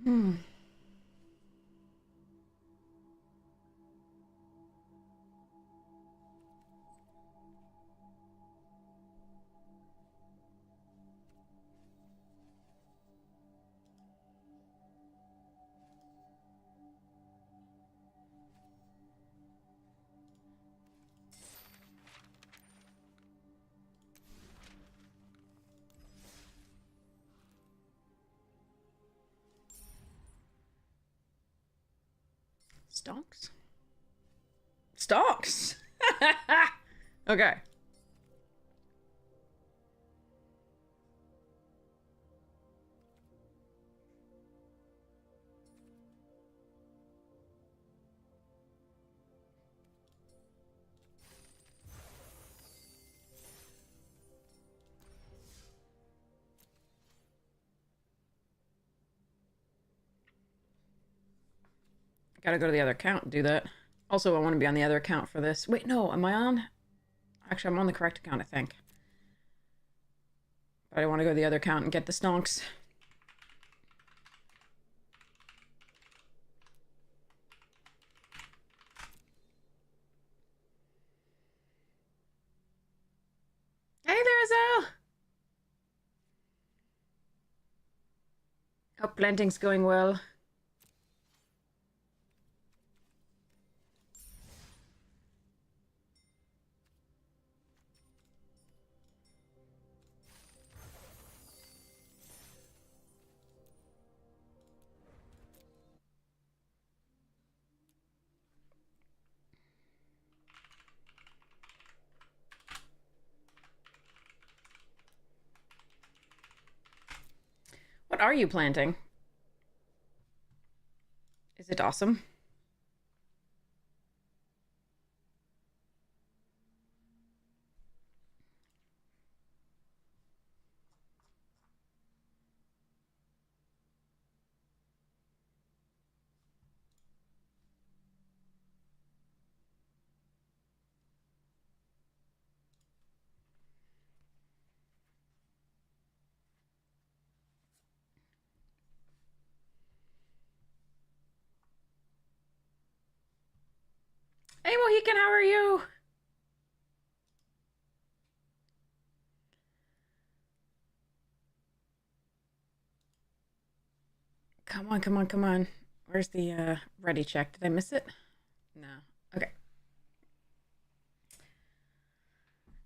Hmm. Stonks? Stonks! Okay. Gotta go to the other account and do that. Also, I want to be on the other account for this. Wait, no, am I on? Actually, I'm on the correct account, I think. But I want to go to the other account and get the stonks. Hey there, Zell! Hope planting's going well. What are you planting? Is it awesome? Hey, Mohican, how are you? Come on, come on, come on. Where's the ready check? Did I miss it? No. Okay.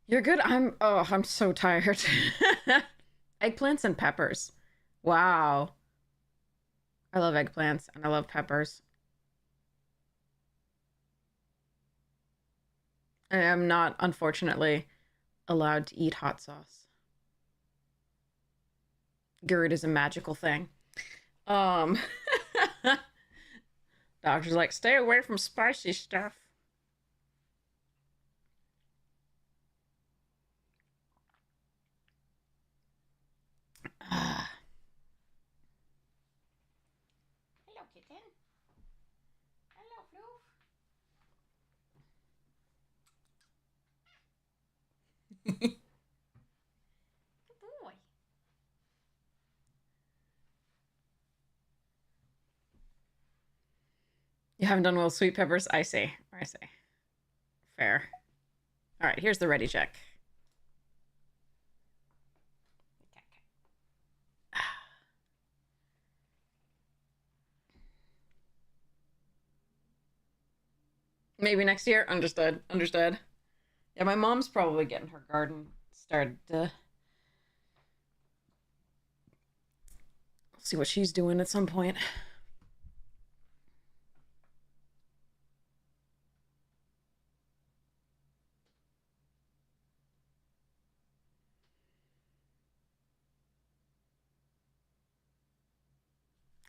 You're good? I'm so tired. Eggplants and peppers. Wow. I love eggplants and I love peppers. I am not, unfortunately, allowed to eat hot sauce. Gerd is a magical thing. Um, Doctor's like, stay away from spicy stuff. Ah. Hello, kitten. Hello, Floof. Good boy. You haven't done well with sweet peppers? I see. I see. Fair. All right, here's the ready check. Maybe next year. Understood. Understood. Yeah, my mom's probably getting her garden started. See what she's doing at some point.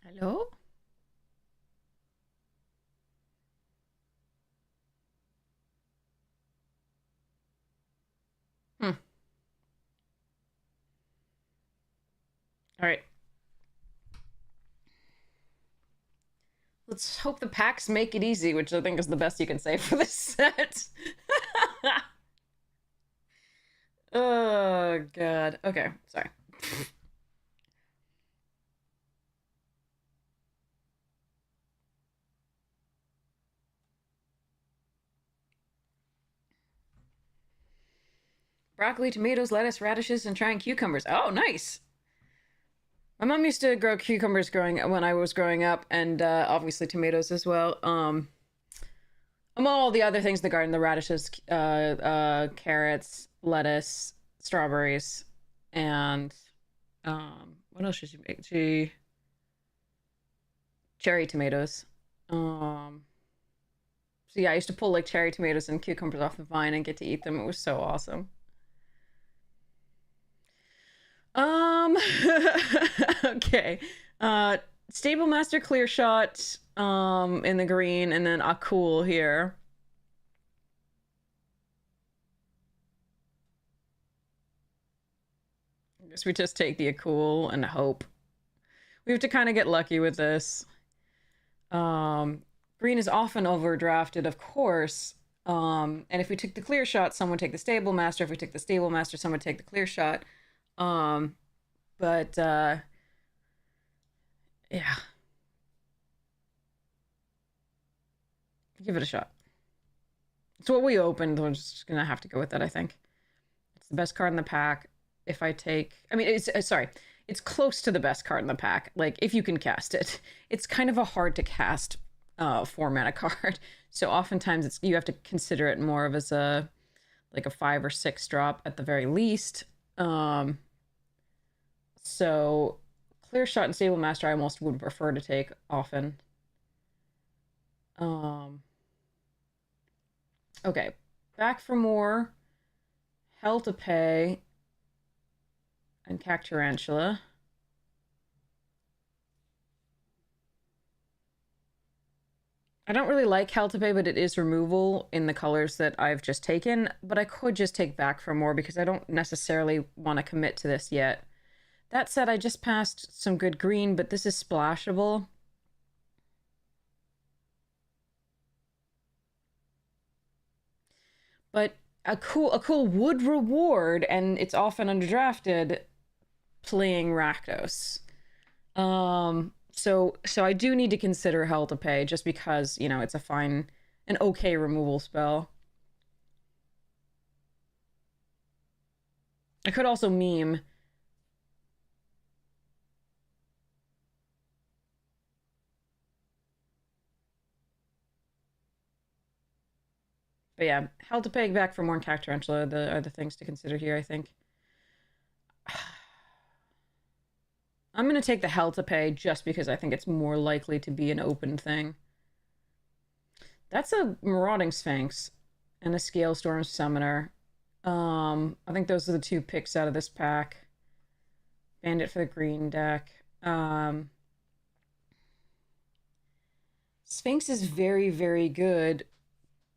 Hello? Hmm. All right. Let's hope the packs make it easy, which I think is the best you can say for this set. Oh, God. Okay, sorry. Broccoli, tomatoes, lettuce, radishes, and trying cucumbers. Oh, nice. My mom used to grow cucumbers when I was growing up, and obviously tomatoes as well. Among all the other things in the garden, the radishes, carrots, lettuce, strawberries, and what else did she make? Cherry tomatoes. So yeah, I used to pull like cherry tomatoes and cucumbers off the vine and get to eat them. It was so awesome. Okay. Stable Master Clear Shot in the green, and then a cool here. I guess we just take the Akul and hope. We have to kind of get lucky with this. Green is often overdrafted, of course. And if we took the Clear Shot, someone would take the Stable Master. If we took the Stable Master, someone would take the Clear Shot. But yeah. Give it a shot. It's what we opened. We're just gonna have to go with that, I think. It's the best card in the pack. If I take... I mean, it's... sorry. It's close to the best card in the pack. Like, if you can cast it. It's kind of a hard to cast 4-mana card. So oftentimes you have to consider it more of as a... like a 5 or 6 drop at the very least. So Clear Shot and Stable Master I almost would prefer to take often. Okay, back for more. Hell to Pay and Cacturantula. I don't really like Hell to Pay, but it is removal in the colors that I've just taken. But I could just take back for more because I don't necessarily want to commit to this yet. That said, I just passed some good green, but this is splashable. But a cool would reward, and it's often underdrafted, playing Rakdos. So I do need to consider Hell to Pay just because, you know, it's an okay removal spell. I could also meme. But yeah, Hell to Pay back for more Cacturantula are the things to consider here, I think. I'm going to take the Hell to Pay just because I think it's more likely to be an open thing. That's a Marauding Sphinx and a Scalestorm Summoner. I think those are the 2 picks out of this pack. Bandit for the green deck. Sphinx is very, very good,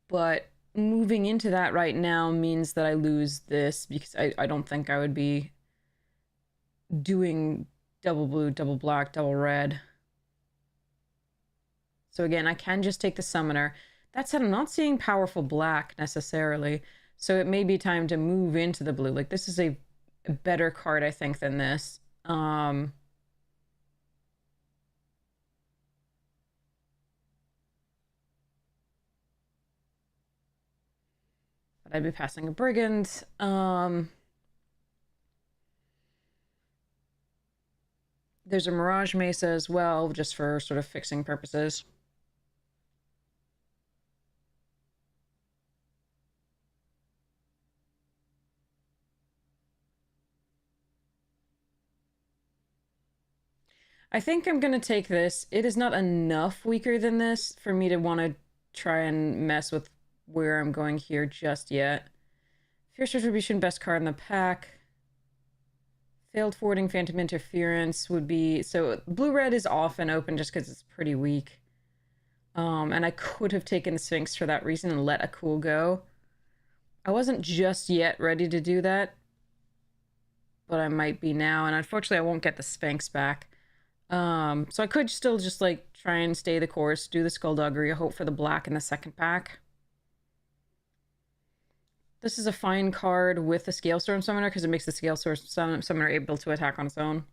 but moving into that right now means that I lose this because I don't think I would be doing double blue, double black, double red. So again, I can just take the Summoner. That said, I'm not seeing powerful black necessarily, so it may be time to move into the blue. Like, this is a better card, I think, than this. But I'd be passing a Brigand. There's a Mirage Mesa as well, just for sort of fixing purposes. I think I'm going to take this. It is not enough weaker than this for me to want to try and mess with where I'm going here just yet. Fierce Retribution, best card in the pack. Failed Forwarding, Phantom Interference would be... So blue-red is often open just because it's pretty weak. And I could have taken the Sphinx for that reason and let a cool go. I wasn't just yet ready to do that, but I might be now. And unfortunately, I won't get the Sphinx back. So I could still just, like, try and stay the course, do the Skullduggery, hope for the black in the second pack. This is a fine card with the Scalestorm Summoner because it makes the Scalestorm Summoner able to attack on its own.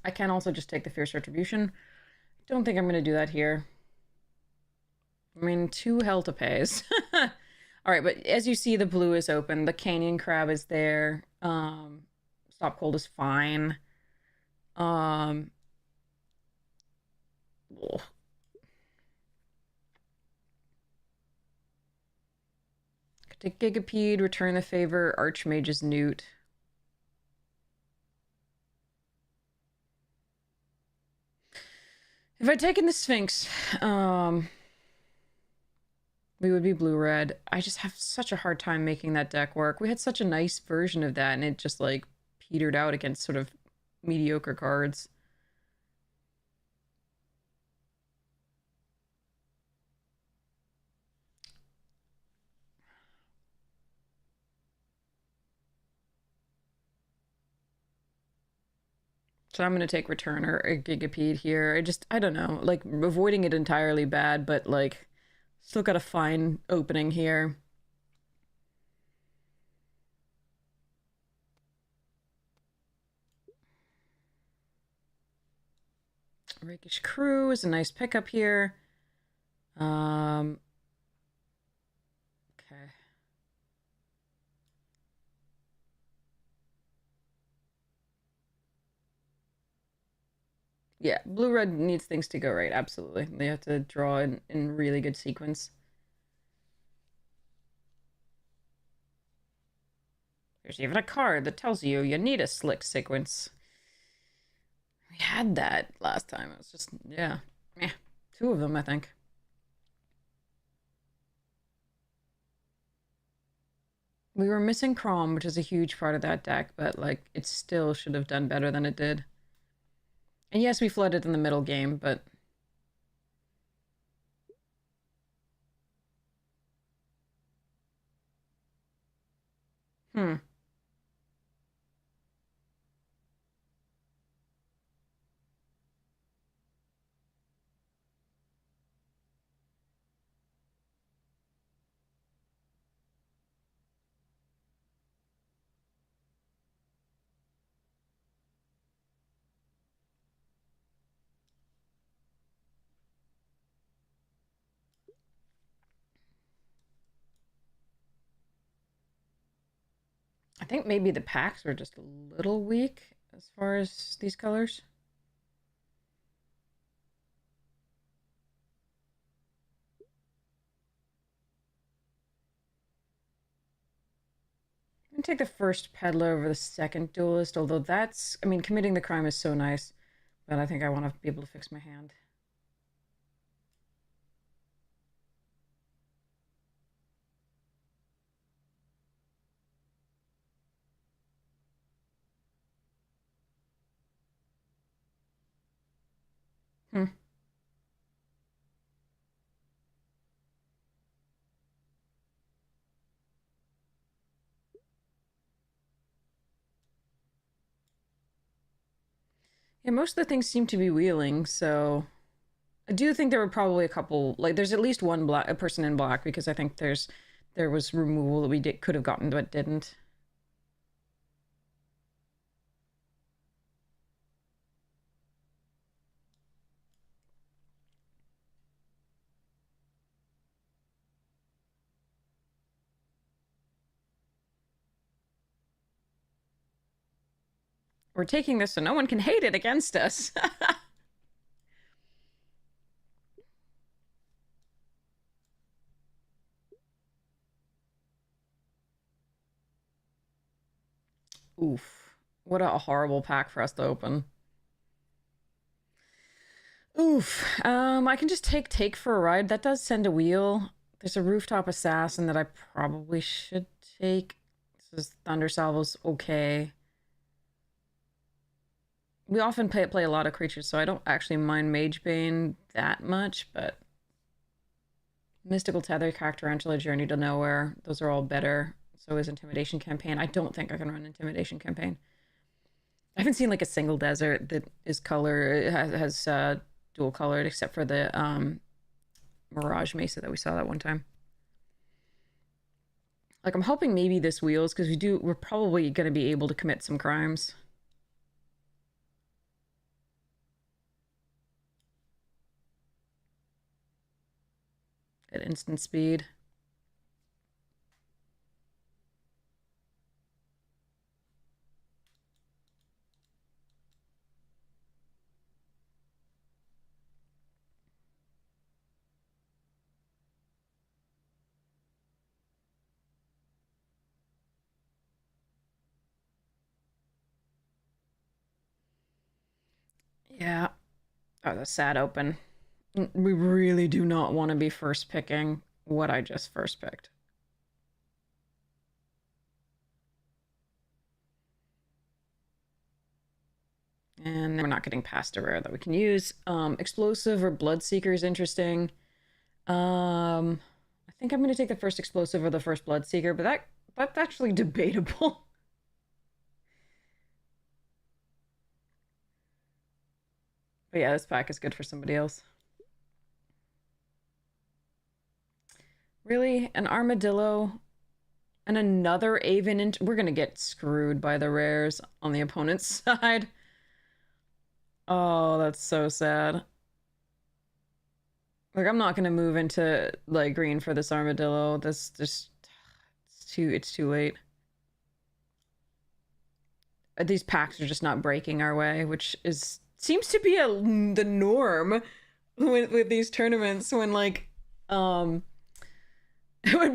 I can also just take the Fierce Retribution. Don't think I'm going to do that here. I mean, 2 Hell to Pays. All right, but as you see, the blue is open. The canyon crab is there. Stop cold is fine. Um, ugh. Take Gigapede, return the favor, Archmage's Newt. If I'd taken the Sphinx, we would be blue-red. I just have such a hard time making that deck work. We had such a nice version of that, and it just, like, petered out against sort of mediocre cards. So I'm going to take Return or a Gigapede here. I don't know. Like, avoiding it entirely bad, but, like, still got a fine opening here. Rakish Crew is a nice pickup here. Okay. Yeah, blue-red needs things to go right, absolutely. They have to draw in really good sequence. There's even a card that tells you you need a slick sequence. We had that last time. It was just, yeah. Eh, two of them, I think. We were missing Crom, which is a huge part of that deck, but, like, it still should have done better than it did. And yes, we flooded in the middle game, but... Hmm. I think maybe the packs were just a little weak as far as these colors. I'm gonna take the first peddler over the second duelist, although that's, I mean, committing the crime is so nice, but I think I want to be able to fix my hand. Hmm. Yeah, most of the things seem to be wheeling, so I do think there were probably a couple, like there's at least one black, a person in black, because I think there was removal that we could have gotten but didn't. We're taking this so no one can hate it against us. Oof. What a horrible pack for us to open. Oof. I can just take for a ride. That does send a wheel. There's a rooftop assassin that I probably should take. This is Thunder Salvo's okay. We often play a lot of creatures, so I don't actually mind Magebane that much, but Mystical Tether, Cactarantula, Journey to Nowhere, those are all better. So is Intimidation Campaign. I don't think I can run Intimidation Campaign. I haven't seen like a single desert that is color has dual colored, except for the Mirage Mesa that we saw that one time. Like, I'm hoping maybe this wheels, because we're probably going to be able to commit some crimes. At instant speed. Yeah. Oh, that's sad open. We really do not want to be first picking what I just first picked. And we're not getting past a rare that we can use. Explosive or Bloodseeker is interesting. I think I'm going to take the first Explosive or the first Bloodseeker, but that's actually debatable. But yeah, this pack is good for somebody else. Really? An Armadillo and another Aven? We're going to get screwed by the rares on the opponent's side. Oh, that's so sad. Like, I'm not gonna move into like green for this armadillo. This just it's too late. These packs are just not breaking our way, which is seems to be the norm with these tournaments when like when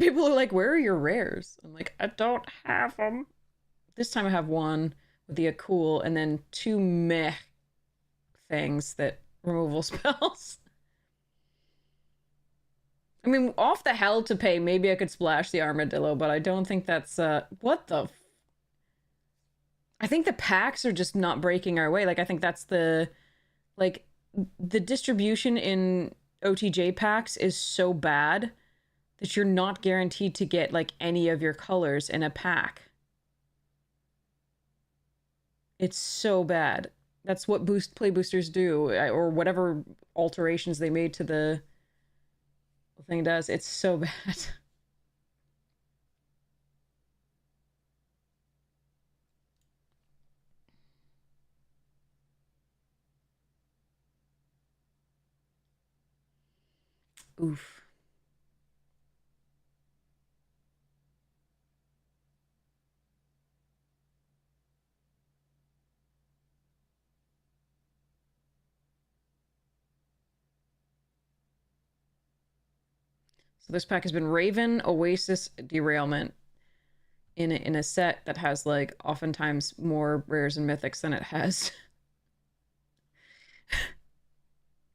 people are like, "Where are your rares?" I'm like, "I don't have them." This time I have one with the Akul and then two meh things that removal spells. I mean, off the hell to pay, maybe I could splash the armadillo, but I don't think that's, what the I think the packs are just not breaking our way. Like, I think that's the distribution in OTJ packs is so bad that you're not guaranteed to get, like, any of your colors in a pack. It's so bad. That's what play boosters do, or whatever alterations they made to the thing does. It's so bad. Oof. So this pack has been Raven, Oasis, Derailment in a set that has like oftentimes more rares and mythics than it has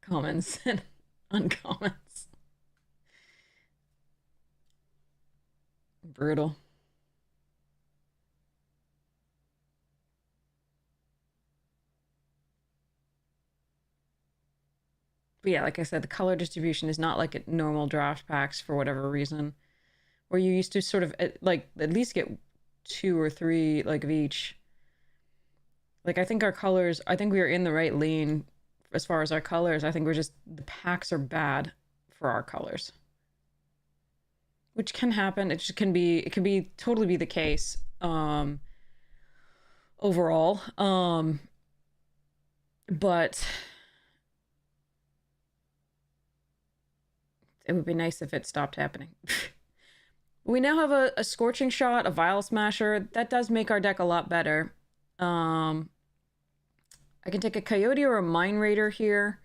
commons and uncommons. Brutal. But yeah, like I said, the color distribution is not like normal draft packs for whatever reason, where you used to sort of like at least get 2 or 3 like of each. Like I think our colors, I think we are in the right lane as far as our colors. I think we're just the packs are bad for our colors, which can happen. It just can be totally be the case overall. But it would be nice if it stopped happening. We now have a Scorching Shot, a Vile Smasher. That does make our deck a lot better. I can take a Coyote or a Mine Raider here.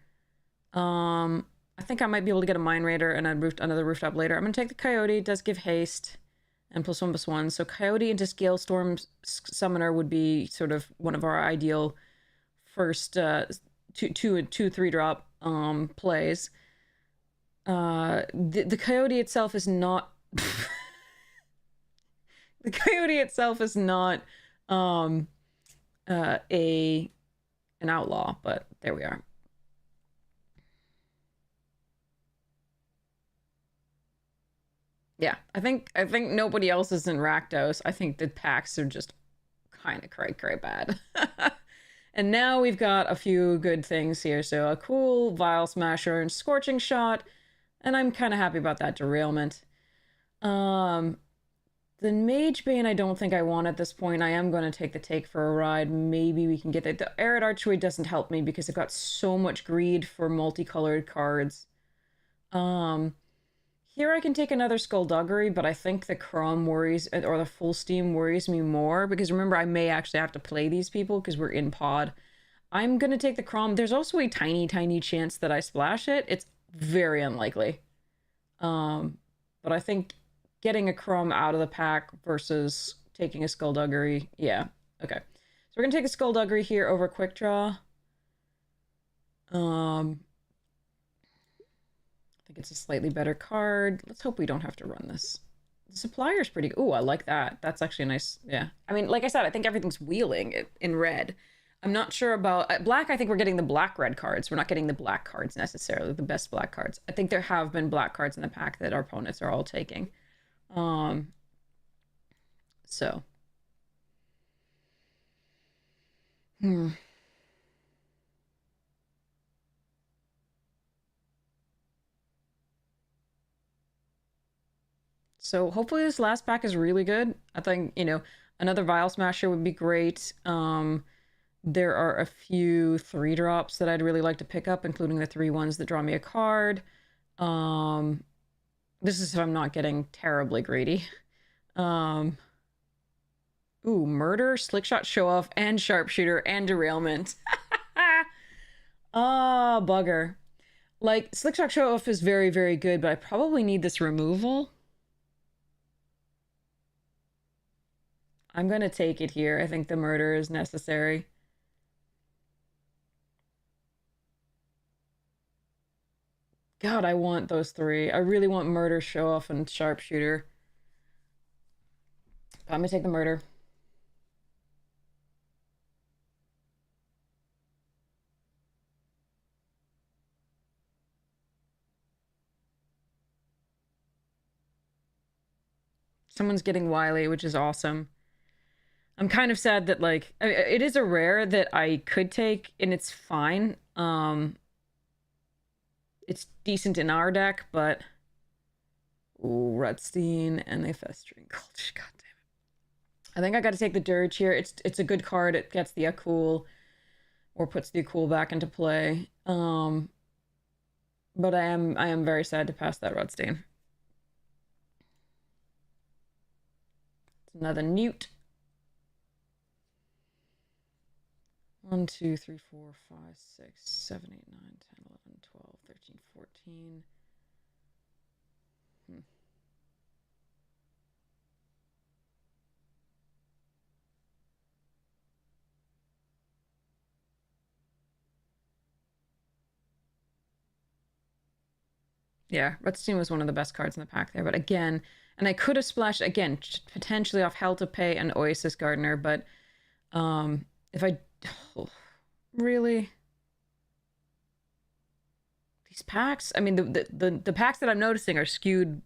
I think I might be able to get a Mine Raider and another Rooftop later. I'm going to take the Coyote. It does give haste and +1/+1. So Coyote into Scalestorm Summoner would be sort of one of our ideal first 2/3 drop plays. The Coyote itself is not the Coyote itself is not an outlaw, but there we are. Yeah, I think nobody else is in Rakdos. I think the packs are just kind of cray bad. And now we've got a few good things here. So a cool Vile Smasher and Scorching Shot, and I'm kind of happy about that derailment. The Mage Bane I don't think I want at this point. I am going to take the Take for a Ride. Maybe we can get it. The Arid Archway doesn't help me because I've got so much greed for multicolored cards. Here I can take another Skullduggery, but I think the Crom worries, or the Full Steam worries me more, because remember, I may actually have to play these people because we're in pod. I'm going to take the Crom. There's also a tiny, tiny chance that I splash it. It's very unlikely. But I think getting a Crom out of the pack versus taking a Skullduggery, yeah, okay. So we're going to take a Skullduggery here over Quick Draw. I think it's a slightly better card. Let's hope we don't have to run this. The supplier's pretty... Ooh, I like that. That's actually a nice... Yeah. I mean, like I said, I think everything's wheeling in red. I'm not sure about... Black, I think we're getting the black-red cards. We're not getting the black cards, necessarily. The best black cards. I think there have been black cards in the pack that our opponents are all taking. So... So hopefully this last pack is really good. I think, you know, another Vial Smasher would be great. There are a few 3-drops that I'd really like to pick up, including the 3 ones that draw me a card. This is if I'm not getting terribly greedy. Ooh, Murder, Slickshot, Show Off, and Sharpshooter, and Derailment. Ah, bugger. Like, Slickshot Show Off is very, very good, but I probably need this removal. I'm gonna take it here. I think the murder is necessary. God, I want those 3. I really want Murder, Show Off, and Sharpshooter. I'm gonna take the murder. Someone's getting Wily, which is awesome. I'm kind of sad that, like, it is a rare that I could take, and it's fine. It's decent in our deck, but... Ooh, Rutstein, and they Festering Gulch. God damn it. I think I gotta take the Dirge here. It's a good card. It gets the Akul, or puts the Akul back into play. But I am very sad to pass that Rutstein. It's another Newt. 1, 2, 3, 4, 5, 6, 7, 8, 9, 10, 11, 12, 13, 14. Yeah, Rutstein was one of the best cards in the pack there, but again, and I could have splashed, again, potentially off Hell to Pay and Oasis Gardener, but if I... Oh, really? These packs? I mean, the packs that I'm noticing are skewed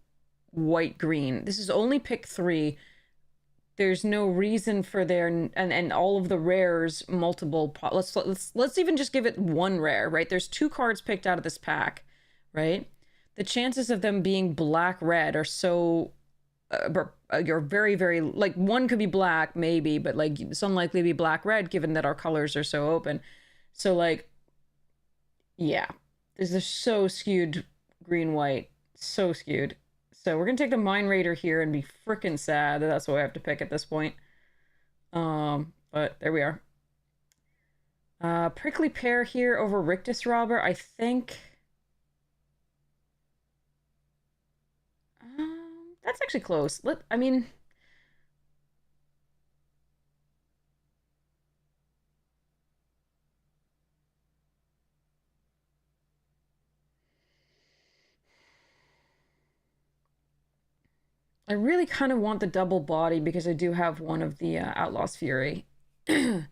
white-green. This is only pick 3. There's no reason for their... And all of the rares, multiple... Let's even just give it 1 rare, right? There's 2 cards picked out of this pack, right? The chances of them being black-red are so... you're very, very... Like, 1 could be black, maybe, but, like, it's unlikely to be black-red, given that our colors are so open. So, like... Yeah. This is so skewed green-white. So skewed. So we're gonna take the Mind Raider here and be freaking sad that that's what I have to pick at this point. But there we are. Prickly Pear here over Rictus Robber, I think... That's actually close. I mean... I really kind of want the double body because I do have one of the Outlaw's Fury. This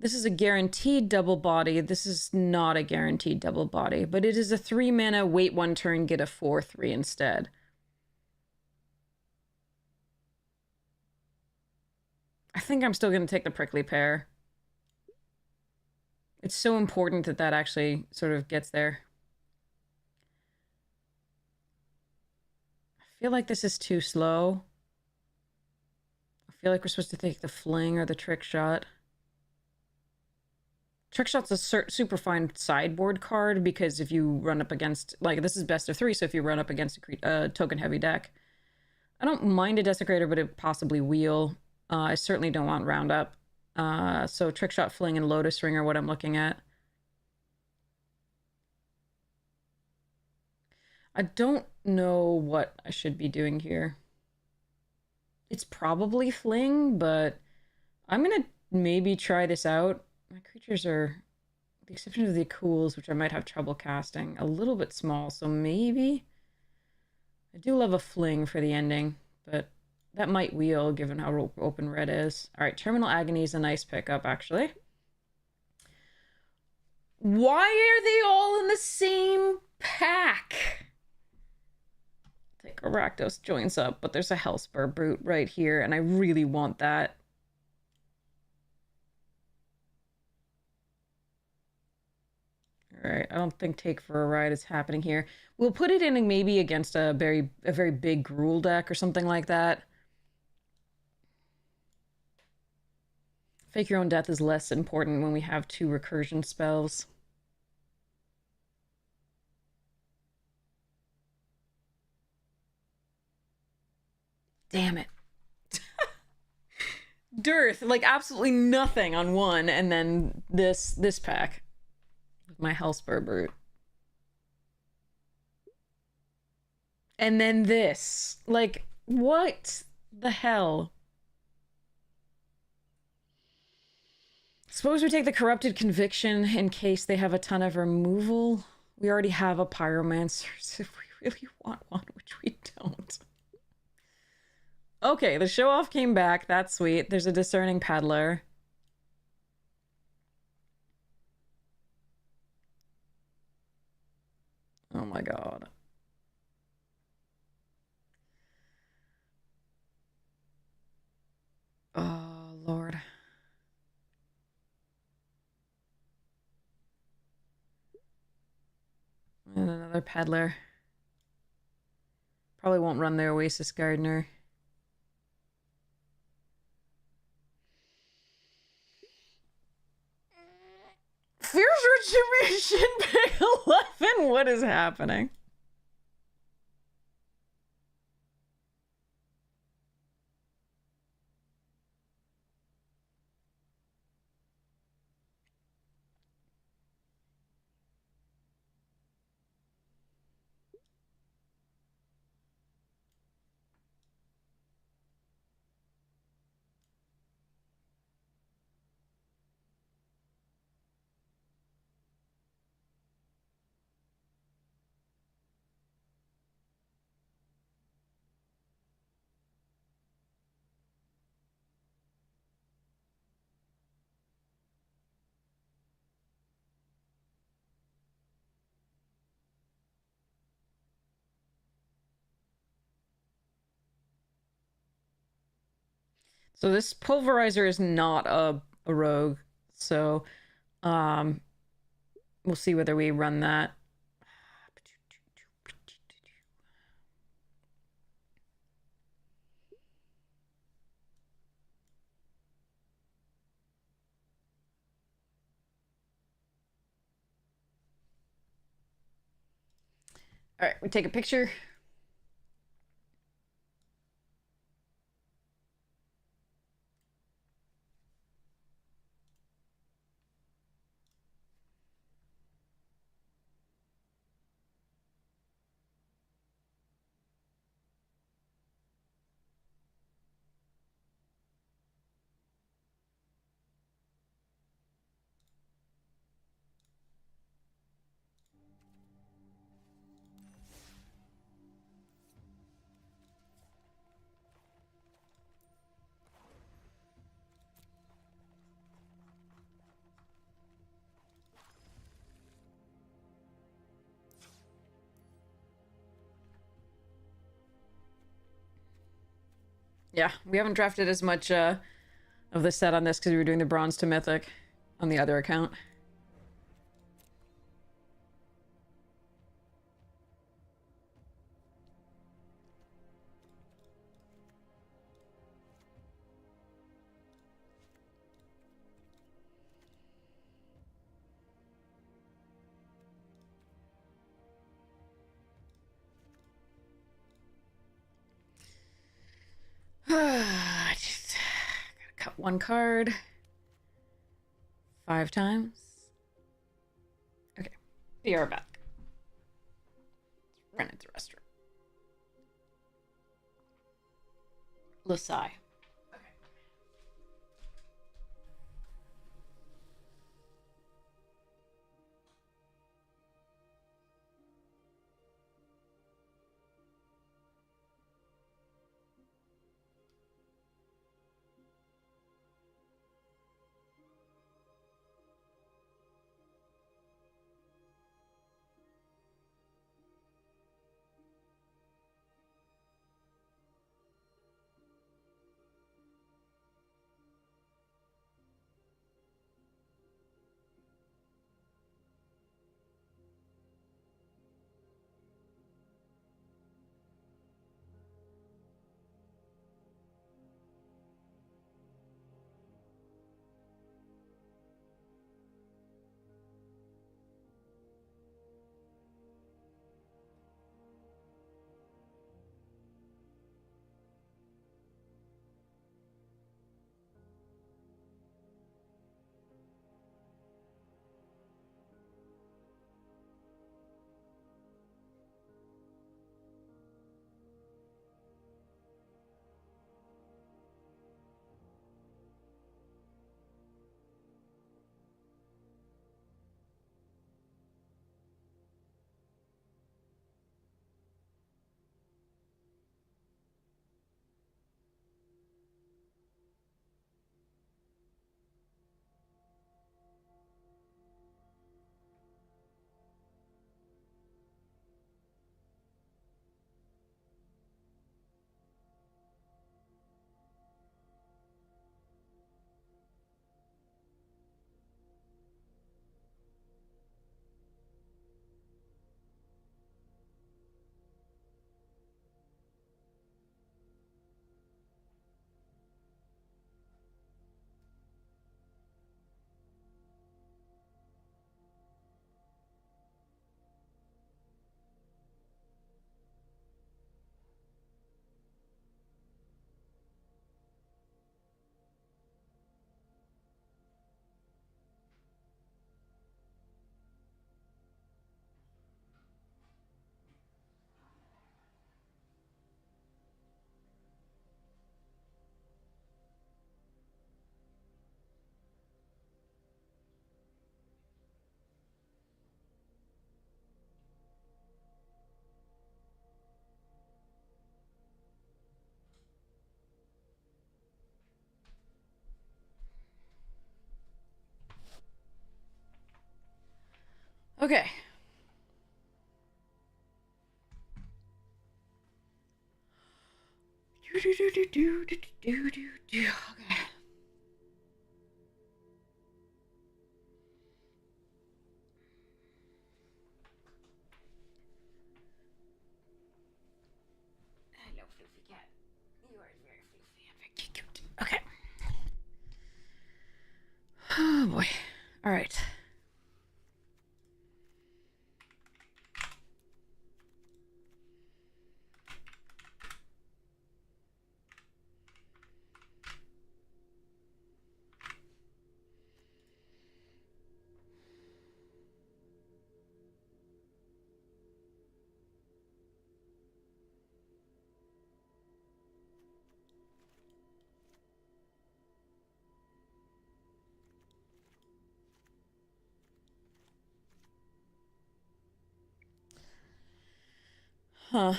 is a guaranteed double body. This is not a guaranteed double body, but it is a 3 mana, wait 1 turn, get a 4/3 instead. I think I'm still going to take the Prickly Pear. It's so important that that actually sort of gets there. I feel like this is too slow. I feel like we're supposed to take the Fling or the Trick Shot. Trick Shot's a super fine sideboard card because if you run up against... Like, this is best of 3, so if you run up against a token-heavy deck... I don't mind a Desecrator, but it possibly Wheel. I certainly don't want Roundup. So Trick Shot, Fling, and Lotus Ring are what I'm looking at. I don't know what I should be doing here. It's probably Fling, but I'm gonna maybe try this out. My creatures are the exception of the cools, which I might have trouble casting. A little bit small, so maybe? I do love a fling for the ending, but that might wheel given how open red is. Alright, Terminal Agony is a nice pickup, actually. Why are they all in the same pack? I think Rakdos joins up, but there's a Hellspur Brute right here, and I really want that. Alright, I don't think Take for a Ride is happening here. We'll put it in maybe against a very big Gruul deck or something like that. Fake Your Own Death is less important when we have 2 recursion spells. Damn it. Dearth, like absolutely nothing on one, and then this pack. My Hellspur Brute. And then this. Like, what the hell? Suppose we take the Corrupted Conviction in case they have a ton of removal. We already have a Pyromancer if we really want one, which we don't. Okay, the show-off came back. That's sweet. There's a Discerning Peddler. Oh my god. Oh, Lord. And another Peddler. Probably won't run the Oasis Gardener. Fierce Retribution, pick 11. What is happening? So this Pulverizer is not a rogue, so we'll see whether we run that. All right, we take a picture. Yeah, we haven't drafted as much of the set on this because we were doing the Bronze to Mythic on the other account. Just gotta cut one card 5 times. Okay, we are back. Let's run into the restroom. Lasai. Okay. Okay. Hello, floofy cat. You are very floofy and very cute. Okay. Oh boy. All right. Huh.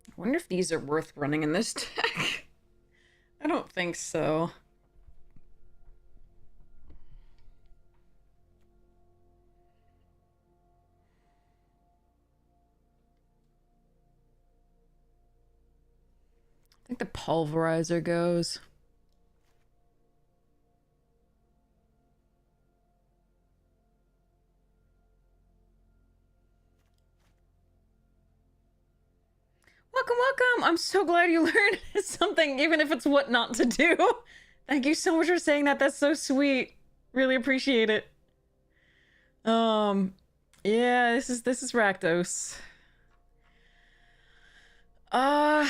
I wonder if these are worth running in this deck. I don't think so. I think the pulverizer goes. Welcome, welcome! I'm so glad you learned something, even if it's what not to do. Thank you so much for saying that. That's so sweet. Really appreciate it. Yeah, this is Rakdos. Was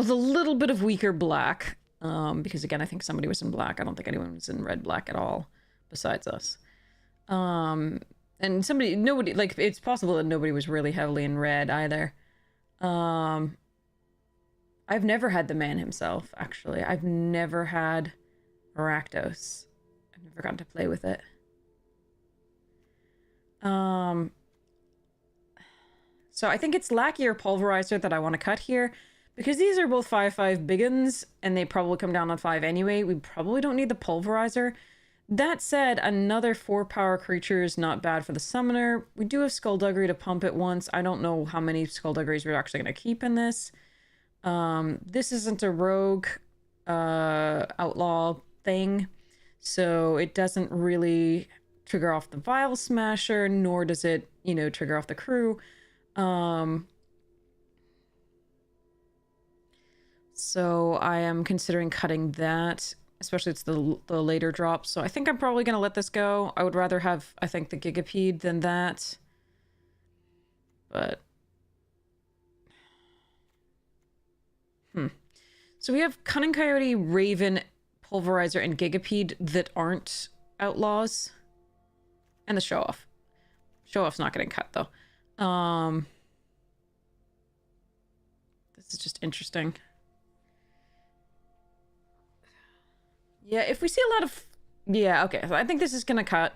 a little bit of weaker black. Because again, I think somebody was in black. I don't think anyone was in red black at all, besides us. And nobody, like, it's possible that nobody was really heavily in red either. I've never had the man himself, actually. I've never had Rakdos. I've never gotten to play with it. So I think it's Lackey or Pulverizer that I want to cut here. Because these are both 5/5 biggins, and they probably come down on 5 anyway, we probably don't need the Pulverizer. That said, another 4-power creature is not bad for the summoner. We do have Skullduggery to pump it once. I don't know how many Skullduggeries we're actually going to keep in this. This isn't a rogue outlaw thing, so it doesn't really trigger off the Vial Smasher, nor does it, you know, trigger off the crew. So I am considering cutting that. Especially it's the later drops. So I think I'm probably going to let this go. I would rather have, I think, the Gigapede than that. But... So we have Cunning Coyote, Raven, Pulverizer, and Gigapede that aren't outlaws. And the Show-Off. Show-Off's not getting cut, though. This is just interesting. Yeah, if we see a lot of... Yeah, okay. So I think this is gonna cut.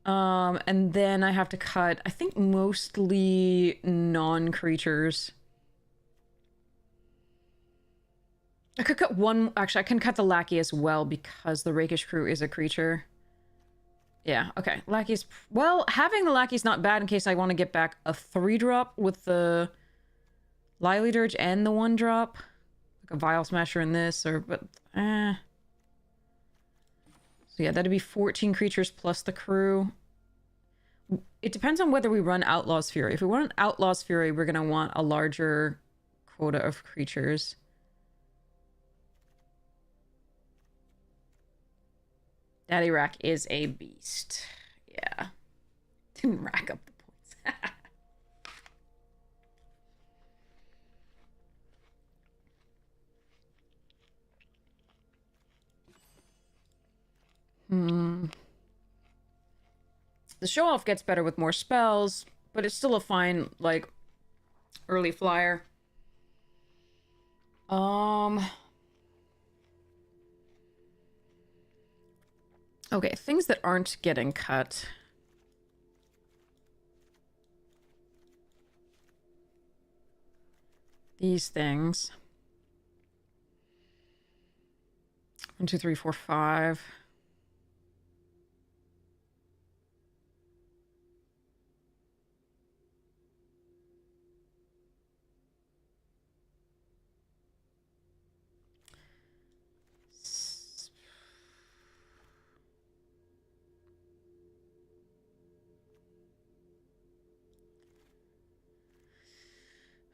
And then I have to cut, I think, mostly non-creatures. I could cut one... Actually, I can cut the Lackey as well because the Rakish Crew is a creature. Yeah, okay. Lackey's... Well, having the Lackey's not bad in case I want to get back a 3-drop with the Lively Dirge and the 1-drop. Like a Vial Smasher in this, or... But, So yeah, that'd be 14 creatures plus the crew. It depends on whether we run Outlaw's Fury. If we run Outlaw's Fury, we're going to want a larger quota of creatures. Daddy Rack is a beast. Yeah. Didn't rack up the points. The show-off gets better with more spells, but it's still a fine, like, early flyer. Okay, things that aren't getting cut. These things. 1, 2, 3, 4, 5.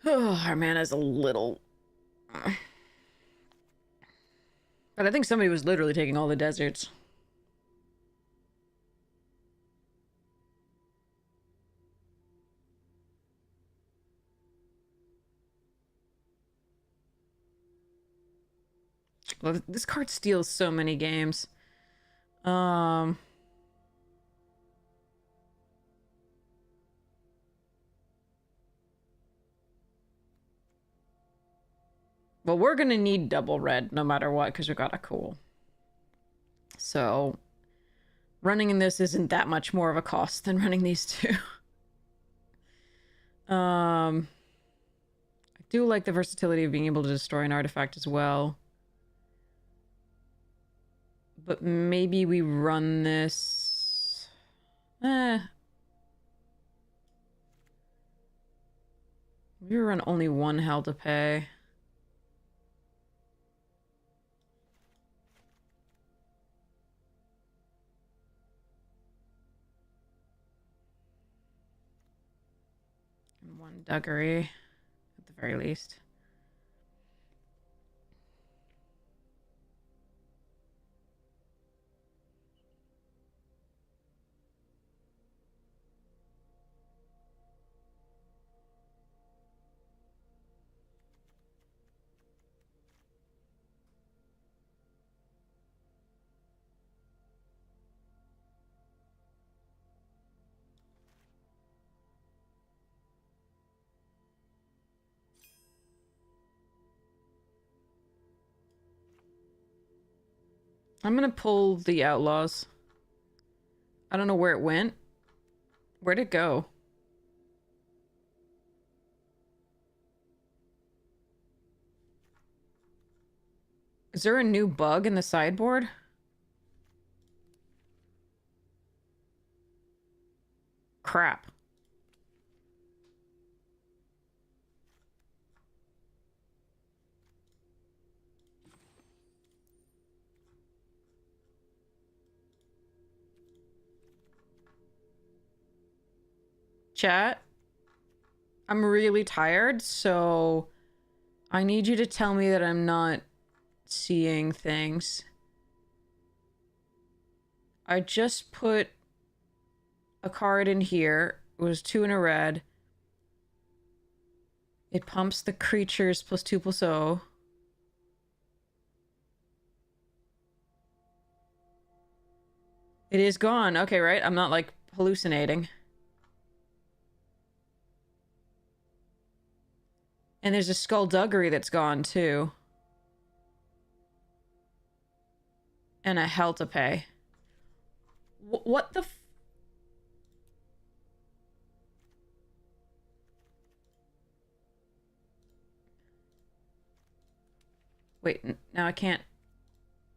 Oh, our mana's a little... But I think somebody was literally taking all the deserts. Well, this card steals so many games. Well, we're gonna need double red no matter what, because we got a cool. So, running in this isn't that much more of a cost than running these two. I do like the versatility of being able to destroy an artifact as well. But maybe we run this... We run only one hell to pay. And one Duggery, at the very least. I'm gonna pull the Outlaws. I don't know where it went. Where'd it go? Is there a new bug in the sideboard? Crap. Chat, I'm really tired, so I need you to tell me that I'm not seeing things. I just put a card in here. It was 2 in a red. It pumps the creatures +2/+0. It is gone. Okay, right? I'm not, like, hallucinating. And there's a Skullduggery that's gone, too. And a hell to pay. What the f... Wait, now I can't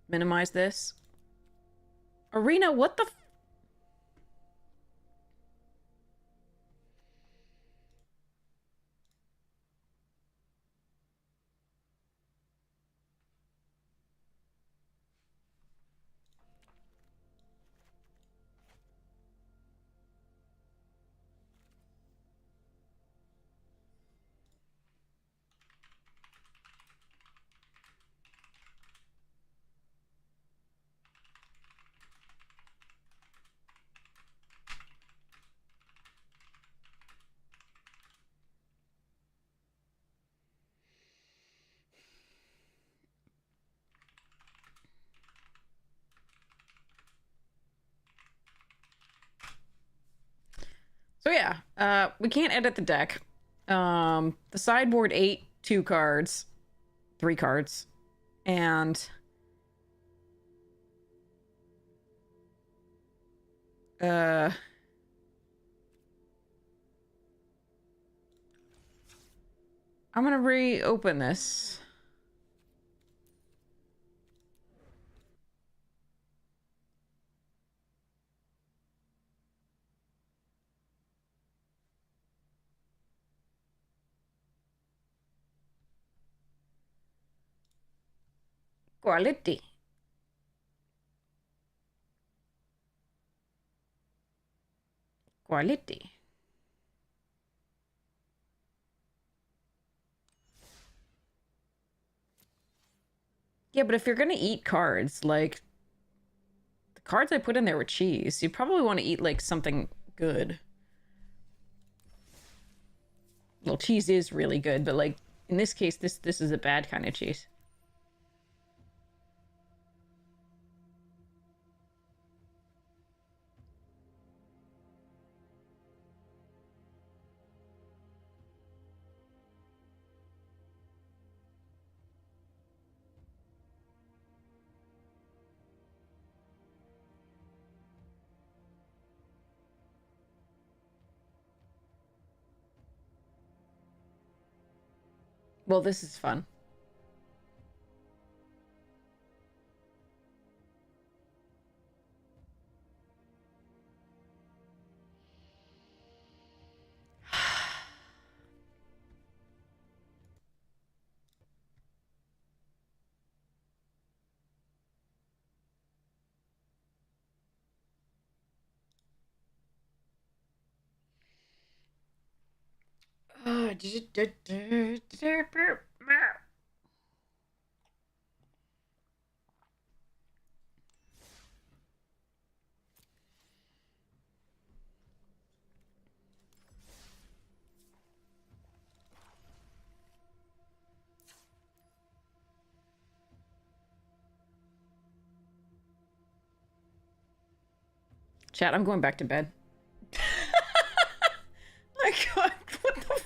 minimize this. Arena, what the f... So yeah, we can't edit the deck. The sideboard ate 2 cards, 3 cards, and I'm gonna reopen this. Quality. Quality. Yeah, but if you're gonna eat cards, like, the cards I put in there were cheese. You probably want to eat, like, something good. Well, cheese is really good, but, like, in this case, this is a bad kind of cheese. Well, this is fun. Chat, I'm going back to bed. My god, what the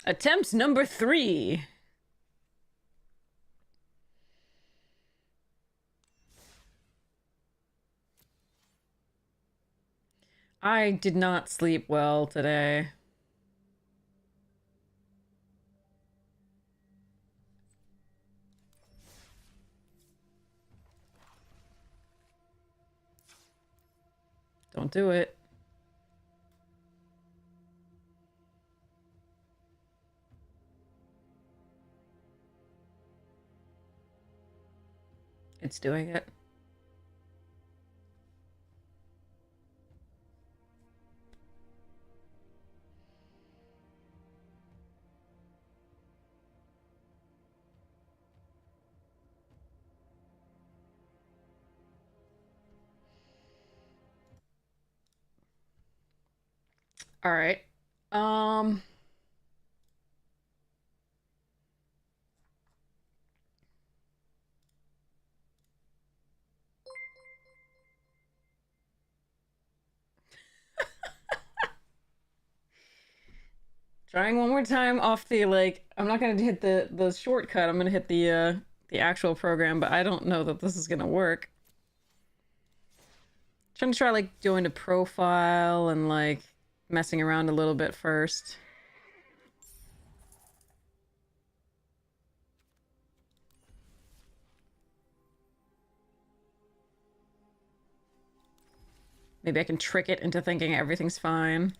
Attempts number 3. I did not sleep well today. Don't do it. It's doing it. All right. Um Trying one more time off the, like, I'm not gonna hit the shortcut. I'm gonna hit the actual program, but I don't know that this is gonna work. Trying to try, like, doing a profile and, like, messing around a little bit first. Maybe I can trick it into thinking everything's fine.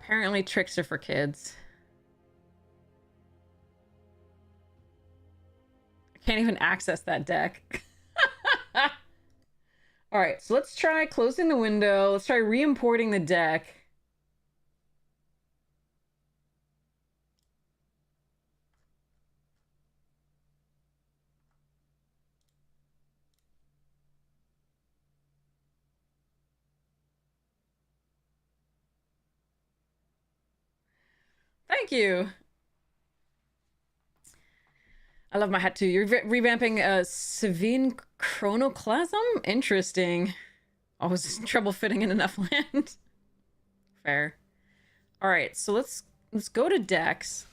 Apparently tricks are for kids. I can't even access that deck. Alright, so let's try closing the window. Let's try re-importing the deck. Thank you. I love my hat too. You're revamping Savine Chronoclasm? Interesting. Always trouble fitting in enough land. Fair. Alright, so let's go to Dex.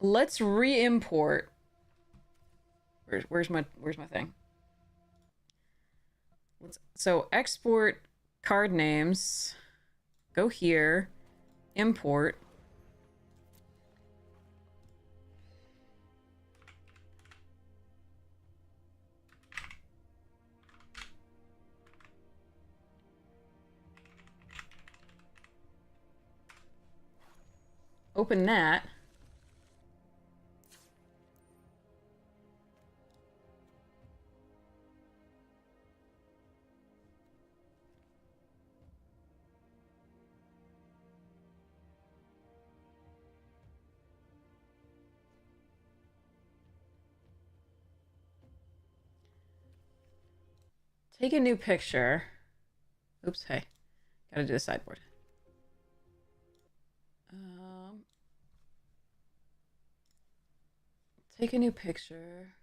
Let's re-import. Where's my thing? So export card names. Go here. Import. Open that. Take a new picture. Oops, hey. Gotta do the sideboard. Take a new picture.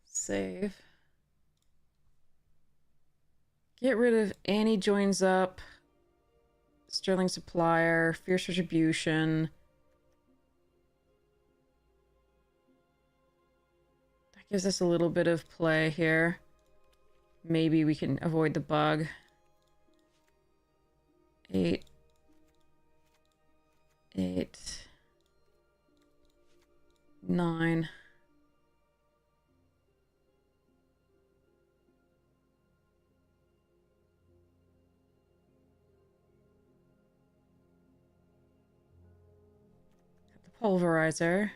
Save. Get rid of Annie joins up. Sterling Supplier. Fierce Retribution. That gives us a little bit of play here. Maybe we can avoid the bug. 8. 8. 9. Pulverizer.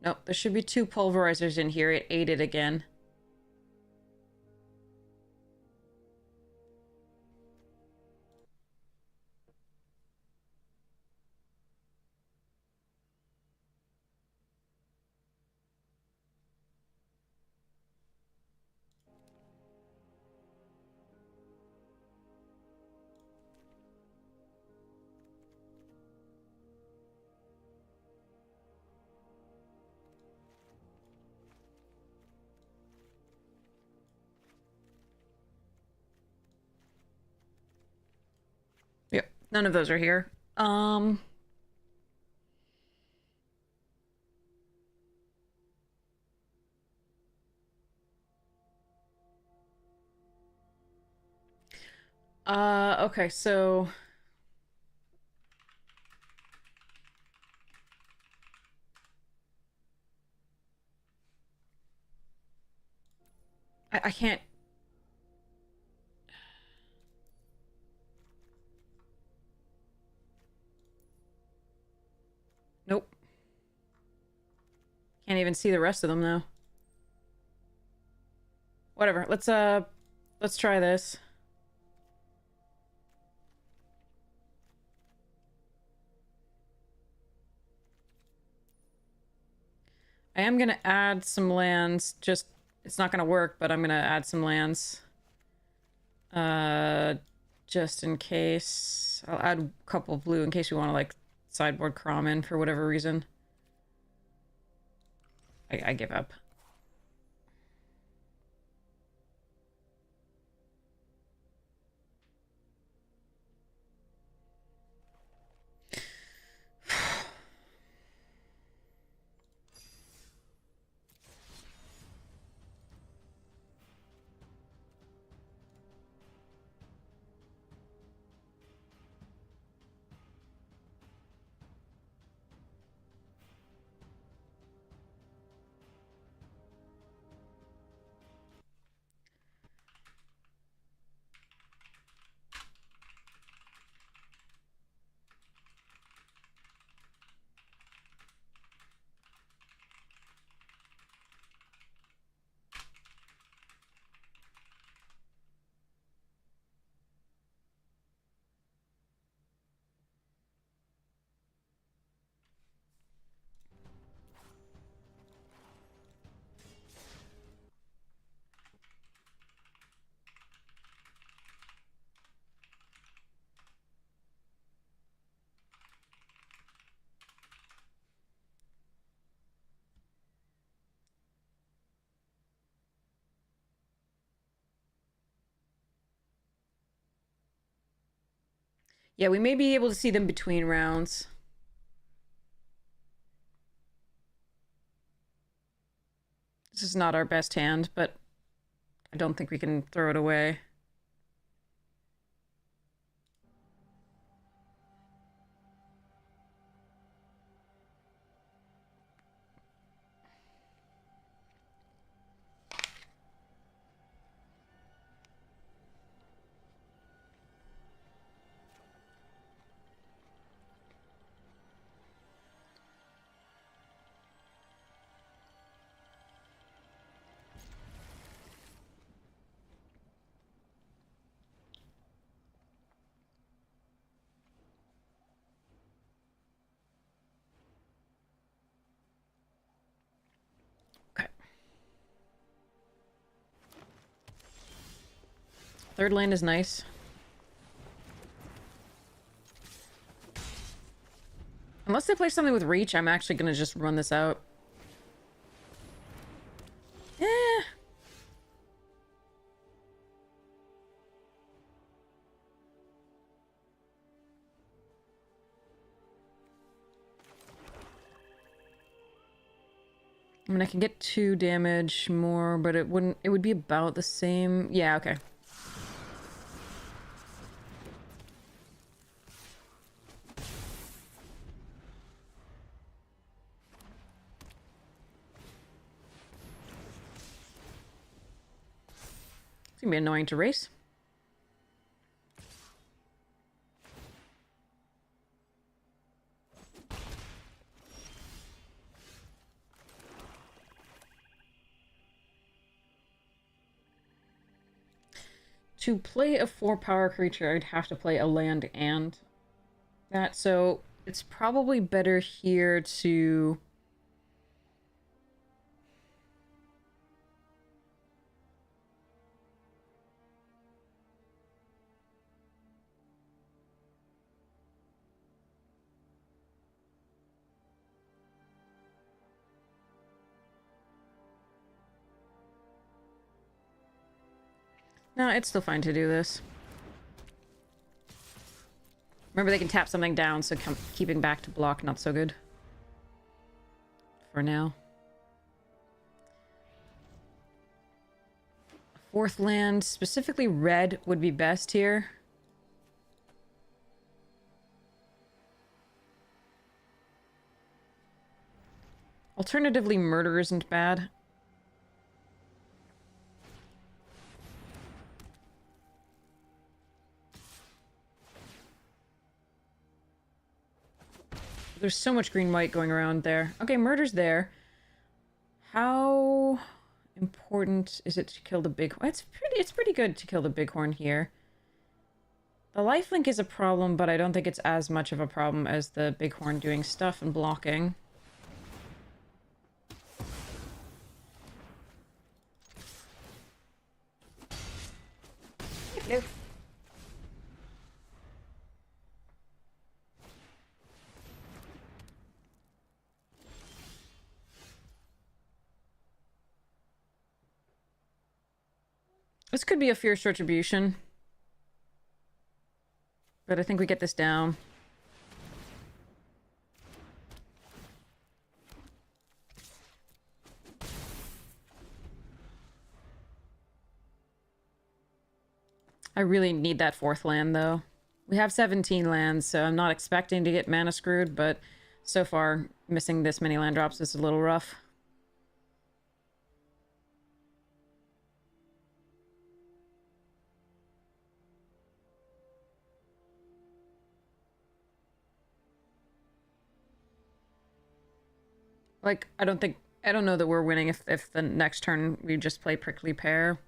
Nope, there should be 2 pulverizers in here. It ate it again. Yep, none of those are here. Okay, so I can't. Nope. Can't even see the rest of them though. Whatever. Let's try this. I am gonna add some lands. Just it's not gonna work, but I'm gonna add some lands. Just in case. I'll add a couple of blue in case we want to like sideboard Crom in for whatever reason. I give up. Yeah, we may be able to see them between rounds. This is not our best hand, but I don't think we can throw it away. Third lane is nice. Unless they play something with reach, I'm actually gonna just run this out. Eh. I mean, I can get 2 damage more, but it would be about the same. Yeah, okay. It's gonna be annoying to race. To play a 4-power creature, I'd have to play a land and that, so it's probably better here to... No, it's still fine to do this. Remember, they can tap something down, so keeping back to block, not so good. For now. 4th land, specifically red, would be best here. Alternatively, murder isn't bad. There's so much green-white going around there. Okay, murder's there. How important is it to kill the big... It's pretty good to kill the bighorn here. The lifelink is a problem, but I don't think it's as much of a problem as the bighorn doing stuff and blocking. Hello. This could be a fierce retribution. But I think we get this down. I really need that 4th land, though. We have 17 lands, so I'm not expecting to get mana screwed, but so far, missing this many land drops is a little rough. Like, I don't know that we're winning if the next turn we just play Prickly Pear.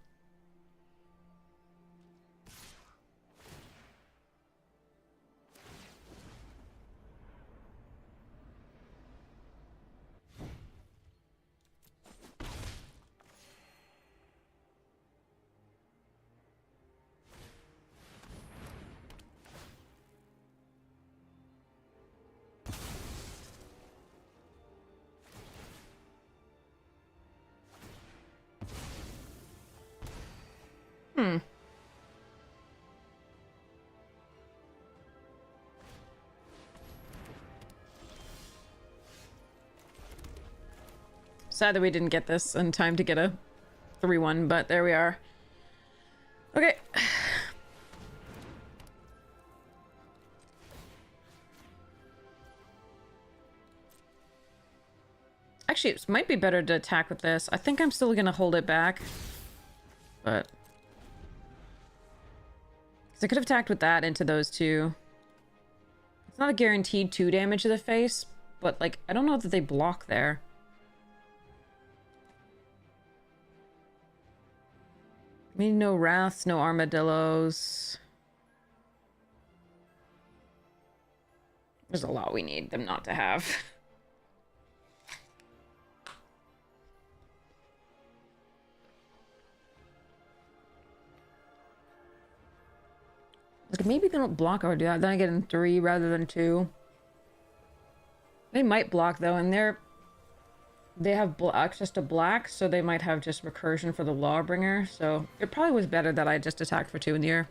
Sad that we didn't get this in time to get a 3-1, but there we are. Okay. Actually, it might be better to attack with this. I think I'm still gonna hold it back. But... because I could have attacked with that into those two. It's not a guaranteed 2 damage to the face, but, like, I don't know that they block there. I mean, no wraths, no armadillos. There's a lot we need them not to have. Like, maybe they don't block or do that. Then I get in 3 rather than 2. They might block though, and they have access to black, so they might have just recursion for the Lawbringer. So it probably was better that I just attacked for 2 in the air.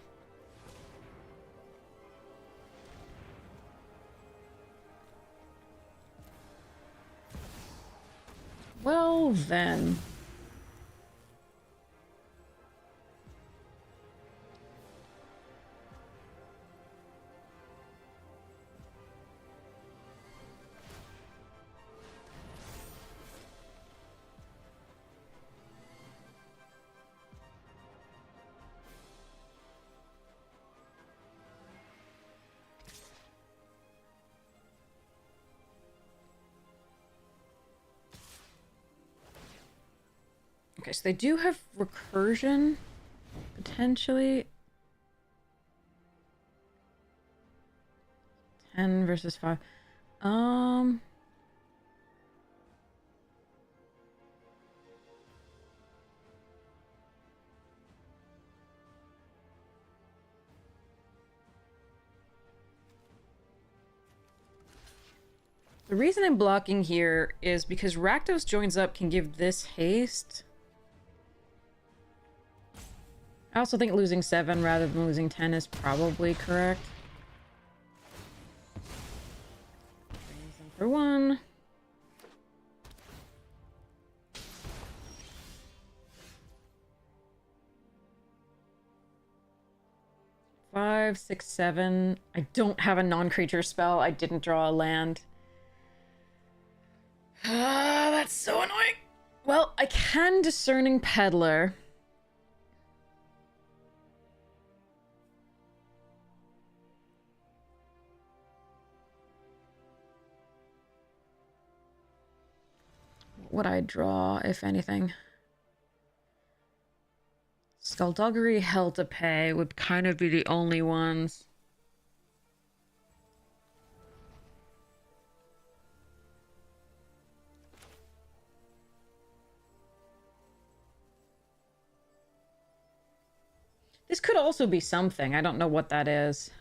Well then. Okay, so they do have recursion, potentially. 10 versus 5. The reason I'm blocking here is because Rakdos joins up can give this haste. I also think losing 7 rather than losing 10 is probably correct. For 1. Five, 6, 7. I don't have a non-creature spell. I didn't draw a land. That's so annoying. Well, I can Discerning Peddler. What would I draw, if anything? Skullduggery, Hell to Pay would kind of be the only ones. This could also be something. I don't know what that is.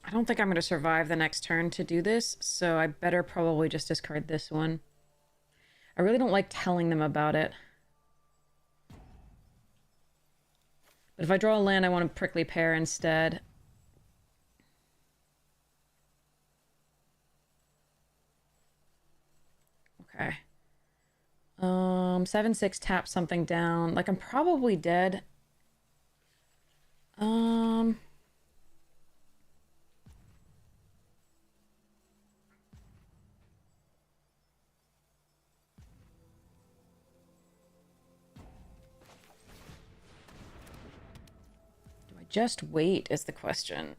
I don't think I'm going to survive the next turn to do this, so I better probably just discard this one. I really don't like telling them about it. But if I draw a land, I want a Prickly Pear instead. Okay. 7/6 tap something down. Like, I'm probably dead. Just wait is the question.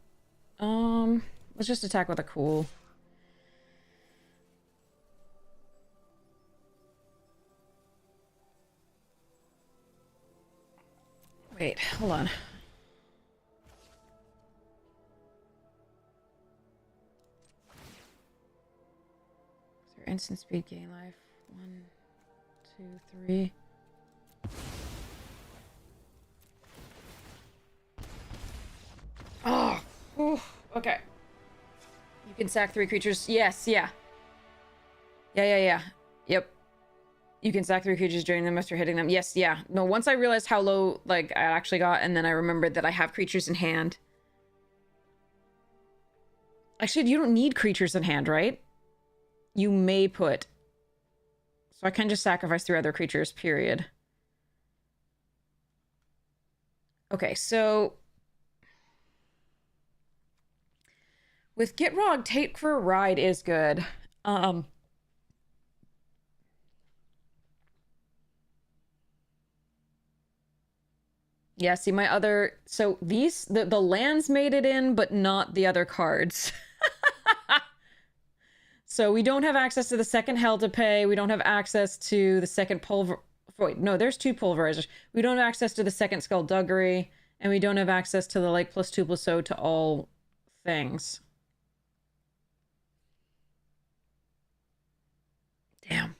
Let's just attack with a cool. Wait, hold on. Is there instant speed gain life? 1, 2, 3. Oh, oof, okay. You can sack 3 creatures. Yes, yeah. Yeah. Yep. You can sack 3 creatures, drain them after hitting them. Yes, yeah. No, once I realized how low, like, I actually got, and then I remembered that I have creatures in hand. Actually, you don't need creatures in hand, right? You may put. So I can just sacrifice 3 other creatures, period. Okay, so... with Get Rog, Take for a Ride is good. Yeah, see my other... so these... the lands made it in, but not the other cards. So we don't have access to the second Hell to Pay. We don't have access to the second Wait, no, there's 2 Pulverizers. We don't have access to the second Skullduggery. And we don't have access to the, like, +2/+0 to all things. Damn.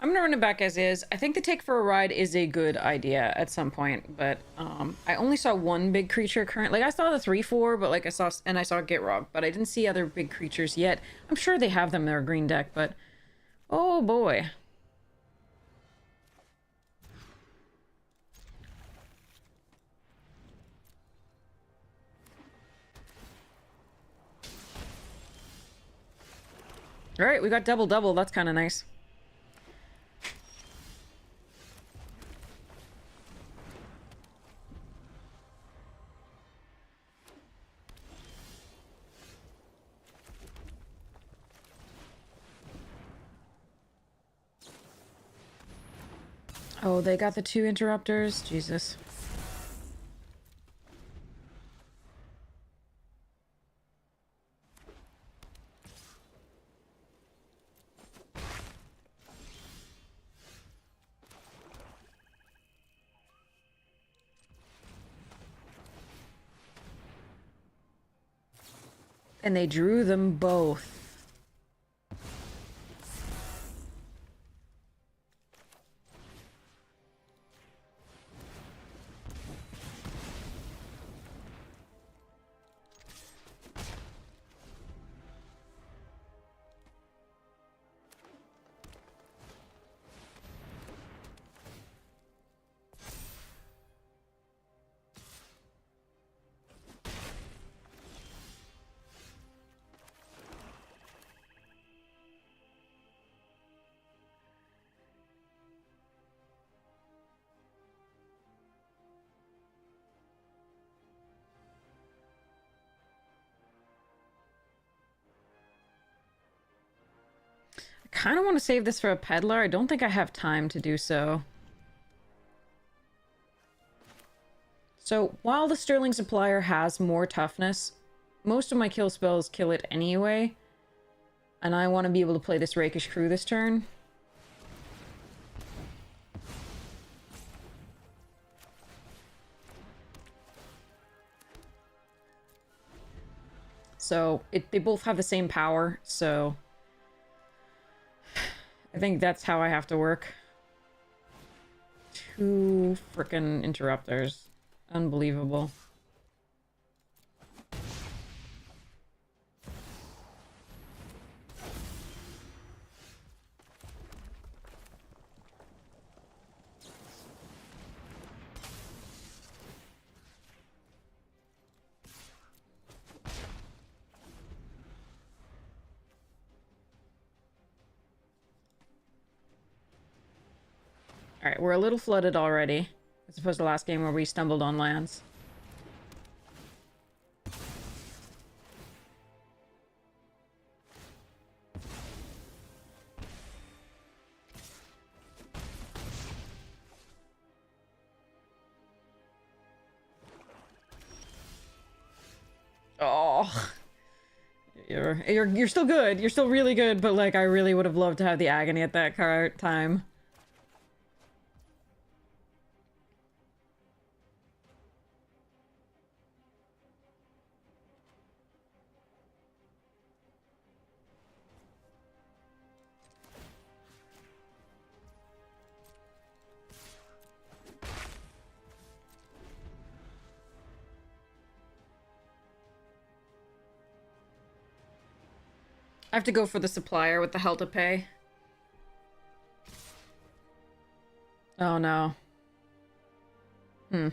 I'm gonna run it back as is. I think the Take for a Ride is a good idea at some point, but I only saw 1 big creature currently. Like, I saw the 3/4, but like I saw Get Rog, but I didn't see other big creatures yet. I'm sure they have them in their green deck, but oh boy. All right, we got double. That's kind of nice. Oh, they got the 2 interrupters? Jesus. And they drew them both. Kind of want to save this for a peddler. I don't think I have time to do so. So, while the Sterling Supplier has more toughness, most of my kill spells kill it anyway. And I want to be able to play this Rakish Crew this turn. So, they both have the same power, so... I think that's how I have to work. 2 frickin' interrupters. Unbelievable. Alright, we're a little flooded already, as opposed to last game where we stumbled on lands. Oh, you're still good. You're still really good, but like I really would have loved to have the agony at that time. I have to go for the supplier with the hell to pay. Oh no. Hmm.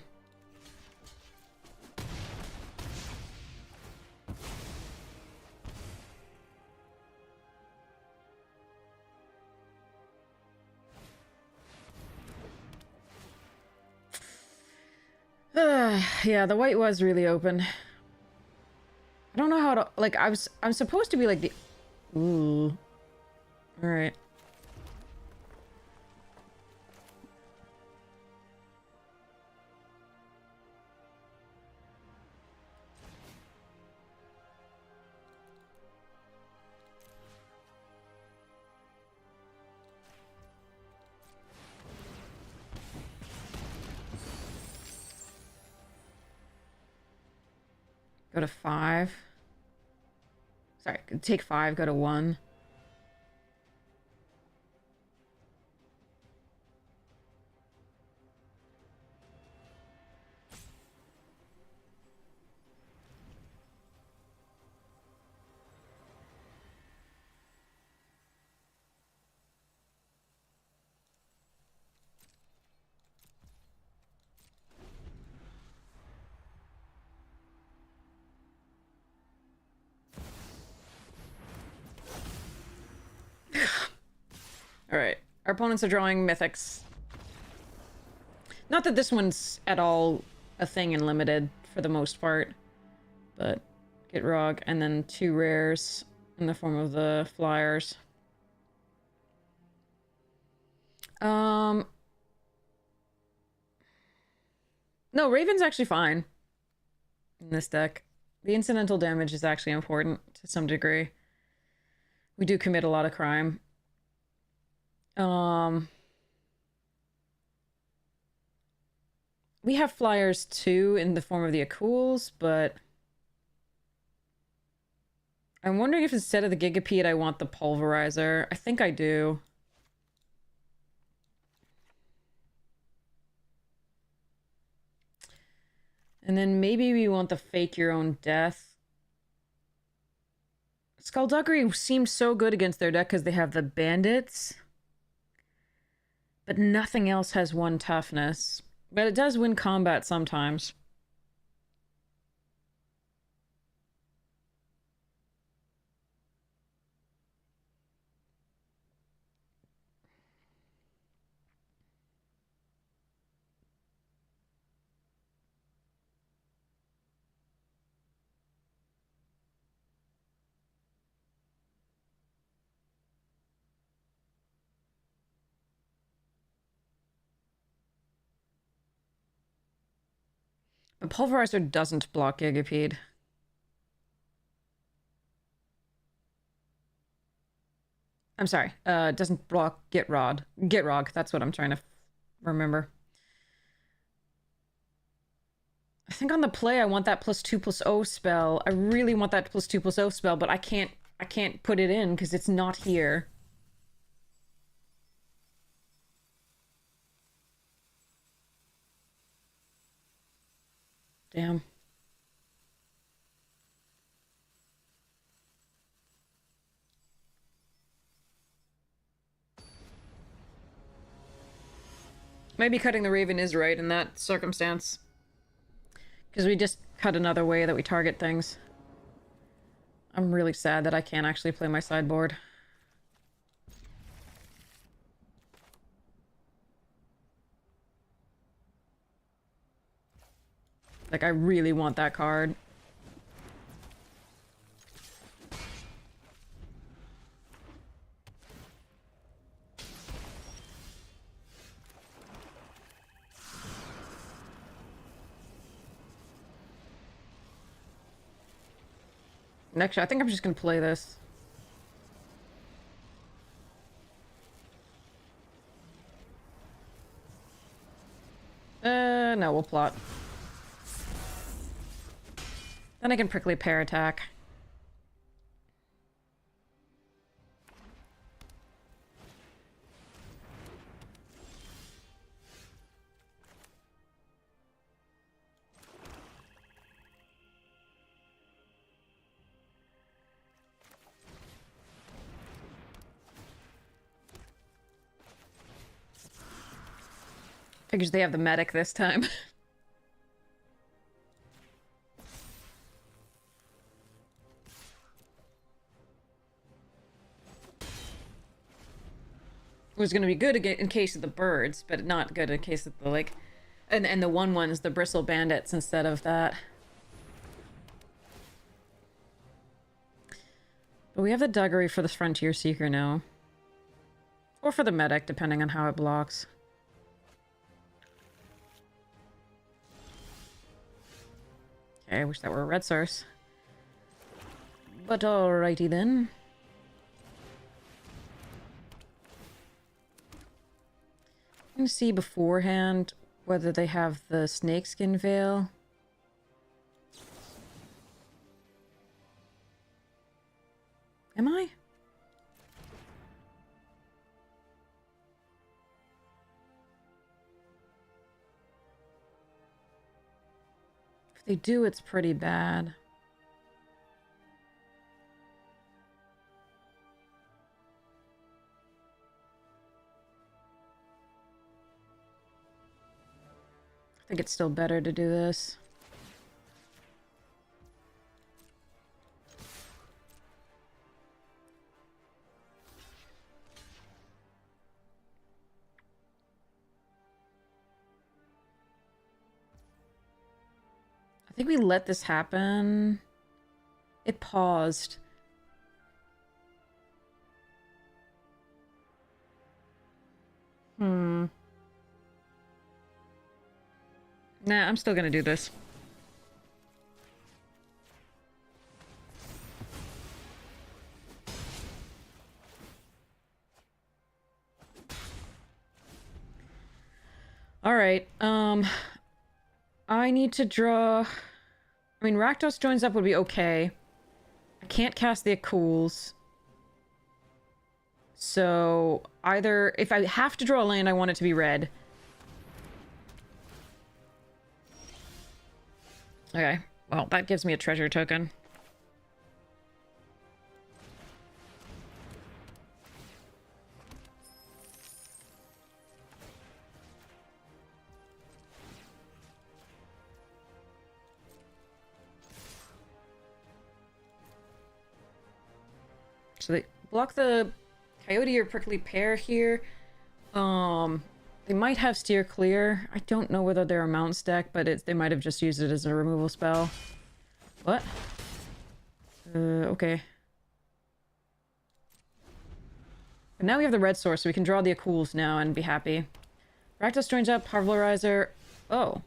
Yeah, the white was really open. I don't know how to, like, I'm supposed to be like the... Ooh. Alright. Go to 5. Sorry, take 5, go to 1. Alright. Our opponents are drawing mythics. Not that this one's at all a thing in limited, for the most part. But, get Rog, and then 2 rares in the form of the flyers. No, Raven's actually fine in this deck. The incidental damage is actually important to some degree. We do commit a lot of crime. We have flyers too in the form of the Akuls, but I'm wondering if instead of the Gigapede I want the Pulverizer. I think I do. And then maybe we want the Fake Your Own Death. Skullduggery seems so good against their deck because they have the Bandits. But nothing else has 1 toughness. But it does win combat sometimes. The Pulverizer doesn't block Gigapede. I'm sorry, doesn't block Gitrog. Gitrog, that's what I'm trying to remember. I think on the play I want that +2/+0 spell. I really want that +2/+0 spell, but I can't put it in because it's not here. Damn. Maybe cutting the Raven is right in that circumstance. Because we just cut another way that we target things. I'm really sad that I can't actually play my sideboard. Like, I really want that card. Actually, I think I'm just gonna play this. No, we'll plot. Then I can prickly pear attack. Figures they have the medic this time. It was going to be good in case of the birds, but not good in case of the, like... And the one's the bristle bandits instead of that. But we have the Duggery for the Frontier Seeker now. Or for the medic, depending on how it blocks. Okay, I wish that were a red source. But alrighty then. I'm gonna see beforehand whether they have the snakeskin veil. Am I? If they do, it's pretty bad. I think it's still better to do this. I think we let this happen. It paused. Nah, I'm still gonna do this. Alright, I need to draw... I mean, Rakdos joins up would be okay. I can't cast the Akuls. So, either... If I have to draw a land, I want it to be red. Okay, well, that gives me a treasure token. So they block the Coyote or Prickly Pear here. They might have Steer Clear. I don't know whether they're a mount deck, but they might have just used it as a removal spell. What? Okay. But now we have the red source, so we can draw the Akuls now and be happy. Rakdos joins up, Harvlerizer. Oh.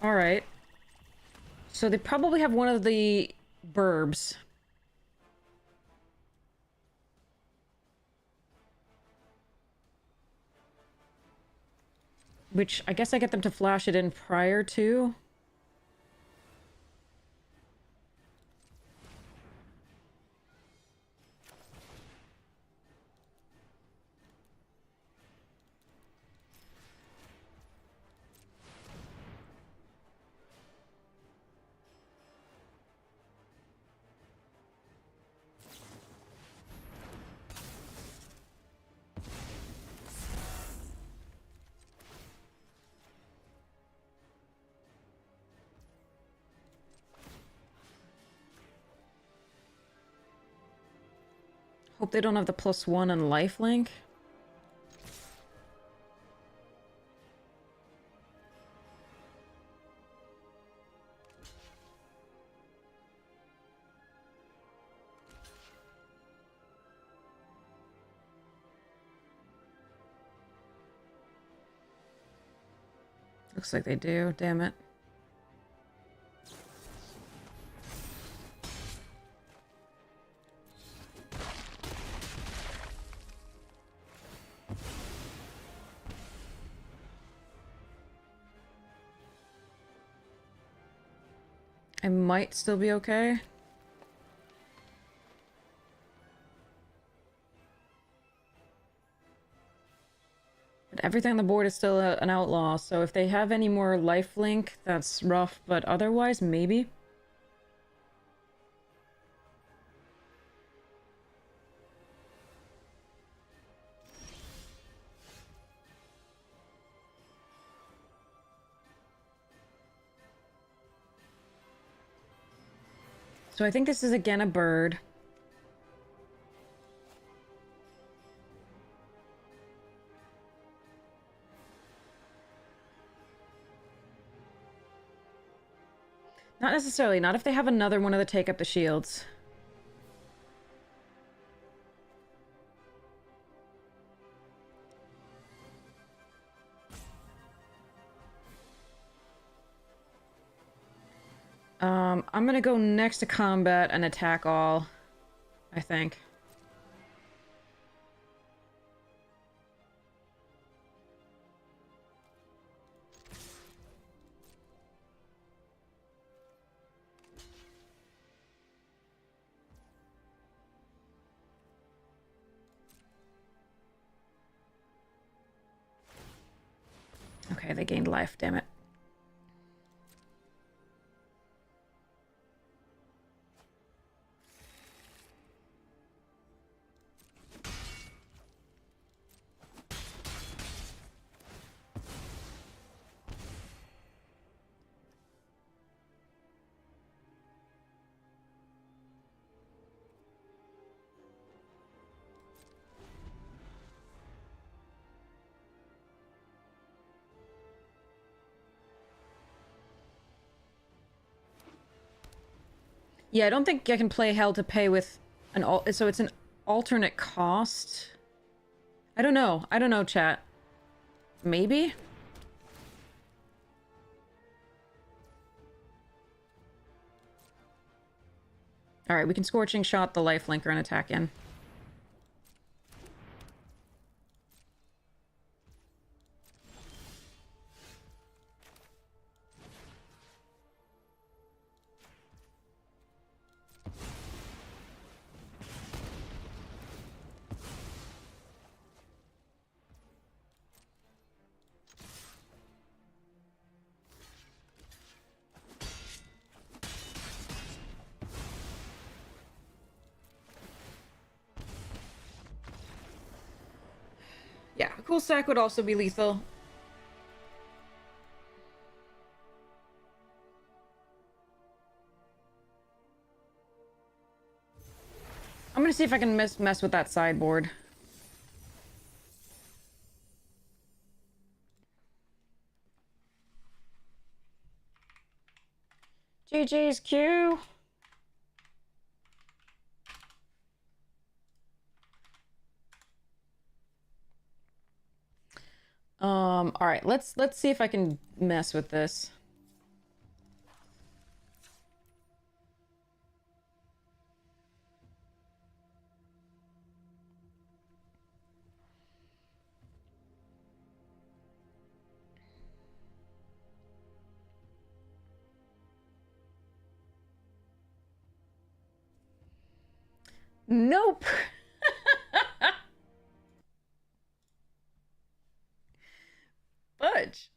Alright. So they probably have one of the burbs. Which, I guess I get them to flash it in prior to. Hope they don't have the +1 and lifelink. Looks like they do, damn it. I might still be okay. But everything on the board is still an outlaw, so if they have any more lifelink, that's rough, but otherwise, maybe. So I think this is again a bird. Not necessarily, not if they have another one of the take up the shields. I'm gonna go next to combat and attack all, I think. Okay, they gained life, damn it. Yeah, I don't think I can play Hell to Pay with an so it's an alternate cost. I don't know. I don't know, chat. Maybe? Alright, we can Scorching Shot the lifelinker and attack in. Yeah, a cool stack would also be lethal. I'm gonna see if I can mess with that sideboard. JJ's Q. All right, let's see if I can mess with this. Nope. Fudge.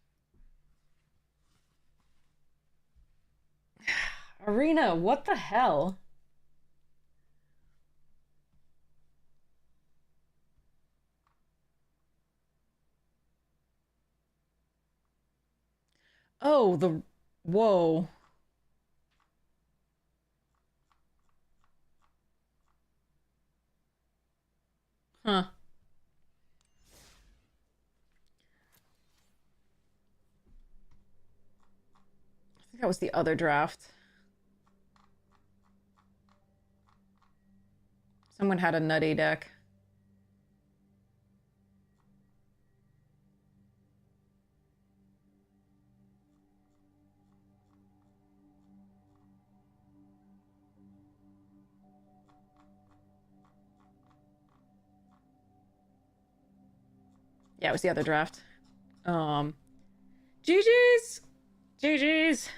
Arena, what the hell? Oh, the... Whoa. Huh. I think that was the other draft. Someone had a nutty deck. Yeah, it was the other draft. GG's! GG's!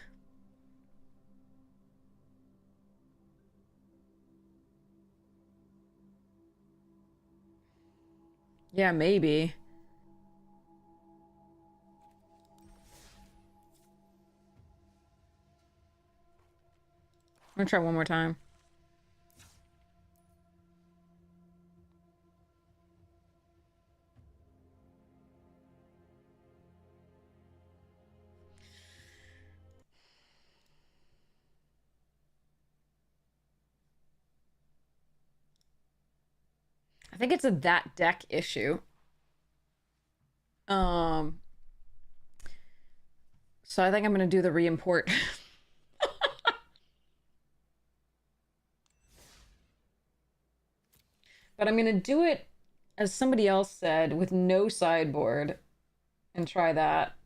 Yeah, maybe. I'm gonna try one more time. I think it's a that deck issue. Um, so I think I'm gonna do the re-import. But I'm gonna do it, as somebody else said, with no sideboard and try that.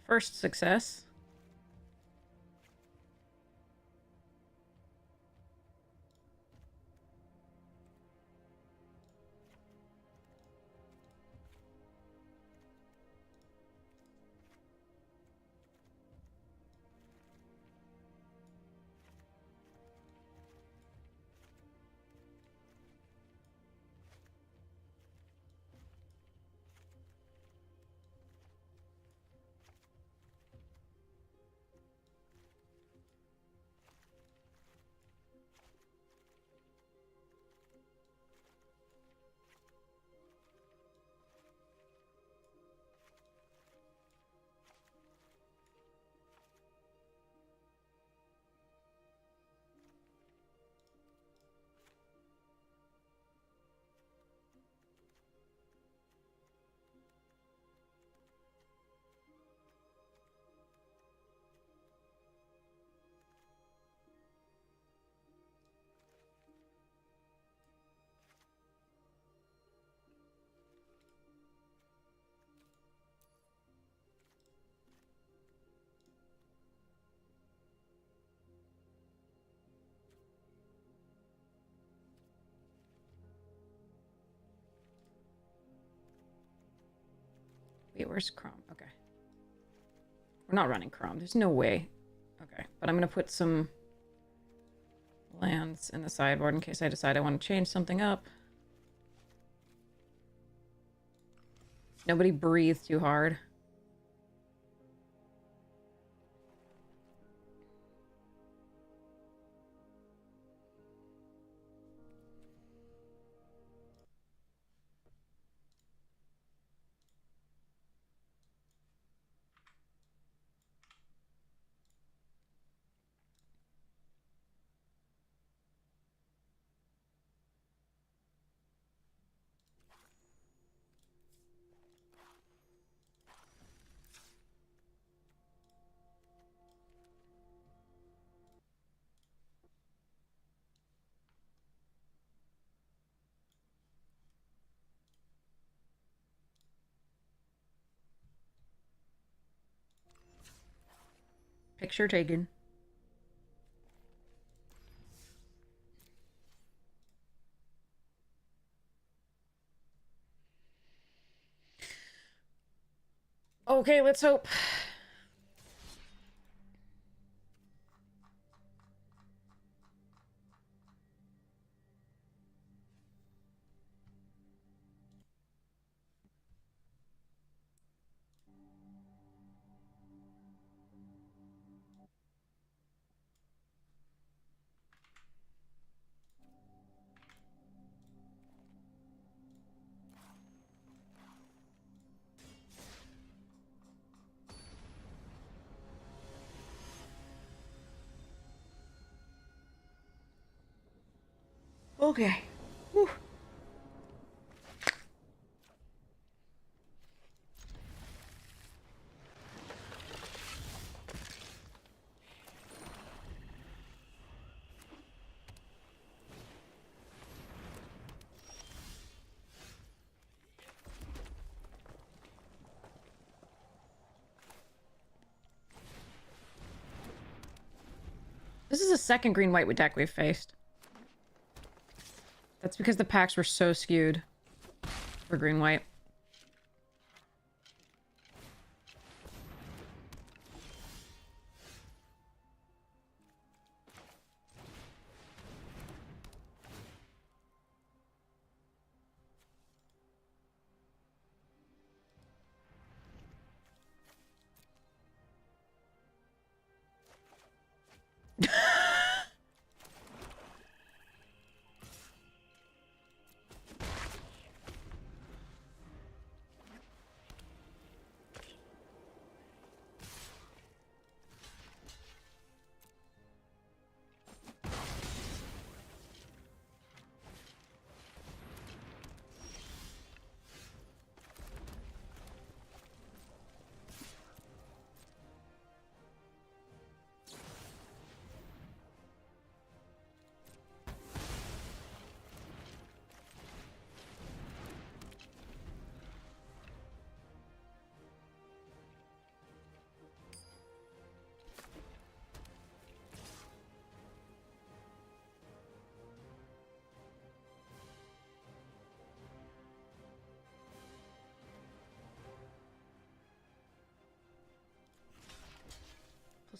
First success. Wait, where's Chrome? Okay. We're not running Chrome. There's no way. Okay, but I'm gonna put some lands in the sideboard in case I decide I want to change something up. Nobody breathe too hard. Picture taken. Okay, let's hope. Okay. Whew. This is the second green-white deck we've faced. That's because the packs were so skewed for green-white.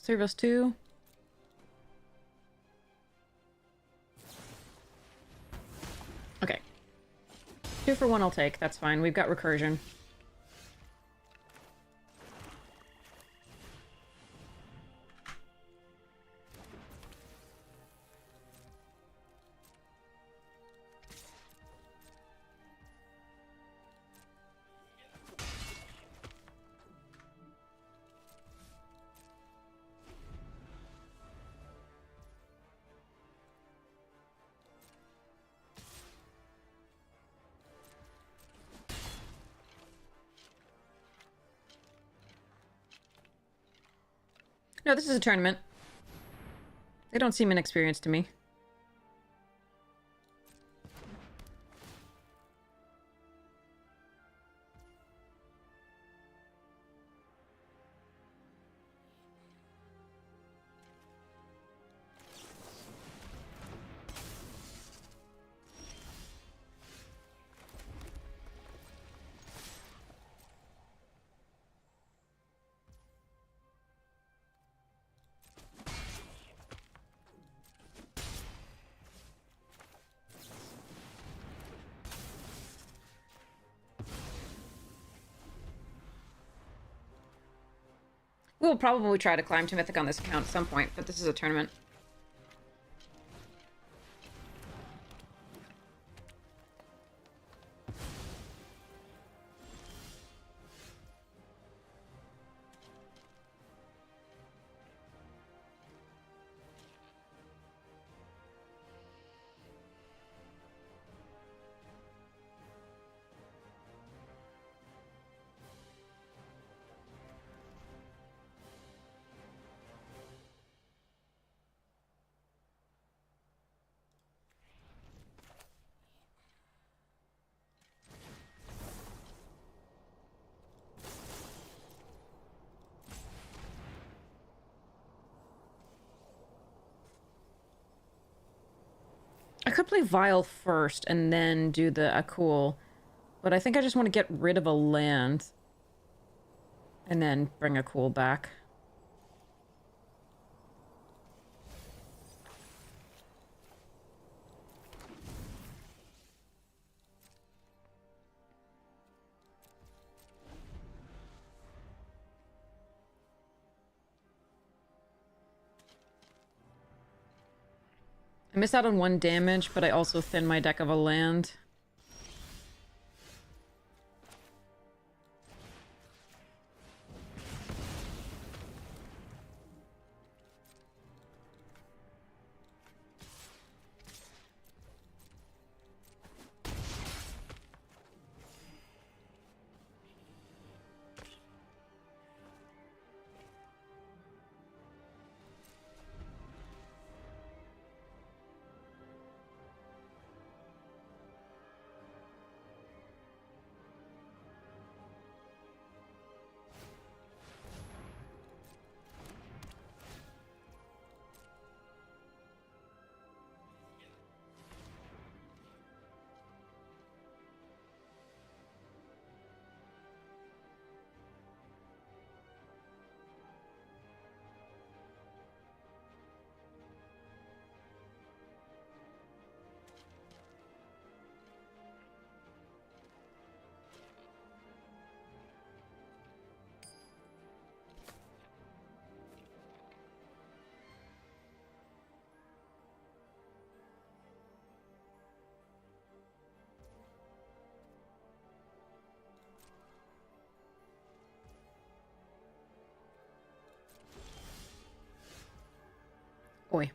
Theros 2. Okay. 2 for 1 I'll take. That's fine. We've got recursion. No, this is a tournament. They don't seem inexperienced to me. We'll probably try to climb to Mythic on this account at some point, but this is a tournament. I could play Vile first and then do the Akul, but I think I just want to get rid of a land and then bring Akul back. I miss out on 1 damage, but I also thin my deck of a land. boy.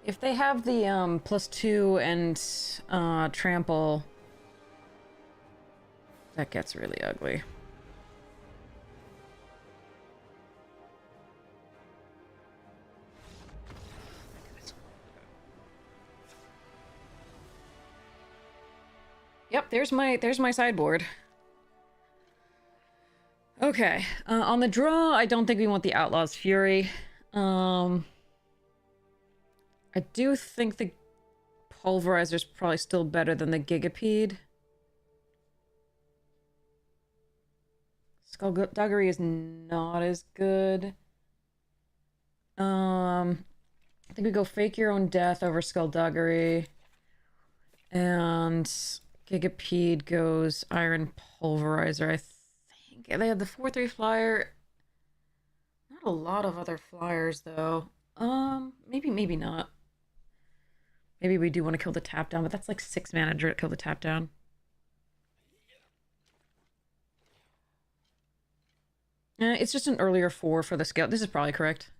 If they have the +2 and trample, that gets really ugly. Yep, there's my sideboard. Okay, on the draw, I don't think we want the Outlaw's Fury. I do think the Pulverizer's probably still better than the Gigapede. Skullduggery is not as good. I think we go Fake Your Own Death over Skullduggery. And Gigapede goes Iron Pulverizer, I think. They have the 4/3 flyer. Not a lot of other flyers, though. Maybe not. Maybe we do want to kill the tap down, but that's like 6 mana to kill the tap down. It's just an earlier 4 for the scale. This is probably correct.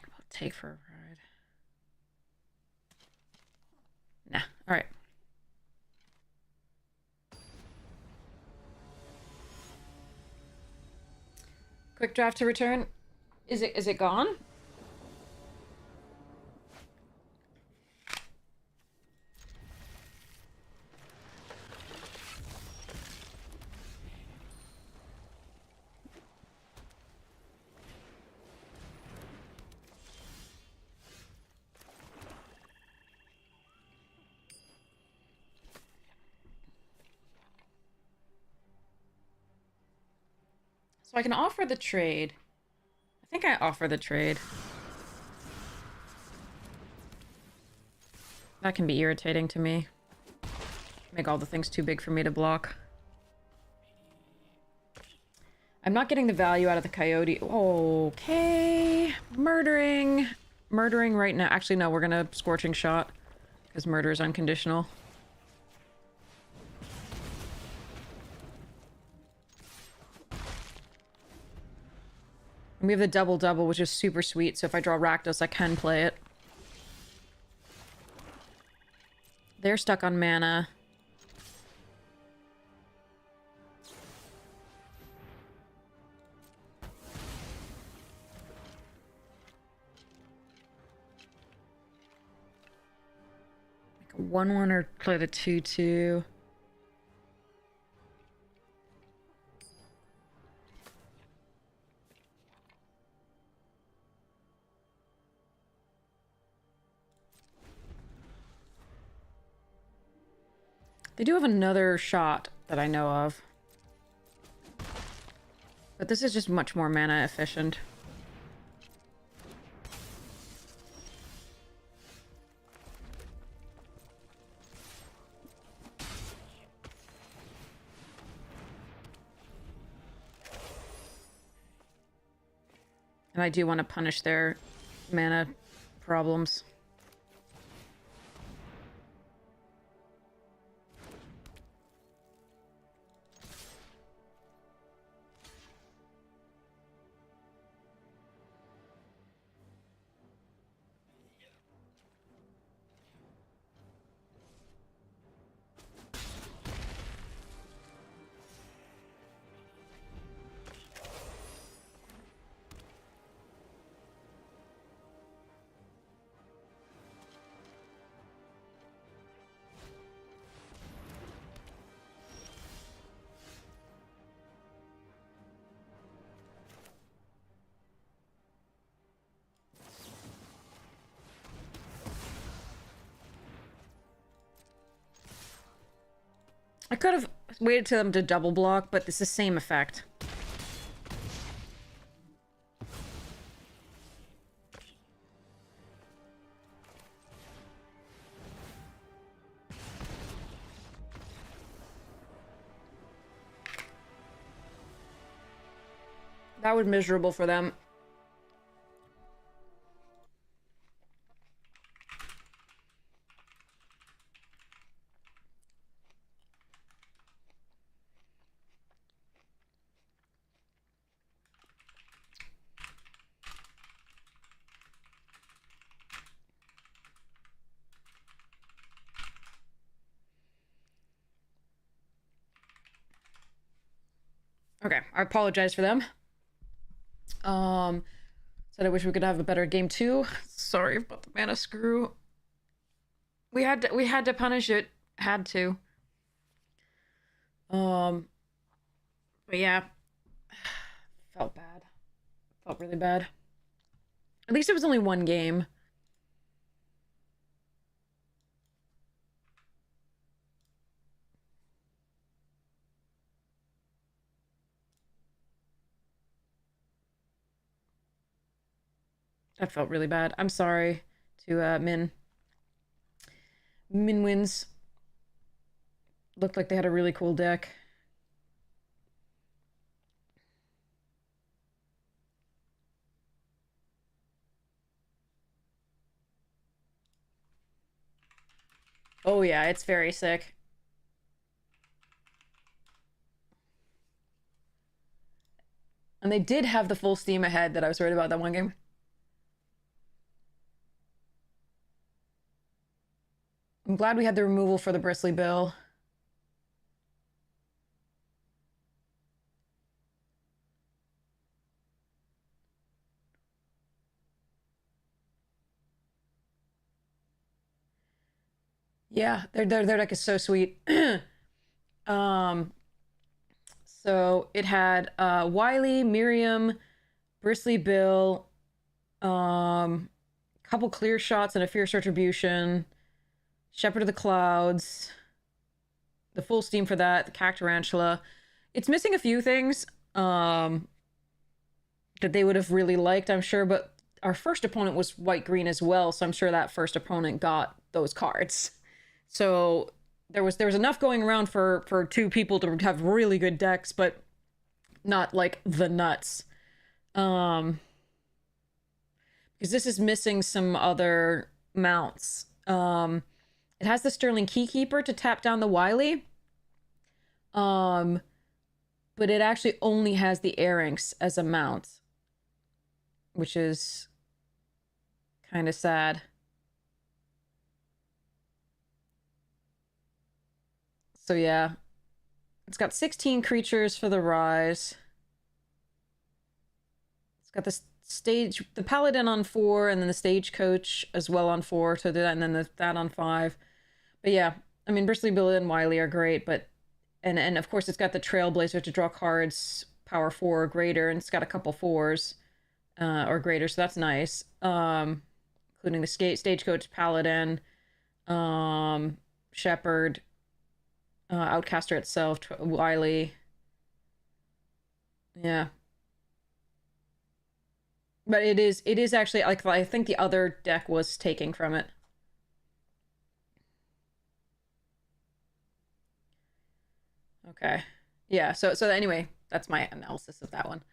I'll take for a ride. Nah, alright. Quick draft to return. Is it gone? So I can offer the trade. I think I offer the trade. That can be irritating to me. Make all the things too big for me to block. I'm not getting the value out of the coyote. Okay. Murdering. Murdering right now. Actually, no, we're gonna Scorching Shot. Because murder is unconditional. And we have the double-double, which is super sweet, so if I draw Rakdos, I can play it. They're stuck on mana. Like a 1/1 or play the 2/2. They do have another shot that I know of. But this is just much more mana efficient. And I do want to punish their mana problems. I could have waited to them to double block, but it's the same effect. That was miserable for them. Okay, I apologize for them. Said I wish we could have a better game 2. Sorry about the mana screw. We had to punish it. Had to. But yeah. Felt bad. Felt really bad. At least it was only one game. That felt really bad. I'm sorry to Min. Min wins. Looked like they had a really cool deck. Oh yeah, it's very sick. And they did have the full steam ahead that I was worried about that one game. I'm glad we had the removal for the Bristly Bill. Yeah, their deck is so sweet. So it had Wily, Miriam, Bristly Bill, couple clear shots and a Fierce Retribution, Shepherd of the Clouds, the full steam for that, the Cactarantula. It's missing a few things that they would have really liked, I'm sure, but our first opponent was white-green as well, so I'm sure that first opponent got those cards. So there was enough going around for two people to have really good decks, but not like the nuts. Because this is missing some other mounts. It has the Sterling Keykeeper to tap down the Wily. But it actually only has the Airynx as a mount, which is kind of sad. So yeah, it's got 16 creatures for the Rise. It's got the Paladin on 4, and then the Stagecoach as well on 4, so that, and then that on 5. But yeah, I mean, Bristly Bill and Wily are great, but and of course it's got the Trailblazer to draw cards, power 4 or greater, and it's got a couple 4s or greater, so that's nice. Including the Stagecoach, Paladin, Shepherd, Outcaster itself, Wily. Yeah. But it is actually, like, I think the other deck was taking from it. Okay. Yeah, so anyway, that's my analysis of that one.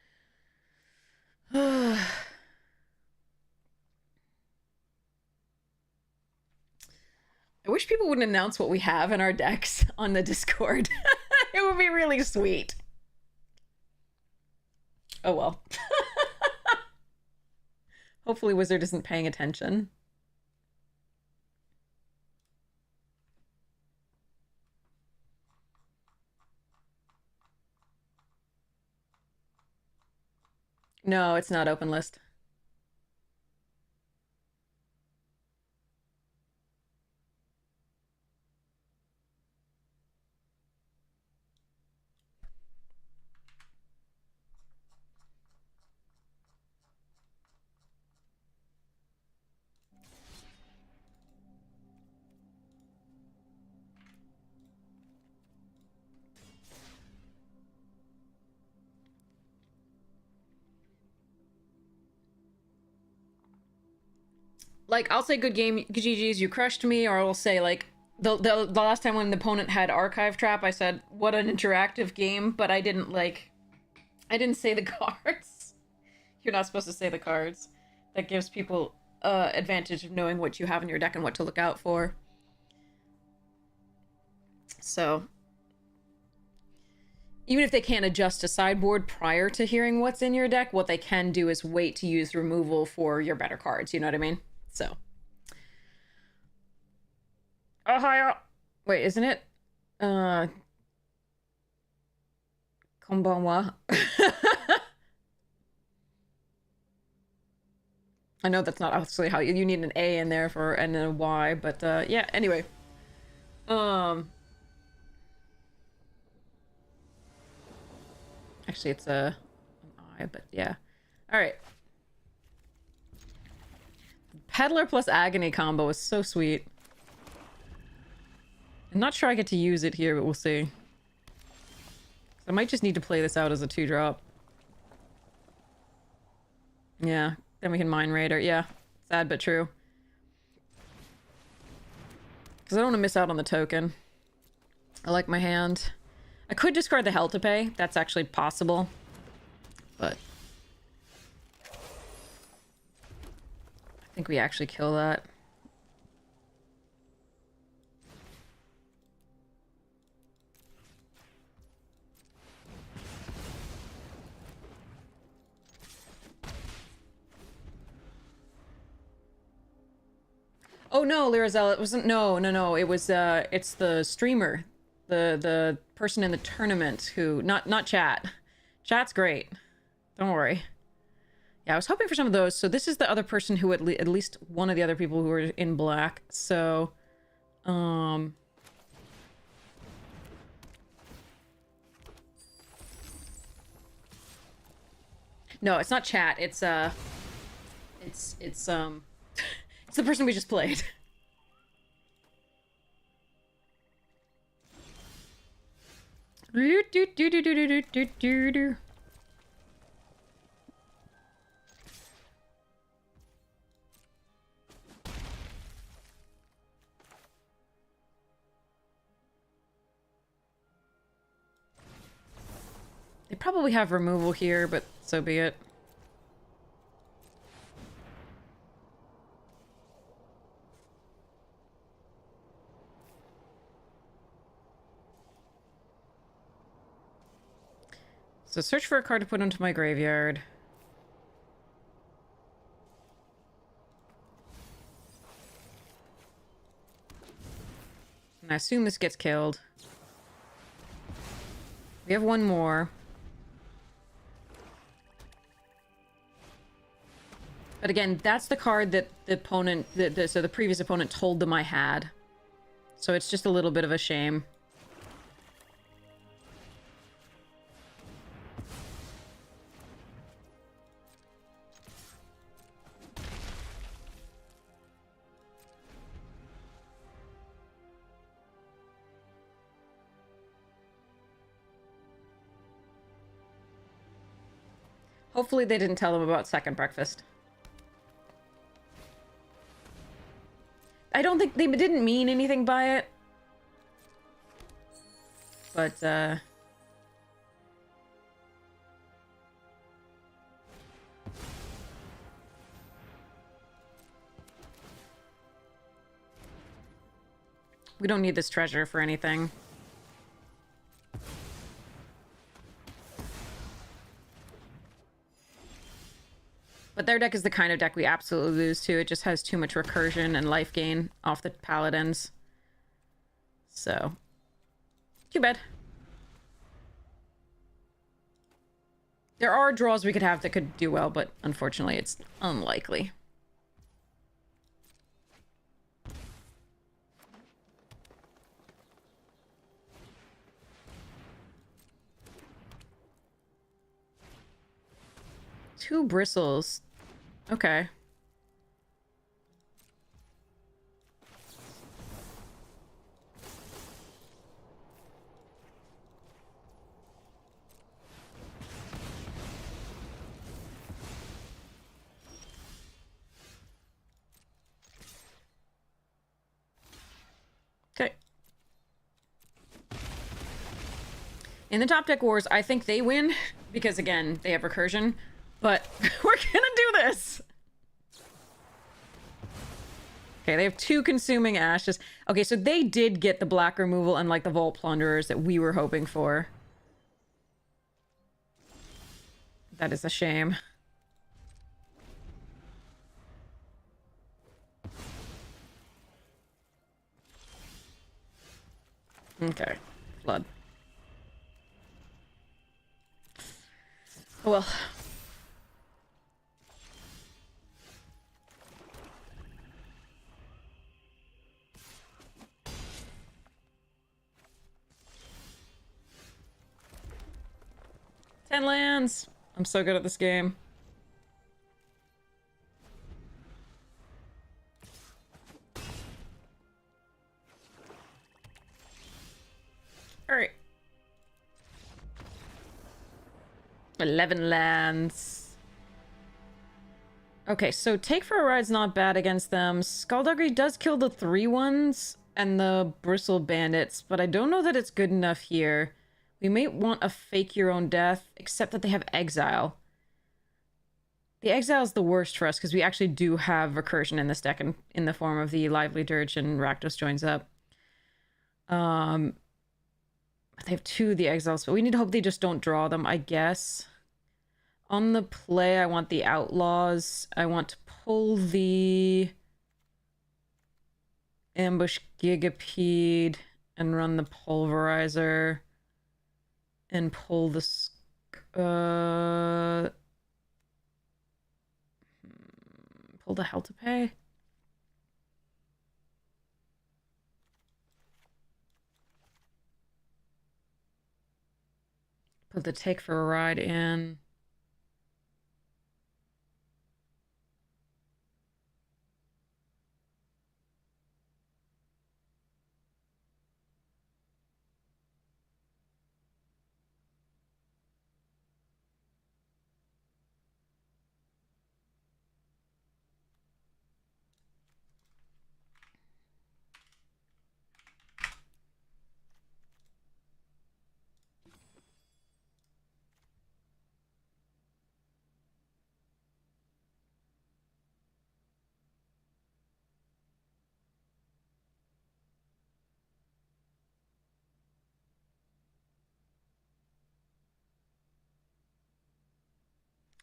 I wish people wouldn't announce what we have in our decks on the Discord. It would be really sweet. Oh well. Hopefully Wizard isn't paying attention. No, it's not open list. Like, I'll say good game, GG's, you crushed me, or I'll say, like, the last time when the opponent had Archive Trap, I said, what an interactive game, but I didn't say the cards. You're not supposed to say the cards. That gives people advantage of knowing what you have in your deck and what to look out for. So, even if they can't adjust a sideboard prior to hearing what's in your deck, what they can do is wait to use removal for your better cards. You know what I mean? So. Ohio! Wait, isn't it? Konbanwa. I know that's not actually how you need an A in there for and a Y, but yeah, anyway. Actually it's an I, but yeah. Alright. Peddler plus Agony combo is so sweet. I'm not sure I get to use it here, but we'll see. I might just need to play this out as a 2-drop. Yeah, then we can Mind Raider. Yeah, sad but true. Because I don't want to miss out on the token. I like my hand. I could discard the Hell to Pay. That's actually possible. But I think we actually kill that. Oh no, Lyrazelle, it wasn't. No. It was. It's the streamer, the person in the tournament who not chat. Chat's great. Don't worry. Yeah, I was hoping for some of those. So this is the other person who at least one of the other people who are in black. So, no, it's not chat. It's it's the person we just played. They probably have removal here, but so be it. So search for a card to put into my graveyard. And I assume this gets killed. We have one more. But again, that's the card that the opponent, so the previous opponent told them I had. So it's just a little bit of a shame. Hopefully they didn't tell them about second breakfast. I don't think they didn't mean anything by it. But, we don't need this treasure for anything. But their deck is the kind of deck we absolutely lose to. It just has too much recursion and life gain off the paladins. So, too bad. There are draws we could have that could do well, but unfortunately it's unlikely. Two bristles. Okay. Okay. In the top deck wars, I think they win because, again, they have recursion. But we're gonna do this! Okay, they have 2 consuming ashes. Okay, so they did get the black removal and like the Vault Plunderers that we were hoping for. That is a shame. Okay, flood. Oh well. Ten lands! I'm so good at this game. Alright. 11 lands. Okay, so Take for a Ride's not bad against them. Skullduggery does kill the 3/1s and the Bristle Bandits, but I don't know that it's good enough here. We may want a Fake Your Own Death, except that they have Exile. The Exile is the worst for us, because we actually do have Recursion in this deck in the form of the Lively Dirge and Rakdos joins up. They have 2 of the Exiles, but we need to hope they just don't draw them, I guess. On the play, I want the Outlaws. I want to pull the Ambush Gigapede and run the Pulverizer. And pull the... pull the Hell to Pay. Put the Take for a Ride in.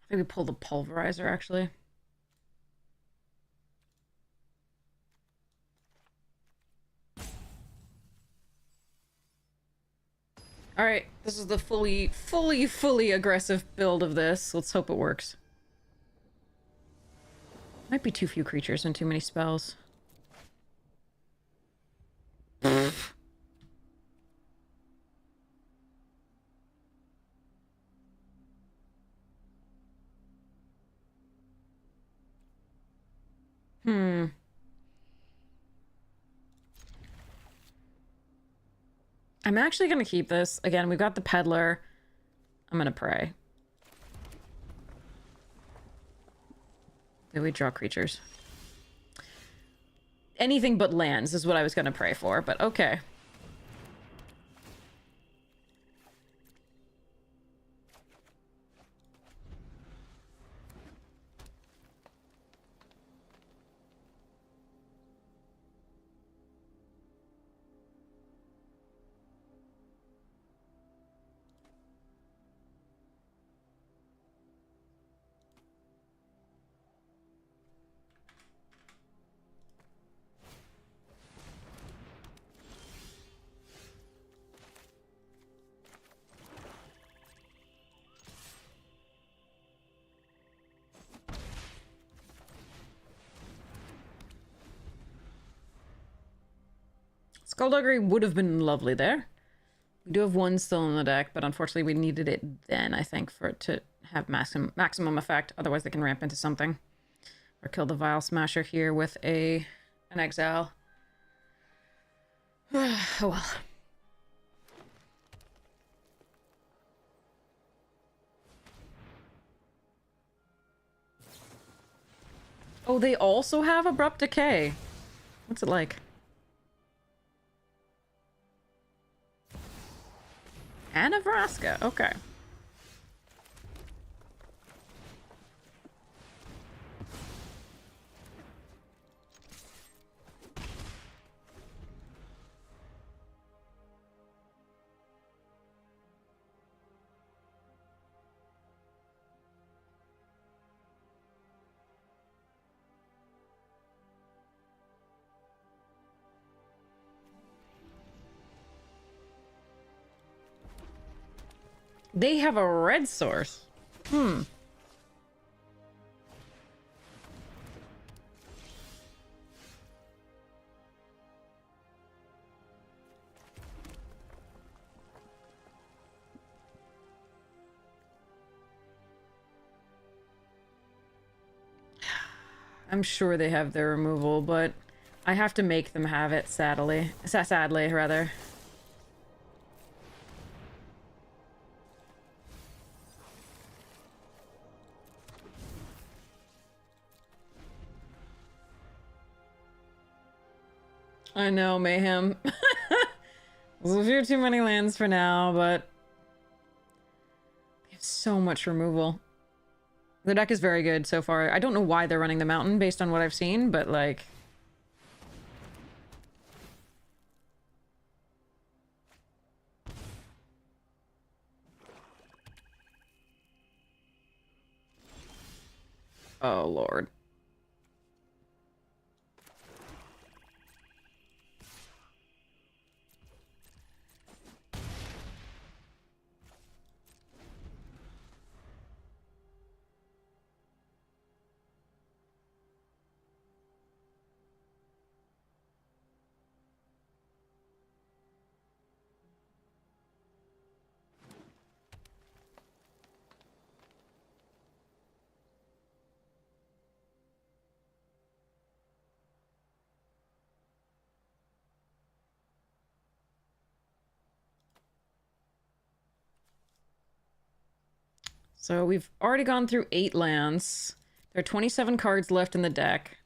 I think we pull the Pulverizer, actually. Alright, this is the fully aggressive build of this. Let's hope it works. Might be too few creatures and too many spells. I'm actually gonna keep this. Again, we've got the Peddler. I'm gonna pray. Did we draw creatures? Anything but lands is what I was gonna pray for, but okay. Skullduggery would have been lovely there. We do have 1 still in the deck, but unfortunately we needed it then, I think, for it to have maximum effect. Otherwise they can ramp into something. Or kill the Vile Smasher here with an Exile. Oh well. Oh, they also have Abrupt Decay. What's it like? And Nebraska, okay. They have a red source. Hmm. I'm sure they have their removal, but I have to make them have it, sadly. Sadly, rather. I know, Mayhem. There's a few too many lands for now, but they have so much removal. The deck is very good so far. I don't know why they're running the mountain based on what I've seen, but like... Oh, Lord. So we've already gone through 8 lands. There are 27 cards left in the deck.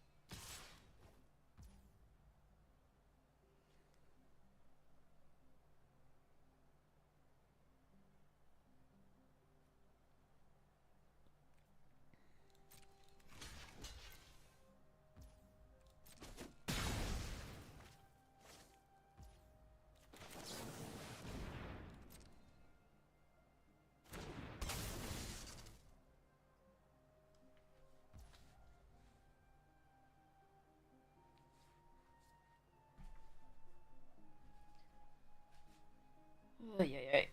Ay, ay, ay.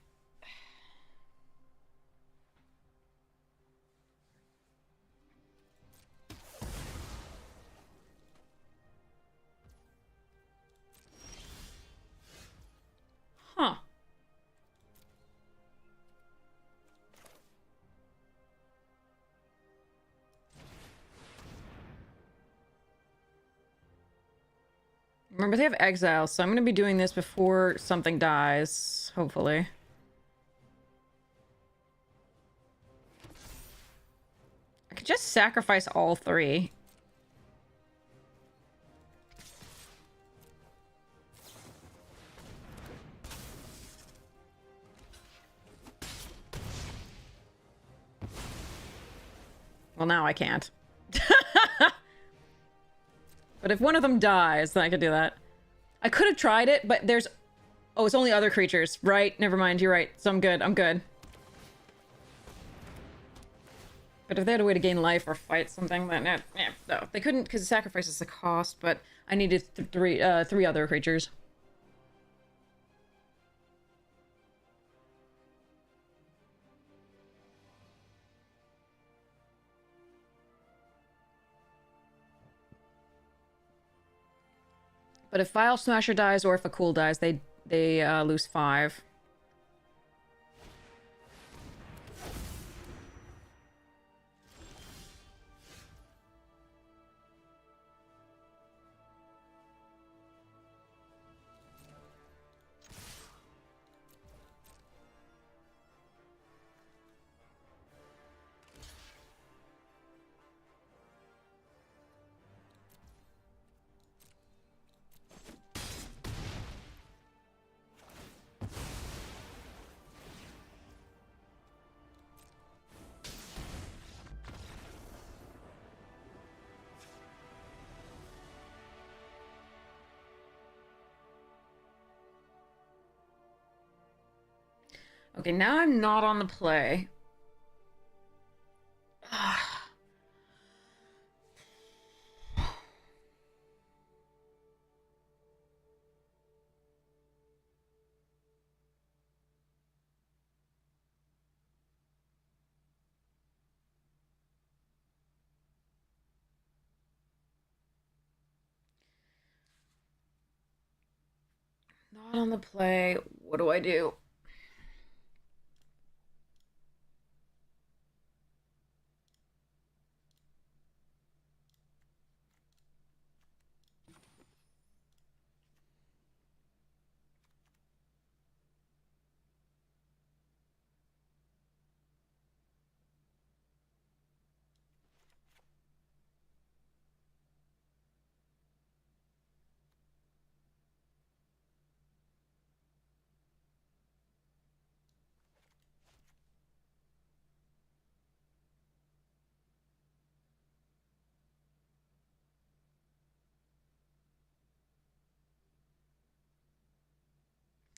Huh. Remember, they have Exile, so I'm going to be doing this before something dies, hopefully. I could just sacrifice all 3. Well, now I can't. But if one of them dies, then I could do that. I could have tried it, but there's... Oh, it's only other creatures. Right, never mind, you're right. So I'm good, I'm good. But if they had a way to gain life or fight something, then... no, they couldn't because it sacrifices the cost, but I needed 3 other creatures. But if File Smasher dies or if a Cool dies, they lose 5. Okay, now I'm not on the play. Not on the play. What do I do?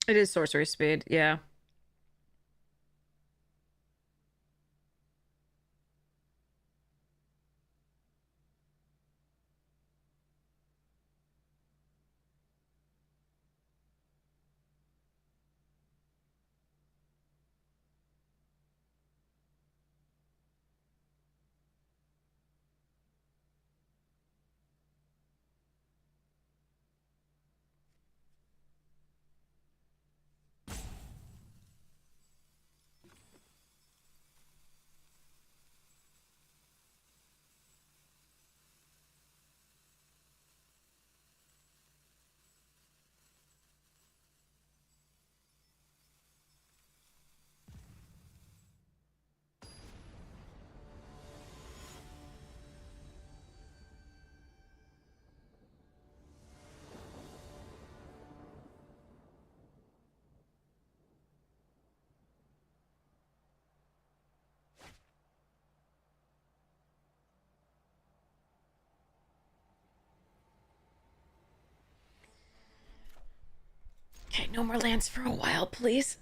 It is sorcery speed, yeah. Okay, no more lands for a while, please.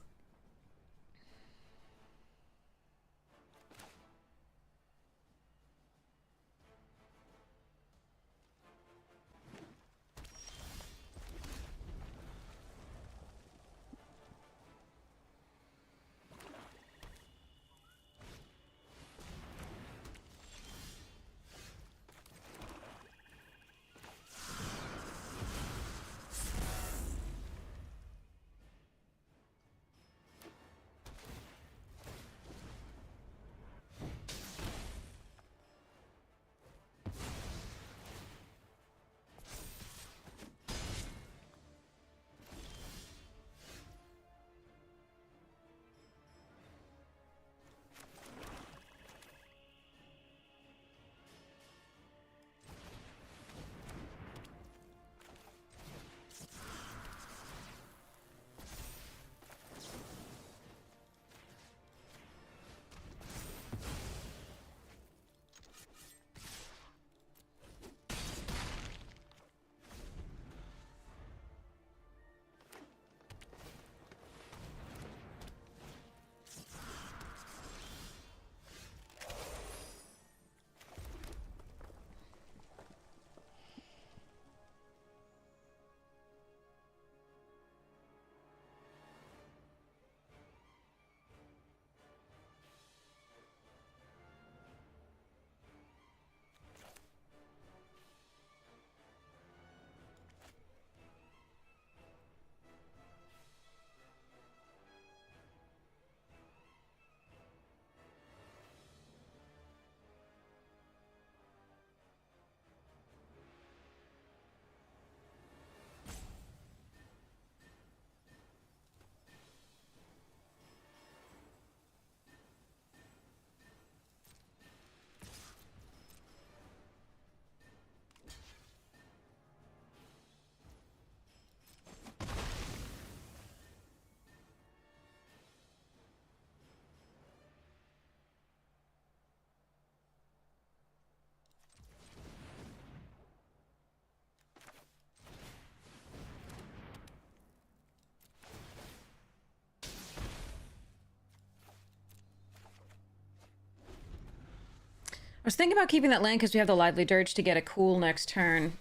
I was thinking about keeping that land because we have the Lively Dirge to get a cool next turn.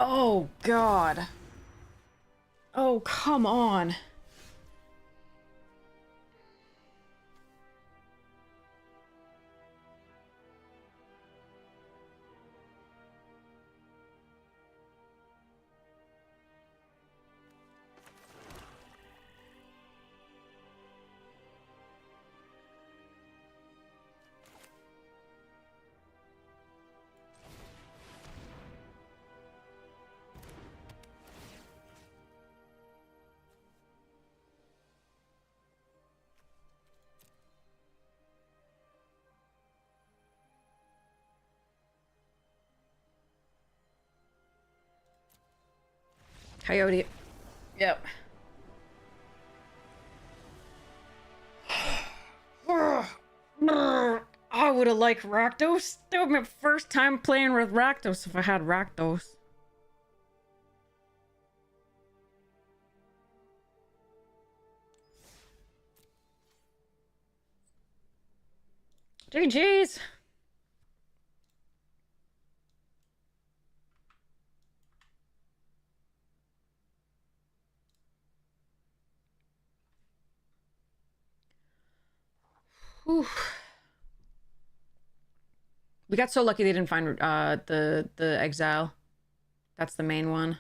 Oh, God. Oh, come on. Coyote. Yep. I would have liked Rakdos. That was my first time playing with Rakdos if I had Rakdos. GG's. Whew. We got so lucky they didn't find the exile. That's the main one.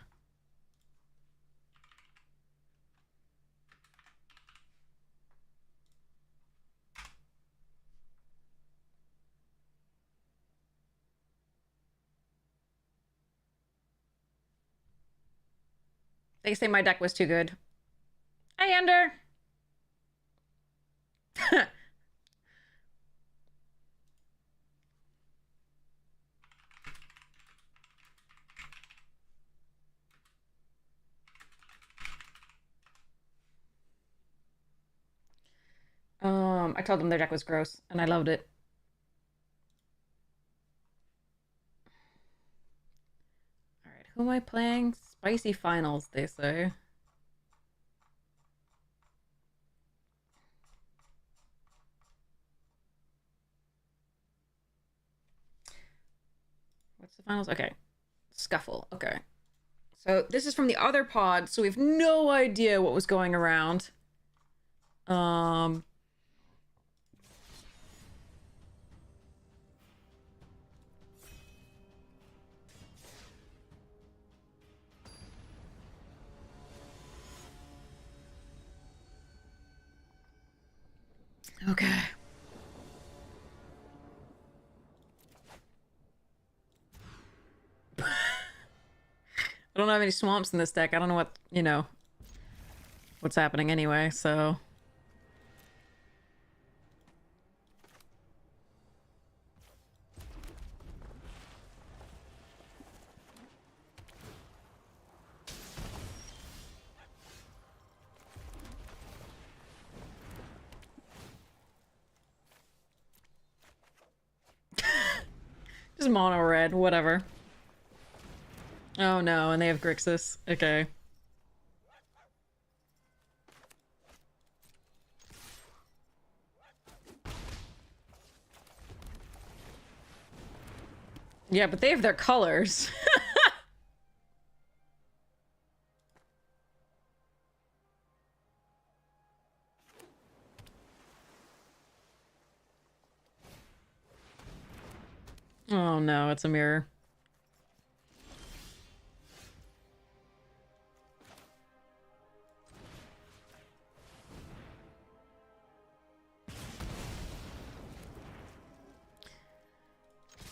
They say my deck was too good. Hey, Ender! I told them their deck was gross, and I loved it. Alright, who am I playing? Spicy finals, they say. What's the finals? Okay. Scuffle. Okay. So this is from the other pod, so we have no idea what was going around. Okay. I don't have any swamps in this deck. I don't know what, you know, what's happening anyway, so... Just mono red, whatever. Oh no, and they have Grixis. Okay. Yeah, but they have their colors. Oh no, it's a mirror.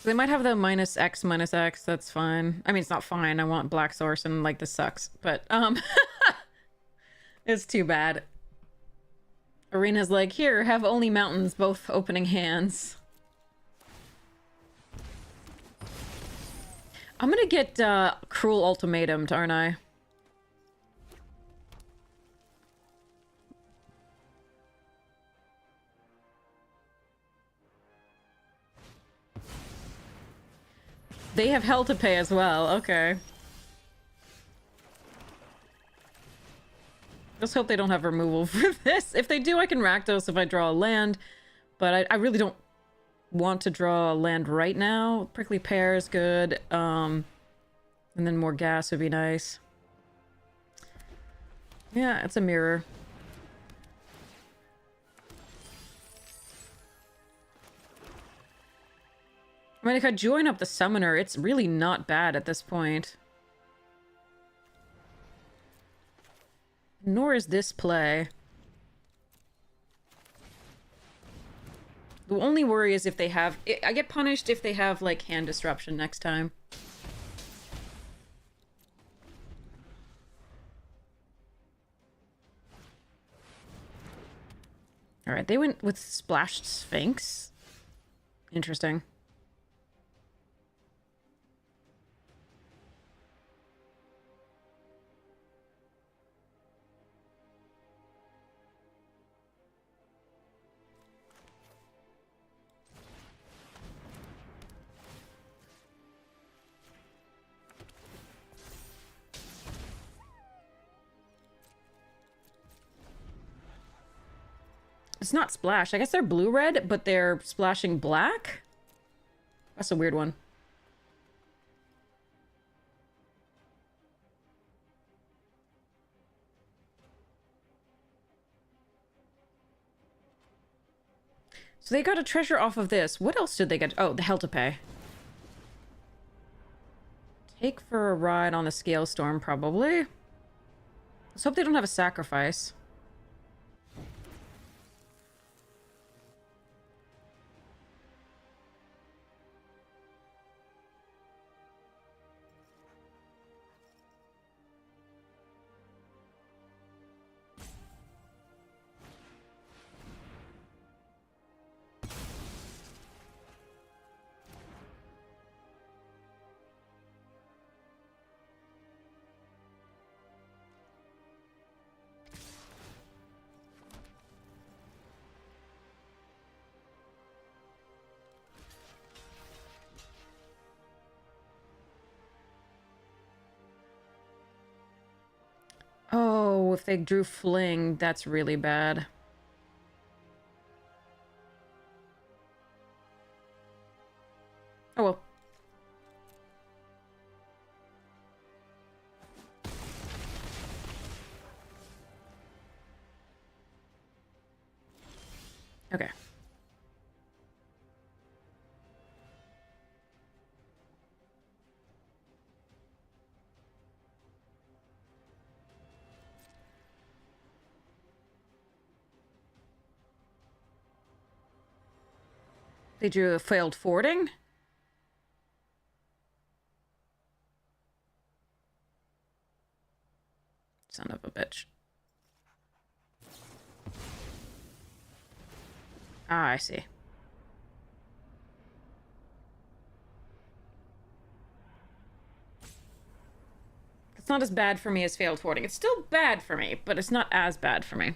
They might have the -X, that's fine. I mean, it's not fine. I want black source and, like, this sucks. But, it's too bad. Arena's like, here, have only mountains, both opening hands. I'm gonna get, Cruel Ultimatumed, aren't I? They have hell to pay as well, okay. Just hope they don't have removal for this. If they do, I can Rakdos if I draw a land, but I really don't want to draw a land right now. Prickly Pear is good. And then more gas would be nice. Yeah, it's a mirror. I mean, if I join up the summoner, it's really not bad at this point. Nor is this play. The only worry is if they have... I get punished if they have, like, hand disruption next time. Alright, they went with Splashed Sphinx. Interesting. It's not splash. I guess they're blue-red, but they're splashing black? That's a weird one. So they got a treasure off of this. What else did they get? Oh, the Hell to Pay. Take for a ride on the Scale Storm, probably. Let's hope they don't have a sacrifice. Oh, if they drew Fling, that's really bad. Oh well. Okay. They drew a failed forwarding. Son of a bitch. Ah, I see. It's not as bad for me as failed forwarding. It's still bad for me, but it's not as bad for me.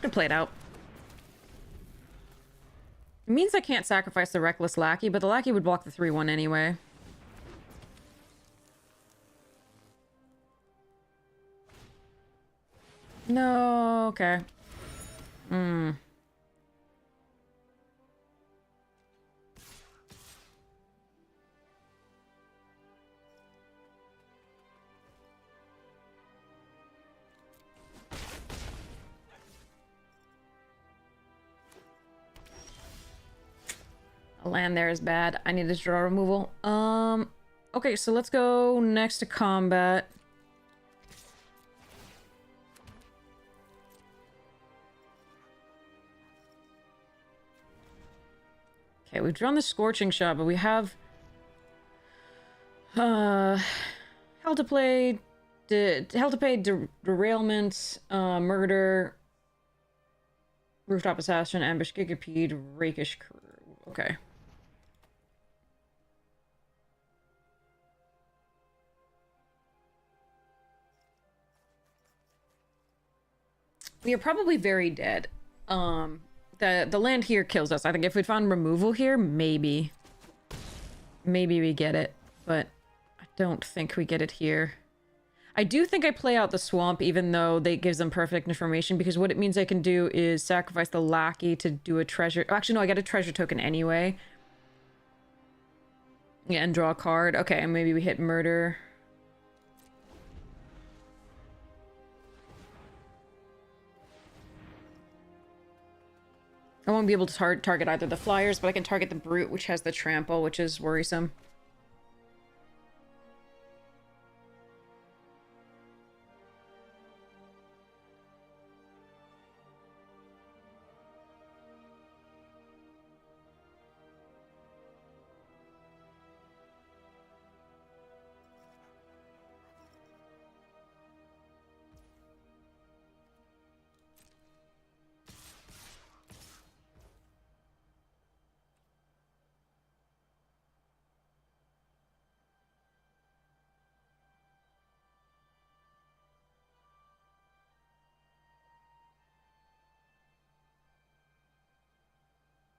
Gonna play it out. It means I can't sacrifice the Reckless Lackey, but the Lackey would block the 3-1 anyway. No, okay. A land there is bad. I need to draw removal. Okay, so let's go next to combat. Okay, we've drawn the Scorching Shot, but we have Hell to Play, Hell to Pay, Derailment, Murder, Rooftop Assassin, Ambush Gigapede, Rakish Crew. Okay. We are probably very dead. The land here kills us. I think if we'd found removal here, maybe. Maybe we get it. But I don't think we get it here. I do think I play out the swamp, even though that gives them perfect information, because what it means I can do is sacrifice the lackey to do a treasure... Actually, no, I get a treasure token anyway. Yeah, and draw a card. Okay, and maybe we hit murder. I won't be able to target either the flyers, but I can target the brute, which has the trample, which is worrisome.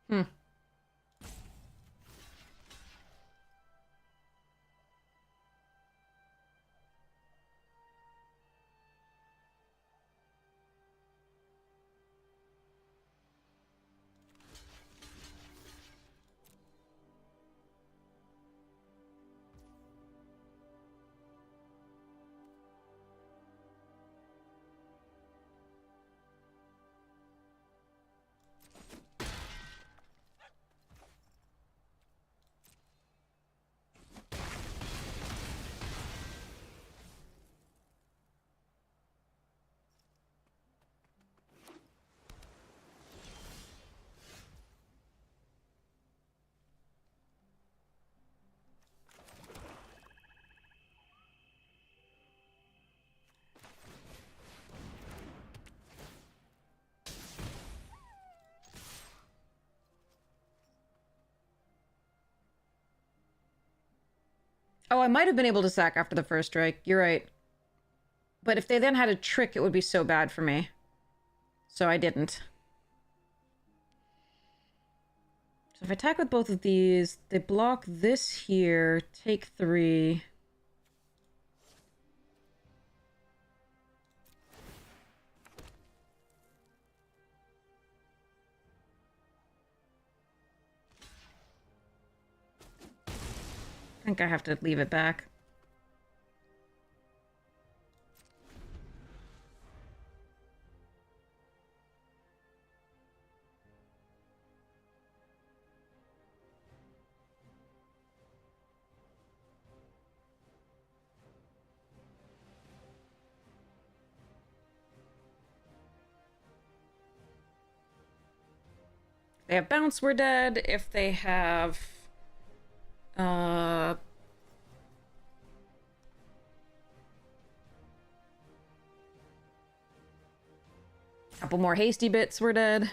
Hmm. Oh, I might have been able to sack after the first strike. You're right. But if they then had a trick, it would be so bad for me. So I didn't. So if I attack with both of these, they block this here, take 3. I think I have to leave it back. They have bounce, we're dead. If they have... couple more hasty bits, we're dead.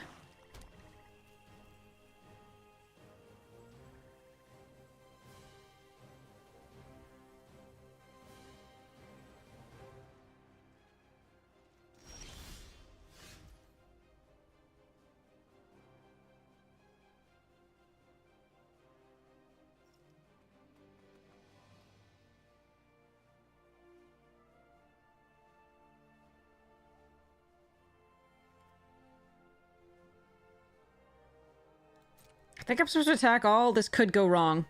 I think I'm supposed to attack all. This could go wrong.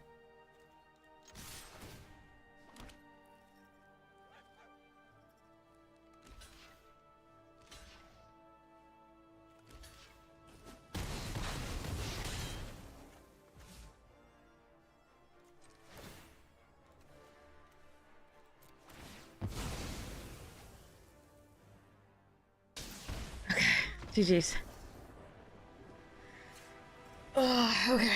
Okay, GG's. Oh, okay.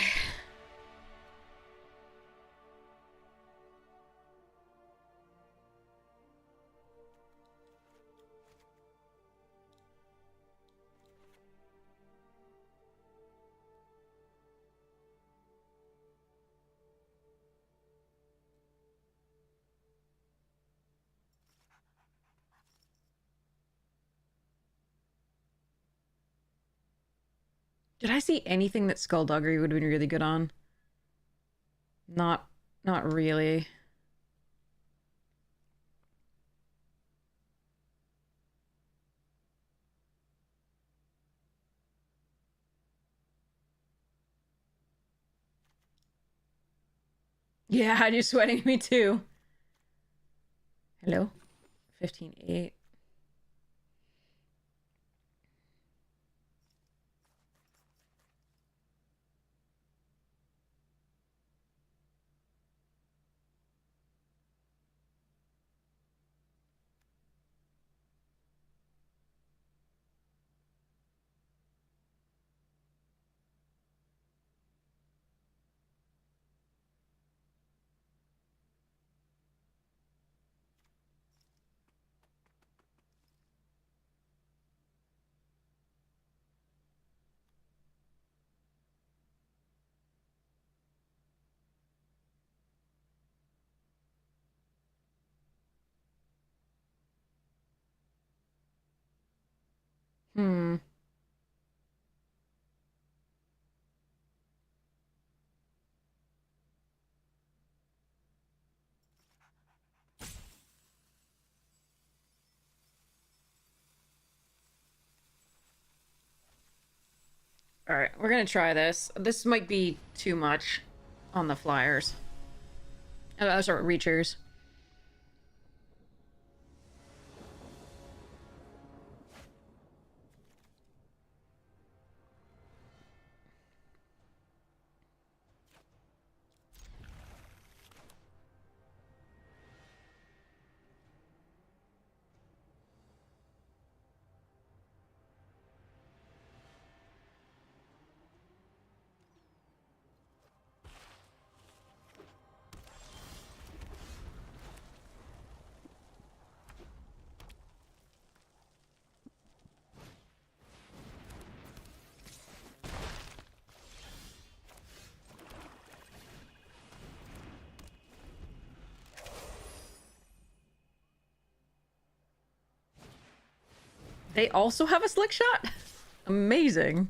Did I see anything that Skullduggery would have been really good on? Not really. Yeah, you're sweating me too. Hello? 15-8. Hmm. Alright, we're gonna try this. This might be too much on the flyers. Oh, sorry, reachers. They also have a slick shot? Amazing.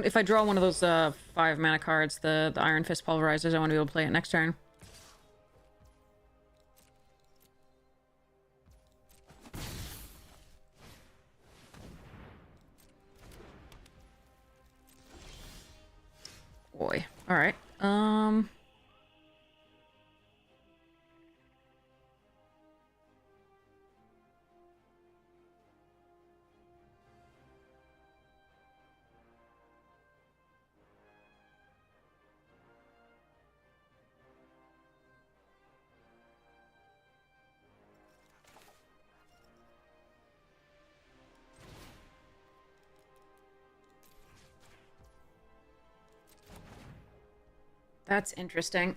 If I draw one of those 5 mana cards, the Iron Fist Pulverizers, I want to be able to play it next turn. Boy. Alright. That's interesting.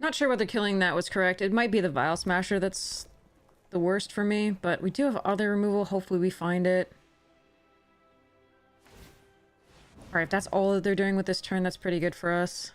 Not sure whether killing that was correct. It might be the Vile Smasher that's the worst for me, but we do have other removal. Hopefully we find it. Alright, if that's all that they're doing with this turn, that's pretty good for us.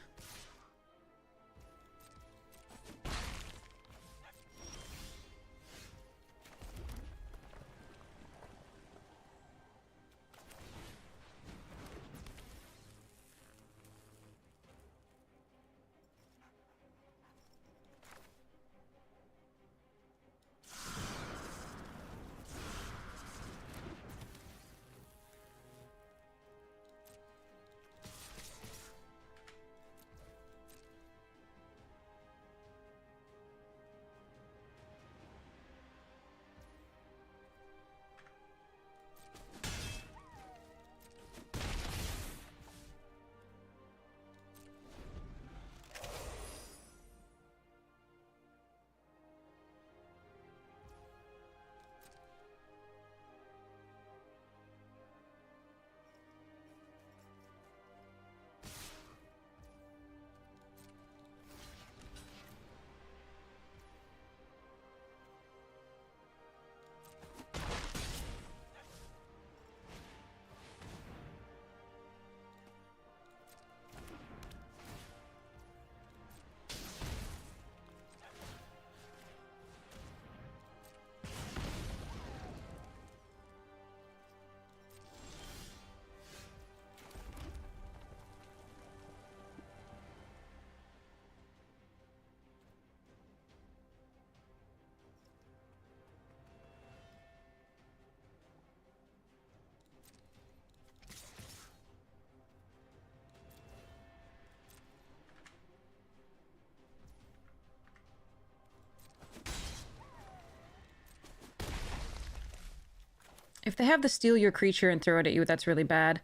If they have the steal your creature and throw it at you, that's really bad.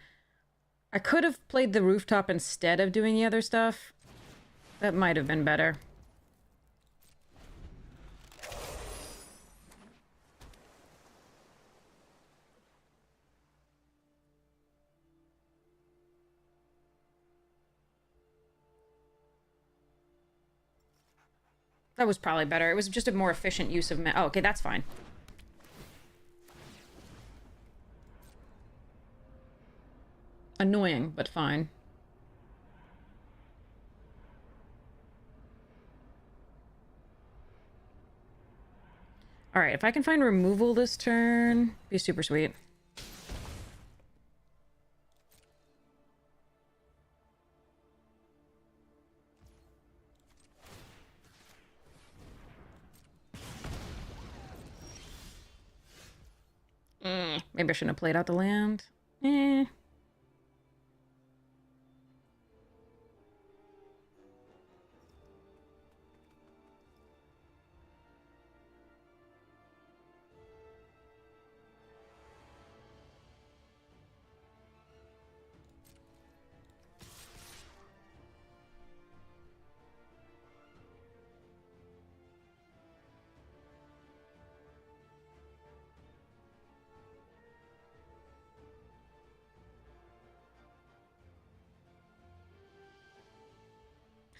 I could have played the rooftop instead of doing the other stuff. That might have been better. That was probably better. It was just a more efficient use of oh, okay, that's fine. Annoying, but fine. Alright, if I can find removal this turn, be super sweet. Maybe I shouldn't have played out the land. Eh.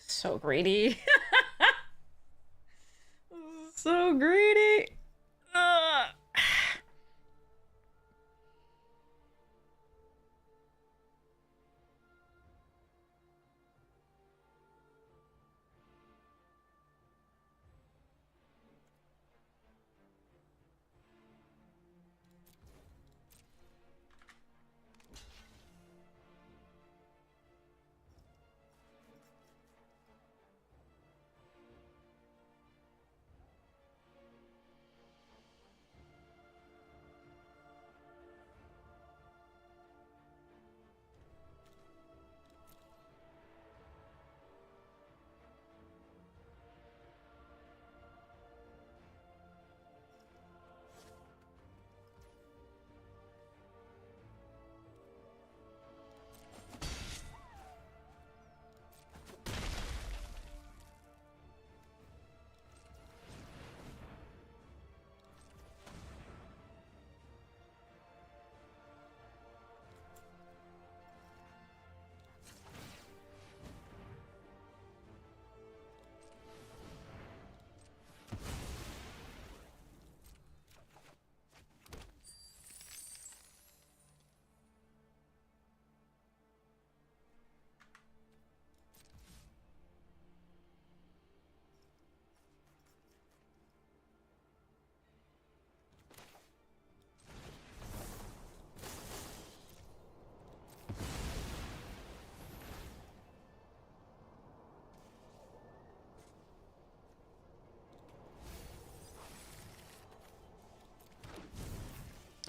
So greedy. So greedy. Ugh.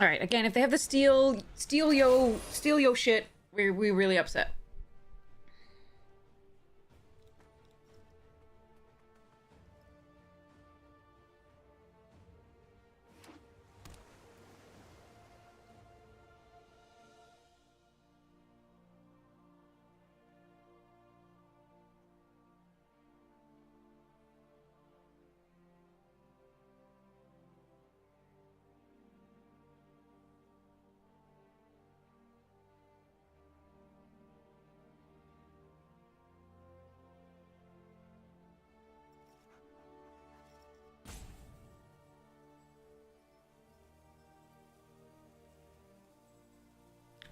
All right, again, if they have the steal yo shit, we're really upset.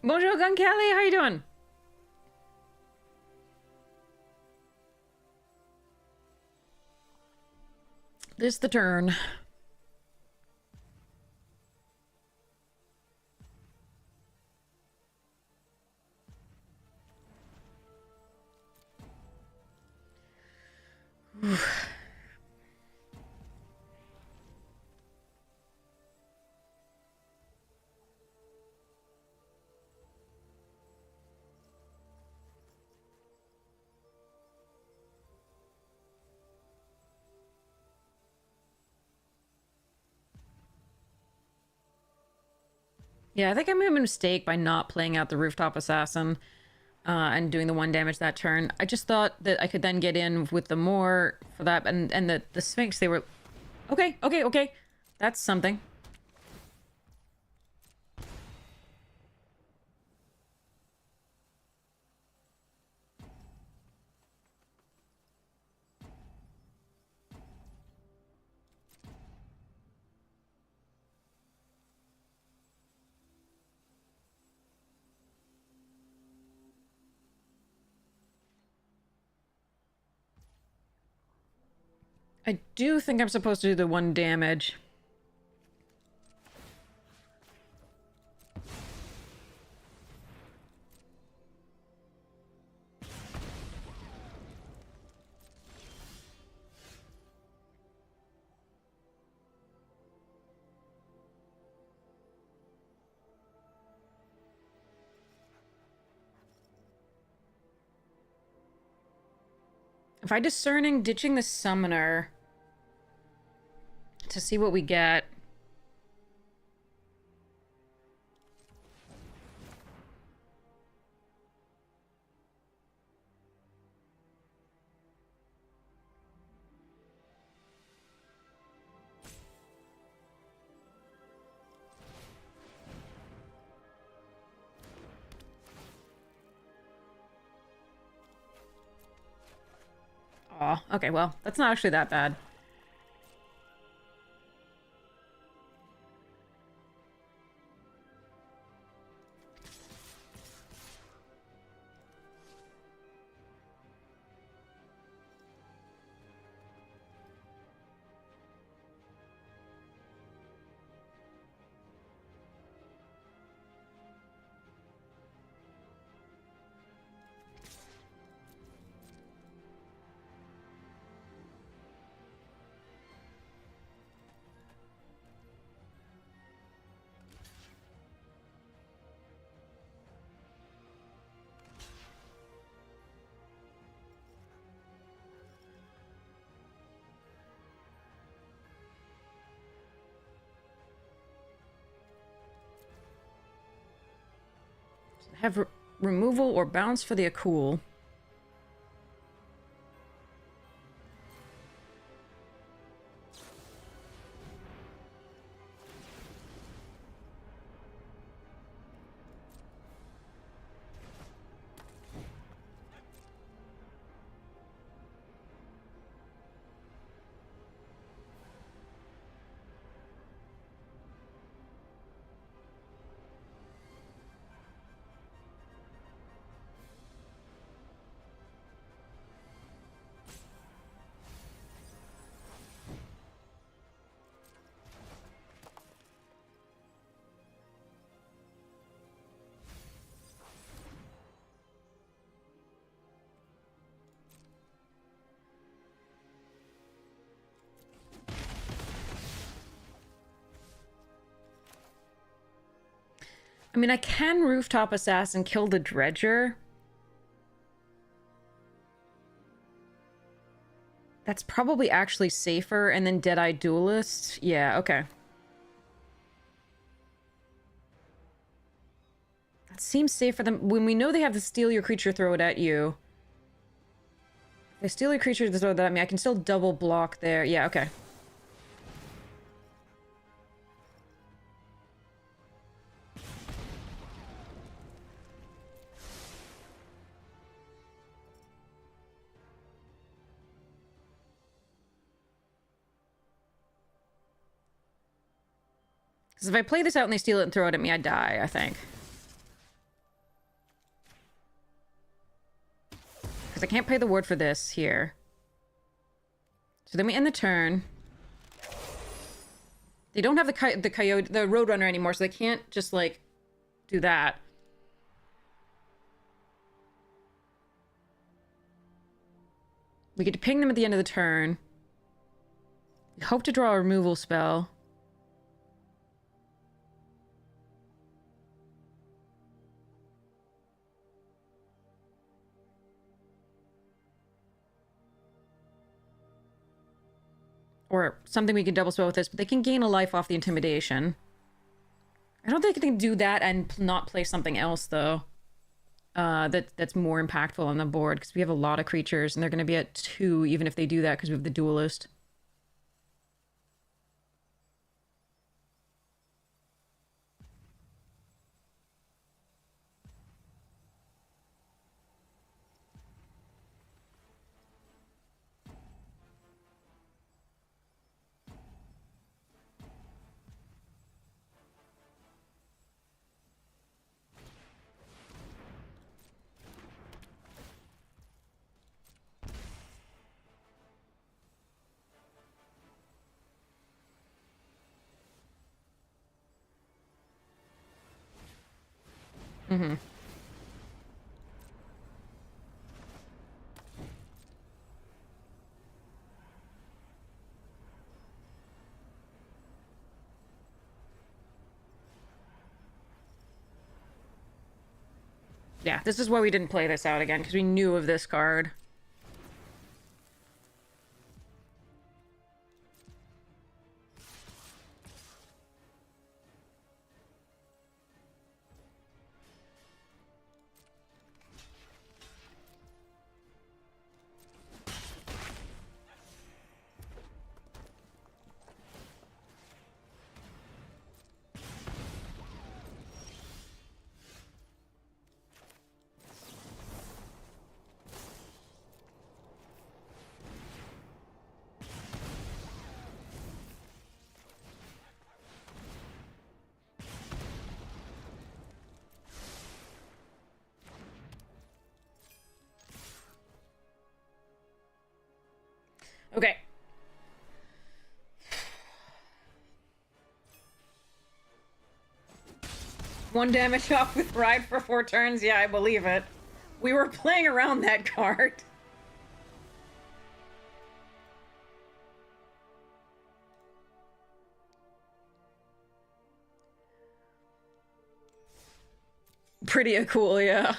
Bonjour, Gun Kelly. How you doing? This the turn. Yeah, I think I made a mistake by not playing out the Rooftop Assassin and doing the 1 damage that turn. I just thought that I could then get in with the more for that, and the Sphinx, they were... Okay, okay, okay. That's something. I do think I'm supposed to do the 1 damage. If I discerning ditching the summoner to see what we get. Aw, okay, well, that's not actually that bad. Have removal or bounce for the Akul. I mean, I can Rooftop Assassin kill the Dredger. That's probably actually safer, and then Deadeye Duelist. Yeah, okay. That seems safe for them. When we know they have to steal your creature, throw it at you. If they steal your creature to throw that at me, I can still double block there. Yeah, okay. Because if I play this out and they steal it and throw it at me, I die, I think. Because I can't pay the ward for this here. So then we end the turn. They don't have the Roadrunner anymore, so they can't just, like, do that. We get to ping them at the end of the turn. We hope to draw a removal spell. Or something we can double spell with this, but they can gain a life off the intimidation. I don't think I can do that and not play something else, though. That's more impactful on the board, because we have a lot of creatures, and they're going to be at 2, even if they do that, because we have the duelist. Mm-hmm. Yeah, this is why we didn't play this out again, because we knew of this card. Okay. One damage off with Ride for 4 turns? Yeah, I believe it. We were playing around that card. Pretty cool, yeah.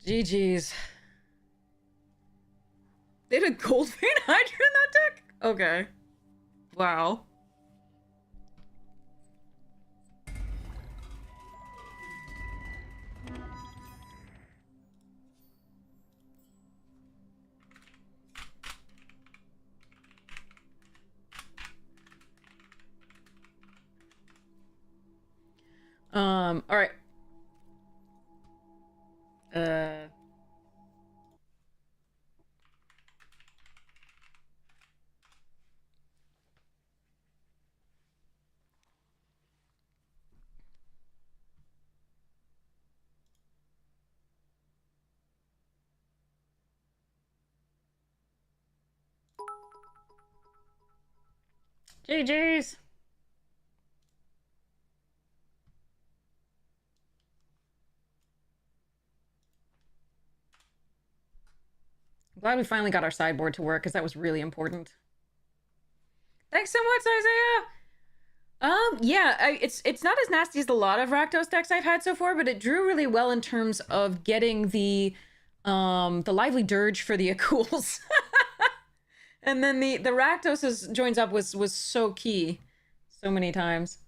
GG's. They had a Gold Vein Hydra in that deck? Okay. Wow. All right. GG's. I'm glad we finally got our sideboard to work, because that was really important. Thanks so much, Isaiah! Yeah, it's not as nasty as a lot of Rakdos decks I've had so far, but it drew really well in terms of getting the Lively Dirge for the Akuls. And then the Rakdos joins up was so key so many times.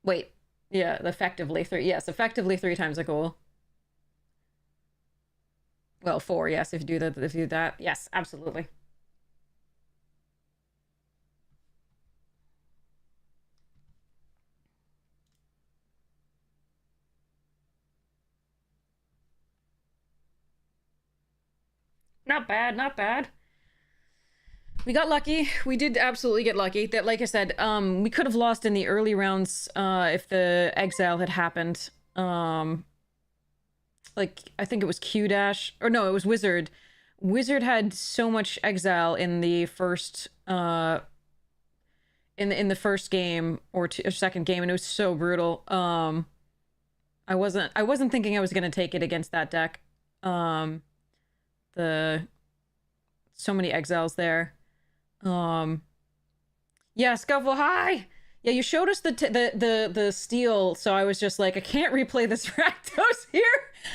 Wait, yeah, effectively 3. Yes, effectively 3 times a goal. Well, 4, yes, if you do that. Yes, absolutely. Not bad, not bad. We got lucky. We did absolutely get lucky. That, like I said, we could have lost in the early rounds if the exile had happened. Like, I think it was Q-Dash. Or no, it was Wizard. Wizard had so much exile in the first in the first game or second game, and it was so brutal. I wasn't thinking I was gonna take it against that deck. The so many exiles there. Yeah, Scuffle, hi! Yeah, you showed us the steal, so I was just like, I can't replay this Rakdos here.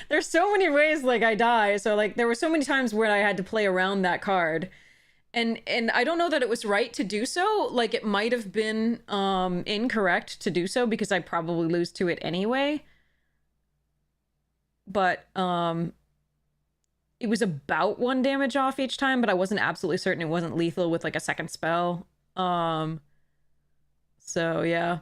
There's so many ways like I die, so like there were so many times where I had to play around that card. And I don't know that it was right to do so. Like it might have been incorrect to do so because I probably lose to it anyway. But it was about 1 damage off each time, but I wasn't absolutely certain it wasn't lethal with like a second spell. So yeah.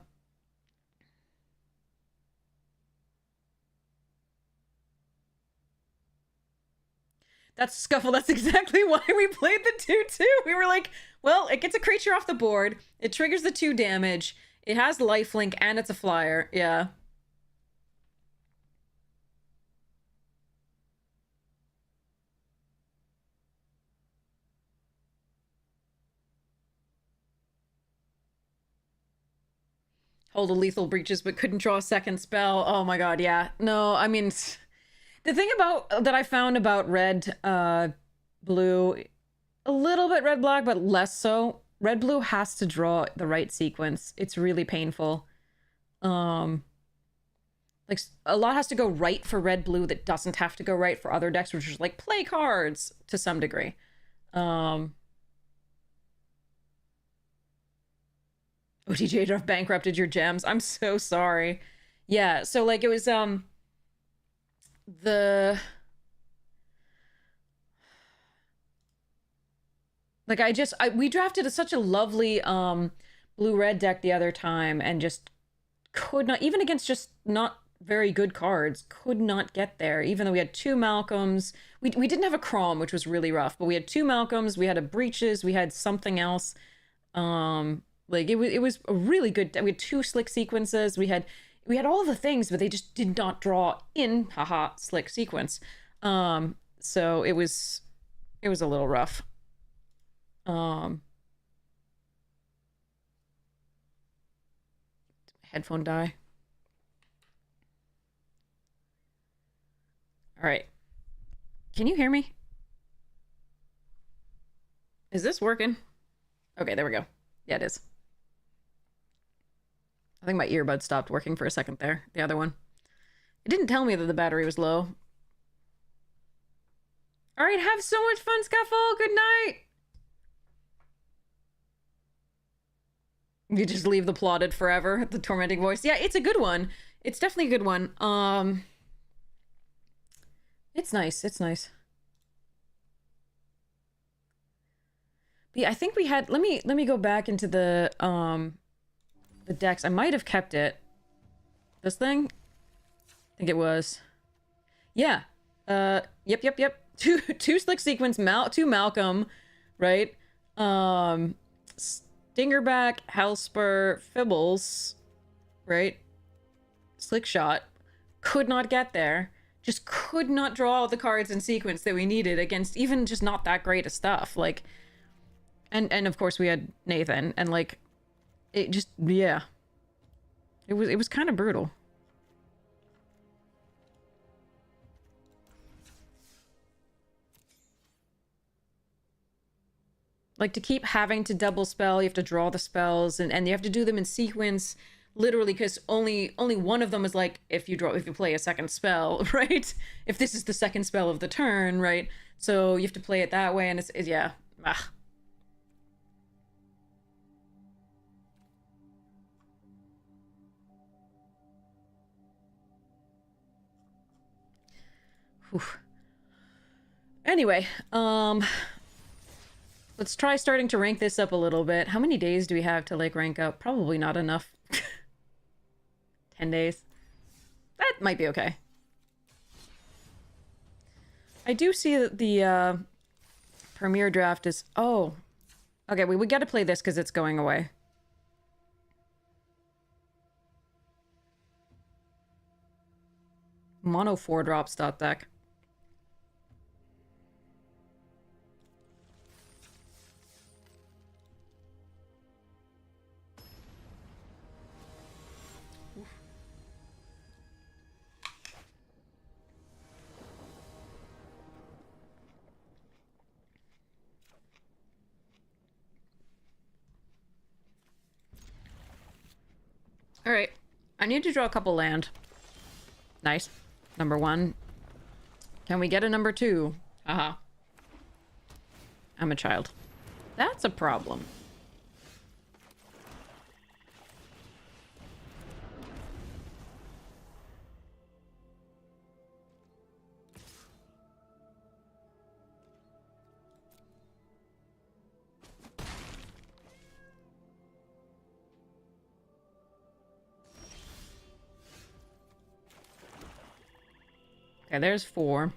That's Scuffle. That's exactly why we played the 2/2. We were like, well, it gets a creature off the board. It triggers the 2 damage. It has lifelink and it's a flyer. Yeah. Hold a lethal breaches but couldn't draw a second spell. Oh my god, yeah. No, I mean, the thing about that I found about red, blue, a little bit red black, but less so. Red blue has to draw the right sequence. It's really painful. Like a lot has to go right for red blue that doesn't have to go right for other decks, which is like play cards to some degree. OTJ have bankrupted your gems. I'm so sorry. Yeah, so like it was the like we drafted such a lovely blue red deck the other time and just could not, even against just not very good cards, could not get there, even though we had 2 Malcolms. We didn't have a Crom, which was really rough, but we had 2 Malcolms, we had a Breaches, we had something else. Like it was a really good, we had 2 slick sequences, we had all the things, but they just did not draw in slick sequence. So it was a little rough. Headphone die. All right. Can you hear me? Is this working? Okay, there we go. Yeah, it is. I think my earbud stopped working for a second there. The other one. It didn't tell me that the battery was low. All right, have so much fun, Scuffle. Good night. You just leave the plotted forever, the tormenting voice. Yeah, it's a good one. It's definitely a good one. It's nice. It's nice. But yeah, I think we had, let me go back into the decks. I might have kept it. This thing? I think it was. Yeah. Yep. Two slick sequence, 2 Malcolm, right? Stingerback, Hellspur, Fibbles, right? Slick shot. Could not get there. Just could not draw all the cards in sequence that we needed against even just not that great of stuff. Like, and of course we had Nathan, and like, it just, yeah. It was kind of brutal. Like, to keep having to double spell, you have to draw the spells, and you have to do them in sequence, literally, because only one of them is like, if you play a second spell, right? If this is the second spell of the turn, right? So you have to play it that way, and it's yeah. Ah. Whew. Anyway, let's try starting to rank this up a little bit. How many days do we have to, like, rank up? Probably not enough. 10 days. That might be okay. I do see that the premiere draft is... Oh. Okay, we gotta play this because it's going away. Mono 4-drop stat deck. Alright. I need to draw a couple land. Nice. Number 1. Can we get a number 2? Haha. I'm a child. That's a problem. Okay, there's 4.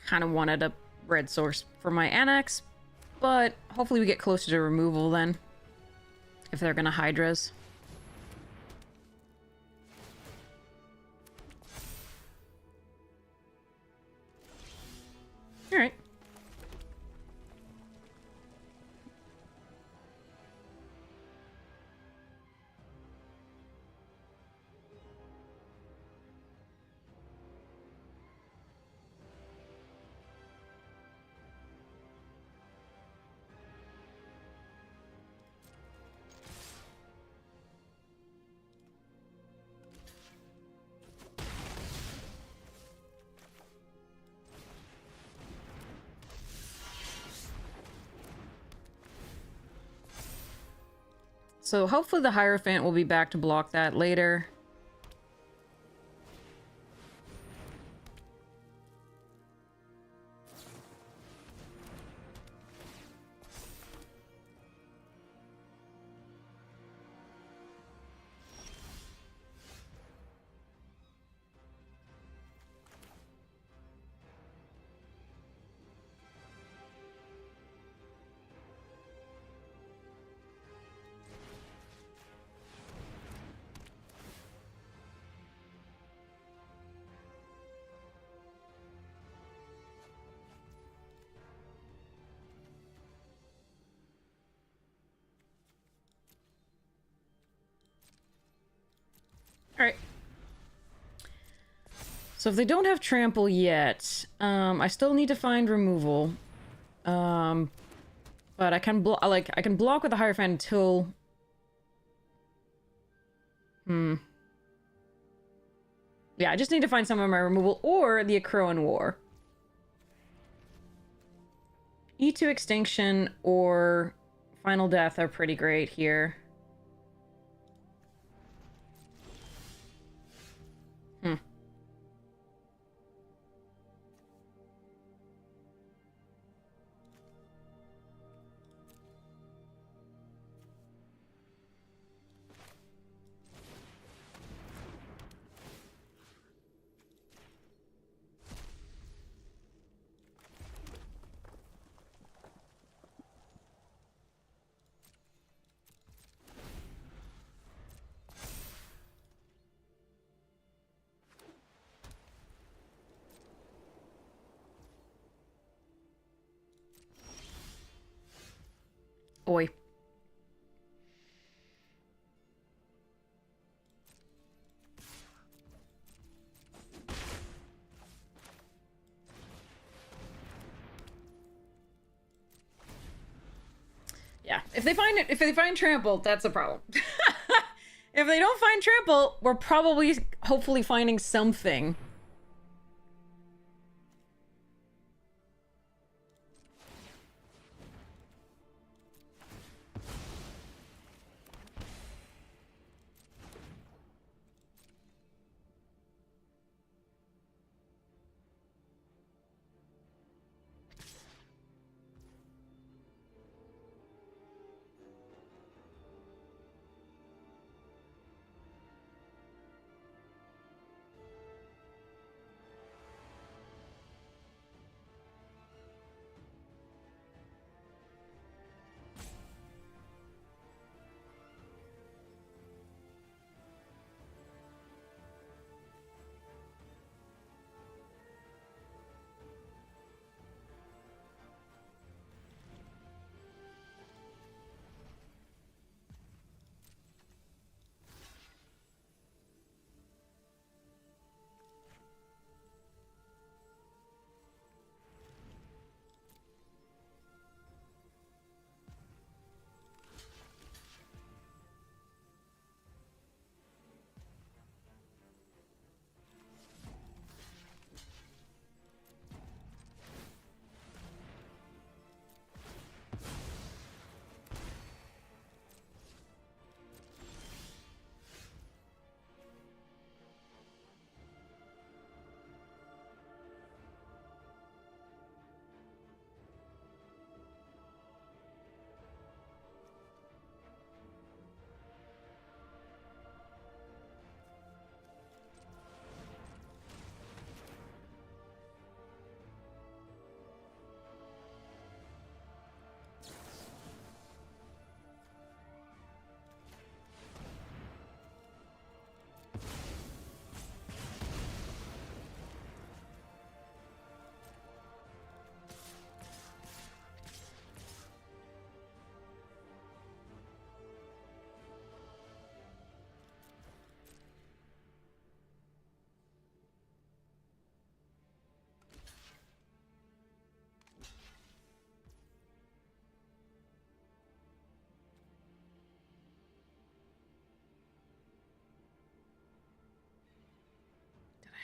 Kind of wanted a red source for my annex, but hopefully we get closer to removal then. If they're gonna Hydras. Alright. So hopefully the Hierophant will be back to block that later. Alright. So if they don't have trample yet, I still need to find removal. But I can I can block with the Hierophant until... Yeah, I just need to find some of my removal or the Akroan War. E2 Extinction or Final Death are pretty great here. If they find trample, that's a problem. If they don't find trample, we're probably, hopefully, finding something.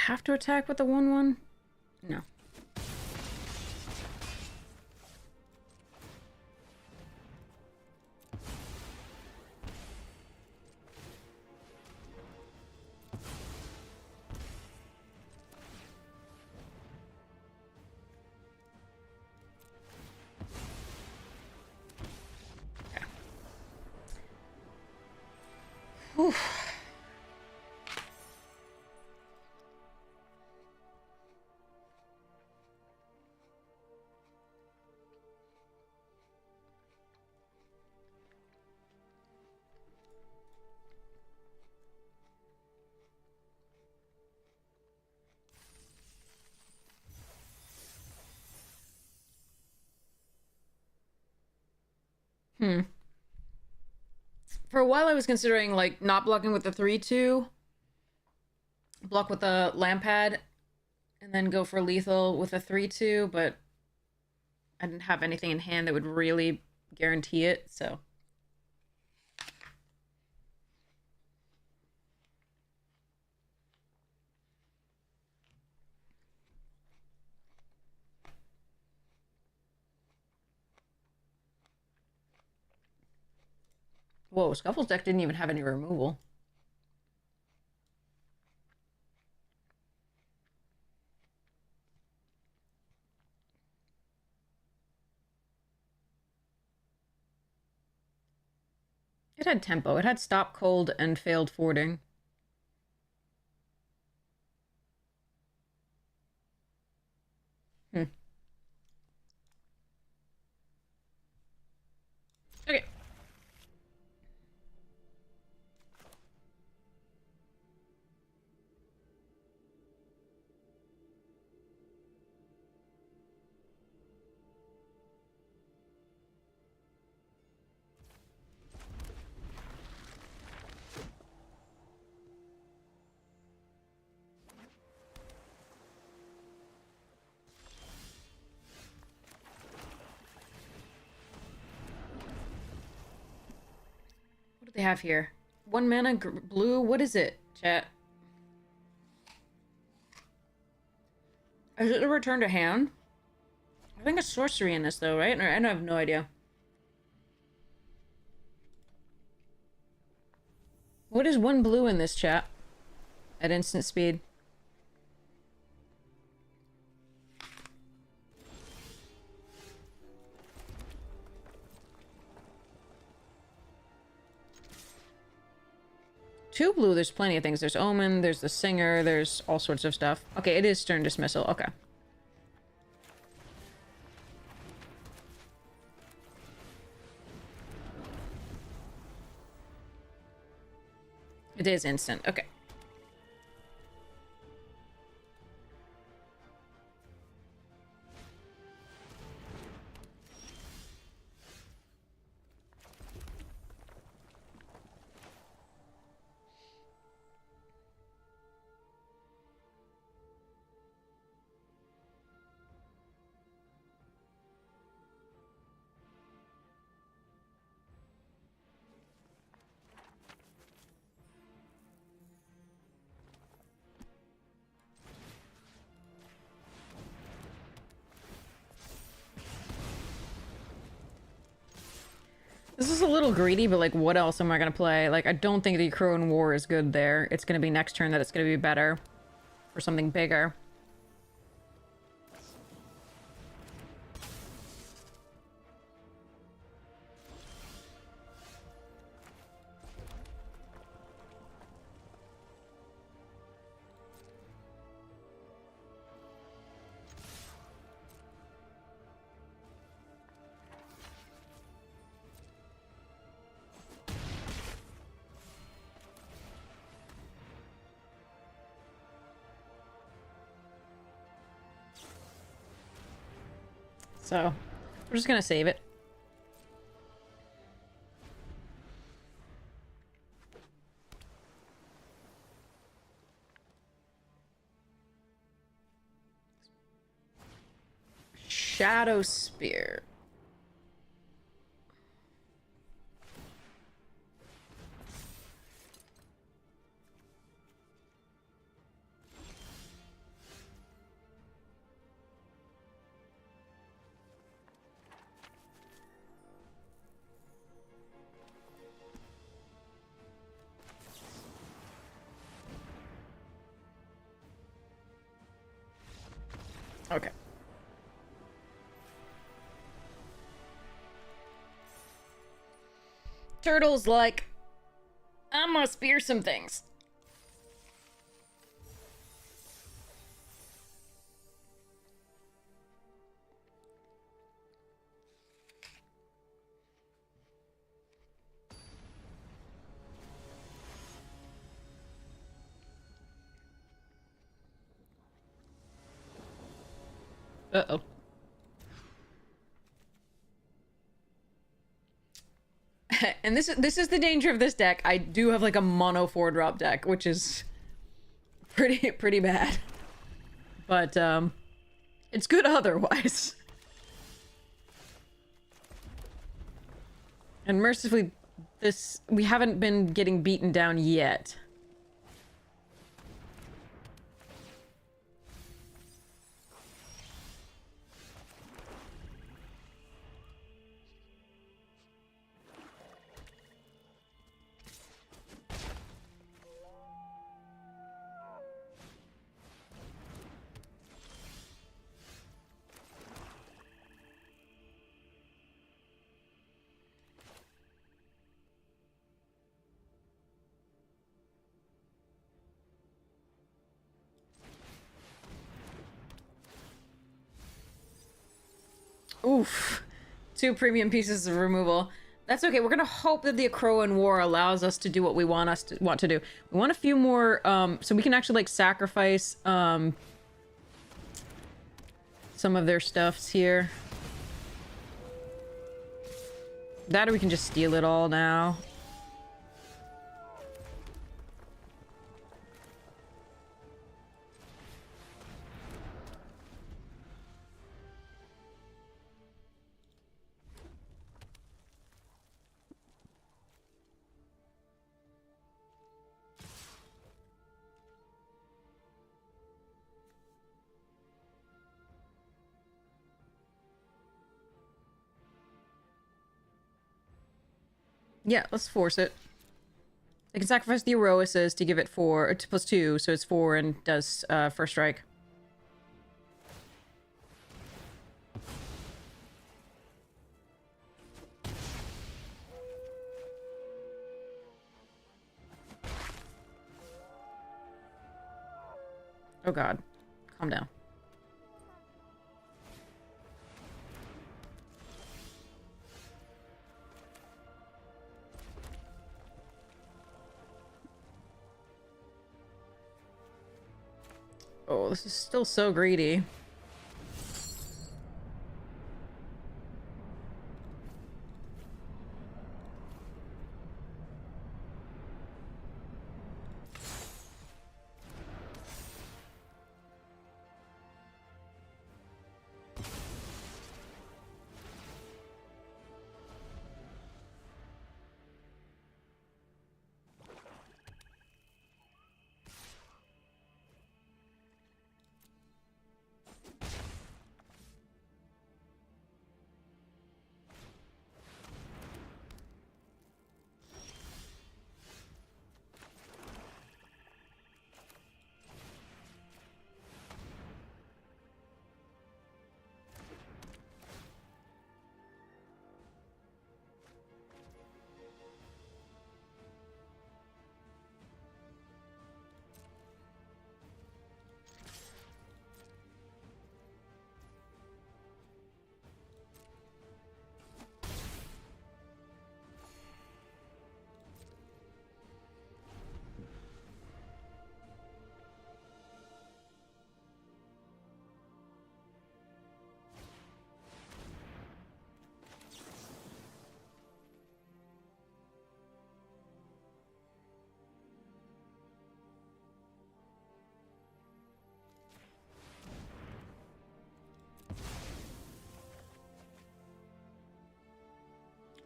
Have to attack with the 1/1? No. Okay. Whew. For a while I was considering, like, not blocking with the 3/2, block with the Lampad, and then go for lethal with a 3/2, but I didn't have anything in hand that would really guarantee it, so. Whoa, Scuffle's deck didn't even have any removal. It had tempo. It had stop cold and failed fording. Okay. What do they have here? 1 mana blue. What is it, chat? Is it a return to hand? I think it's sorcery in this, though, right? I have no idea. What is 1 blue in this, chat? At instant speed. Two blue, there's plenty of things. There's Omen, there's the Singer, there's all sorts of stuff. Okay, it is Stern Dismissal. Okay. It is instant. Okay. This is a little greedy, but, like, what else am I gonna play? Like, I don't think the Crow and War is good there. It's gonna be next turn that it's gonna be better. For something bigger. So, we're just gonna save it. Shadow Spear. Okay. Turtle's like, I'm gonna spear some things. Uh-oh. And this is the danger of this deck. I do have like a mono 4-drop deck, which is pretty bad. But it's good otherwise. And mercifully, we haven't been getting beaten down yet. Oof. 2 premium pieces of removal. That's okay. We're gonna hope that the Crow and War allows us to do what we want to do. We want a few more, so we can actually, like, sacrifice, some of their stuffs here. That or we can just steal it all now. Yeah, let's force it. I can sacrifice the Eroises to give it 4, plus 2, so it's 4 and does first strike. Oh god. Calm down. Oh, this is still so greedy.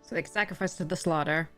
So they sacrifice to the slaughter.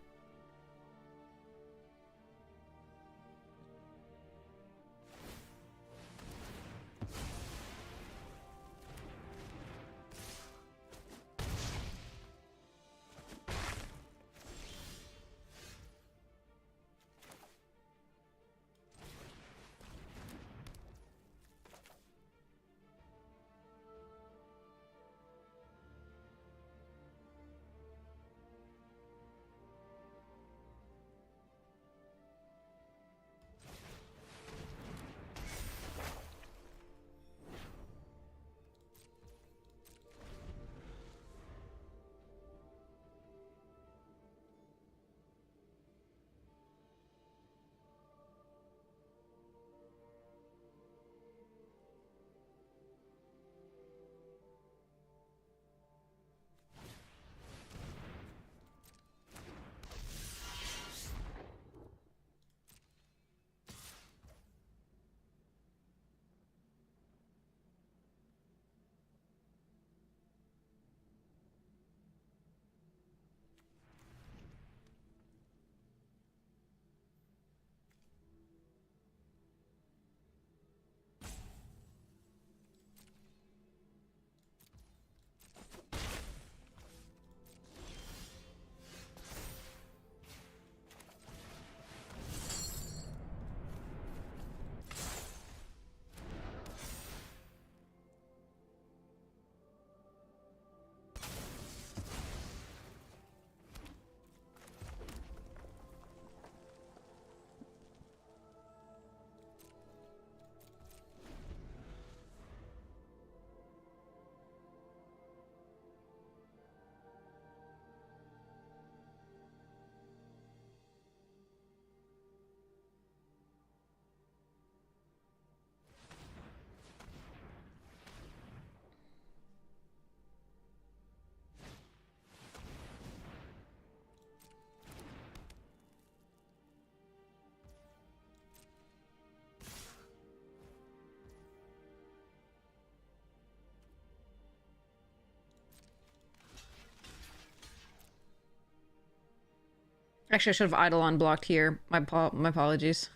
Actually, I should have Eidolon blocked here. My apologies.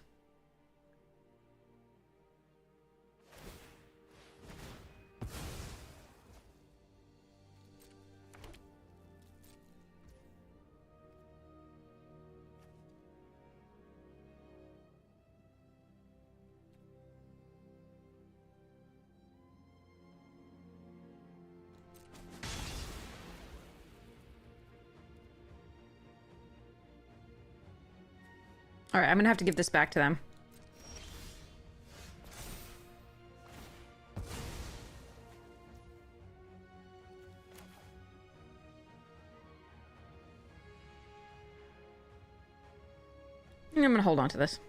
All right, I'm gonna have to give this back to them. I'm gonna hold on to this.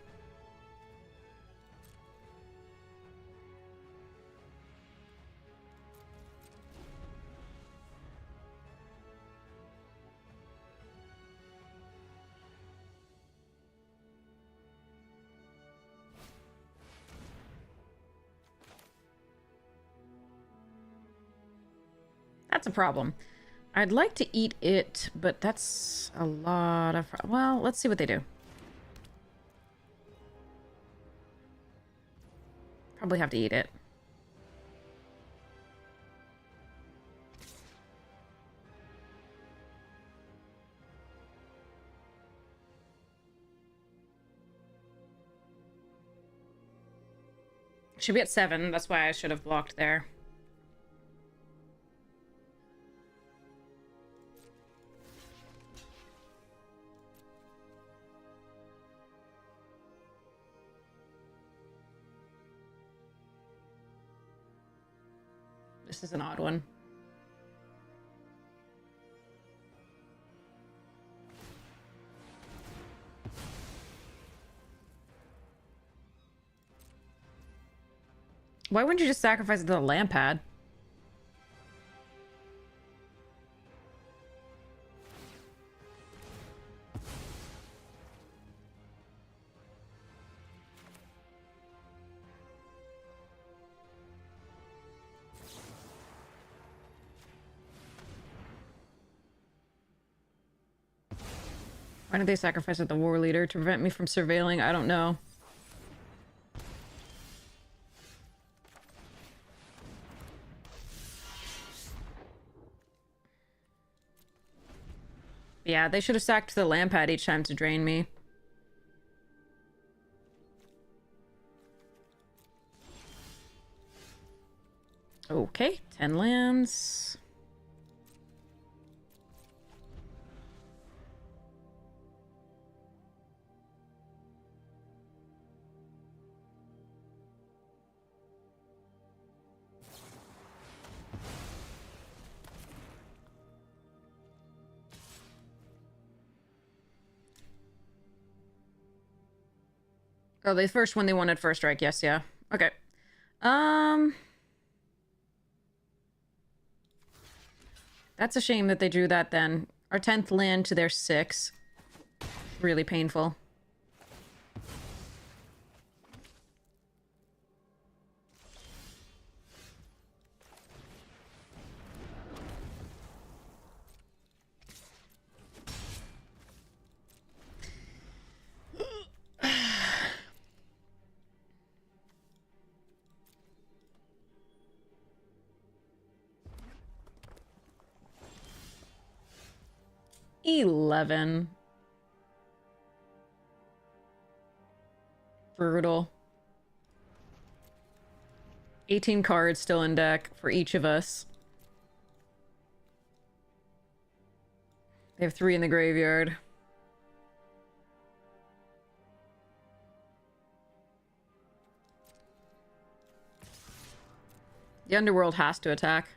That's a problem. I'd like to eat it, but that's a lot of... Well, let's see what they do. Probably have to eat it. Should be at 7. That's why I should have blocked there. This is an odd one. Why wouldn't you just sacrifice it to the lamp pad? Why did they sacrifice it to the war leader? To prevent me from surveilling? I don't know. Yeah, they should have sacked the lamp pad each time to drain me. Okay, 10 lands. Oh, the first one they wanted first strike. Yes, yeah. Okay. That's a shame that they drew that then. Our 10th land to their 6. Really painful. $11. Brutal. 18 cards still in deck for each of us. They have 3 in the graveyard. The Underworld has to attack.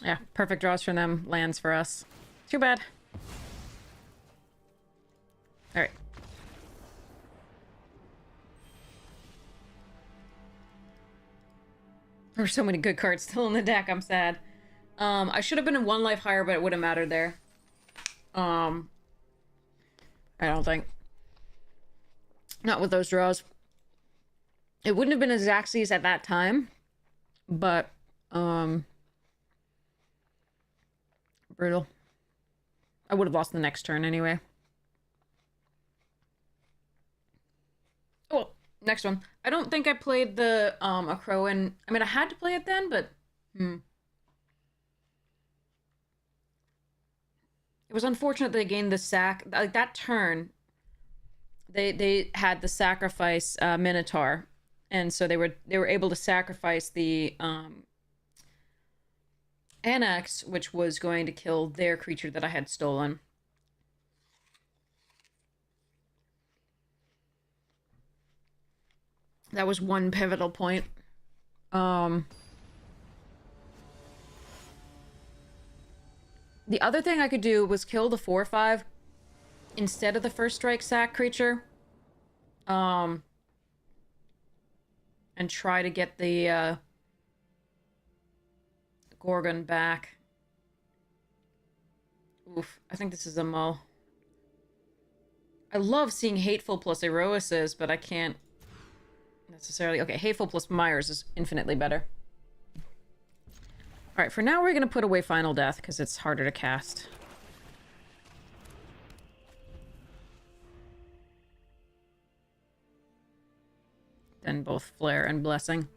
Yeah, perfect draws from them. Lands for us. Too bad. Alright. There's so many good cards still in the deck, I'm sad. I should have been in 1 life higher, but it would have mattered there. I don't think. Not with those draws. It wouldn't have been as Xaxes at that time, but, brutal. I would have lost the next turn anyway. Oh, Next one. I don't think I played the Akroan. I mean, I had to play it then, but it was unfortunate they gained the sack. Like that turn, they had the sacrifice Minotaur, and so they were able to sacrifice the Annex, which was going to kill their creature that I had stolen. That was one pivotal point. The other thing I could do was kill the 4/5 instead of the first strike sack creature. And try to get the Gorgon back. Oof, I think this is a mull. I love seeing Hateful plus Eroises, but I can't necessarily... Okay, Hateful plus Myers is infinitely better. Alright, for now we're going to put away Final Death, because it's harder to cast. Than both Flare and Blessing.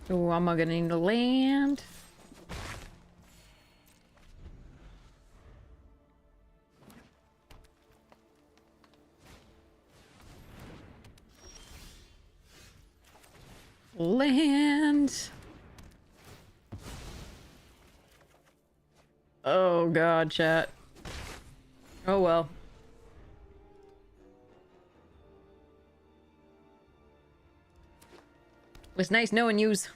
Oh, I'm gonna need to land. Land. Oh god, chat. Oh well. It was nice knowing yous.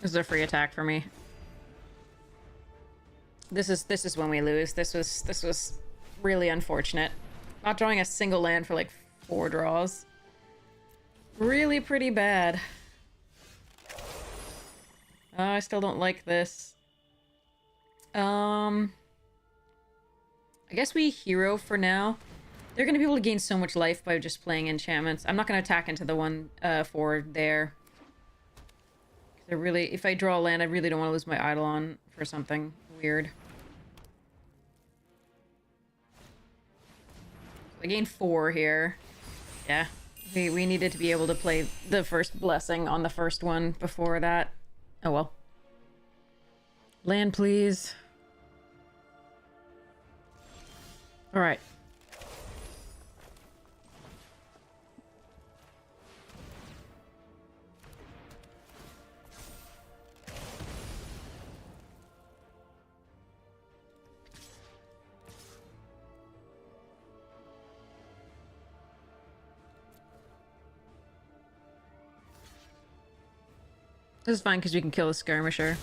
This is a free attack for me. This is when we lose. This was really unfortunate. Not drawing a single land for like 4 draws. Really pretty bad. I still don't like this. I guess we hero for now. They're gonna be able to gain so much life by just playing enchantments. I'm not gonna attack into the 1/4 there. They're really, if I draw a land, I really don't want to lose my Eidolon for something weird. I gained 4 here. Yeah. We needed to be able to play the first Blessing on the first one before that. Oh well. Land, please. Alright. This is fine because we can kill a skirmisher.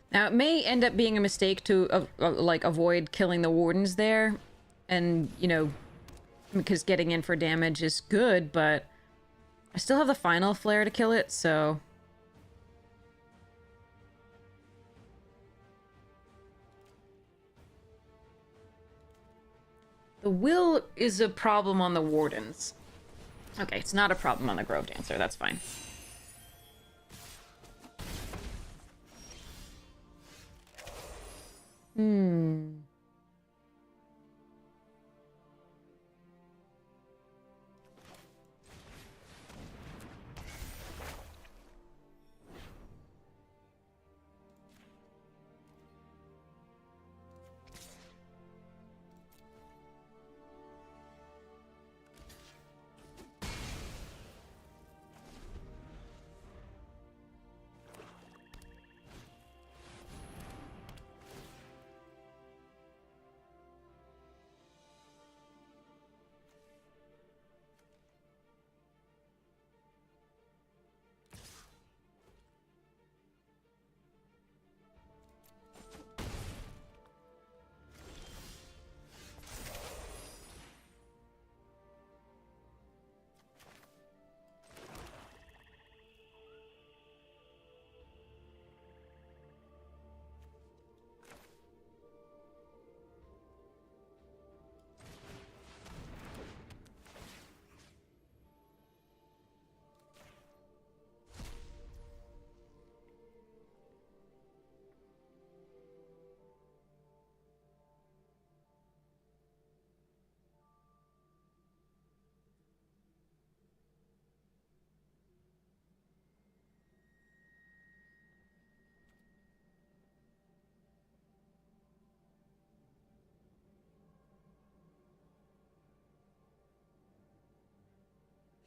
Now, it may end up being a mistake to, like, avoid killing the wardens there. And, you know, because getting in for damage is good, but I still have the final flare to kill it, so... The will is a problem on the wardens. Okay, it's not a problem on the Grove Dancer, that's fine.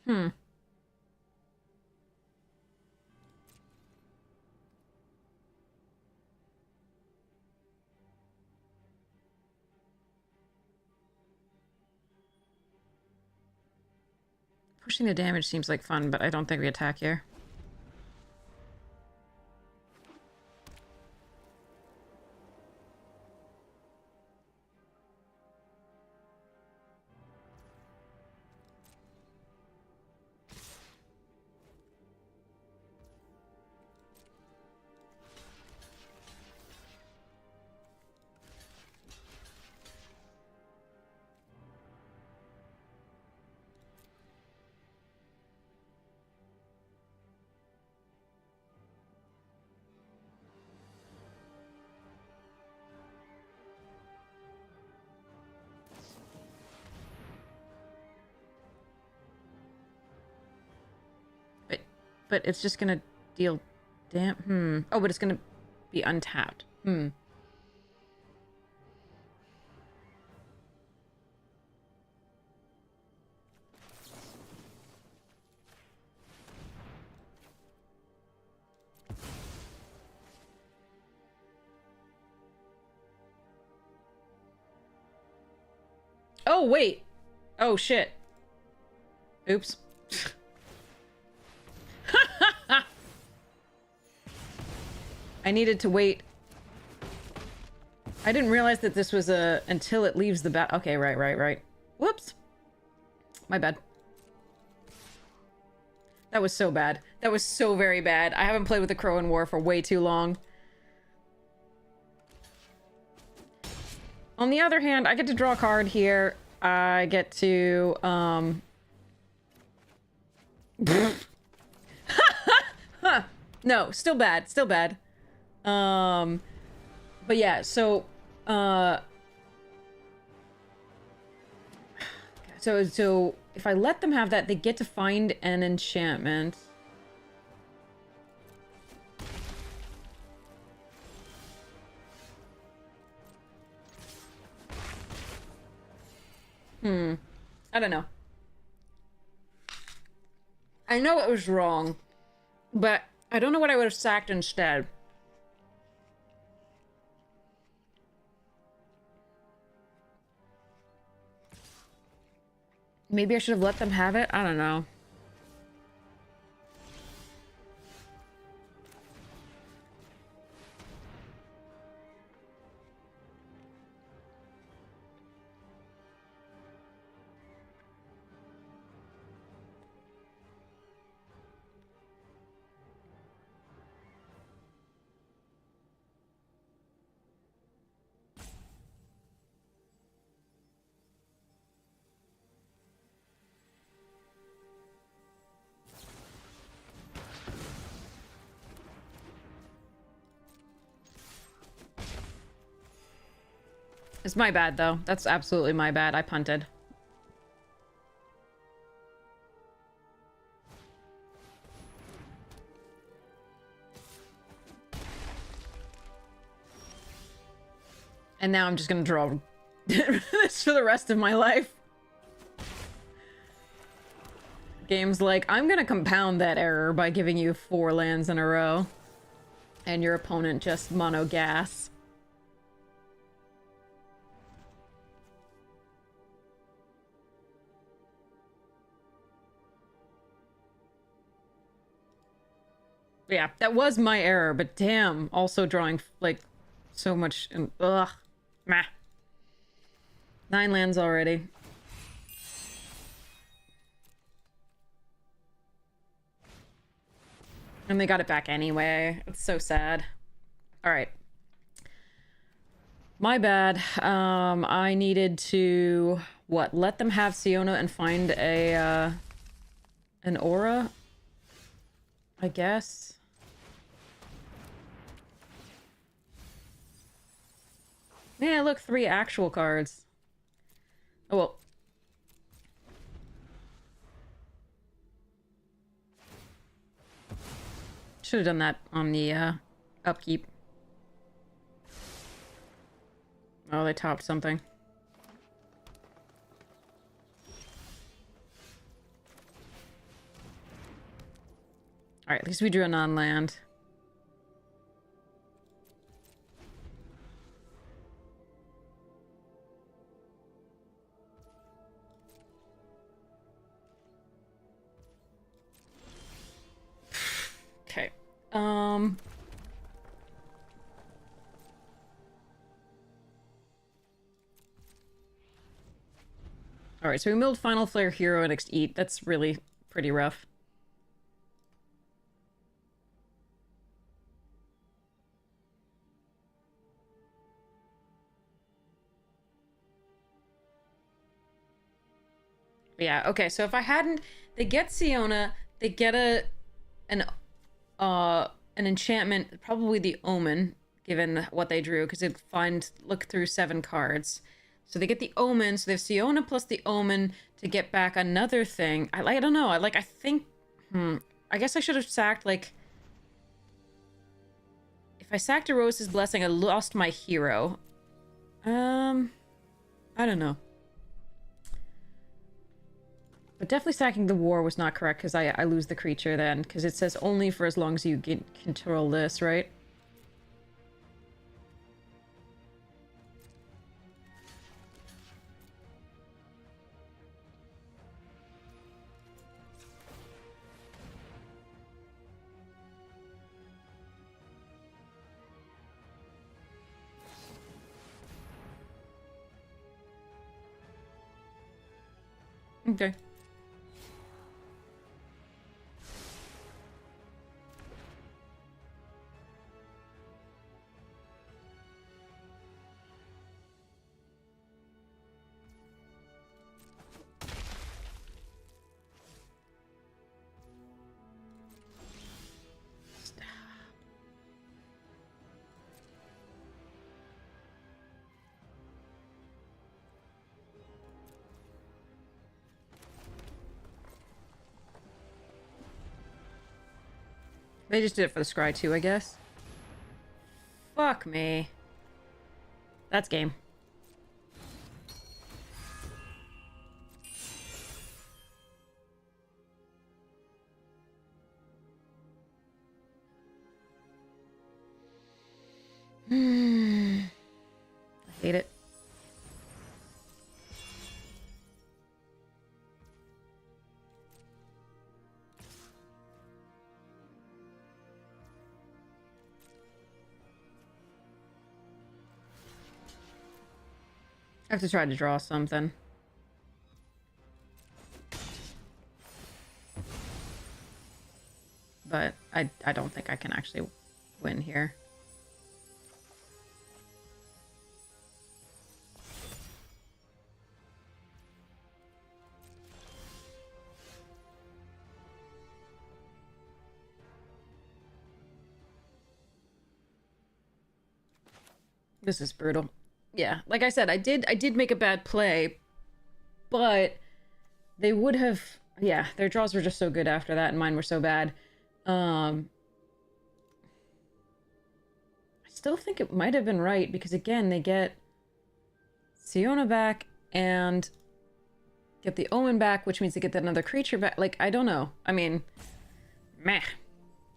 Hmm. Pushing the damage seems like fun, but I don't think we attack here. But it's just gonna deal Oh, but it's gonna be untapped. Oh, wait. Oh, shit. Oops. I needed to wait. I didn't realize that this was until it leaves the bat. Okay, right. Whoops. My bad. That was so bad. That was so very bad. I haven't played with the Crow in War for way too long. On the other hand, I get to draw a card here. I get to, No, still bad. Still bad. But yeah, so, So if I let them have that, they get to find an enchantment. I don't know. I know it was wrong, but I don't know what I would have sacked instead. Maybe I should have let them have it? I don't know. It's my bad, though. That's absolutely my bad. I punted. And now I'm just gonna draw this for the rest of my life. Game's like, I'm gonna compound that error by giving you 4 lands in a row. And your opponent just mono gas. Yeah, that was my error, but damn, also drawing, like, so much, and ugh, meh. 9 lands already. And they got it back anyway. It's so sad. Alright. My bad. I needed to, what, let them have Siona and find a, an aura? I guess. Yeah, look, 3 actual cards. Oh, well. Should have done that on the, upkeep. Oh, they topped something. Alright, at least we drew a non-land. Okay. Alright, so we milled Final Flare, Hero, and Eat. That's really pretty rough. Yeah, okay, so if I hadn't... They get Siona, they get an enchantment, probably the Omen, given what they drew, because it'd look through 7 cards. So they get the Omen, so they have Siona plus the Omen to get back another thing. I don't know, I think... I guess I should have sacked, like... If I sacked Erosa's Blessing, I lost my hero. I don't know. But definitely sacking the War was not correct, because I lose the creature then, because it says only for as long as you control this, right? Okay. They just did it for the scry too, I guess. Fuck me. That's game. I hate it. I have to try to draw something. But I don't think I can actually win here. This is brutal. Yeah, like I said, I did make a bad play, but they would have, yeah, their draws were just so good after that, and mine were so bad. I still think it might have been right, because again, they get Siona back and get the Omen back, which means they get that another creature back. Like, I don't know. I mean, meh.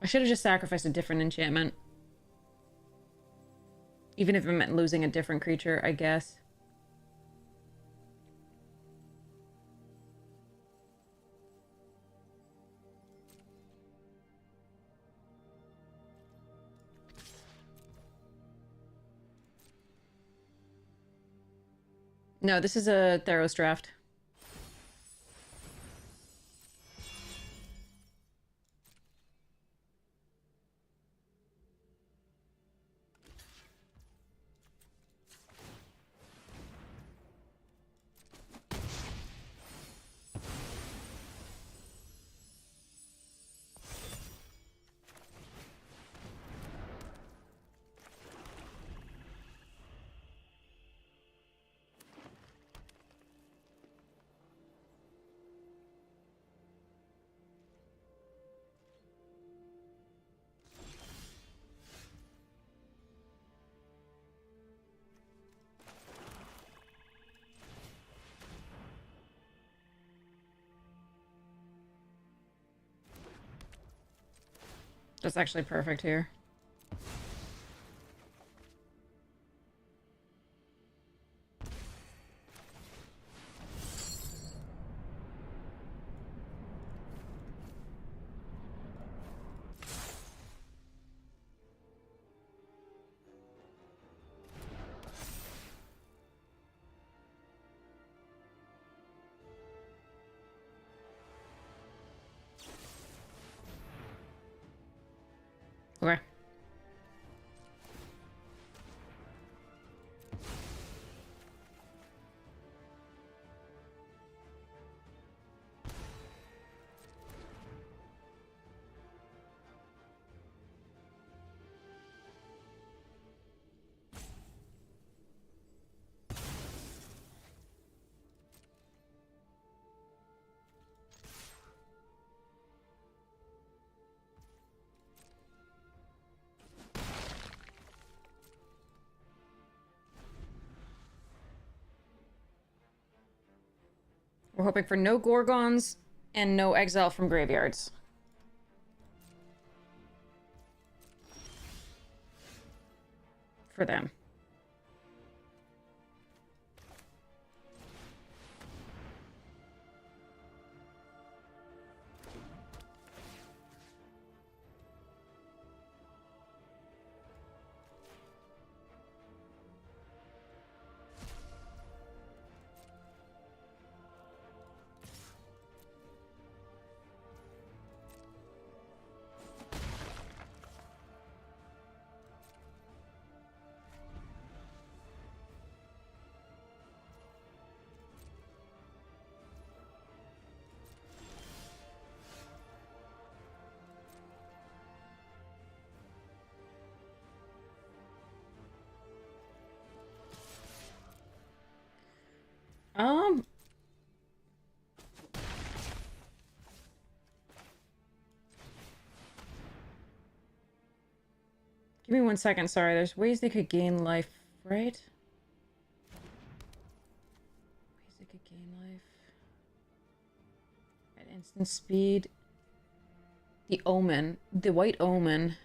I should have just sacrificed a different enchantment. Even if it meant losing a different creature, I guess. No, this is a Theros draft. That's actually perfect here. Okay. We're hoping for no Gorgons and no exile from graveyards. For them. Give me 1 second, sorry. There's ways they could gain life, right? Ways they could gain life. At instant speed. The Omen. The White Omen.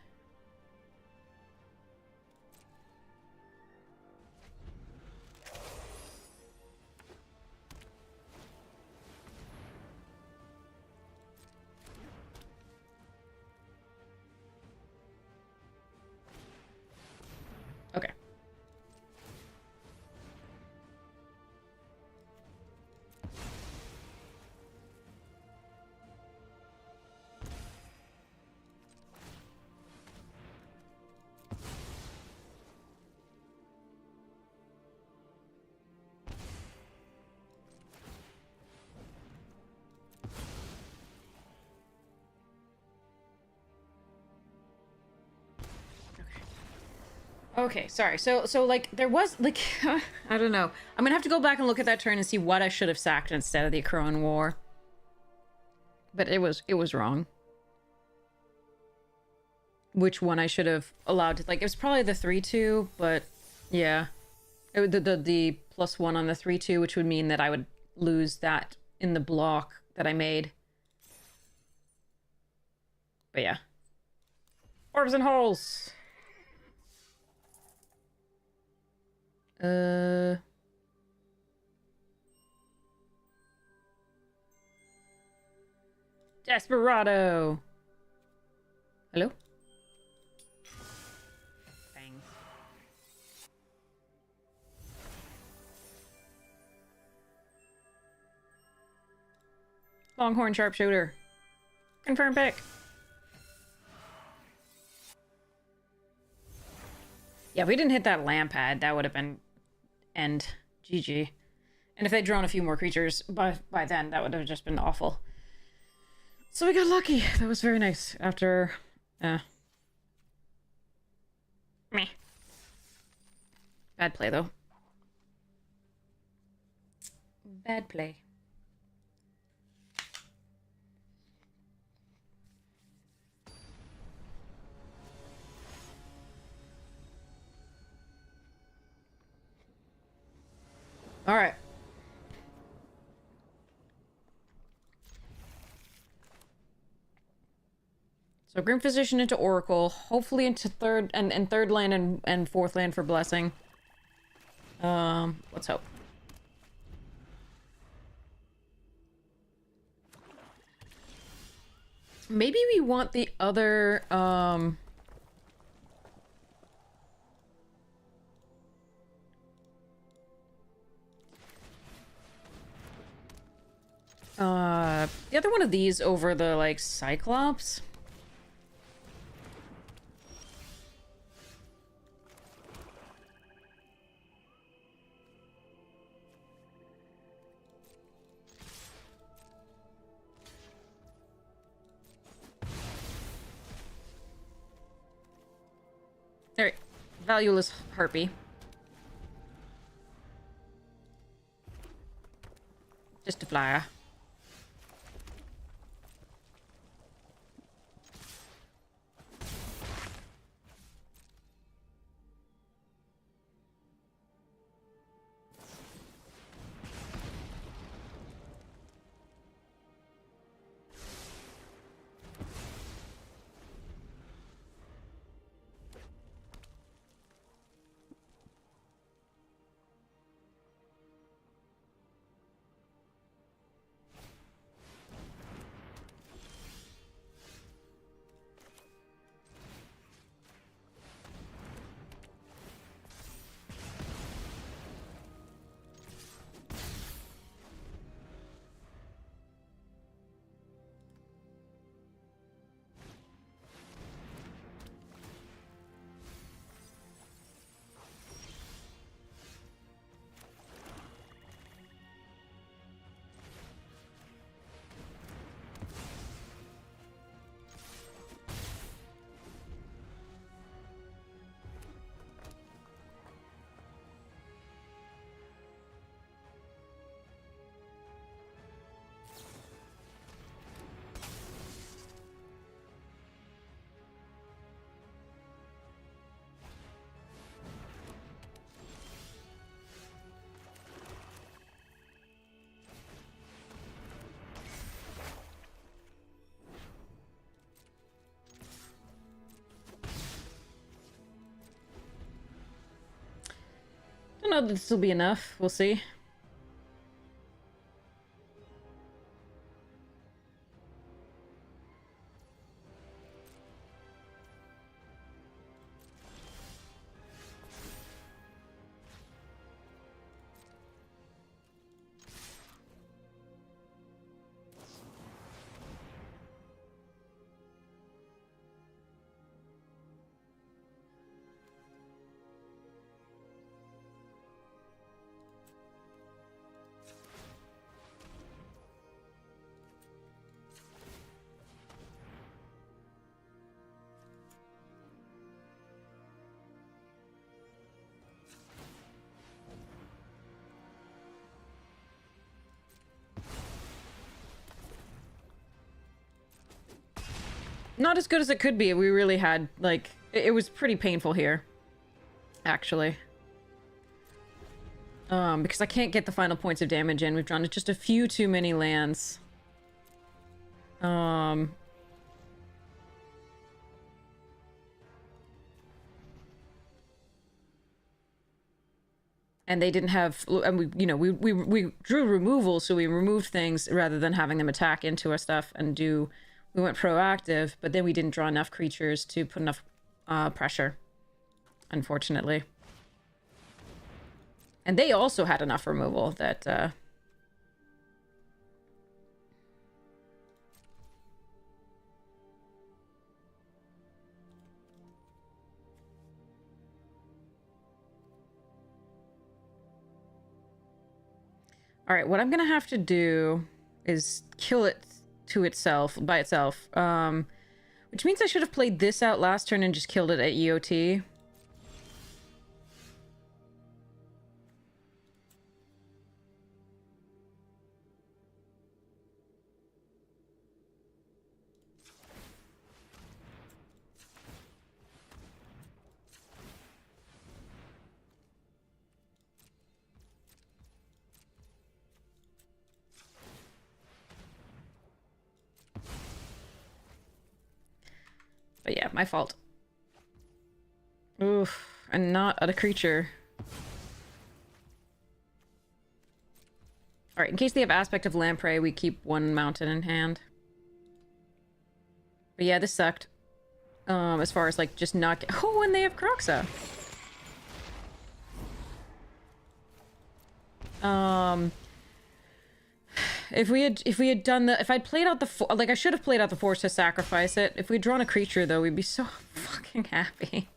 Okay. Okay, sorry. So like there was like I don't know. I'm gonna have to go back and look at that turn and see what I should have sacked instead of the Akroan War. But it was wrong. Which one I should have allowed to, like, it was probably the 3/2, but yeah. The +1 on the 3/2, which would mean that I would lose that in the block that I made. But yeah. Orbs and holes! Desperado! Hello? Thanks. Longhorn sharpshooter. Confirm pick. Yeah, if we didn't hit that lamp pad, that would have been end. GG. And if they'd drawn a few more creatures by then, that would have just been awful. So we got lucky. That was very nice. After... Meh. Bad play, though. Bad play. All right. So So Grim Physician into Oracle, hopefully into third land and fourth land for Blessing. Let's hope. Maybe we want the other, the other one of these over the, like, Cyclops? Alright. Valueless Harpy. Just a flyer. I don't know that this will be enough. We'll see. Not as good as it could be. We really had, like, it was pretty painful here, actually. Because I can't get the final points of damage in. We've drawn just a few too many lands. And they didn't have, and we drew removal, so we removed things rather than having them attack into our stuff and do. We went proactive, but then we didn't draw enough creatures to put enough pressure, unfortunately. And they also had enough removal that... Alright, what I'm gonna have to do is kill it to itself, by itself. Which means I should have played this out last turn and just killed it at EOT. But yeah, my fault. Oof, and not a creature. Alright, in case they have Aspect of Lamprey, we keep one mountain in hand. But yeah, this sucked. As far as, like, just not... Oh, and they have Croxa! If we had done the... If I'd played out the... Like, I should have played out the Force to sacrifice it. If we'd drawn a creature, though, we'd be so fucking happy.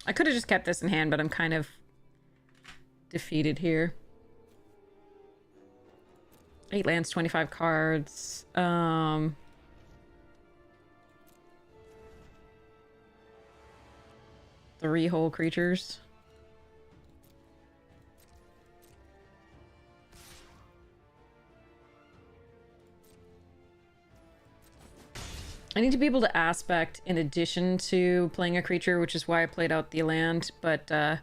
I could have just kept this in hand, but I'm kind of defeated here. 8 lands, 25 cards. 3 whole creatures. I need to be able to aspect in addition to playing a creature, which is why I played out the land, but I'm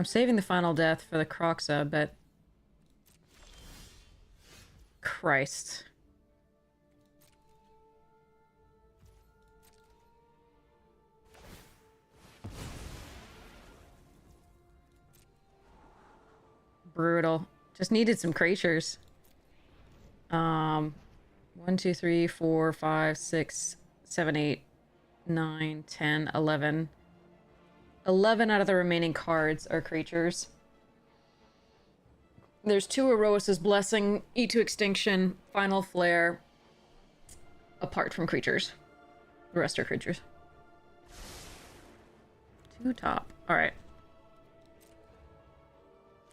saving the final death for the Croxa, but Christ. Brutal. Just needed some creatures. 1, 2, 3, 4, 5, 6, 7, 8, 9, 10, 11. 11 out of the remaining cards are creatures. There's 2 Erois' Blessing, Eat to Extinction, Final Flare, apart from creatures. The rest are creatures. 2 top. Alright.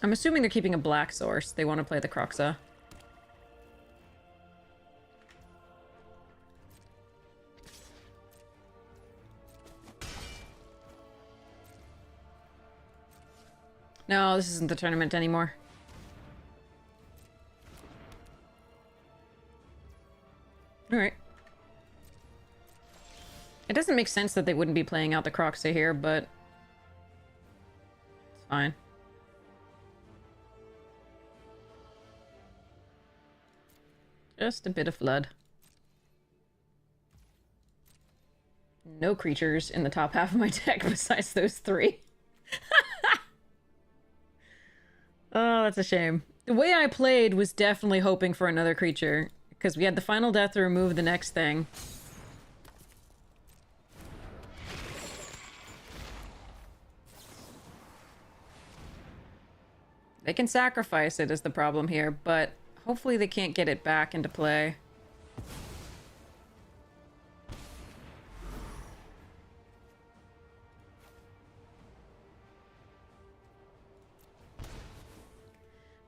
I'm assuming they're keeping a black source. They want to play the Croxa. No, this isn't the tournament anymore. Alright. It doesn't make sense that they wouldn't be playing out the Croxa here, but... it's fine. Just a bit of flood. No creatures in the top half of my deck besides those 3. Oh, that's a shame. The way I played was definitely hoping for another creature, because we had the final death to remove the next thing. They can sacrifice it is the problem here, but hopefully they can't get it back into play.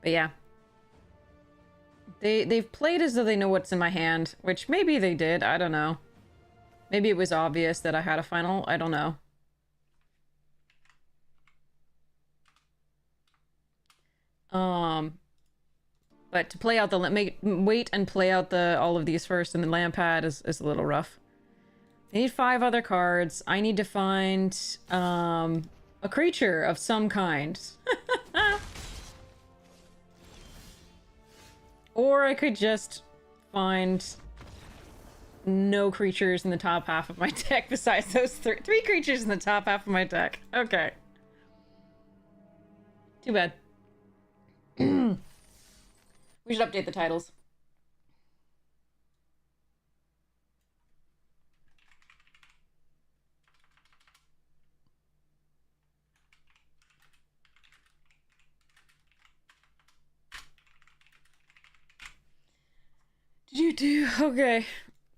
But yeah. They've played as though they know what's in my hand, which maybe they did, I don't know. Maybe it was obvious that I had a final, I don't know. But to play out the wait and play out all of these first and the land pad is a little rough. I need 5 other cards. I need to find a creature of some kind. Or I could just find no creatures in the top half of my deck besides those 3 creatures in the top half of my deck. Okay. Too bad. We should update the titles. Okay.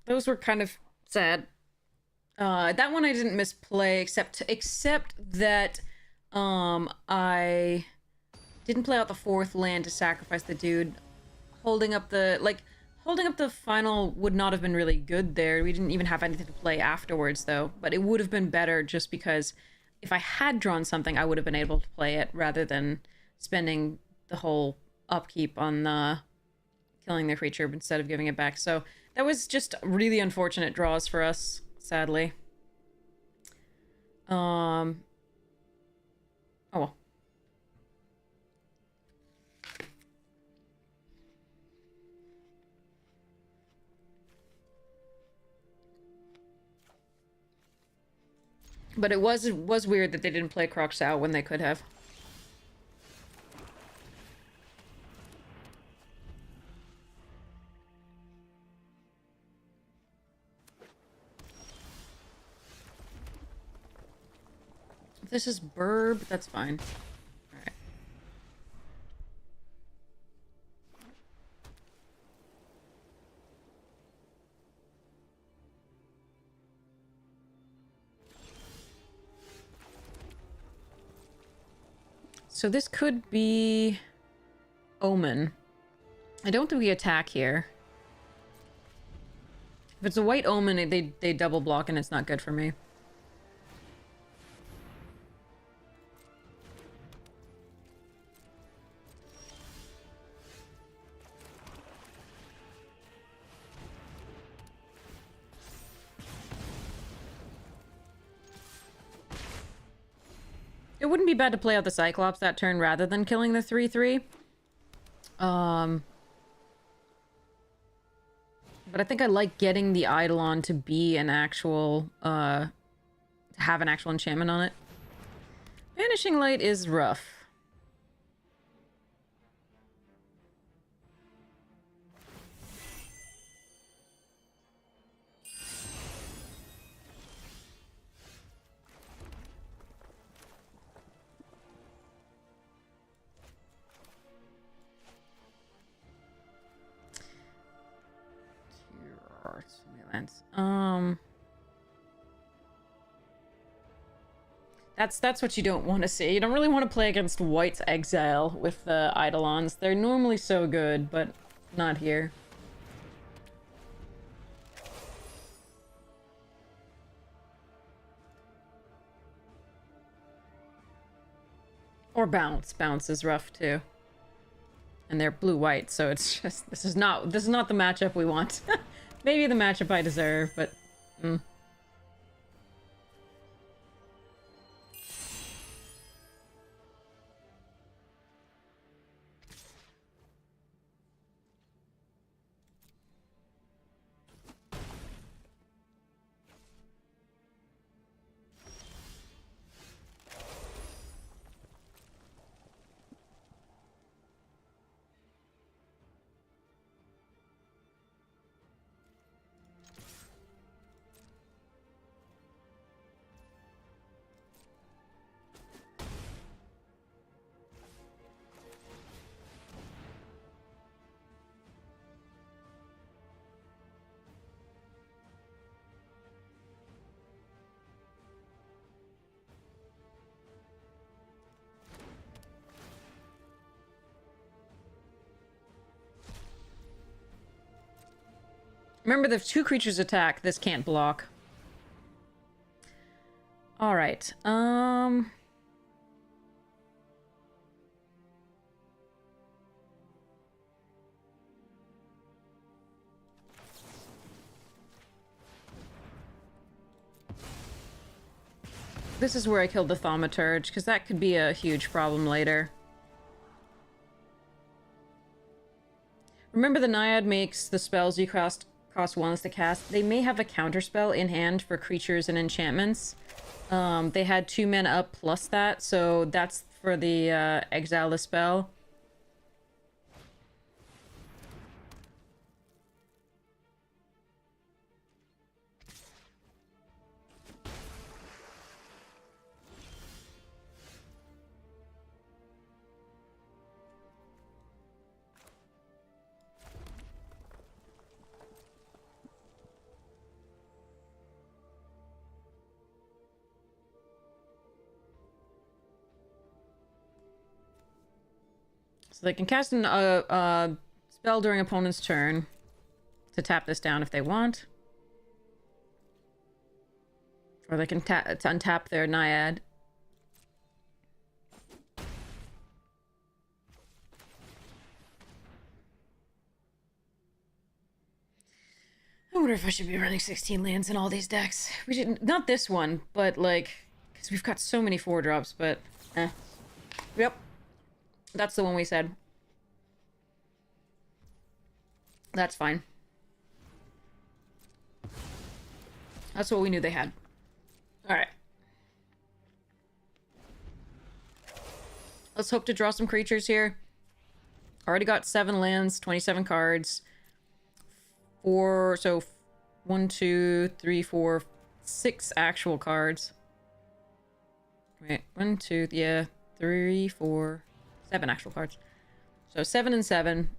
Those were kind of sad. That one I didn't misplay, except that I didn't play out the 4th land to sacrifice the dude. Holding up the final would not have been really good there. We didn't even have anything to play afterwards, though. But it would have been better just because if I had drawn something, I would have been able to play it rather than spending the whole upkeep on killing the creature instead of giving it back. So that was just really unfortunate draws for us, sadly. Oh well. But it was weird that they didn't play Croc Sao when they could have. If this is Burb, that's fine. Alright. So this could be Omen. I don't think we attack here. If it's a white Omen, they double block and it's not good for me. It wouldn't be bad to play out the Cyclops that turn rather than killing the 3/3. But I think I like getting the Eidolon to be an actual, to have an actual enchantment on it. Vanishing Light is rough. That's what you don't want to see. You don't really want to play against White's Exile with the Eidolons. They're normally so good, but not here. Or Bounce. Bounce is rough too. And they're blue-white, so it's just this is not the matchup we want. Maybe the matchup I deserve, but remember, if two creatures attack, this can't block. Alright, this is where I killed the Thaumaturge, because that could be a huge problem later. Remember, the Naiad makes the spells you cost ones to cast. They may have a counterspell in hand for creatures and enchantments. They had 2 mana up plus that, so that's for the exile the spell. So they can cast a spell during opponent's turn to tap this down if they want. Or they can untap their Naiad. I wonder if I should be running 16 lands in all these decks. We should, not this one, but like, Because we've got so many 4-drops, but... eh. Yep. That's the one we said. That's fine. That's what we knew they had. Alright. Let's hope to draw some creatures here. Already got 7 lands, 27 cards. 4, so 1, 2, 3, 4, 6 actual cards. Wait, 1, 2, yeah, 3, 4, 7 actual cards. So 7 and 7.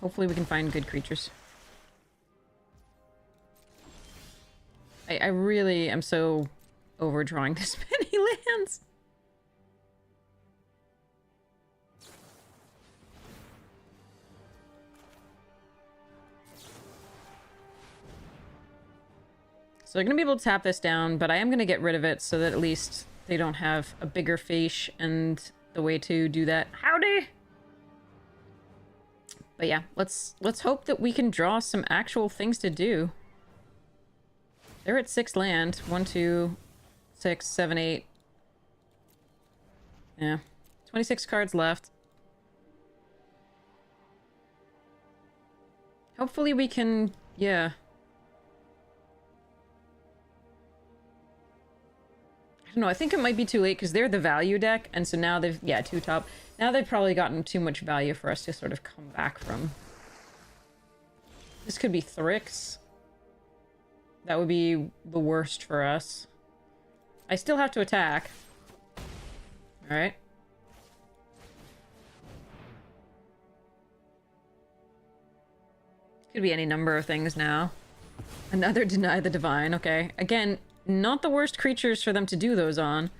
Hopefully we can find good creatures. I really am so overdrawing this many lands. So they're going to be able to tap this down, but I am going to get rid of it so that at least they don't have a bigger face, and the way to do that... Howdy! But yeah, let's hope that we can draw some actual things to do. They're at 6 land. 1, 2, 6, 7, 8. Yeah. 26 cards left. Hopefully we can... yeah. I don't know, I think it might be too late because they're the value deck, and so now they've... yeah, 2 top. Now they've probably gotten too much value for us to sort of come back from. This could be Thrix. That would be the worst for us. I still have to attack. Alright. Could be any number of things now. Another Deny the Divine, okay. Again, not the worst creatures for them to do those on.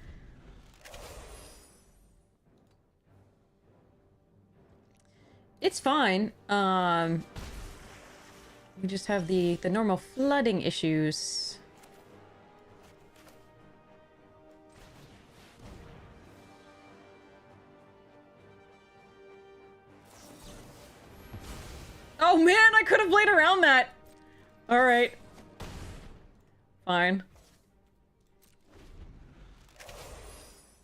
It's fine. We just have the normal flooding issues. Oh man, I could have played around that! Alright. Fine.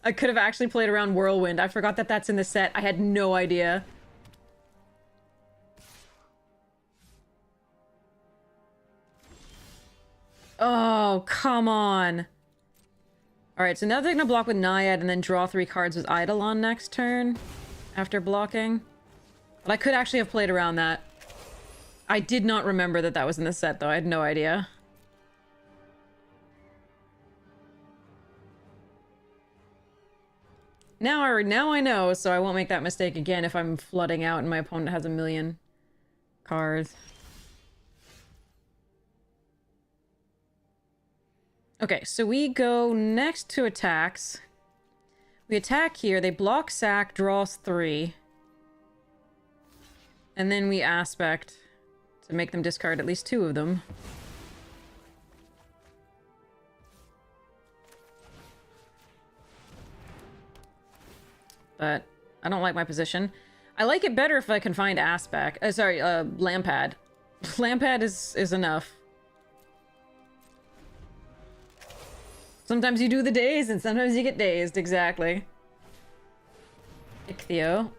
I could have actually played around Whirlwind. I forgot that that's in the set. I had no idea. Oh, come on. Alright, so now they're gonna block with Naiad and then draw 3 cards with Eidolon next turn. After blocking. But I could actually have played around that. I did not remember that that was in the set, though. I had no idea. Now I know, so I won't make that mistake again if I'm flooding out and my opponent has a million cards. Okay, so we go next to attacks. We attack here, they block sack, draws 3. And then we aspect to make them discard at least 2 of them. But I don't like my position. I like it better if I can find aspect. Lampad. Lampad is enough. Sometimes you do the daze, and sometimes you get dazed, exactly. Ichthyo.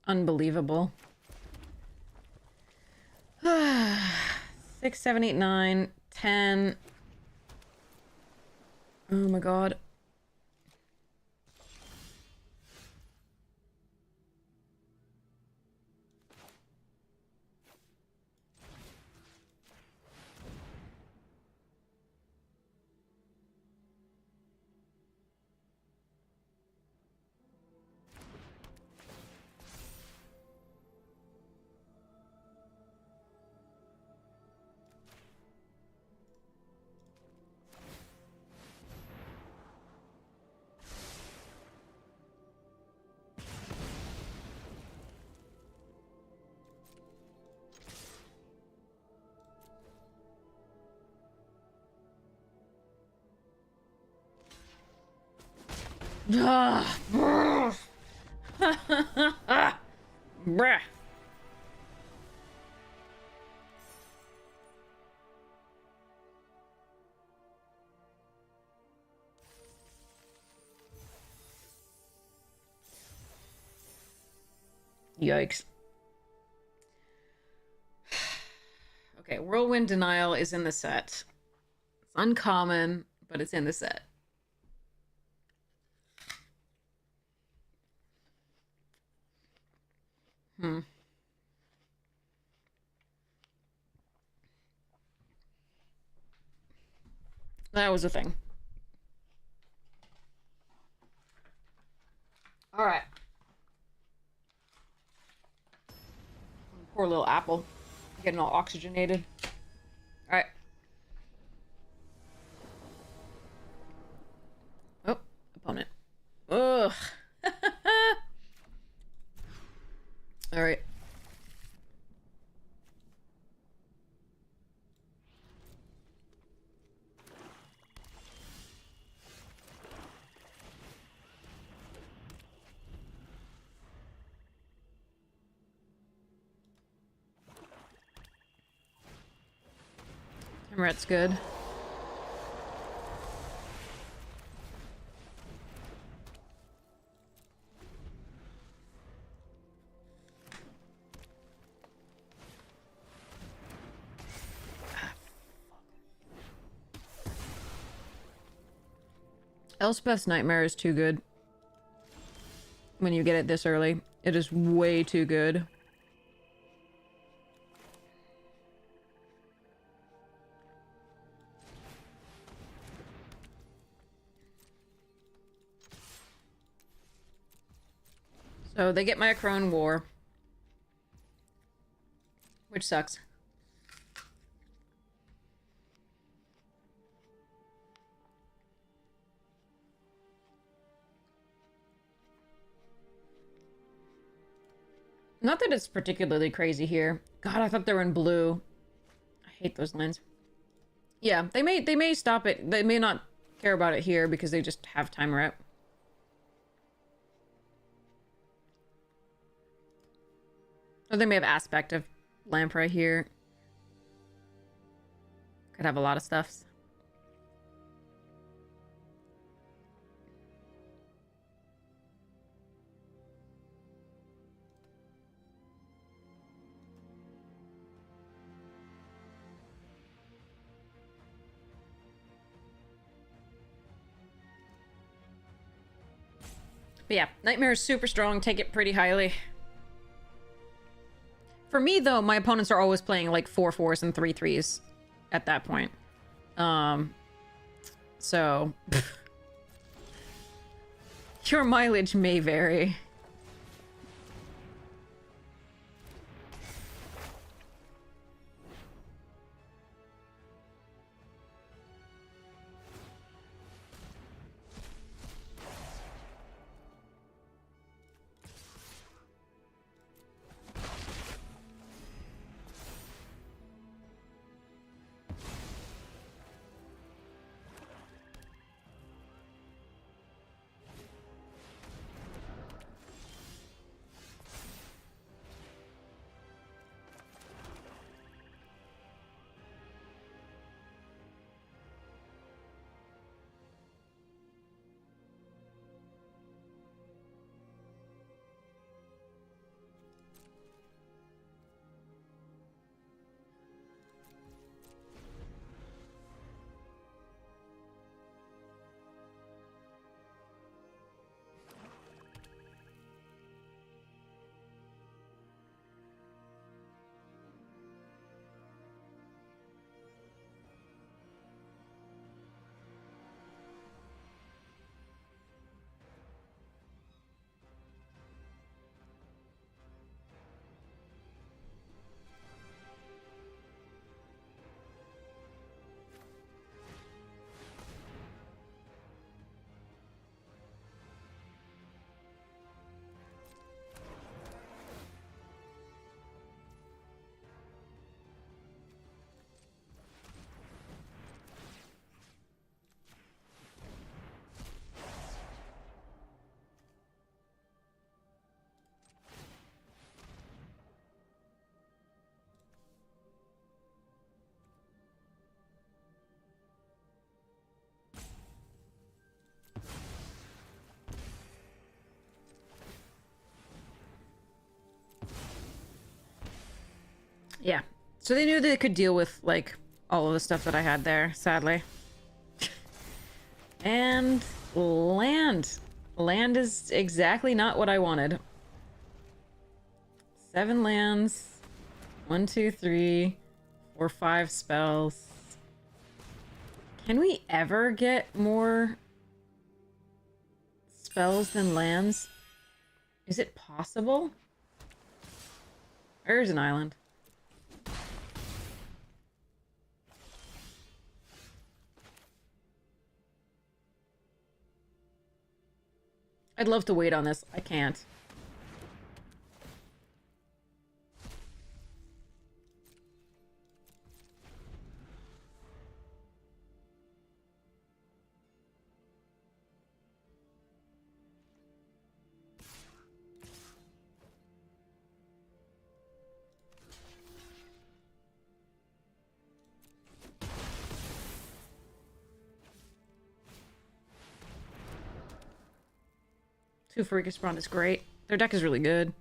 Unbelievable. 6, 7, 8, 9, 10. Oh my god. Bruh. Yikes. Okay, Whirlwind Denial is in the set. It's uncommon, but it's in the set. That was a thing. All right. Poor little apple. Getting all oxygenated. All right. Oh, opponent. Ugh. All right. Timret's good. Elspeth's Nightmare is too good. When you get it this early. It is way too good. So they get my Crone War. Which sucks. Not that it's particularly crazy here. God, I thought they were in blue. I hate those lands. Yeah, they may stop it. They may not care about it here because they just have timer out. Or they may have aspect of Lamprey here. Could have a lot of stuffs. But yeah, Nightmare is super strong. Take it pretty highly. For me, though, my opponents are always playing like 4/4s and 3/3s at that point. So your mileage may vary. Yeah. So they knew they could deal with, like, all of the stuff that I had there, sadly. And land. Land is exactly not what I wanted. 7 lands. 1, 2, 3, 4, 5 spells. Can we ever get more spells than lands? Is it possible? There's an island. I'd love to wait on this. I can't. Two for Spawn is great. Their deck is really good.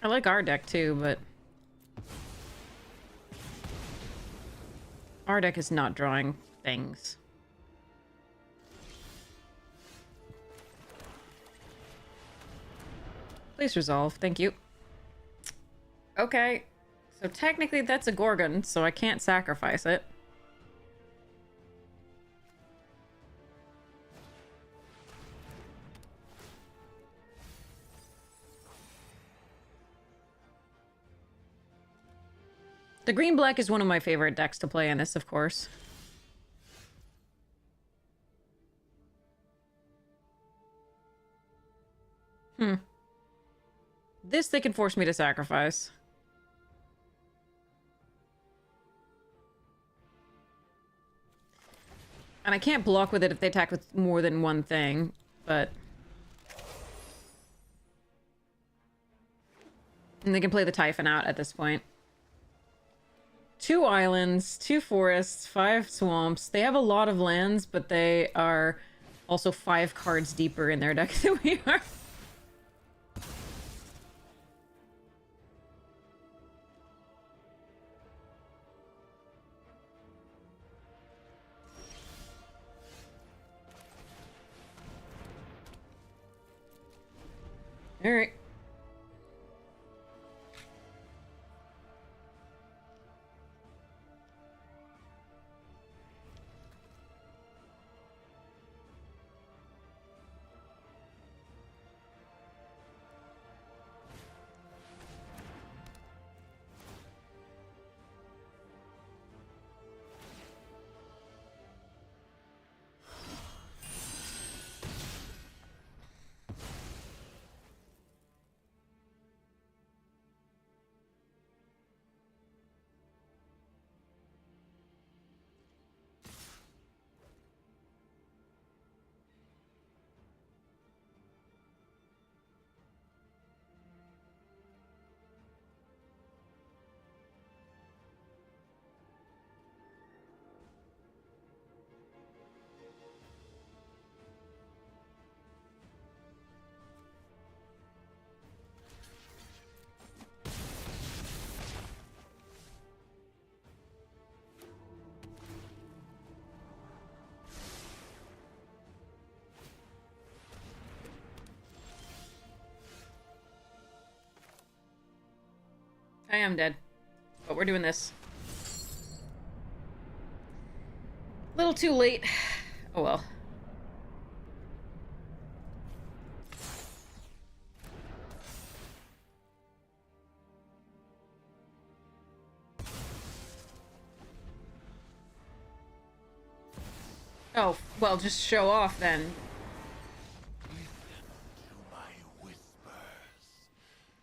I like our deck too, but our deck is not drawing things. Please resolve. Thank you. Okay. So technically that's a Gorgon, so I can't sacrifice it. The green-black is one of my favorite decks to play in this, of course. This they can force me to sacrifice. And I can't block with it if they attack with more than one thing, but... And they can play the Typhon out at this point. 2 islands, 2 forests, 5 swamps. They have a lot of lands, but they are also 5 cards deeper in their deck than we are. All right. I am dead, but we're doing this. A little too late. Oh well. Oh, well, just show off then.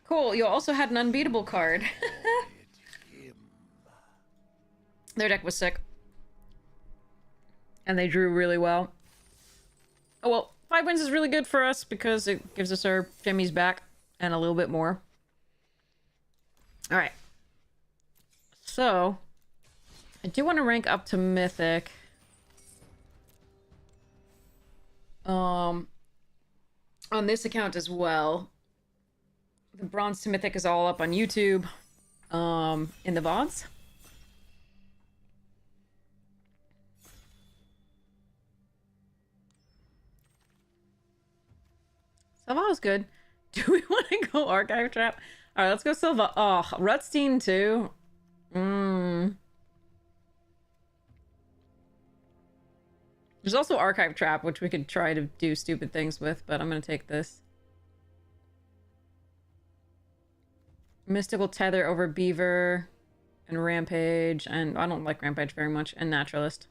Cool, you also had an unbeatable card. Their deck was sick. And they drew really well. Oh well, 5 wins is really good for us because it gives us our jimmies back and a little bit more. All right. So, I do want to rank up to Mythic. On this account as well. The Bronze to Mythic is all up on YouTube. In the VODs. Silva's good. Do we want to go Archive Trap? Alright, let's go Silva. Oh, Rutstein too. There's also Archive Trap, which we could try to do stupid things with, but I'm gonna take this. Mystical Tether over Beaver and Rampage, and I don't like Rampage very much, and Naturalist.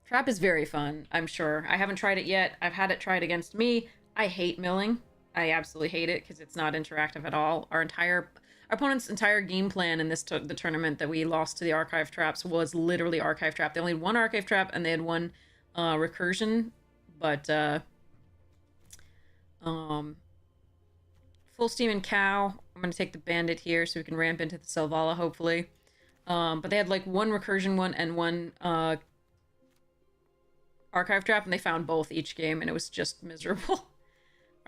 Trap is very fun, I'm sure. I haven't tried it yet. I've had it tried against me. I hate milling. I absolutely hate it because it's not interactive at all. Our opponent's entire game plan in the tournament that we lost to the Archive Traps was literally Archive Trap. They only had one Archive Trap and they had one Recursion, but full steam and Cow. I'm gonna take the Bandit here so we can ramp into the Selvala hopefully. But they had like one Recursion one and one Archive Trap, and they found both each game, and it was just miserable.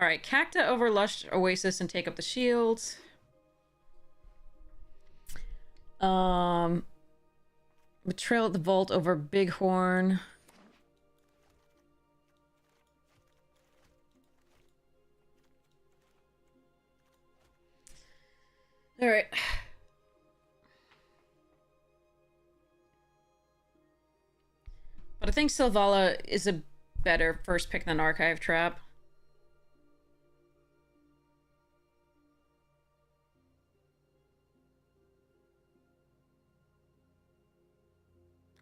Alright, Cacta over Lush Oasis and take up the shields. Betrayal at the Vault over Bighorn. Alright. But I think Selvala is a better first pick than Archive Trap.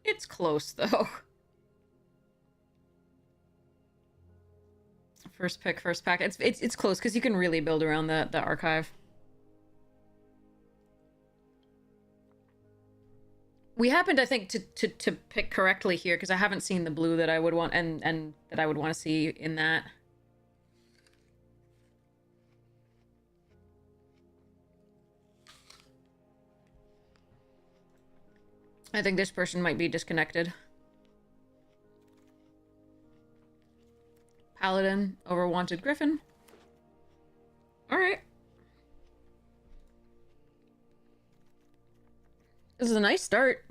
It's close, though. First pick, first pack. It's close, because you can really build around the Archive. We happened, I think, to pick correctly here, because I haven't seen the blue that I would want, and that I would want to see in that. I think this person might be disconnected. Paladin over Wanted Griffin. Alright. This is a nice start.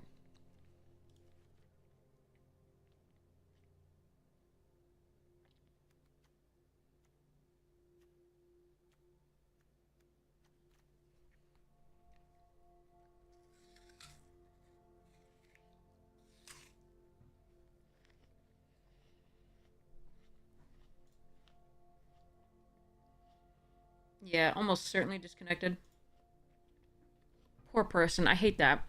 Yeah, almost certainly disconnected. Poor person. I hate that.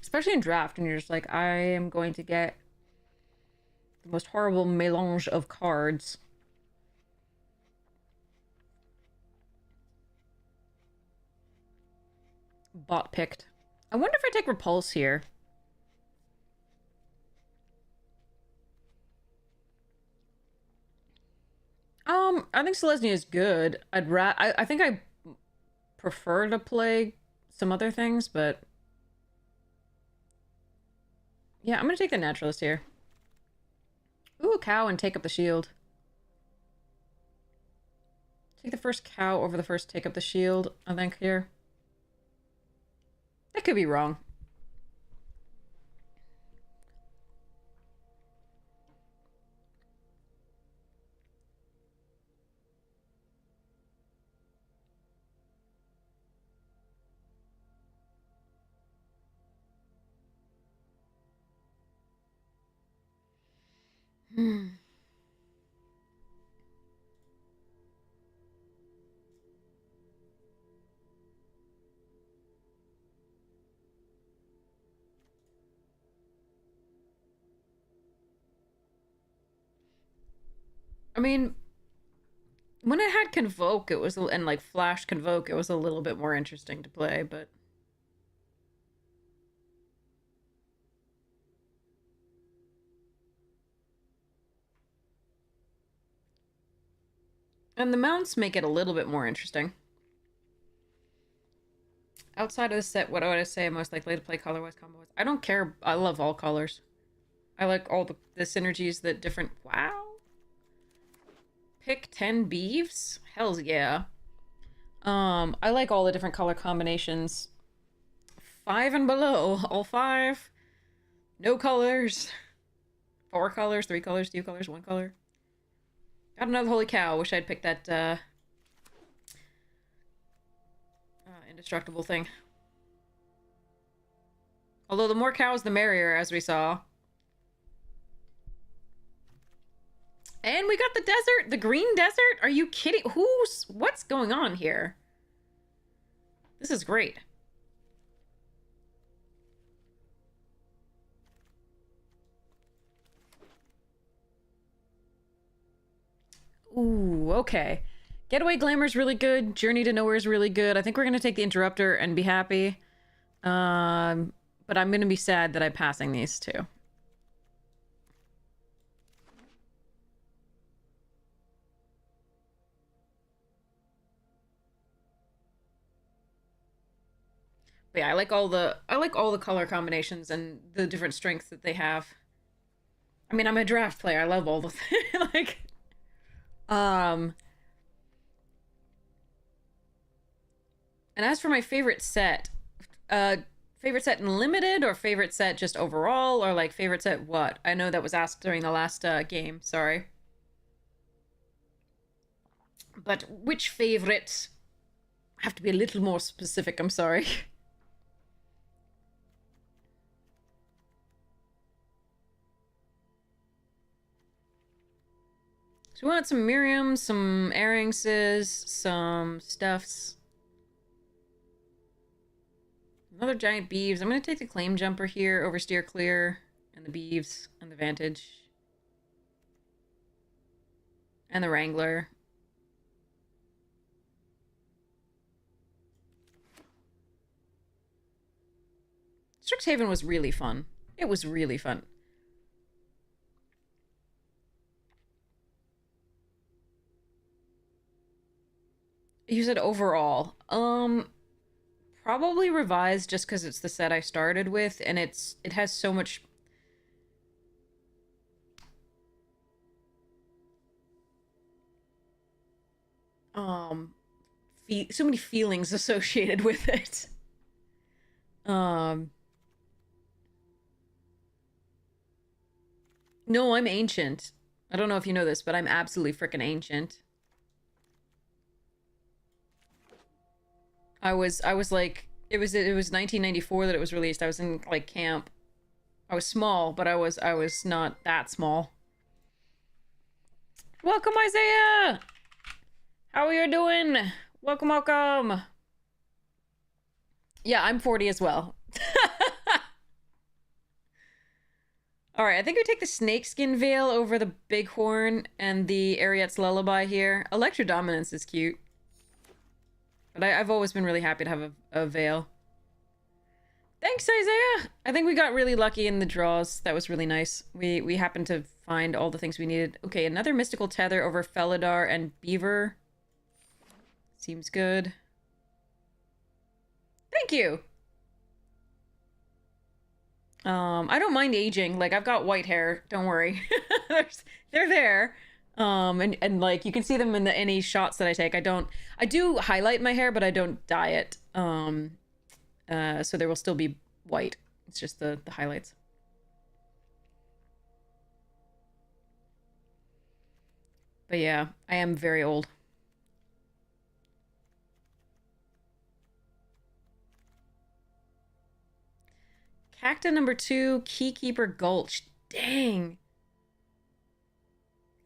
Especially in draft, and you're just like, I am going to get the most horrible melange of cards. Bot picked. I wonder if I take Repulse here. I think Selesnya is good. I think I prefer to play some other things, but yeah, I'm gonna take the Naturalist here. Ooh, a cow and take up the shield. Take the first cow over the first take up the shield, I think, here. I could be wrong. I mean, when it had Convoke, it was, and like Flash Convoke, it was a little bit more interesting to play, but And the mounts make it a little bit more interesting. Outside of the set, what would I say I'm most likely to play color-wise, combo-wise? I don't care. I love all colors. I like all the synergies that different... Wow. Pick 10 beeves? Hells yeah. I like all the different color combinations. 5 and below. All 5. No colors. 4 colors, 3 colors, 2 colors, 1 color. Got another holy cow. Wish I'd picked that, indestructible thing. Although the more cows, the merrier, as we saw. And we got the desert, the green desert? Are you kidding? What's going on here? This is great. Ooh, okay. Getaway Glamour's really good. Journey to Nowhere's really good. I think we're gonna take the Interrupter and be happy. But I'm gonna be sad that I'm passing these two. But yeah, I like all the color combinations and the different strengths that they have. I mean, I'm a draft player. I love all the like and as for my favorite set in limited or favorite set just overall or like favorite set what? I know that was asked during the last game, sorry. But which favorite? I have to be a little more specific, I'm sorry. So we want some Miriams, some Aringses, some Stuffs. Another giant Beeves. I'm going to take the Claim Jumper here over Steer Clear, and the Beeves, and the Vantage. And the Wrangler. Strixhaven was really fun. It was really fun. You said overall. Probably revised just because it's the set I started with, and it has so much... so many feelings associated with it. No, I'm ancient. I don't know if you know this, but I'm absolutely freaking ancient. I was like, it was 1994 that it was released. I was in like camp. I was small, but I was not that small. Welcome, Isaiah. How are you doing? Welcome, welcome. Yeah, I'm 40 as well. All right, I think we take the snakeskin veil over the bighorn and the Ariet's lullaby here. Electro Dominance is cute. But I've always been really happy to have a veil. Thanks, Isaiah! I think we got really lucky in the draws. That was really nice. We happened to find all the things we needed. Okay, another Mystical Tether over Felidar and Beaver. Seems good. Thank you! I don't mind aging. Like, I've got white hair. Don't worry. They're there. And like, you can see them in any shots that I take. I do highlight my hair, but I don't dye it. So there will still be white. It's just the highlights. But yeah, I am very old. Cacta number 2, Keykeeper Gulch. Dang.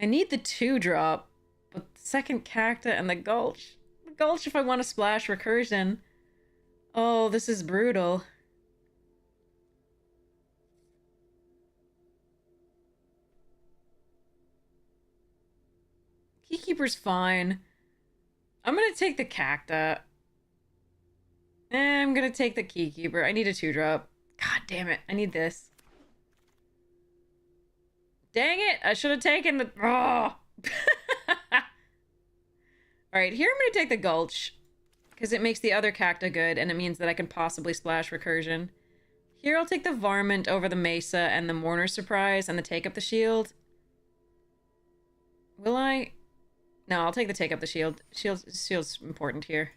I need the 2-drop, but the second Cacta and the Gulch. The Gulch if I want to splash Recursion. Oh, this is brutal. Keykeeper's fine. I'm gonna take the Cacta. I'm gonna take the Keykeeper. I need a 2-drop. God damn it, I need this. Dang it, I should have taken the... Oh! Alright, here I'm going to take the Gulch. Because it makes the other Cacta good, and it means that I can possibly splash Recursion. Here I'll take the Varmint over the Mesa and the Mourner's Surprise and the Take Up the Shield. Will I? No, I'll take the Take Up the Shield. Shield's important here.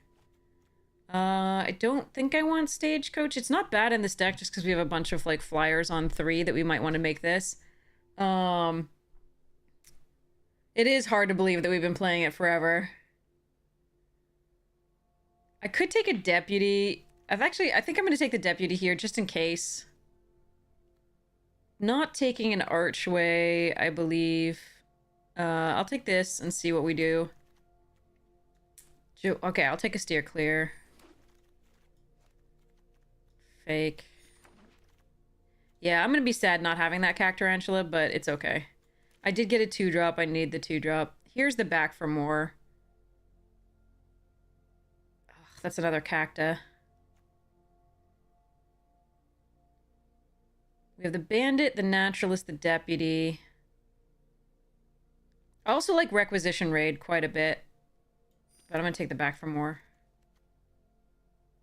I don't think I want Stagecoach. It's not bad in this deck just because we have a bunch of, like, flyers on 3 that we might want to make this. It is hard to believe that we've been playing it forever. I could take a Deputy. I think I'm going to take the Deputy here just in case. Not taking an Archway, I believe. I'll take this and see what we do. Okay, I'll take a Steer Clear. Fake. Yeah, I'm going to be sad not having that Cactarantula, but it's okay. I did get a 2-drop. I need the 2-drop. Here's the back for more. Ugh, that's another Cacta. We have the Bandit, the Naturalist, the Deputy. I also like Requisition Raid quite a bit. But I'm going to take the back for more.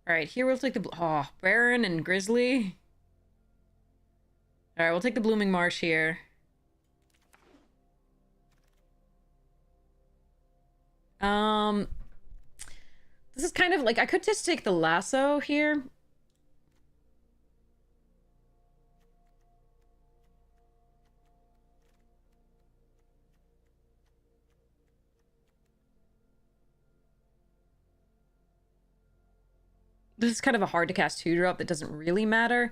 Alright, here we'll take the... Oh, Baron and Grizzly. Alright, we'll take the Blooming Marsh here. This is kind of like... I could just take the Lasso here. This is kind of a hard to cast 2-drop that doesn't really matter,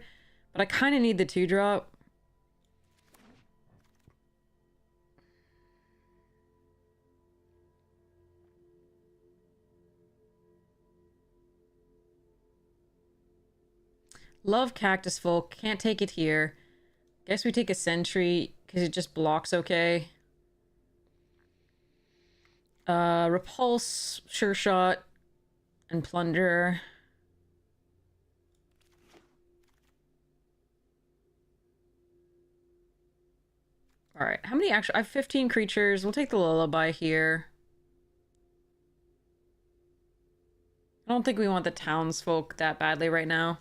but I kind of need the 2-drop. Love Cactus Folk. Can't take it here. Guess we take a Sentry because it just blocks okay. Repulse, Sure Shot, and Plunder. Alright, how many actually... I have 15 creatures. We'll take the Lullaby here. I don't think we want the Townsfolk that badly right now.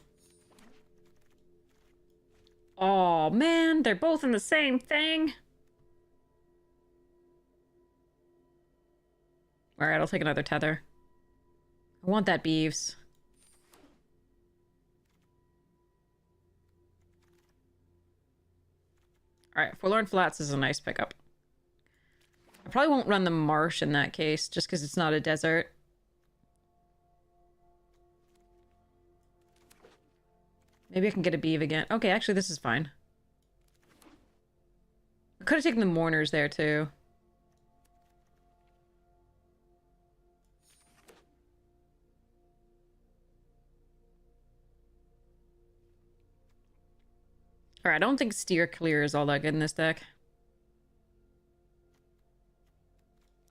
Oh man, they're both in the same thing. Alright, I'll take another Tether. I want that Beeves. Alright, Forlorn Flats is a nice pickup. I probably won't run the Marsh in that case, just because it's not a desert. Maybe I can get a Beeve again. Okay, actually this is fine. I could have taken the Mourners there too. Alright, I don't think Steer Clear is all that good in this deck.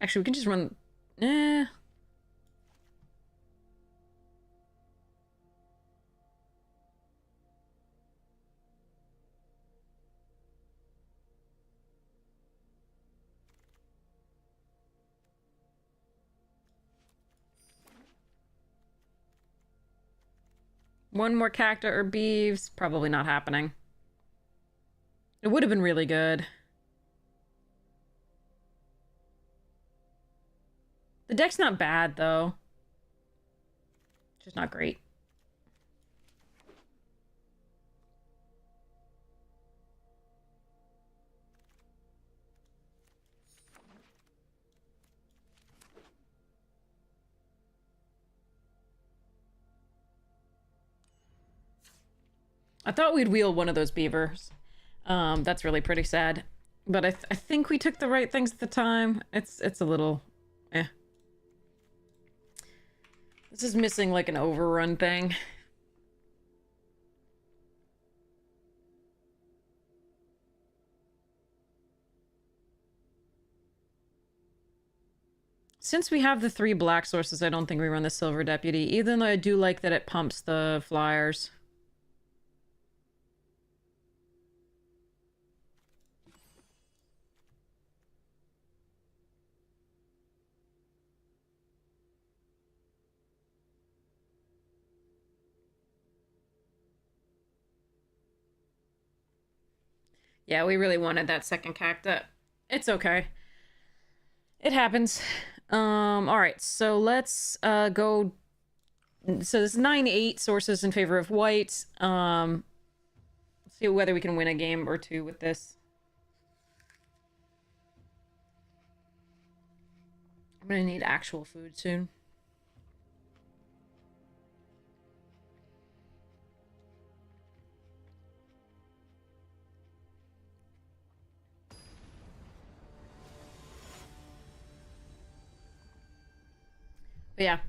Actually, we can just run... Eh. One more Cacta or Beeves? Probably not happening. It would have been really good. The deck's not bad, though. Just not great. I thought we'd wheel one of those beavers. That's really pretty sad. But I think we took the right things at the time. It's a little... eh. This is missing, like, an overrun thing. Since we have the 3 black sources, I don't think we run the Silver Deputy, even though I do like that it pumps the flyers. Yeah, we really wanted that second cactus. It's okay. It happens. Alright, so let's go. So there's 9-8 sources in favor of white. See whether we can win a game or two with this. I'm gonna need actual food soon. But yeah.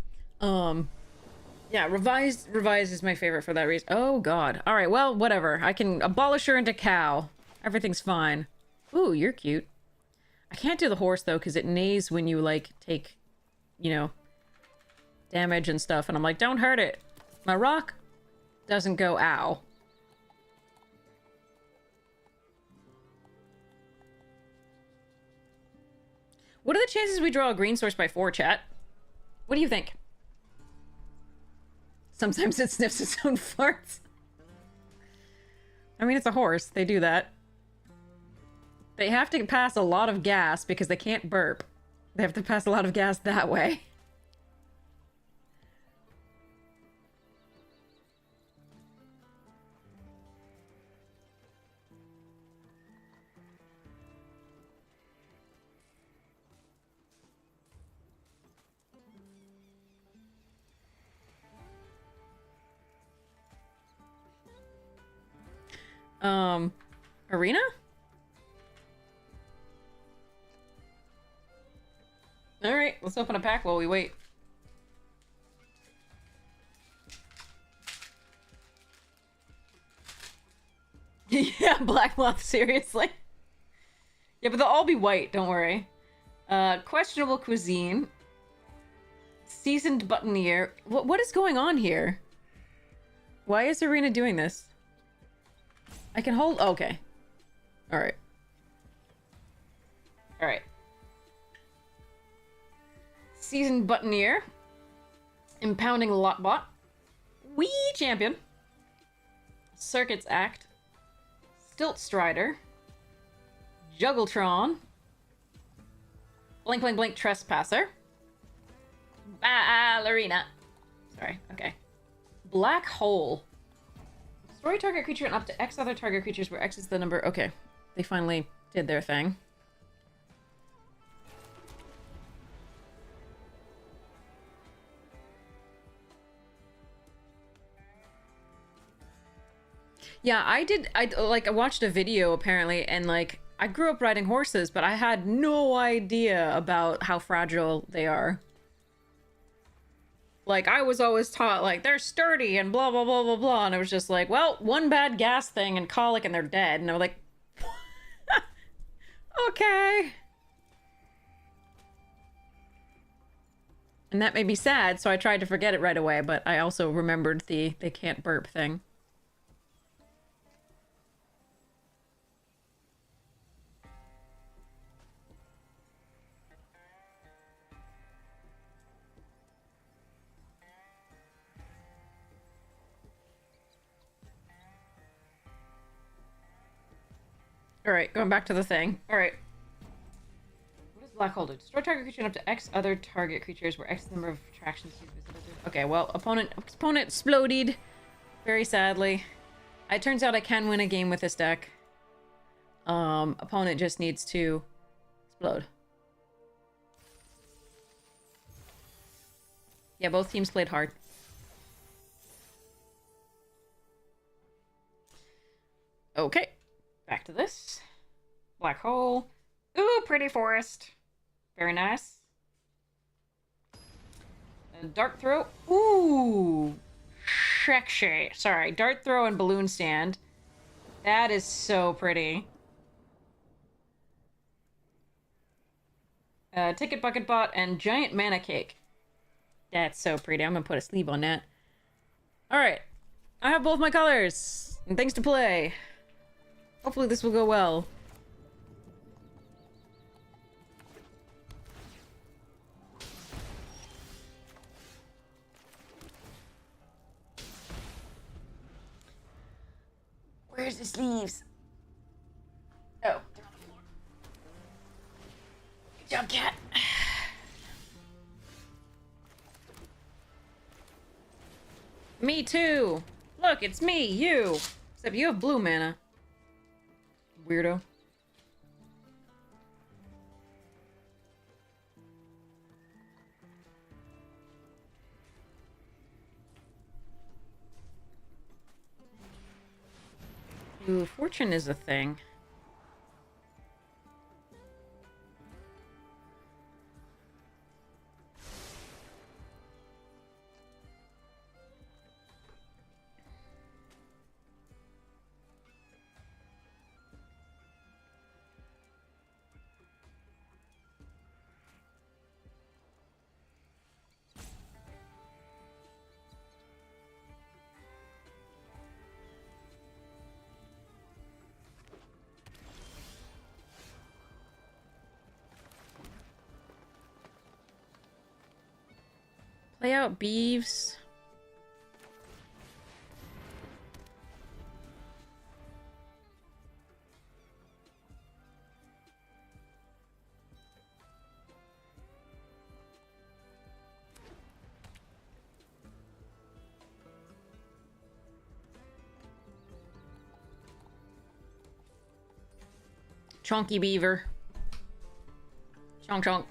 Yeah, revised is my favorite for that reason. Oh god. Alright, well, whatever. I can abolish her into cow. Everything's fine. Ooh, you're cute. I can't do the horse, though, because it neighs when you, like, take, you know, damage and stuff. And I'm like, don't hurt it. My rock doesn't go ow. What are the chances we draw a green source by 4, chat? What do you think? Sometimes it sniffs its own farts. I mean, it's a horse. They do that. They have to pass a lot of gas because they can't burp. They have to pass a lot of gas that way. Arena? Alright, let's open a pack while we wait. Yeah, Black Moth, seriously. Yeah, but they'll all be white, don't worry. Questionable cuisine. Seasoned buttoneer. What is going on here? Why is Arena doing this? I can hold... Okay. Alright. Alright. Seasoned buttoneer. Impounding Lotbot. Wee champion. Circuits Act. Stilt Strider. Juggletron. Blink, blink, blink, Trespasser. Ballerina. Sorry, okay. Black Hole. Destroy target creature and up to X other target creatures where X is the number... Okay, they finally did their thing. Yeah, I watched a video apparently, and like, I grew up riding horses, but I had no idea about how fragile they are. Like, I was always taught, like, they're sturdy and blah, blah, blah, blah, blah, and it was just like, well, one bad gas thing and colic and they're dead, and I was like, okay. And that made me sad, so I tried to forget it right away, but I also remembered the they can't burp thing. Alright, going back to the thing. Alright. What does Black Hole do? Destroy target creature and up to X other target creatures where X is the number of attractions you've visited. Okay, well, opponent exploded. Very sadly. It turns out I can win a game with this deck. Opponent just needs to explode. Yeah, both teams played hard. Okay. Back to this. Black Hole. Ooh, pretty forest. Very nice. And Dart Throw. Ooh. Sexy. Sorry. Dart Throw and Balloon Stand. That is so pretty. Ticket Bucket Bot and Giant Mana Cake. That's so pretty. I'm gonna put a sleeve on that. Alright. I have both my colors. And things to play. Hopefully this will go well. Where's the sleeves? Job cat. Me too. Look, it's me, you. Except you have blue mana. Weirdo. Ooh, fortune is a thing. Play out Beeves. Chonky beaver. Chonk chonk.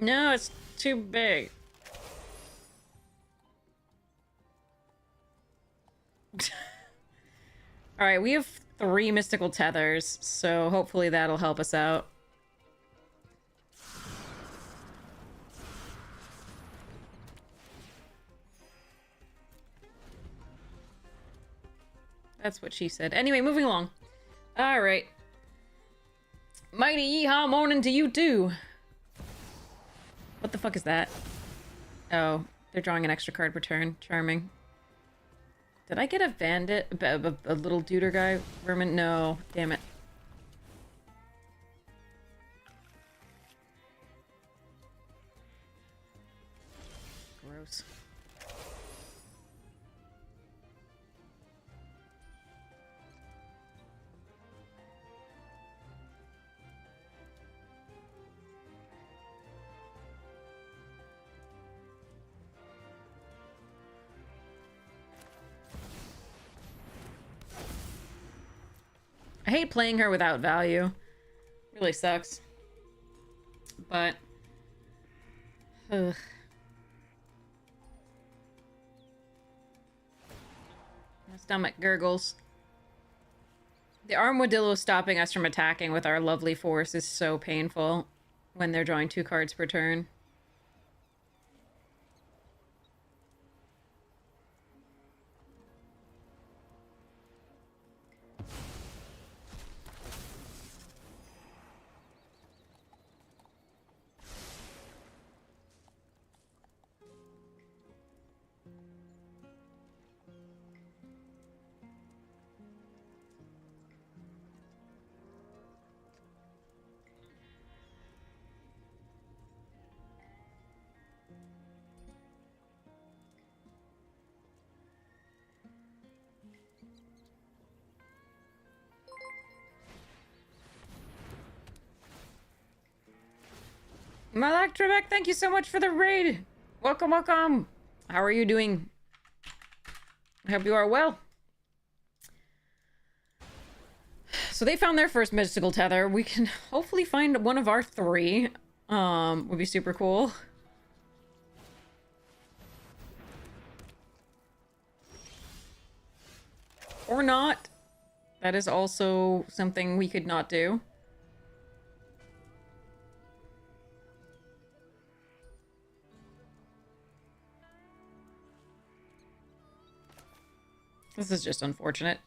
No, it's too big. Alright, we have 3 mystical tethers, so hopefully that'll help us out. That's what she said. Anyway, moving along. Alright. Mighty yeehaw morning to you too! What the fuck is that? Oh, they're drawing an extra card per turn. Charming. Did I get a bandit? A little duder guy? Vermin? No. Damn it. Gross. I hate playing her without value. Really sucks. But... ugh. My stomach gurgles. The armadillo stopping us from attacking with our lovely force is so painful when they're drawing 2 cards per turn. Malak Trebek, thank you so much for the raid. Welcome, welcome. How are you doing? I hope you are well. So they found their first mystical tether. We can hopefully find one of our 3. Would be super cool. Or not. That is also something we could not do. This is just unfortunate.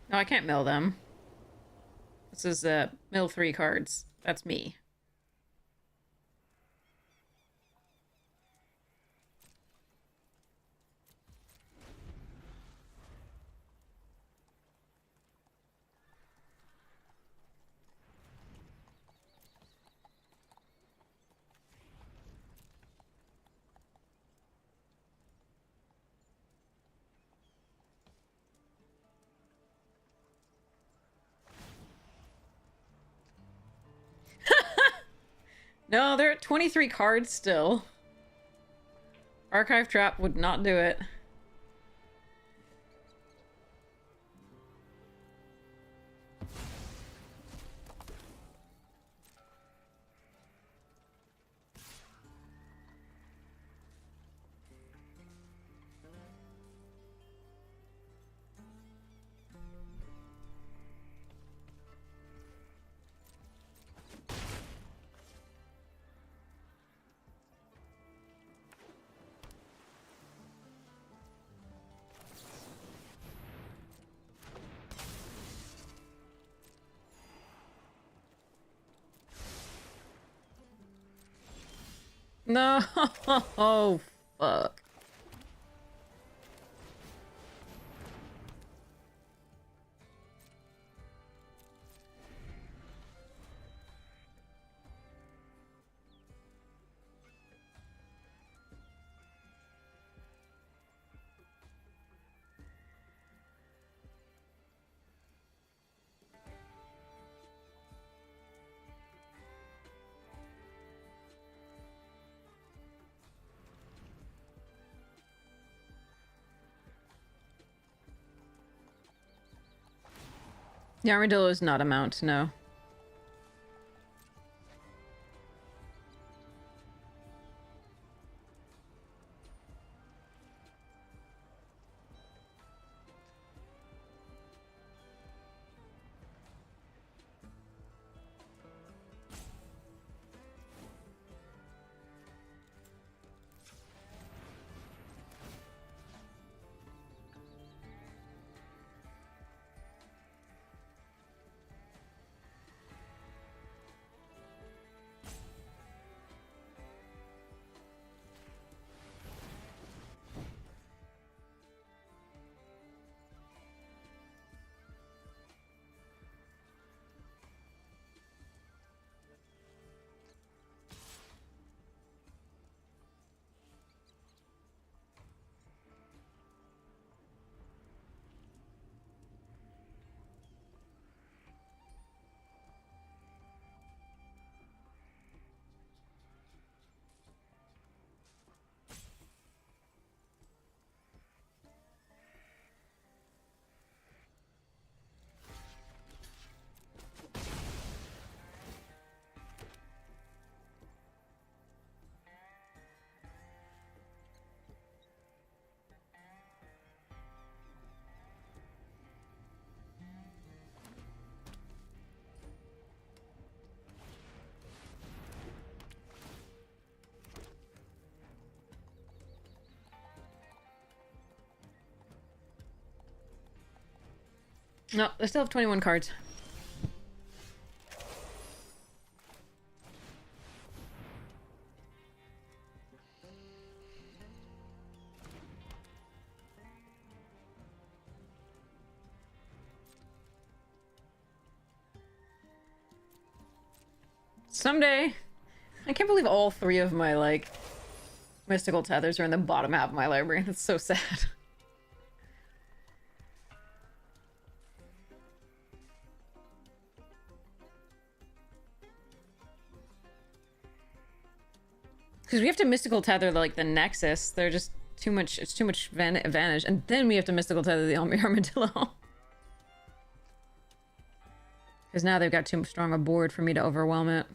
No, I can't mill them. This is mill 3 cards. That's me. No, they're at 23 cards still. Archive Trap would not do it. No, oh fuck. The armadillo is not a mount, no. No, I still have 21 cards. Someday. I can't believe all 3 of my, like, Mystical Tethers are in the bottom half of my library. That's so sad. Because we have to Mystical Tether, like, the Nexus. They're just too much... It's too much advantage. And then we have to Mystical Tether the Armadillo. Because now they've got too strong a board for me to overwhelm it.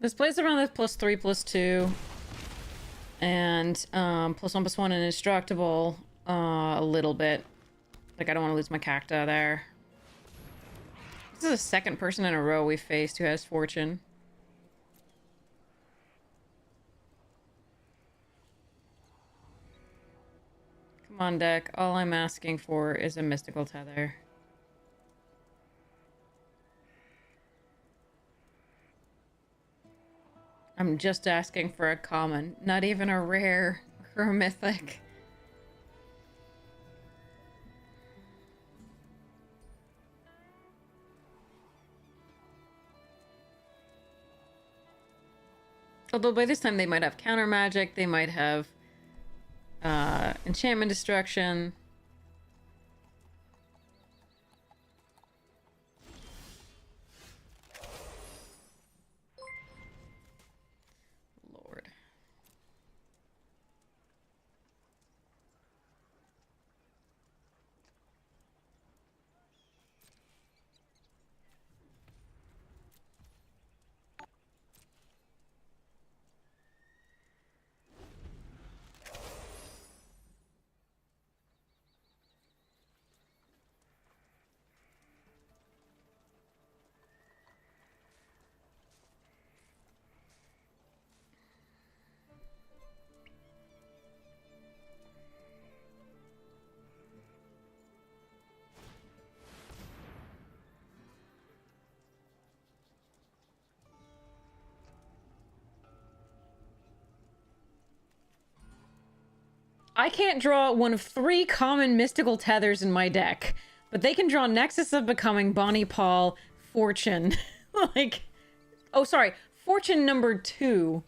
This plays around with +3/+2. And +1/+1 and indestructible a little bit. Like, I don't want to lose my cacta there. This is the second person in a row we faced who has fortune. Come on, deck. All I'm asking for is a Mystical Tether. I'm just asking for a common, not even a rare or a mythic. Although by this time they might have counter magic, they might have enchantment destruction. Lord. I can't draw one of 3 common mystical tethers in my deck, but they can draw Nexus of Becoming, Bonnie Paul, Fortune. Like, oh, sorry, Fortune number 2.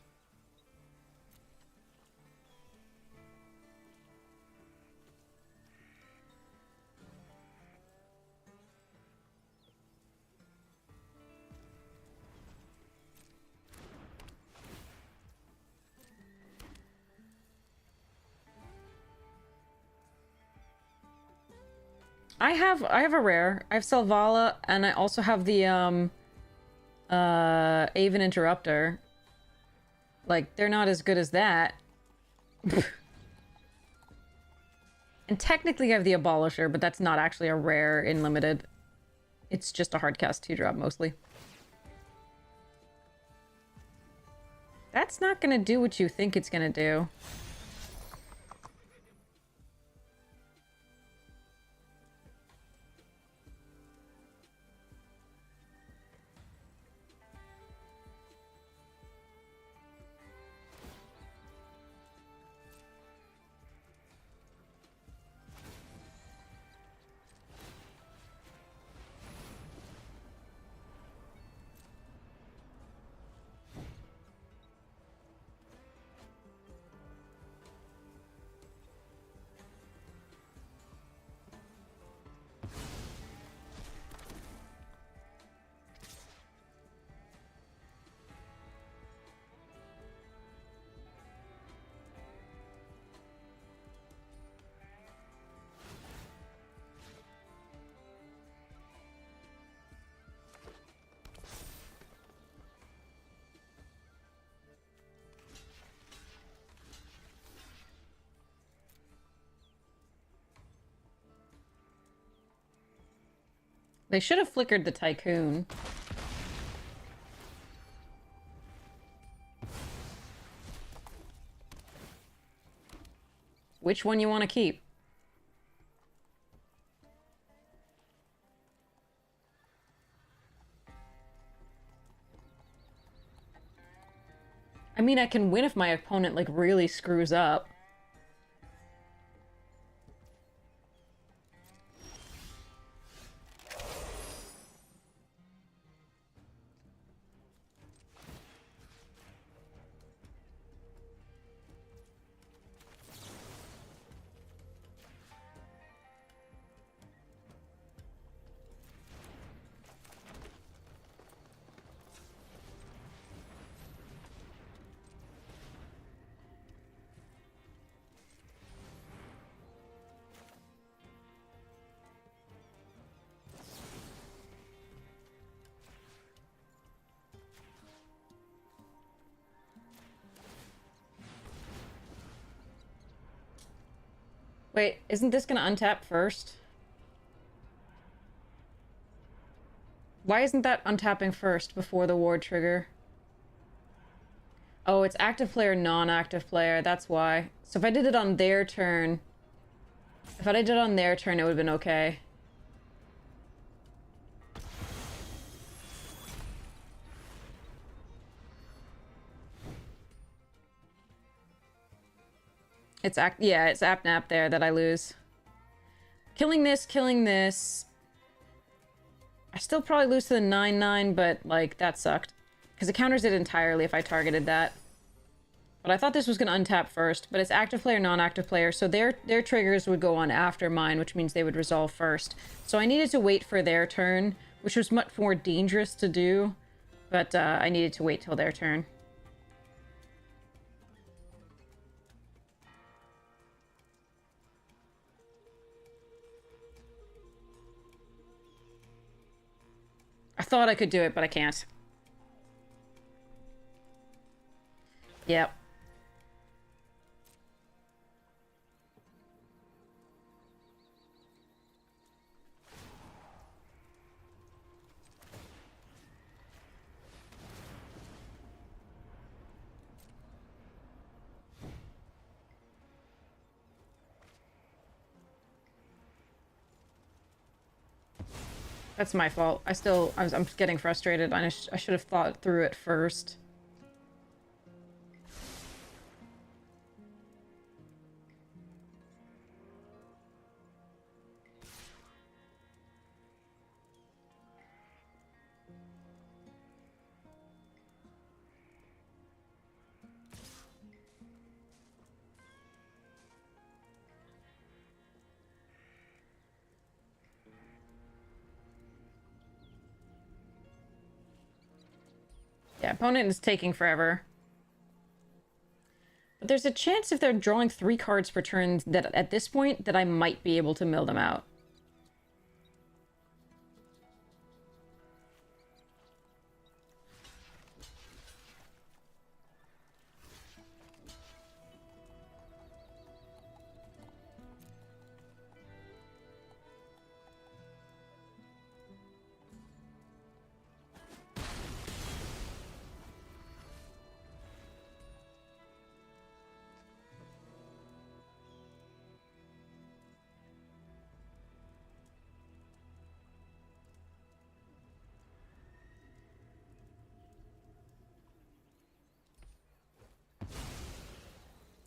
I have a rare. I have Selvala, and I also have the Aven Interrupter. Like, they're not as good as that. And technically I have the Abolisher, but that's not actually a rare in Limited. It's just a hard cast 2-drop mostly. That's not gonna do what you think it's gonna do. They should have flickered the Tycoon. Which one you want to keep? I mean, I can win if my opponent, like, really screws up. Wait, isn't this gonna untap first? Why isn't that untapping first before the ward trigger? Oh, it's active player, non-active player, that's why. So if I did it on their turn... If I did it on their turn, it would have been okay. It's yeah, it's app-nap there that I lose. Killing this. I still probably lose to the 9-9, but, like, that sucked. Because it counters it entirely if I targeted that. But I thought this was going to untap first, but it's active player, non-active player, so their triggers would go on after mine, which means they would resolve first. So I needed to wait for their turn, which was much more dangerous to do, but I needed to wait till their turn. I thought I could do it, but I can't. Yep. That's my fault. I'm getting frustrated. I should have thought through it first. Yeah, opponent is taking forever. But there's a chance if they're drawing 3 cards per turn that at this point that I might be able to mill them out.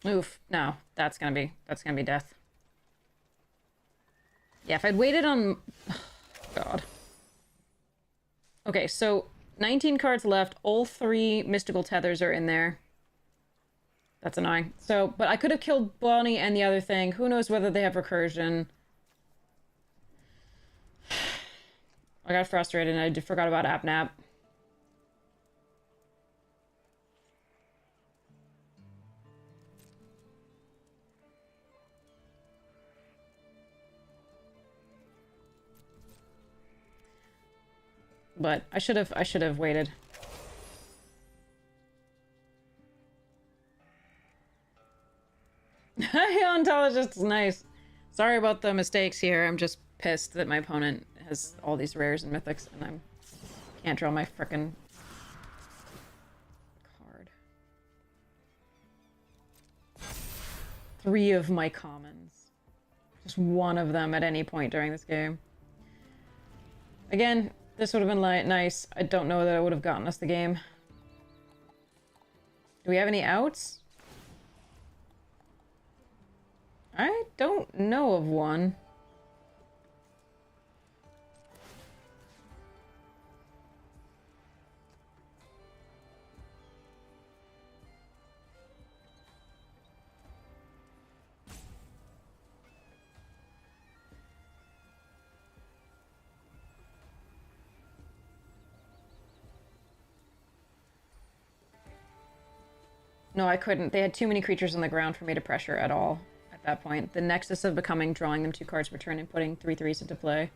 Oof, no, that's gonna be death. Yeah, if I'd waited on... Oh, God. Okay, so 19 cards left. All 3 mystical tethers are in there. That's annoying. So, but I could have killed Bonnie and the other thing. Who knows whether they have recursion. I got frustrated and I forgot about app-nap. But I should have waited. Ontologist is nice. Sorry about the mistakes here. I'm just pissed that my opponent has all these rares and mythics, and I can't draw my frickin' card. 3 of my commons. Just one of them at any point during this game. Again, this would have been nice. I don't know that it would have gotten us the game. Do we have any outs? I don't know of one. No, I couldn't. They had too many creatures on the ground for me to pressure at all at that point. The nexus of becoming drawing them 2 cards per turn and putting 3/3s into play.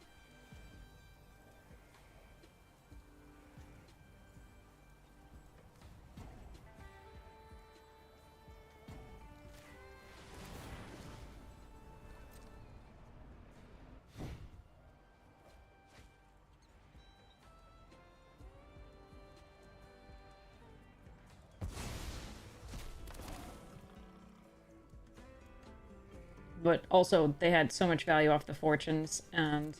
But also, they had so much value off the fortunes and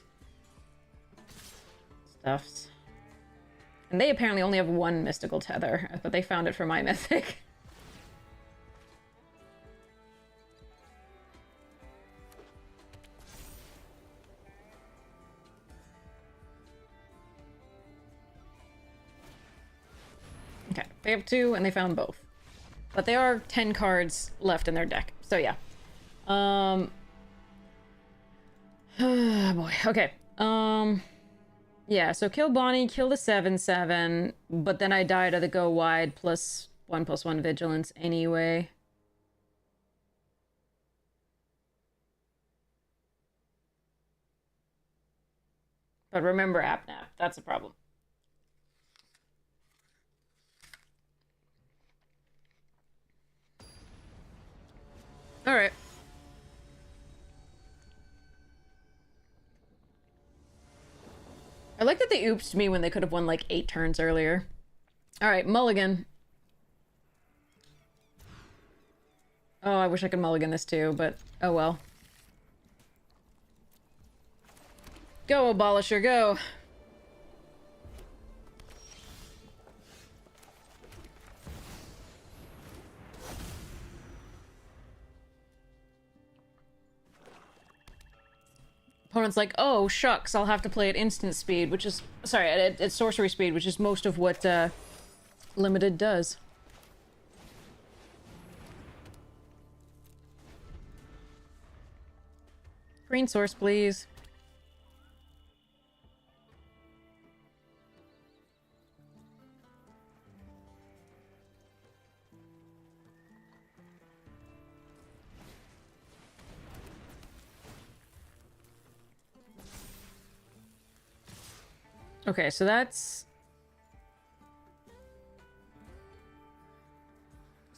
stuffs. And they apparently only have 1 mystical tether, but they found it for my mythic. Okay, they have 2 and they found both. But there are 10 cards left in their deck, so yeah. Oh boy, okay. Yeah, so kill Bonnie, kill the 7/7, but then I die to the go wide +1/+1 vigilance anyway. But remember Apnap, that's a problem. Alright. I like that they oopsed me when they could have won like 8 turns earlier. Alright, mulligan. Oh, I wish I could mulligan this too, but oh well. Go, Abolisher, go! Opponent's like, oh, shucks, I'll have to play at instant speed, which is... Sorry, at sorcery speed, which is most of what, Limited does. Green source, please. Okay, so that's...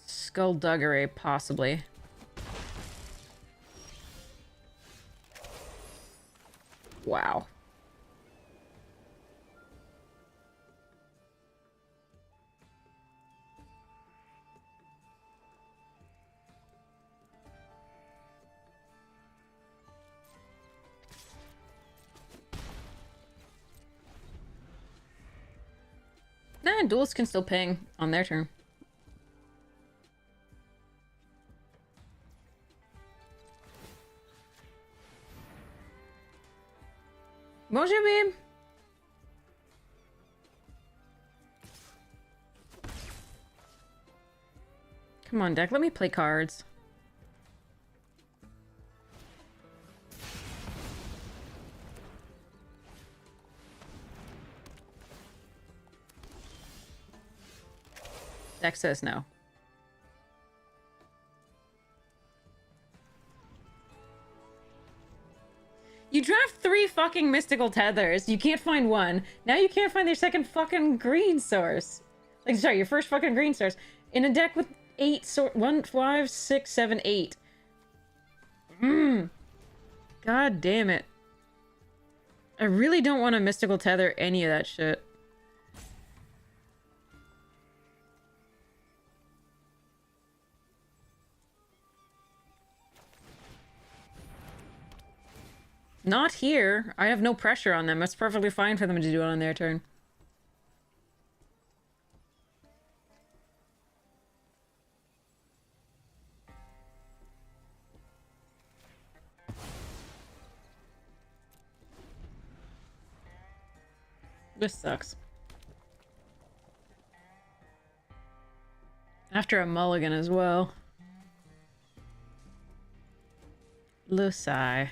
Skullduggery, possibly. Wow. Nah, duelists can still ping on their turn. Bonjour, babe. Come on, deck. Let me play cards. Deck says no. You draft 3 fucking mystical tethers. You can't find one. Now you can't find their second fucking green source. Like, sorry, your first fucking green source. In a deck with 8 1, 5, 6, 7, 8. God damn it. I really don't want to mystical tether any of that shit. Not here. I have no pressure on them. It's perfectly fine for them to do it on their turn. This sucks. After a mulligan as well. Lucy. And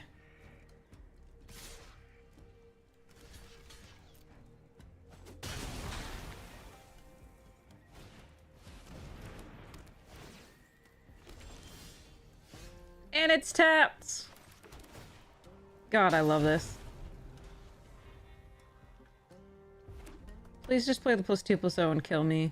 it's tapped! God, I love this. Please just play the +2/+0 and kill me.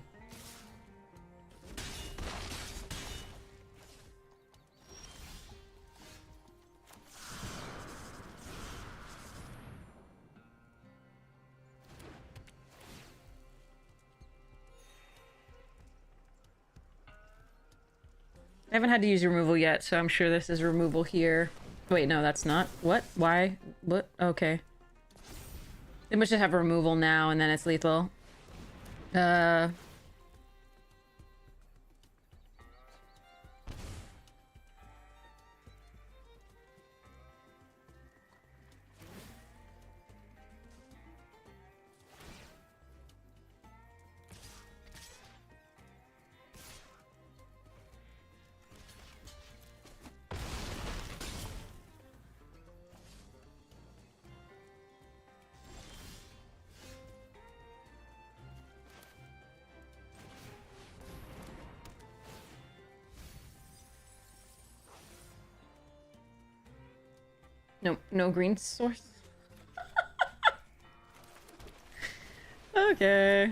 I haven't had to use removal yet, so I'm sure this is removal here. Wait, no, that's not. What? Why? What? Okay. They must just have removal now, and then it's lethal. No, no green source. Okay.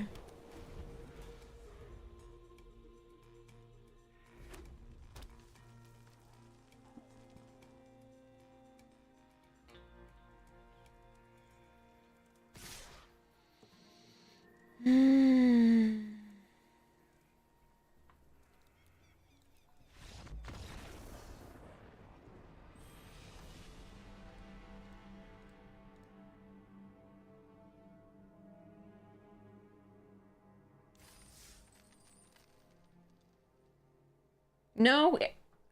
No,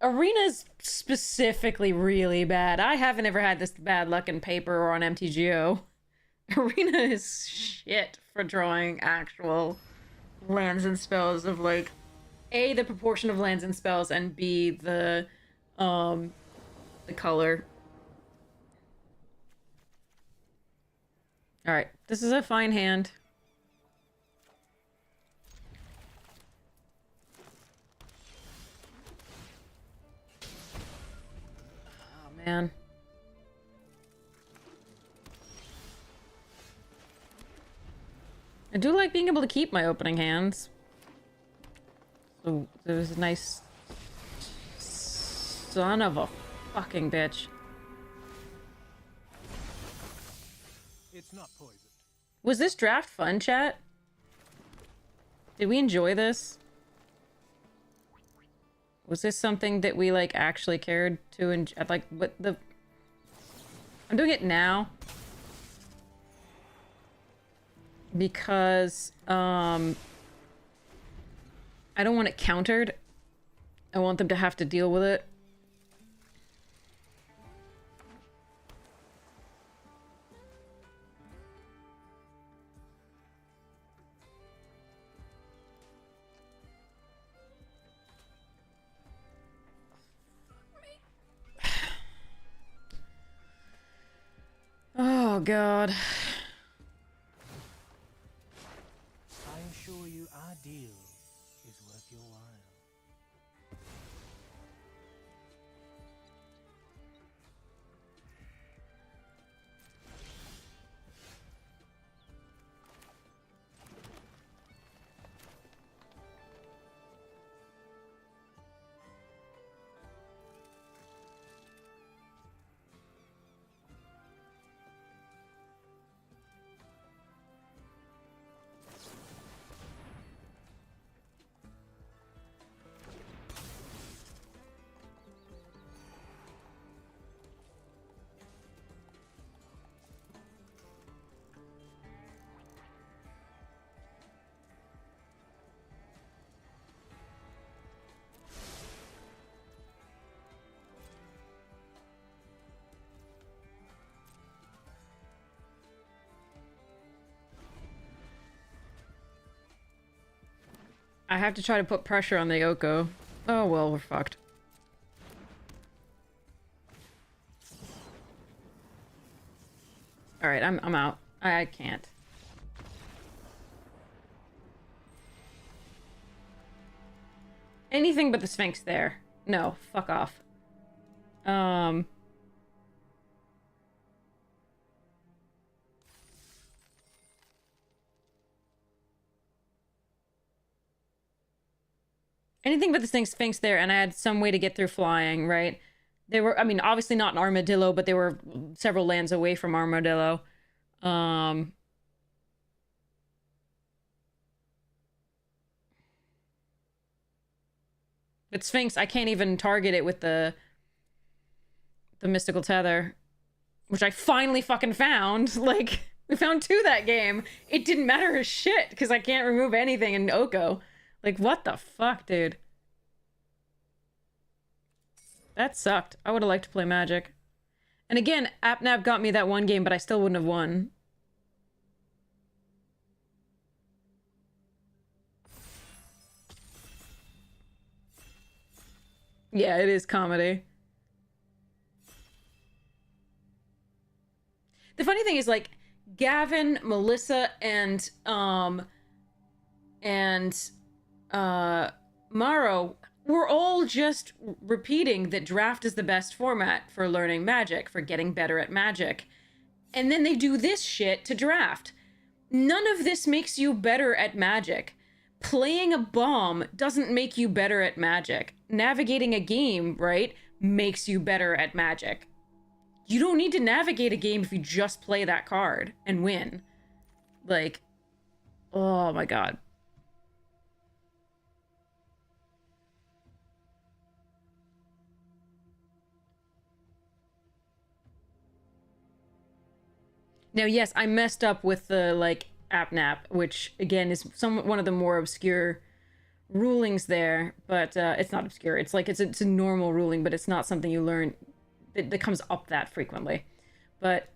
Arena's specifically really bad. I haven't ever had this bad luck in paper or on MTGO. Arena is shit for drawing actual lands and spells of, like, A, the proportion of lands and spells, and B, the color. Alright, this is a fine hand. Man. I do like being able to keep my opening hands. So there's a nice son of a fucking bitch. It's not poisoned. Was this draft fun, chat? Did we enjoy this? Was this something that we, like, actually cared to enjoy? Like, what the... I'm doing it now. Because, I don't want it countered. I want them to have to deal with it. Oh, God. I assure you our deal is worth your while. I have to try to put pressure on the Oko. Oh, well, we're fucked. Alright, I'm out. I can't. Anything but the Sphinx there. No, fuck off. Anything but the Sphinx there, and I had some way to get through flying, right? They were, I mean, obviously not an Armadillo, but they were several lands away from Armadillo. But Sphinx, I can't even target it with the Mystical Tether, which I finally fucking found. Like, we found 2 that game. It didn't matter a shit, because I can't remove anything in Oko. Like, what the fuck, dude? That sucked. I would have liked to play Magic. And again, AppNap got me that one game, but I still wouldn't have won. Yeah, it is comedy. The funny thing is, like, Gavin, Melissa, and Maro were all just repeating that draft is the best format for learning Magic, for getting better at Magic. And then they do this shit to draft. None of this makes you better at Magic. Playing a bomb doesn't make you better at Magic. Navigating a game, right, makes you better at Magic. You don't need to navigate a game if you just play that card and win. Like, oh my god. Now, yes, I messed up with the, like, AppNap, which, again, is one of the more obscure rulings there, but it's not obscure. It's like, it's a normal ruling, but it's not something you learn that comes up that frequently. But,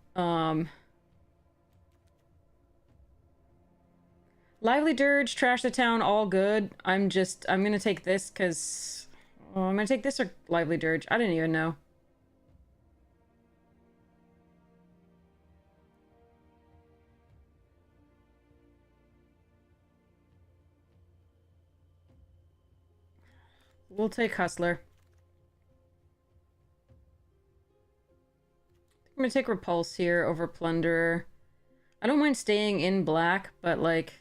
Lively Dirge, Trash the Town, all good. I'm gonna take this, because... Oh, I'm gonna take this or Lively Dirge. I didn't even know. We'll take Hustler. I'm gonna take Repulse here over Plunderer. I don't mind staying in black, but, like...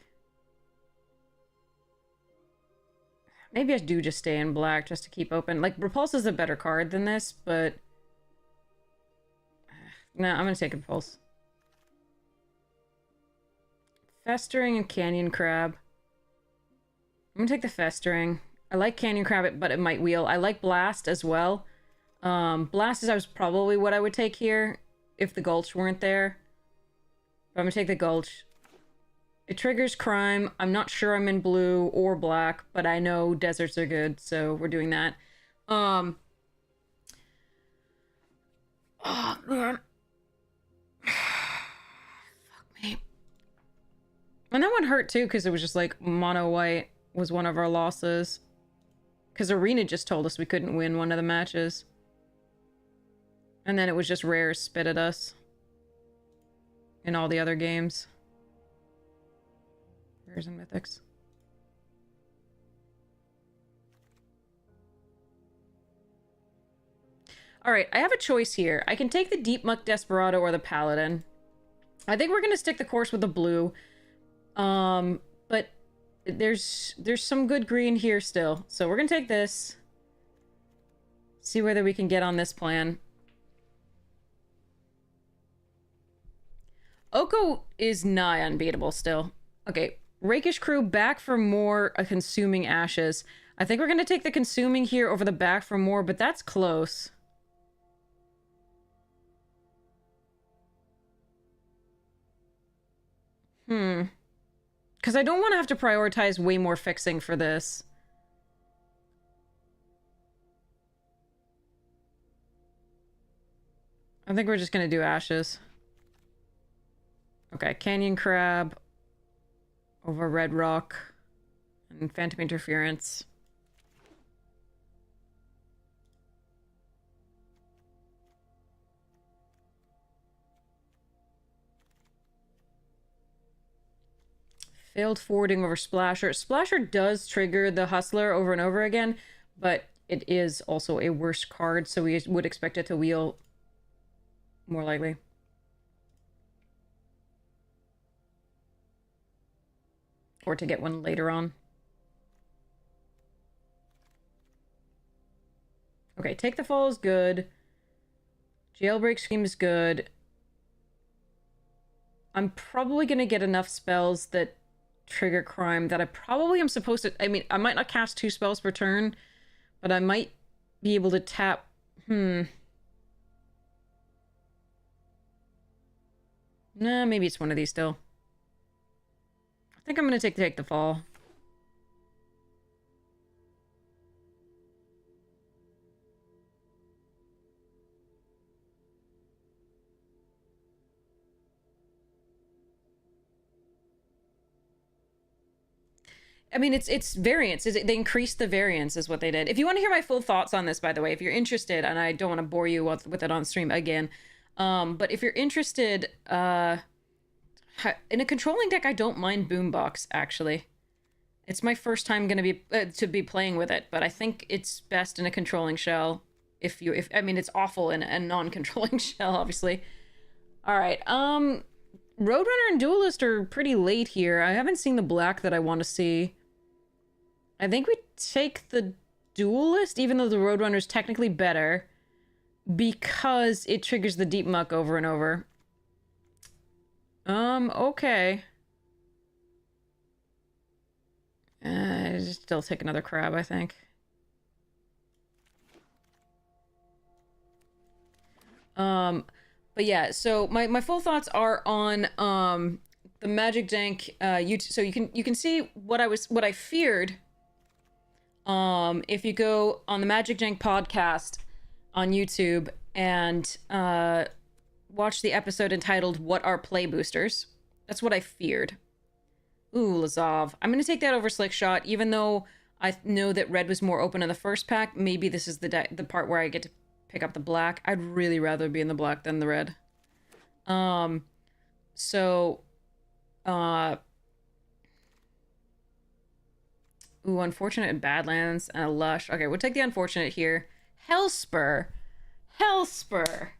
Maybe I do just stay in black just to keep open. Like, Repulse is a better card than this, but... No, I'm gonna take Repulse. Festering and Canyon Crab. I'm gonna take the Festering. I like Canyon Crab, but it might wheel. I like Blast as well. Blast is probably what I would take here if the Gulch weren't there. But I'm gonna take the Gulch. It triggers Crime. I'm not sure I'm in blue or black, but I know deserts are good, so we're doing that. Oh, man. Fuck me. And that one hurt, too, because it was just like mono white was one of our losses. Because Arena just told us we couldn't win one of the matches. And then it was just rares spit at us. In all the other games. Rares and mythics. Alright, I have a choice here. I can take the Deep Muck Desperado or the Paladin. I think we're going to stick the course with the blue. But there's some good green here still. So we're going to take this. See whether we can get on this plan. Oko is nigh unbeatable still. Okay, Rakish Crew back for more Consuming Ashes. I think we're going to take the Consuming here over the back for more, but that's close. Because I don't want to have to prioritize way more fixing for this. I think we're just going to do Ashes. Okay, Canyon Crab over Red Rock. And Phantom Interference. Failed forwarding over Splasher. Splasher does trigger the Hustler over and over again, but it is also a worse card, so we would expect it to wheel more likely. Or to get one later on. Okay, Take the Fall is good. Jailbreak Scheme is good. I'm probably going to get enough spells that trigger crime that I probably am supposed to... I mean, I might not cast 2 spells per turn, but I might be able to tap... Nah, maybe it's one of these still. I think I'm going to take the Fall. I mean, it's variance. They increased the variance is what they did. If you want to hear my full thoughts on this, by the way, if you're interested, and I don't want to bore you with it on stream again, but if you're interested, in a controlling deck, I don't mind Boombox, actually. It's my first time gonna be to be playing with it, but I think it's best in a controlling shell. I mean, it's awful in a non-controlling shell, obviously. All right, Roadrunner and Duelist are pretty late here. I haven't seen the black that I want to see. I think we take the Duelist, even though the Roadrunner is technically better, because it triggers the Deep Muck over and over. Okay. Still take another crab, I think. But yeah, so my full thoughts are on the Magic Dank YouTube. So you can see what I feared. If you go on the Magic Dank podcast on YouTube and watch the episode entitled "What Are Play Boosters?" That's what I feared. Ooh, Lazav. I'm gonna take that over Slick Shot, even though I know that red was more open in the first pack. Maybe this is the part where I get to pick up the black. I'd really rather be in the black than the red. Ooh, Unfortunate and Badlands and a Lush. Okay, we'll take the Unfortunate here. Hellspur. Hellspur.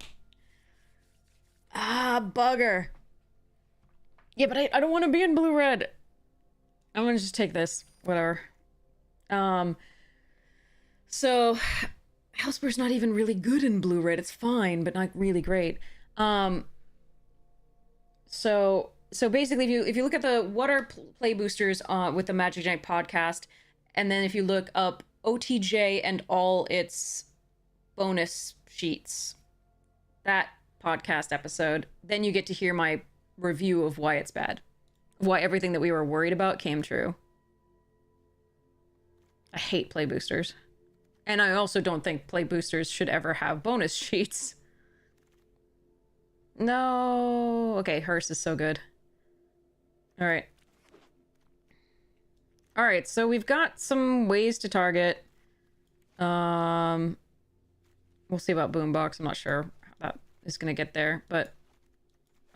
Ah, bugger. Yeah, but I don't want to be in blue-red. I'm gonna just take this. Whatever. So... Hellspur's not even really good in blue-red. It's fine, but not really great. So basically, if you look at the What Are Play Boosters with the Magic Giant podcast, and then if you look up OTJ and all its bonus sheets, that podcast episode, then you get to hear my review of why it's bad. Why everything that we were worried about came true. I hate play boosters. And I also don't think play boosters should ever have bonus sheets. No. Okay, Hearse is so good. Alright. Alright, so we've got some ways to target. We'll see about Boombox. I'm not sure how that is going to get there, but...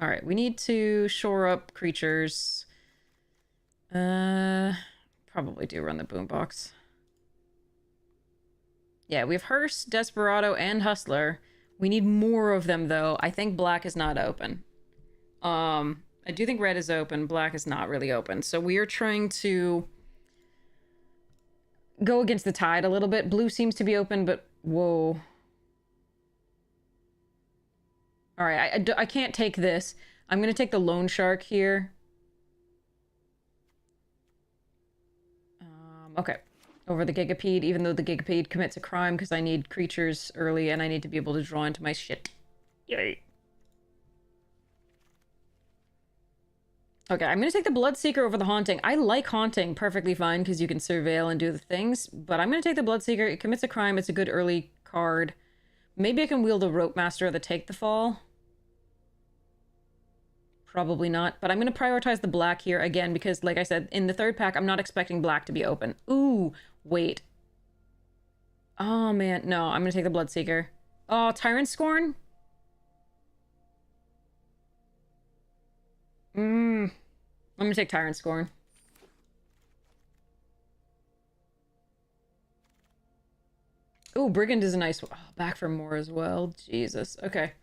Alright, we need to shore up creatures. Probably do run the Boombox. Yeah, we have Hearse, Desperado, and Hustler. We need more of them, though. I think black is not open. I do think red is open. Black is not really open. So we are trying to go against the tide a little bit. Blue seems to be open, but whoa. All right, I can't take this. I'm going to take the Loan Shark here. Okay. Over the Gigapede, even though the Gigapede commits a crime because I need creatures early and I need to be able to draw into my shit. Yay. Okay, I'm going to take the Bloodseeker over the Haunting. I like Haunting perfectly fine because you can surveil and do the things, but I'm going to take the Bloodseeker. It commits a crime. It's a good early card. Maybe I can wield the Rope Master or the Take the Fall. Probably not, but I'm going to prioritize the black here again because, like I said, in the third pack, I'm not expecting black to be open. Ooh, wait. Oh, man. No, I'm going to take the Bloodseeker. Oh, Tyrant Scorn? I'm going to take Tyrant Scorn. Ooh, Brigand is a nice one. Oh, back for more as well. Jesus. Okay.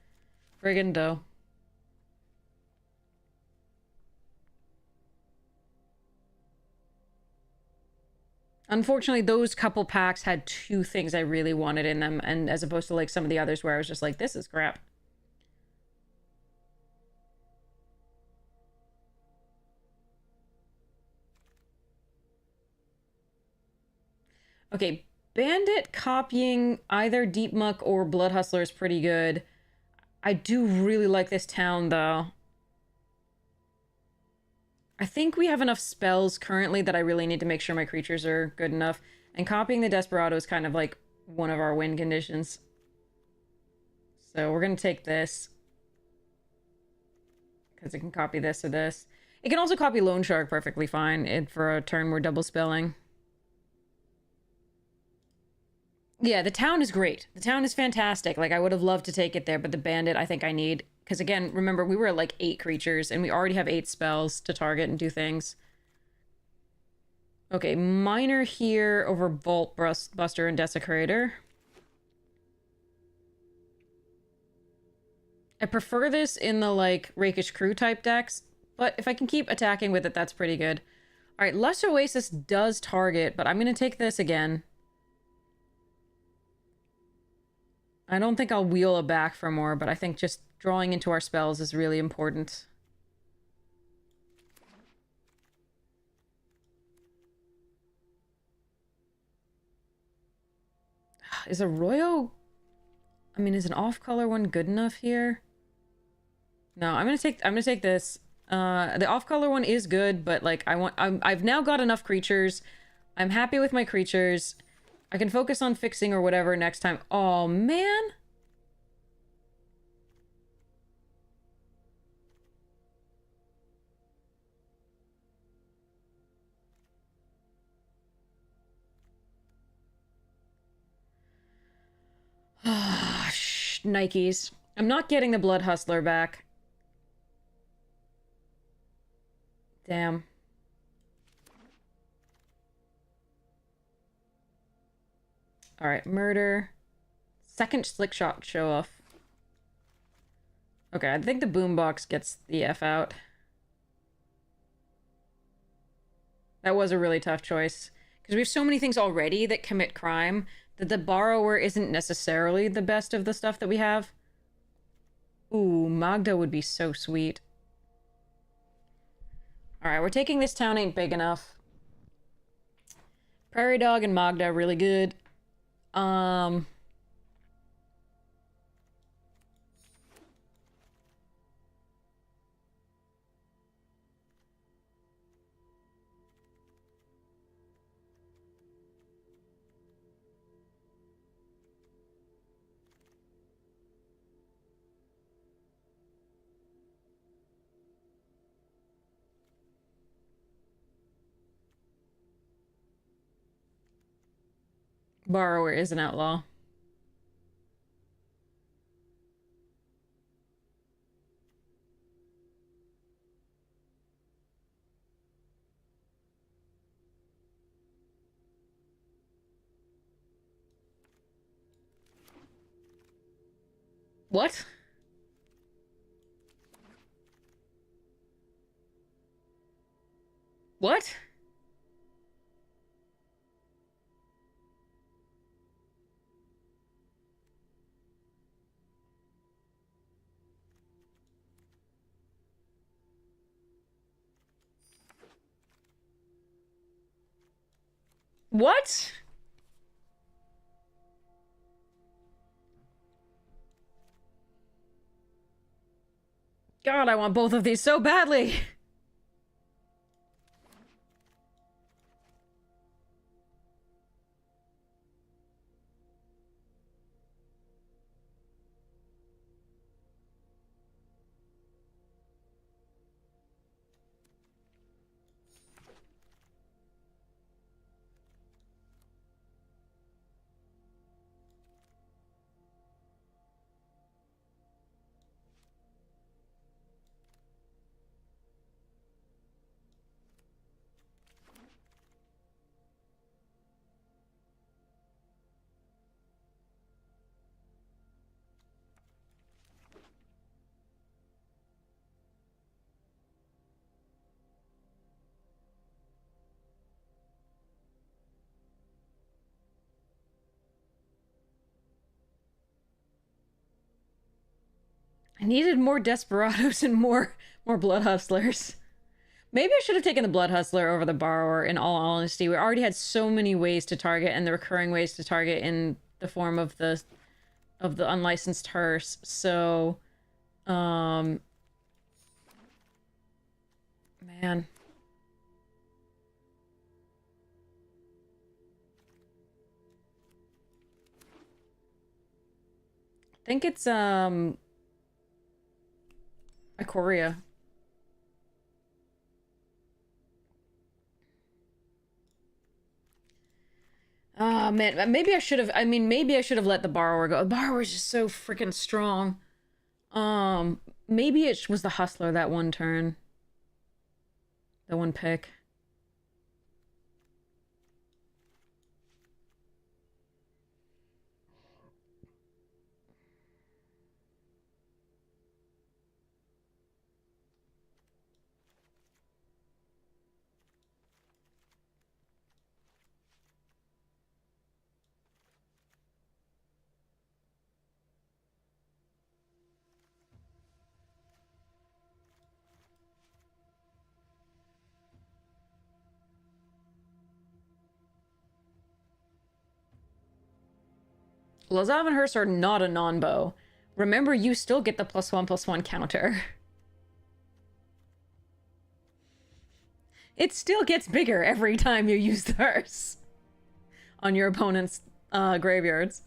Brigando. Unfortunately, those couple packs had two things I really wanted in them, and as opposed to like some of the others where I was just like, this is crap. Okay, Bandit copying either Deep Muck or Blood Hustler is pretty good. I do really like this town, though. I think we have enough spells currently that I really need to make sure my creatures are good enough. And copying the Desperado is kind of like one of our win conditions. So we're going to take this. Because it can copy this or this. It can also copy Loan Shark perfectly fine for a turn we're double spelling. Yeah, the town is great. The town is fantastic. Like, I would have loved to take it there, but the bandit I think I need. Because, again, remember, we were at, like, 8 creatures, and we already have 8 spells to target and do things. Okay, Miner here over Vault Buster and Desecrator. I prefer this in the, like, Rakish Crew type decks, but if I can keep attacking with it, that's pretty good. Alright, Lush Oasis does target, but I'm going to take this again. I don't think I'll wheel it back for more, but I think just drawing into our spells is really important. Is a Royal... I mean, is an off-color one good enough here? No, I'm gonna take this. The off-color one is good, but like I've now got enough creatures. I'm happy with my creatures. I can focus on fixing or whatever next time. Oh, man. Ah, Nikes. I'm not getting the Blood Hustler back. Damn. Alright, murder. Second slick shot show off. Okay, I think the boombox gets the F out. That was a really tough choice. Because we have so many things already that commit crime that the borrower isn't necessarily the best of the stuff that we have. Ooh, Magda would be so sweet. Alright, we're taking this town ain't big enough. Prairie Dog and Magda really good. Borrower is an outlaw. What? What? What? God, I want both of these so badly. I needed more Desperados and more Blood Hustlers. Maybe I should have taken the Blood Hustler over the Borrower, in all honesty. We already had so many ways to target, and the recurring ways to target in the form of the unlicensed hearse. So, man. I think it's, Ikoria. Oh, man. Maybe I should have... I mean, maybe I should have let the Borrower go. The Borrower is just so freaking strong. Maybe it was the Hustler that one turn. The one pick. Lazav and Hearse are not a non-bow. Remember, you still get the +1/+1 counter. It still gets bigger every time you use the Hearse on your opponent's graveyards.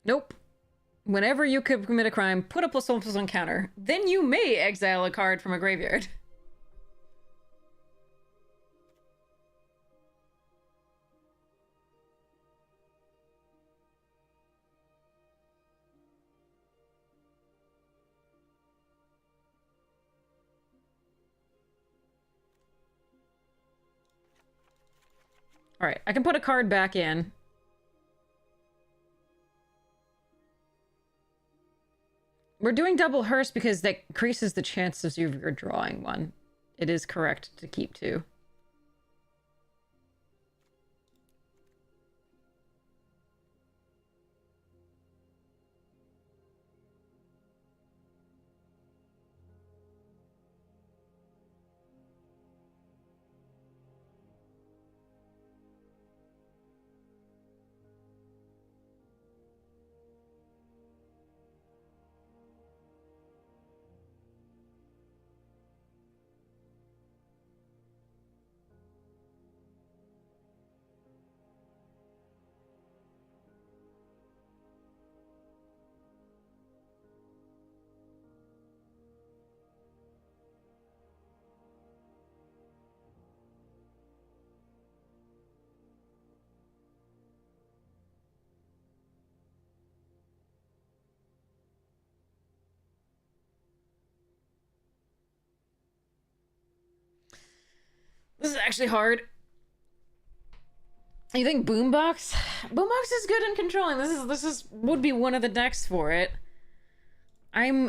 Nope. Whenever you could commit a crime, put a +1/+1 counter. Then you may exile a card from a graveyard. Alright, I can put a card back in. We're doing double Hearse because that increases the chances of your drawing one. It is correct to keep two. This is actually hard. You think Boombox? Boombox is good in controlling. This would be one of the decks for it. I'm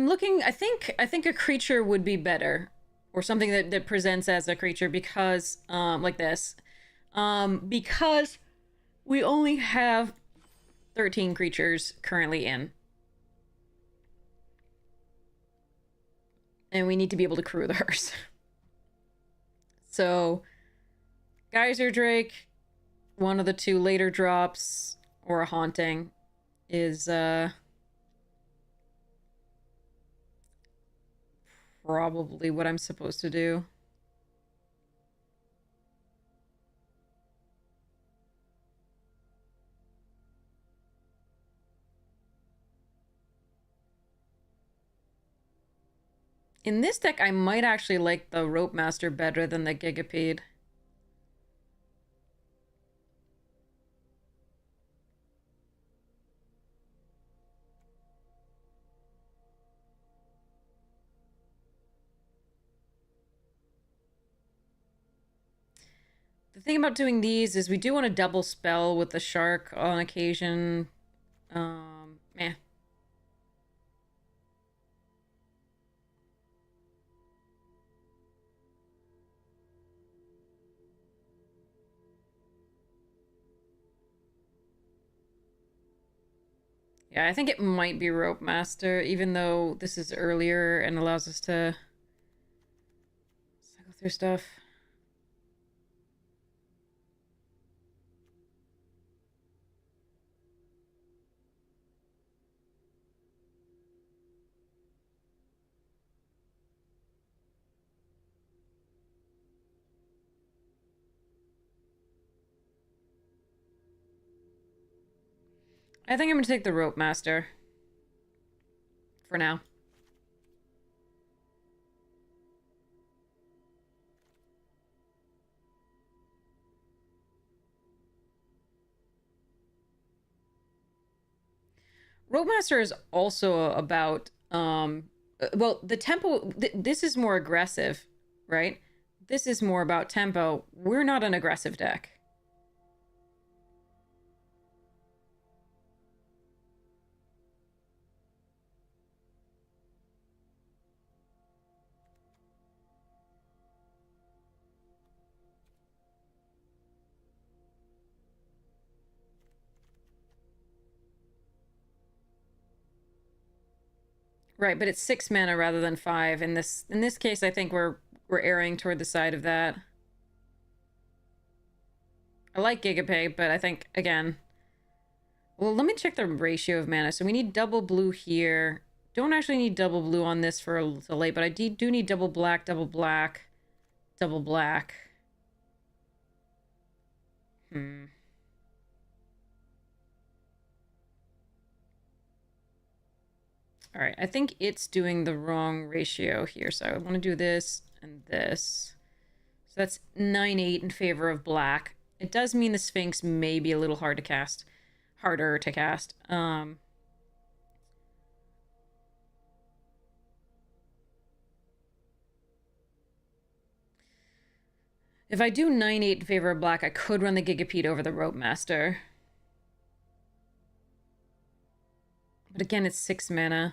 looking. I think a creature would be better, or something that presents as a creature because like this, because we only have 13 creatures currently in, and we need to be able to crew the hearse. So, Geyser Drake, one of the two later drops, or a Haunting, is probably what I'm supposed to do. In this deck, I might actually like the Rope Master better than the Gigapede. The thing about doing these is we do want to double spell with the shark on occasion. Meh. Yeah, I think it might be Rope Master, even though this is earlier and allows us to cycle through stuff. I think I'm gonna take the Rope Master. For now. Rope Master is also about, well, the tempo, this is more aggressive, right? This is more about tempo. We're not an aggressive deck. Right, but it's 6 mana rather than 5. In this case, I think we're erring toward the side of that. I like Gigapay, but I think, again... Well, let me check the ratio of mana. So we need double blue here. Don't actually need double blue on this for a little late, but I do need double black, double black, double black. All right, I think it's doing the wrong ratio here. So I want to do this and this. So that's 9-8 in favor of black. It does mean the Sphinx may be a little harder to cast. If I do 9-8 in favor of black, I could run the Gigapede over the Rope Master. But again, it's 6 mana.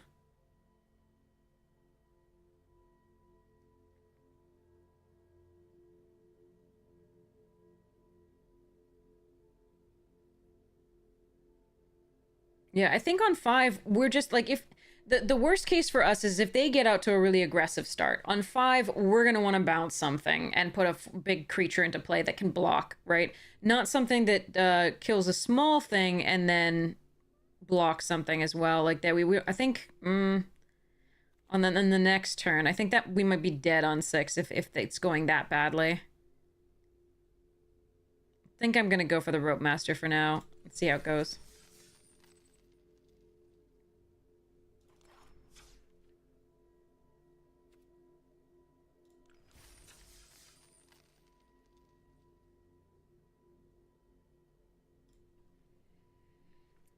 Yeah, I think on 5, we're just like, if the worst case for us is if they get out to a really aggressive start. On 5, we're going to want to bounce something and put a big creature into play that can block, right? Not something that kills a small thing and then blocks something as well. Like that, I think, on the next turn, I think that we might be dead on 6 if it's going that badly. I think I'm going to go for the Rope Master for now. Let's see how it goes.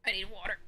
I need water.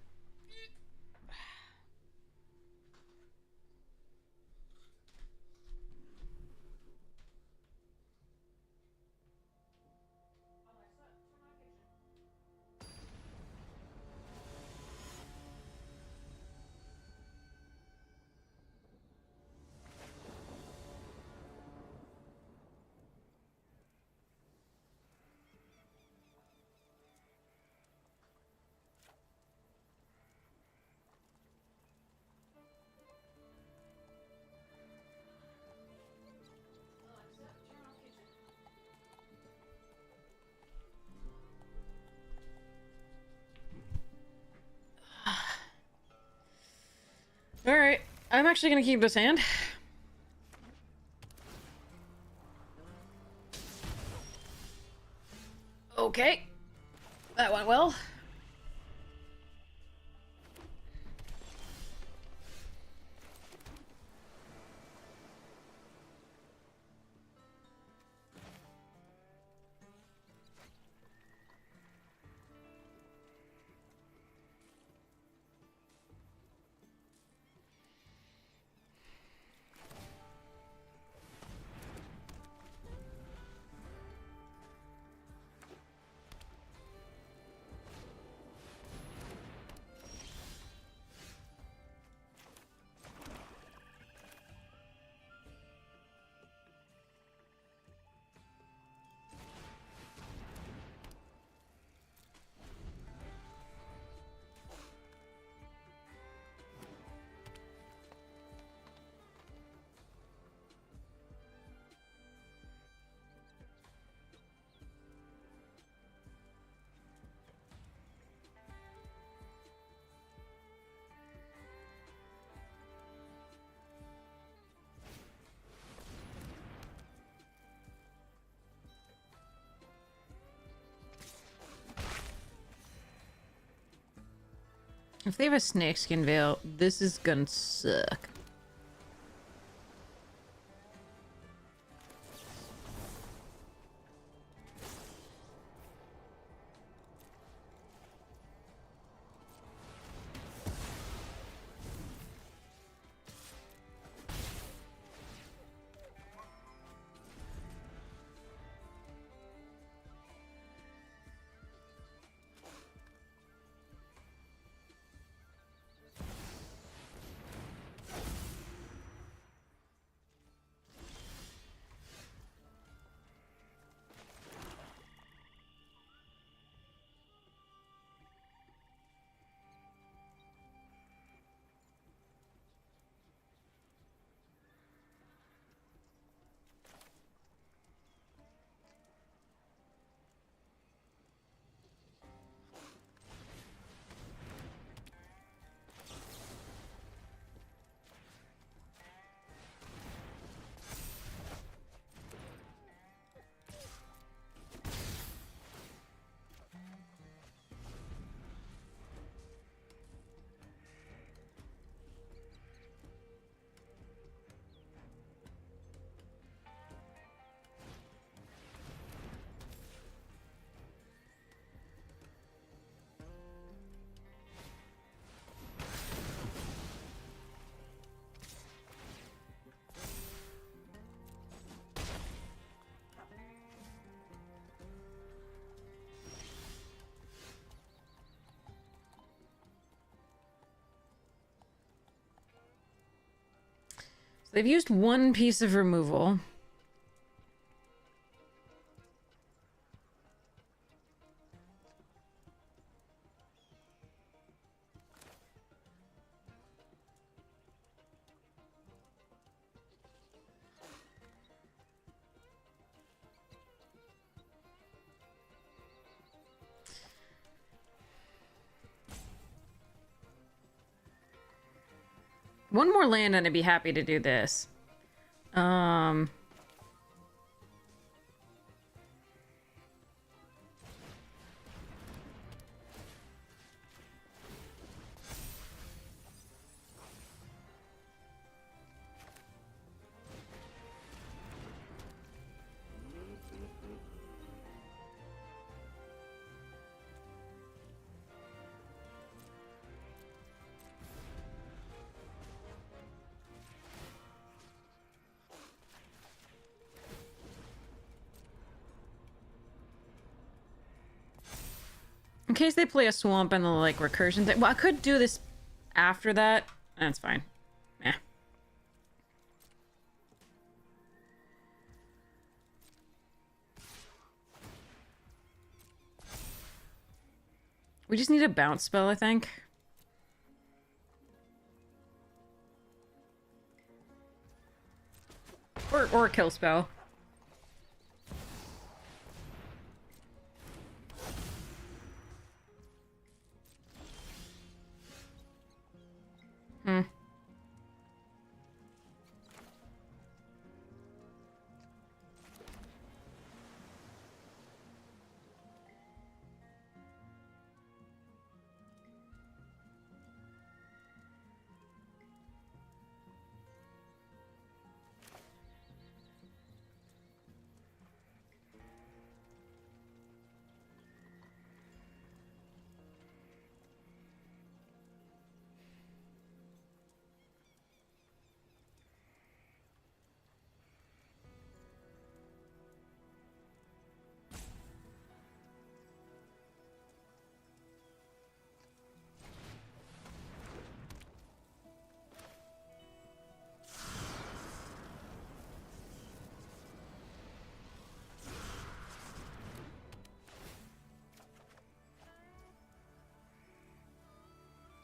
Alright, I'm actually gonna keep this hand. Okay. That went well. If they have a snakeskin veil, this is gonna suck. So they've used one piece of removal. One more land and I'd be happy to do this. In case they play a swamp and the, like, recursion thing. Well, I could do this after that. That's fine. Eh. We just need a bounce spell, I think. Or a kill spell. Hmm.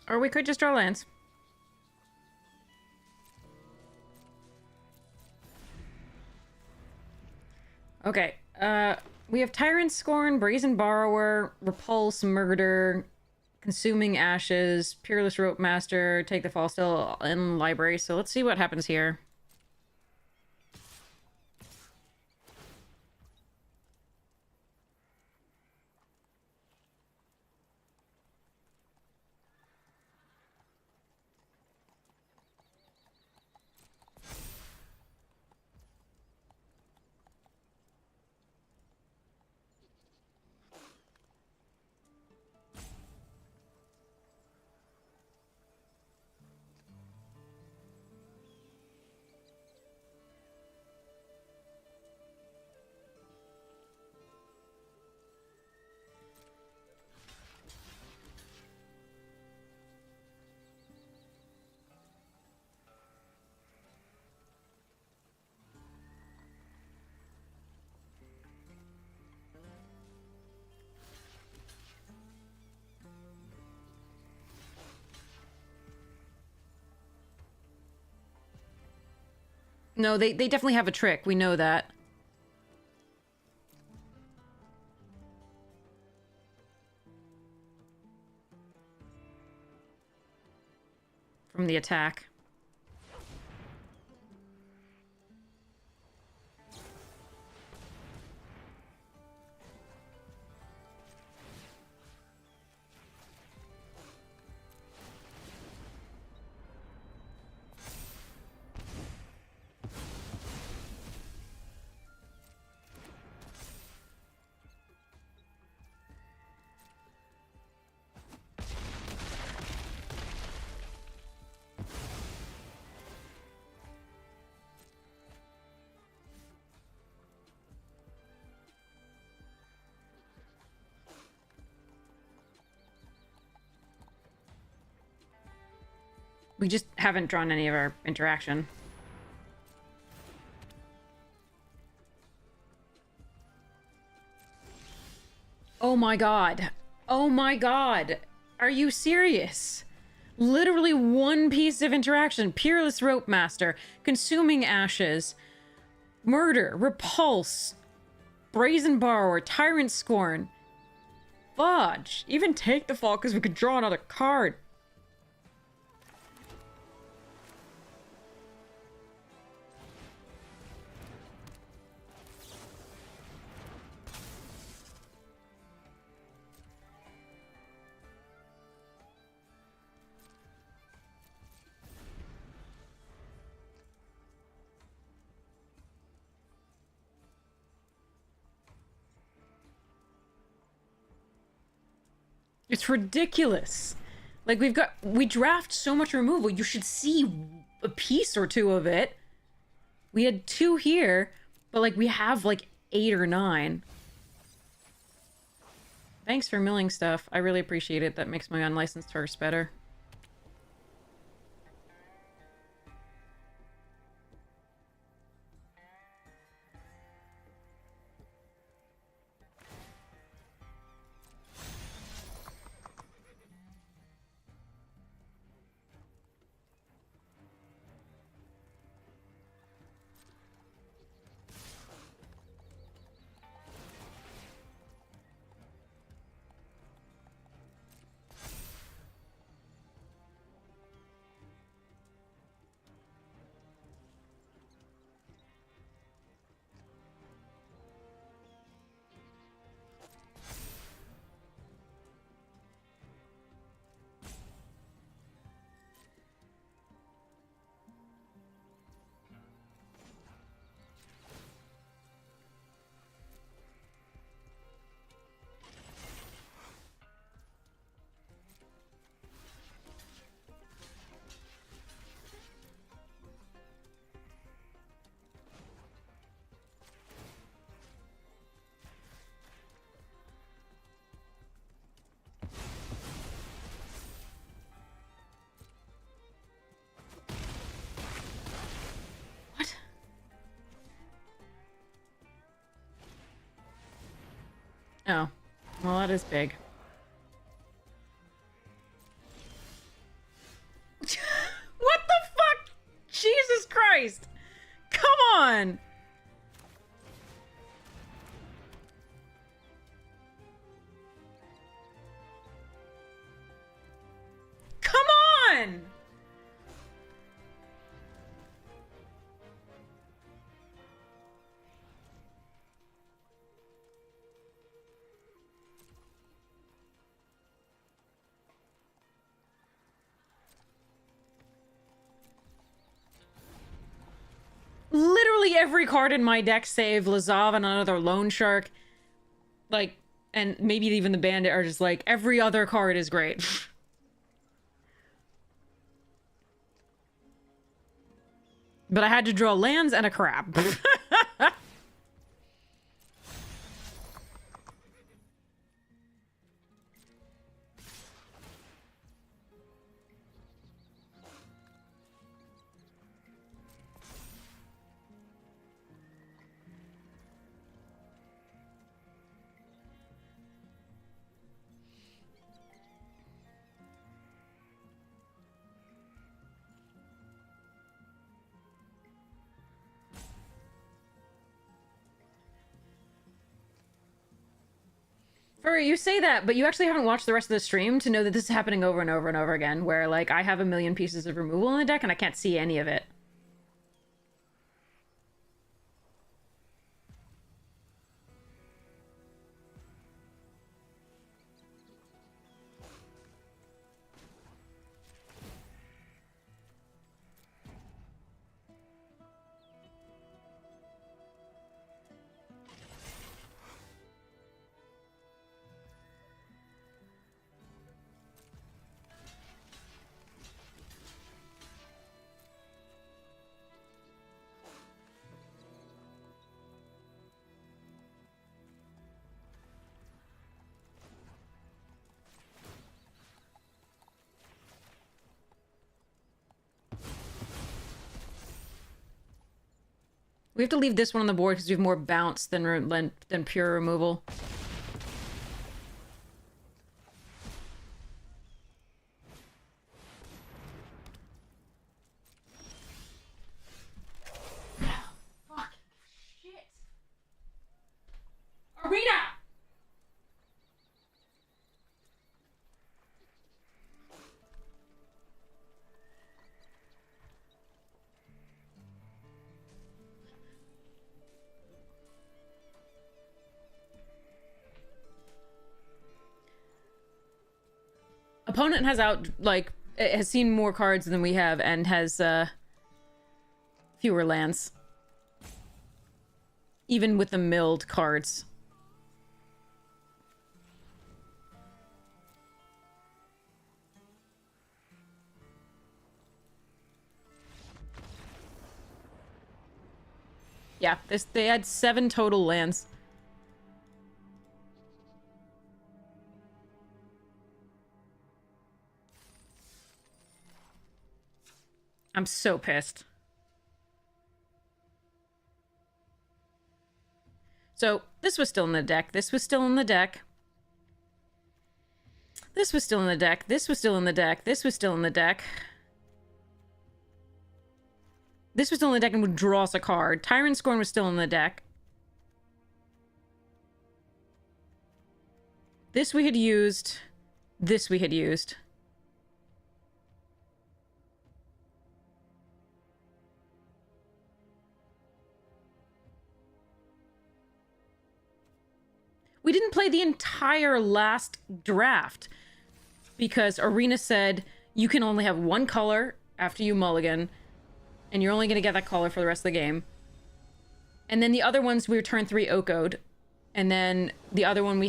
Or we could just draw lands. Okay, we have Tyrant Scorn, Brazen Borrower, Repulse, Murder, Consuming Ashes, Peerless Rope Master, Take the Fall Still in Library. So let's see what happens here. No, they definitely have a trick. We know that. From the attack. We just haven't drawn any of our interaction. Oh my god. Oh my god. Are you serious? Literally one piece of interaction. Peerless Rope Master. Consuming Ashes. Murder. Repulse. Brazen Borrower. Tyrant Scorn. Fudge. Even take the fall because we could draw another card. It's ridiculous. Like, we draft so much removal, you should see a piece or two of it. We had 2 here, but, like, we have, like, 8 or 9. Thanks for milling stuff. I really appreciate it. That makes my unlicensed first better. Oh. Well, that is big. What the fuck? Jesus Christ! Come on! Come on! Literally every card in my deck, save Lazav and another Loan Shark, like, and maybe even the Bandit, are just like, every other card is great. But I had to draw lands and a crab. Furry, you say that, but you actually haven't watched the rest of the stream to know that this is happening over and over and over again, where, like, I have a million pieces of removal in the deck and I can't see any of it. We have to leave this one on the board because we have more bounce than pure removal. Fucking shit. Arena! Opponent has has seen more cards than we have and has fewer lands. Even with the milled cards. Yeah, they had 7 total lands. I'm so pissed. So, this was still in the deck. This was still in the deck. This was still in the deck. This was still in the deck. This was still in the deck. This was still in the deck and would draw us a card. Tyrant Scorn was still in the deck. This we had used. This we had used. We didn't play the entire last draft because Arena said you can only have one color after you mulligan, and you're only going to get that color for the rest of the game. And then the other ones we were turn 3 Okoed, and then the other one we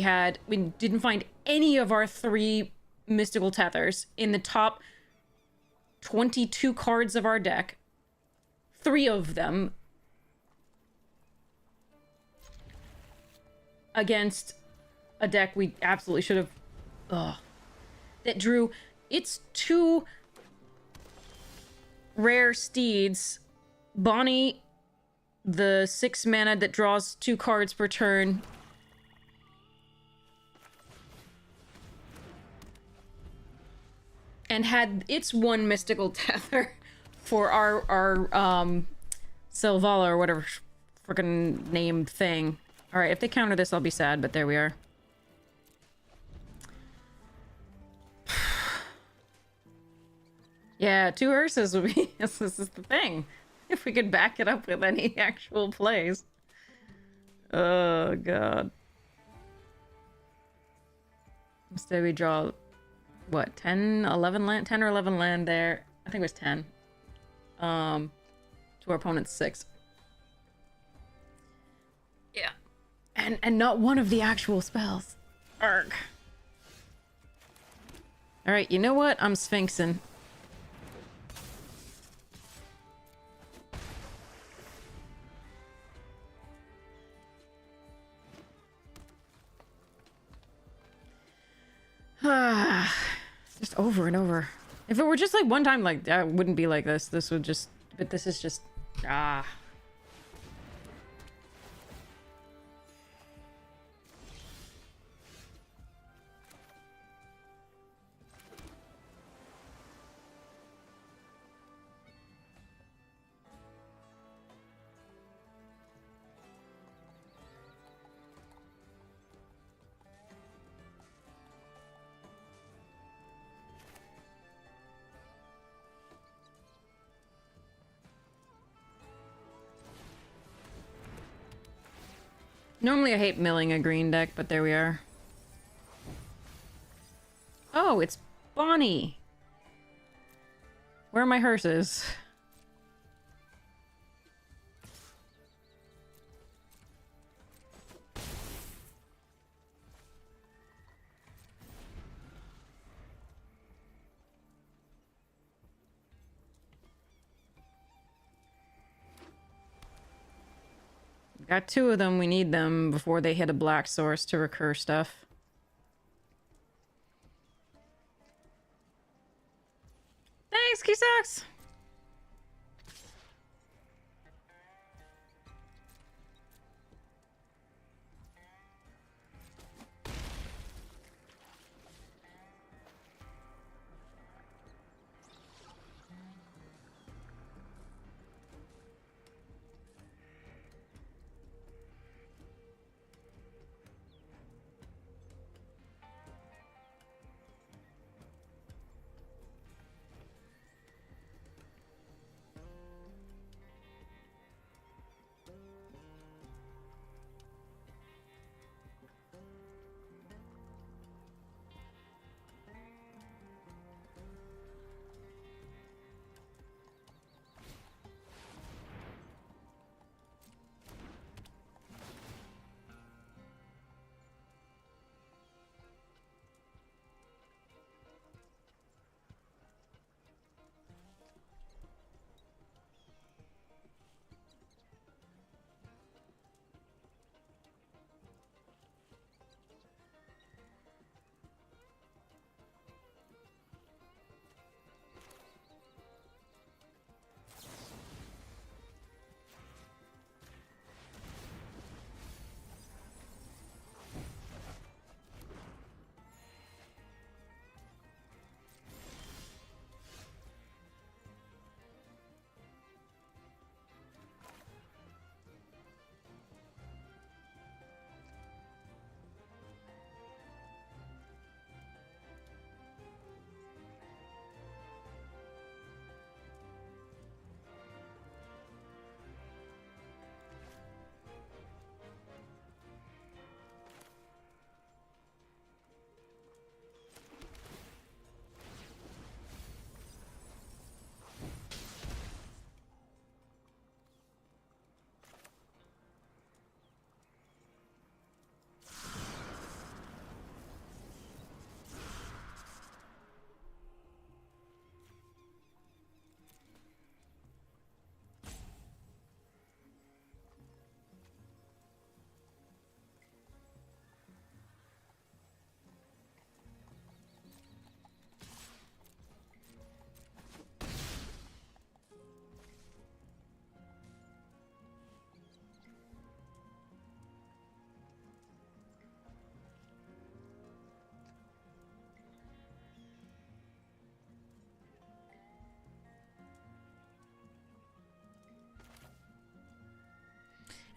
didn't find any of our 3 mystical tethers in the top 22 cards of our deck. 3 of them against a deck we absolutely should have... Ugh. That drew its 2 rare steeds. Bonnie, the 6 mana that draws 2 cards per turn. And had its 1 mystical tether for our Selvala or whatever freaking named thing. Alright, if they counter this, I'll be sad, but there we are. Yeah, 2 Ursas would be... This is the thing. If we could back it up with any actual plays. Oh, God. Instead we draw... What, 10, 11 land? 10 or 11 land there. I think it was 10. To our opponent's 6. Yeah. And not one of the actual spells. Arg. Alright, you know what? I'm Sphinxing. Just over and over. If it were just like one time, like, that wouldn't be like this. This would just... But this is just... Ah... Normally I hate milling a green deck, but there we are. Oh, it's Bonnie! Where are my hearses? Got 2 of them, we need them before they hit a black source to recur stuff. Thanks, Kisox!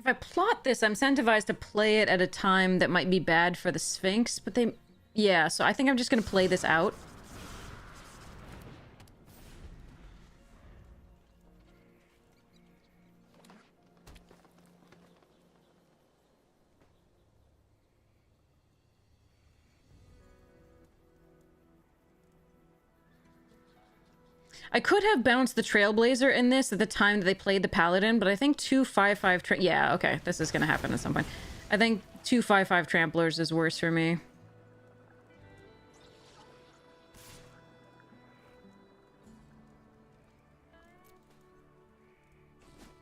If I plot this, I'm incentivized to play it at a time that might be bad for the Sphinx, but they... Yeah, so I think I'm just gonna play this out. I could have bounced the Trailblazer in this at the time that they played the Paladin, but I think 2/5/5 yeah, okay, this is gonna happen at some point. I think 2/5/5 Tramplers is worse for me.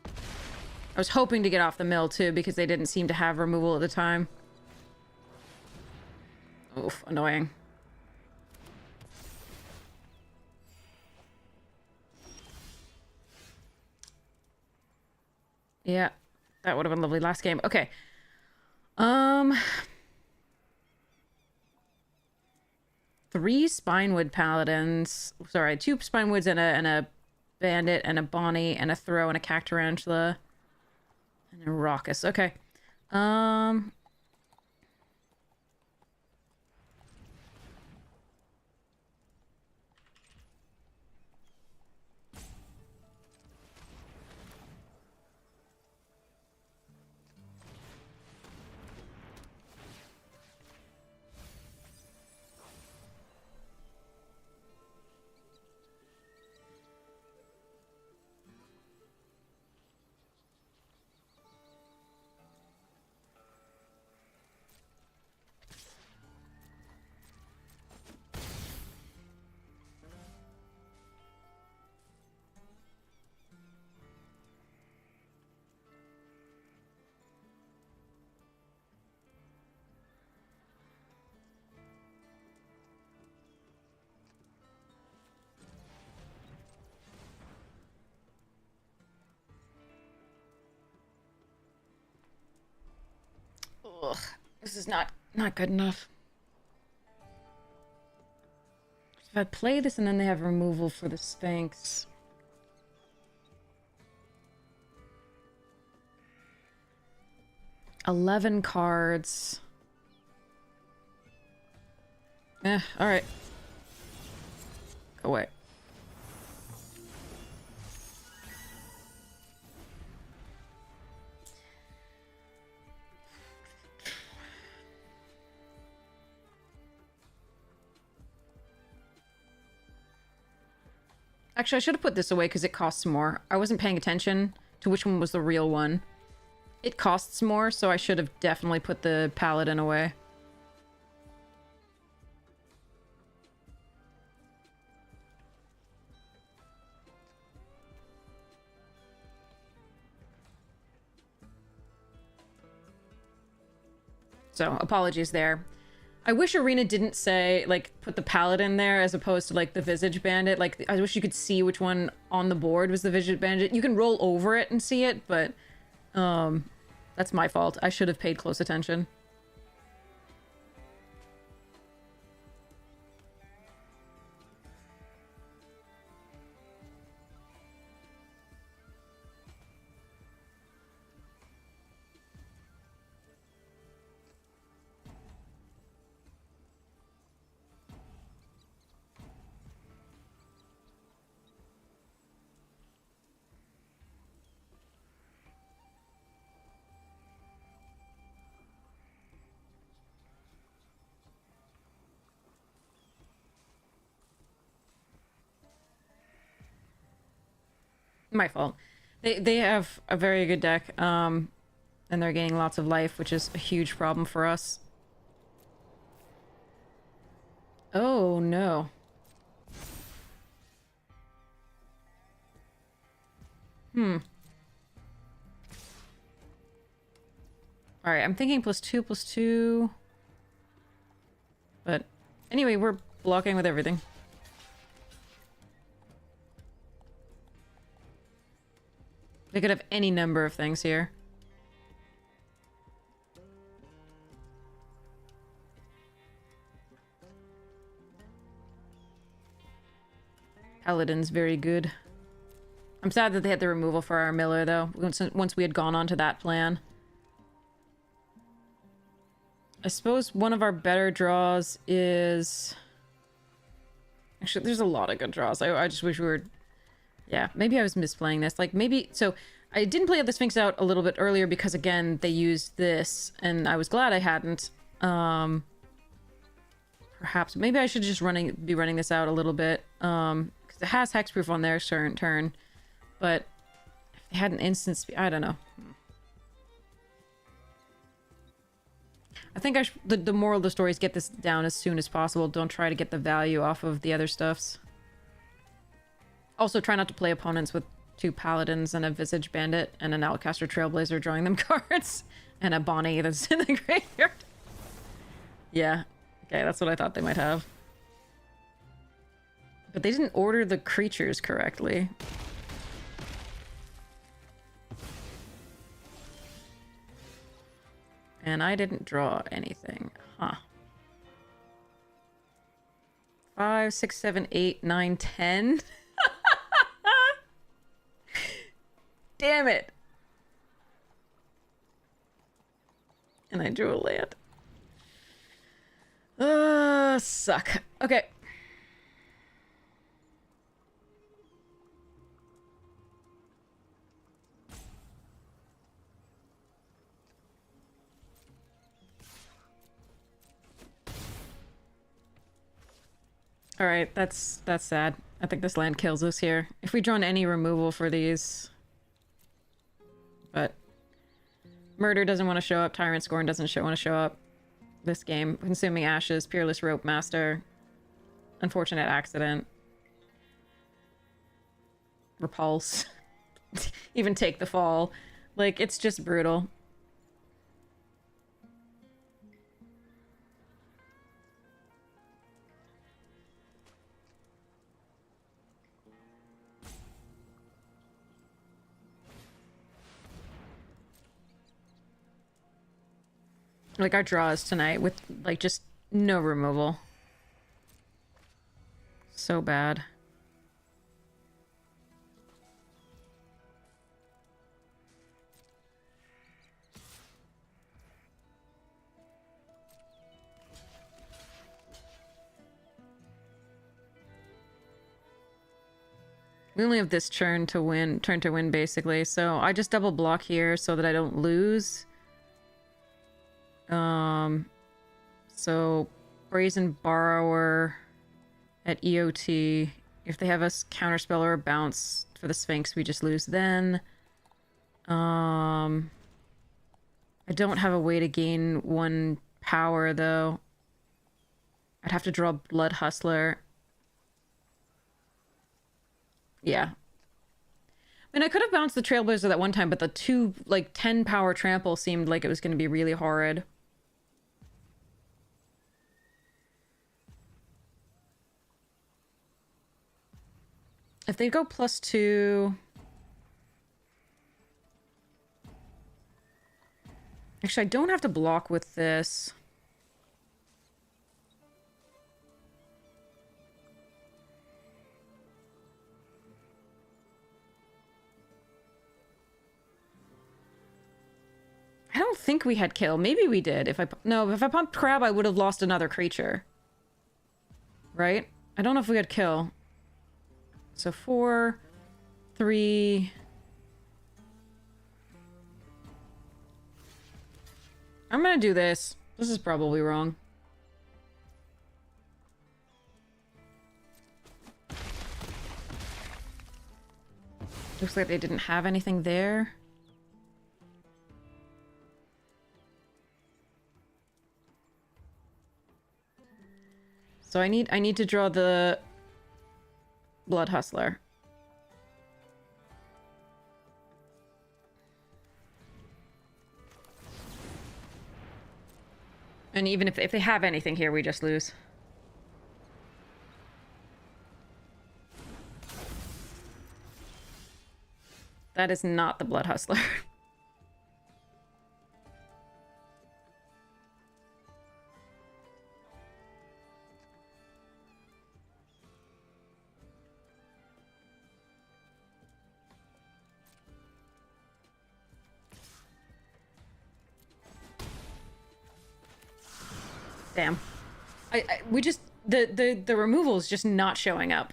I was hoping to get off the mill, too, because they didn't seem to have removal at the time. Oof, annoying. Yeah, that would have been lovely last game. Okay. 3 Spinewood Paladins. Sorry, 2 Spinewoods and a Bandit and a Bonnie and a Throw and a Cactarantula. And a Raucous. Okay. Ugh, this is not good enough. If I play this and then they have removal for the Sphinx. $11 cards. Alright. Go away. Actually, I should have put this away because it costs more. I wasn't paying attention to which one was the real one. It costs more, so I should have definitely put the paladin away. So, apologies there. I wish Arena didn't say, like, put the Paladin there as opposed to, like, the Visage Bandit. Like, I wish you could see which one on the board was the Visage Bandit. You can roll over it and see it, but, that's my fault. I should have paid close attention. My fault. They have a very good deck, and they're gaining lots of life, which is a huge problem for us. Oh, no. Alright, I'm thinking +2/+2. But anyway, we're blocking with everything. They could have any number of things here. Paladin's very good. I'm sad that they had the removal for our Miller, though, once we had gone on to that plan. I suppose one of our better draws is... Actually, there's a lot of good draws. I just wish we were... Yeah, maybe I was misplaying this. Like, maybe... So, I didn't play the Sphinx out a little bit earlier because, again, they used this, and I was glad I hadn't. Perhaps... Maybe I should just be running this out a little bit. Because it has Hexproof on their turn. But, if they had an instant speed... I don't know. I think the moral of the story is get this down as soon as possible. Don't try to get the value off of the other stuffs. Also, try not to play opponents with 2 Paladins and a Visage Bandit and an Outcaster Trailblazer drawing them cards. And a Bonnie that's in the graveyard. Yeah. Okay, that's what I thought they might have. But they didn't order the creatures correctly. And I didn't draw anything. Huh. 5, 6, 7, 8, 9, 10. Damn it. And I drew a land. Suck. Okay. Alright, that's sad. I think this land kills us here. If we drawn any removal for these... But... Murder doesn't want to show up, Tyrant Scorn doesn't want to show up. This game. Consuming Ashes, Peerless Rope Master. Unfortunate Accident. Repulse. Even Take the Fall. Like, it's just brutal. Like our draws tonight with like just no removal. So bad. We only have this turn to win basically, so I just double block here so that I don't lose. So Brazen Borrower at EOT. If they have a counterspell or a bounce for the Sphinx, we just lose then. I don't have a way to gain 1 power though. I'd have to draw Blood Hustler. Yeah. I mean, I could have bounced the Trailblazer that one time, but the 2, like, 10 power trample seemed like it was going to be really horrid. If they go +2... Actually, I don't have to block with this. I don't think we had kill. Maybe we did. If I pumped crab, I would have lost another creature. Right? I don't know if we had kill. So 4, 3... I'm gonna do this. This is probably wrong. Looks like they didn't have anything there. So I need to draw the Blood Hustler. And even if they have anything here, we just lose. That is not the Blood Hustler. Damn. We just... The removal is just not showing up.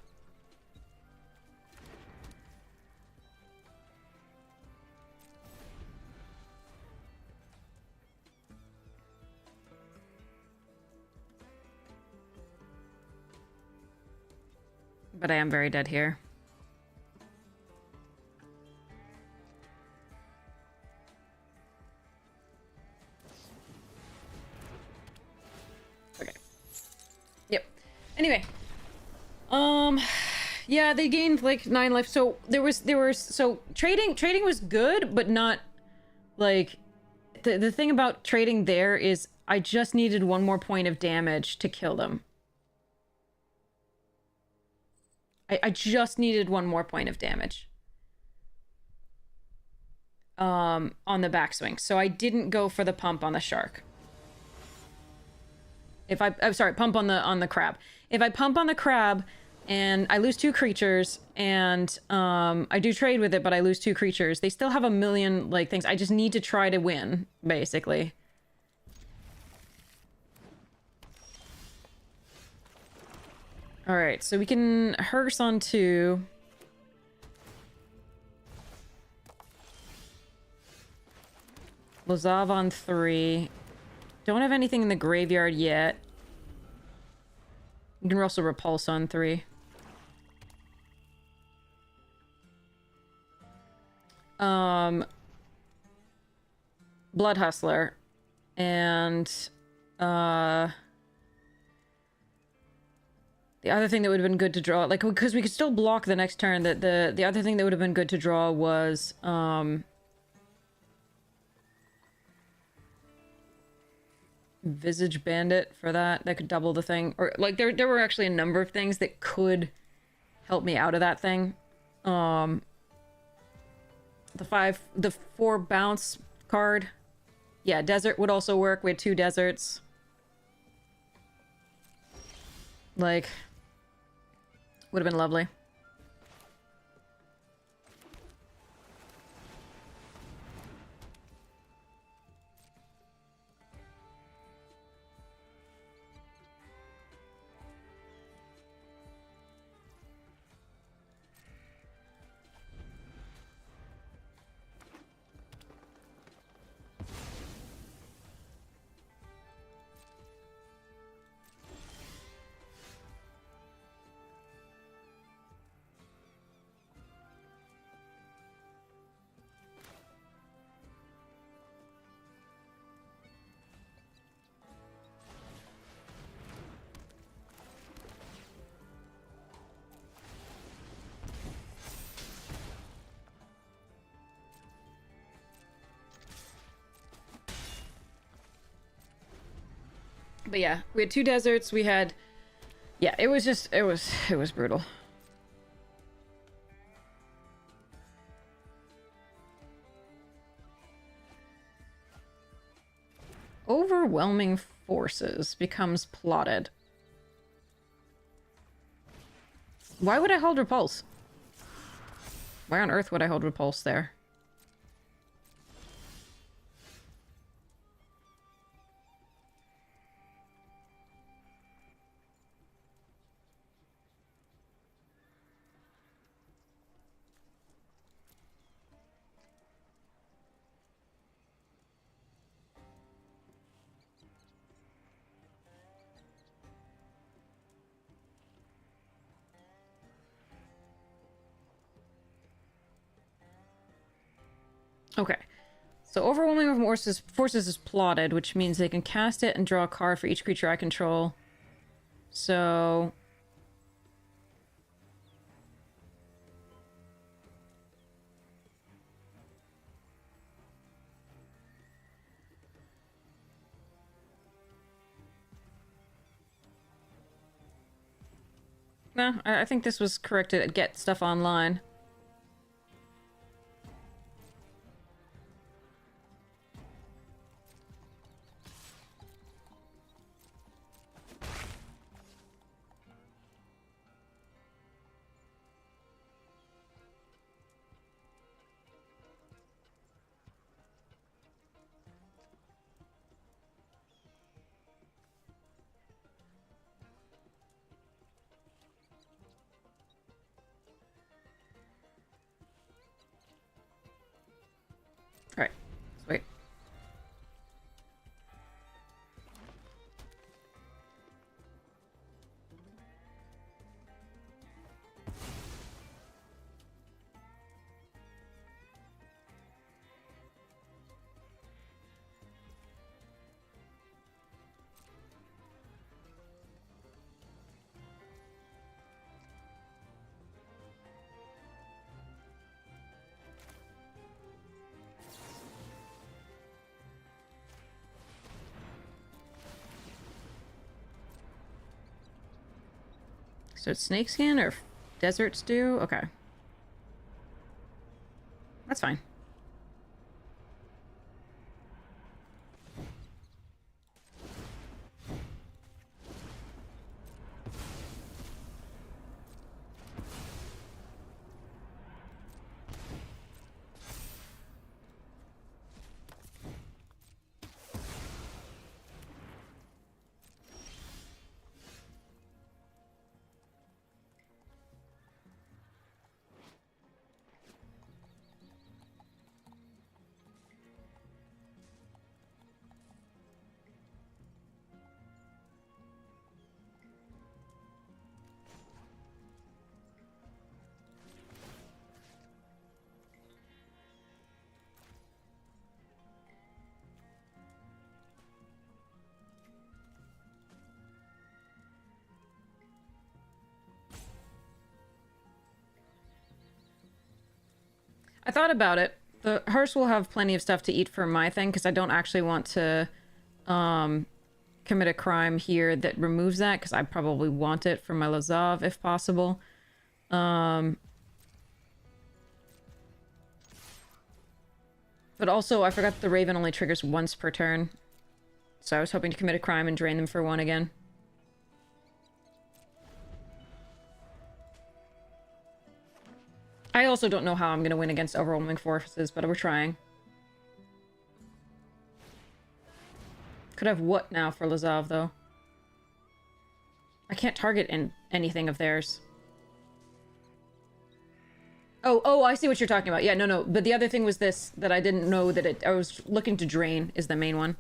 But I am very dead here. Okay. Yep. Anyway. Yeah, they gained like 9 life. So so trading was good, but not like the thing about trading there is I just needed 1 more point of damage to kill them. I just needed 1 more point of damage. On the backswing. So I didn't go for the pump on the shark. I'm sorry, pump on the crab. If I pump on the crab and I lose 2 creatures and I do trade with it, but I lose 2 creatures, they still have a million like things. I just need to try to win, basically. Alright, so we can hearse on 2. Lazav on 3. Don't have anything in the graveyard yet. You can also repulse on 3. Blood Hustler. And, the other thing that would have been good to draw, like, because we could still block the next turn, the other thing that would have been good to draw was, Visage Bandit for that. That could double the thing. Or, like, there were actually a number of things that could help me out of that thing. The 4 bounce card Yeah, desert would also work. We had 2 deserts. Like, would have been lovely. But yeah, we had 2 deserts. We had, yeah, it was just, it was brutal. Overwhelming forces becomes plotted. Why would I hold repulse? Why on earth would I hold repulse there? Okay. So overwhelming forces is plotted, which means they can cast it and draw a card for each creature I control. So... No, I think this was correct to get stuff online. Alright, sweet. So it's snakeskin or desert stew? Okay. That's fine. I thought about it. The hearse will have plenty of stuff to eat for my thing, because I don't actually want to commit a crime here that removes that, because I probably want it for my Lazav, if possible. But But also, I forgot the Raven only triggers once per turn. So I was hoping to commit a crime and drain them for one again. I also don't know how I'm going to win against overwhelming forces, but we're trying. Could have what now for Lazav, though? I can't target anything of theirs. Oh, I see what you're talking about. Yeah, no. But the other thing was this, that I didn't know that I was looking to drain is the main one.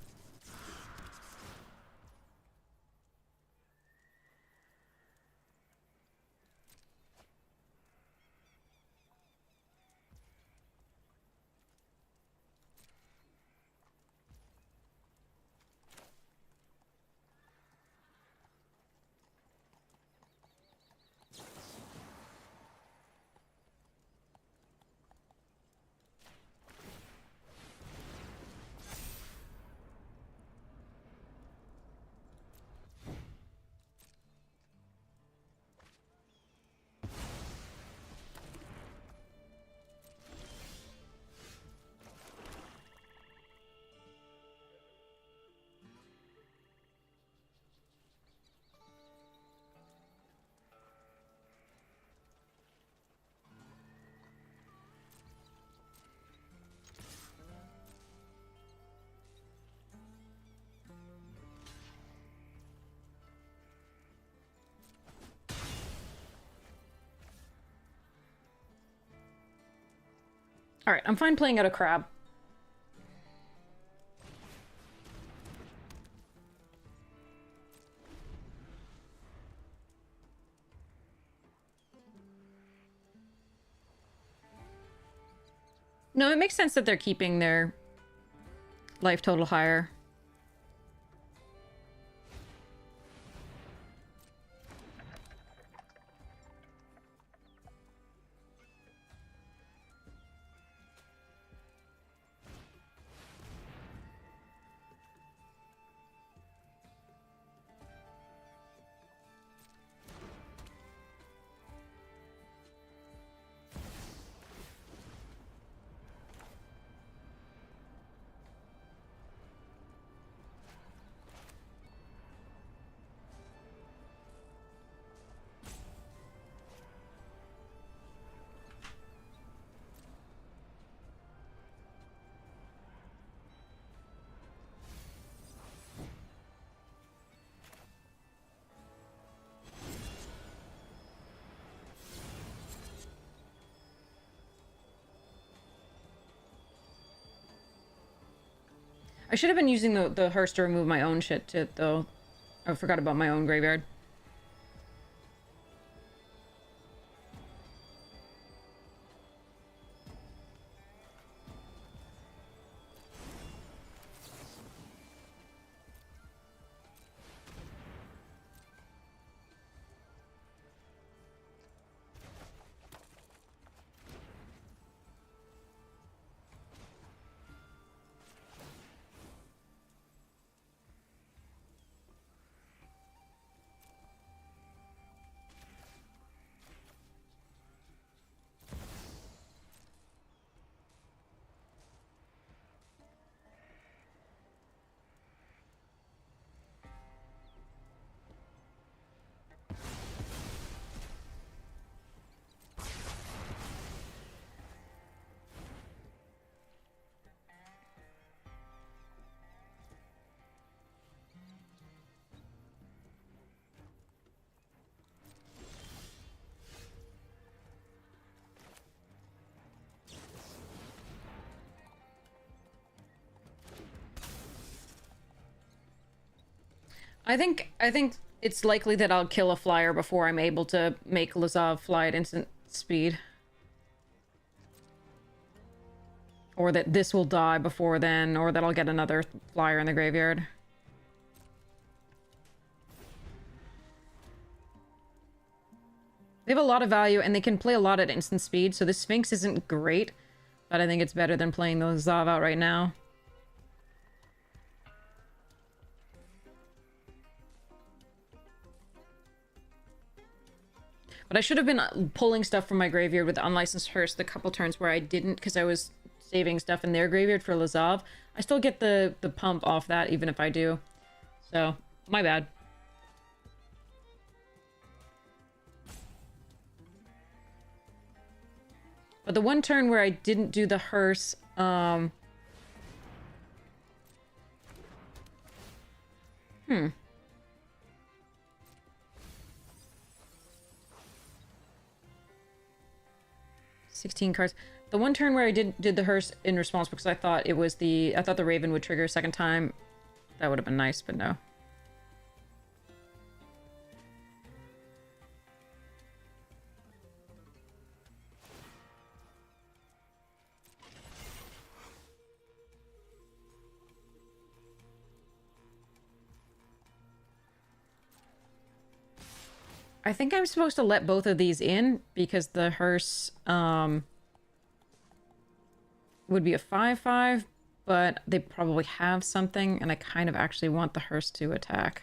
Alright, I'm fine playing out a crab. No, it makes sense that they're keeping their life total higher. I should have been using the hearse to remove my own shit, too, though. I forgot about my own graveyard. I think it's likely that I'll kill a flyer before I'm able to make Lazav fly at instant speed. Or that this will die before then, or that I'll get another flyer in the graveyard. They have a lot of value, and they can play a lot at instant speed, so the Sphinx isn't great, but I think it's better than playing the Lazav out right now. But I should have been pulling stuff from my graveyard with the unlicensed hearse the couple turns where I didn't, because I was saving stuff in their graveyard for Lazav, I still get the pump off that even if I do. So, my bad. But the one turn where I didn't do the hearse, 16 cards. The one turn where I did the hearse in response because I thought it was I thought the Raven would trigger a second time. That would have been nice, but no. I think I'm supposed to let both of these in because the hearse would be a 5/5, but they probably have something, and I kind of actually want the hearse to attack.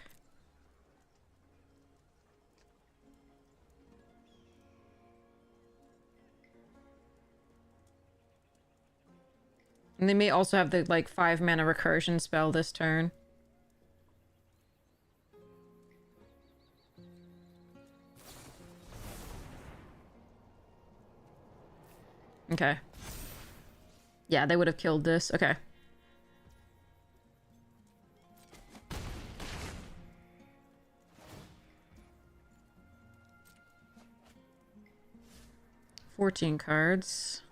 And they may also have the, like, 5-mana recursion spell this turn. Okay. Yeah, they would have killed this. Okay. $14 cards.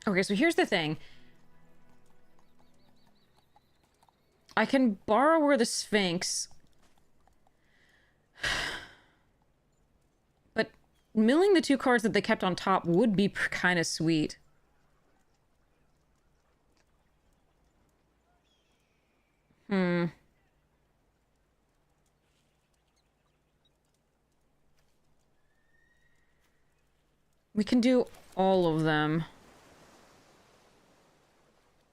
Okay, so here's the thing. I can borrow the Sphinx. But milling the 2 cards that they kept on top would be kind of sweet. We can do all of them.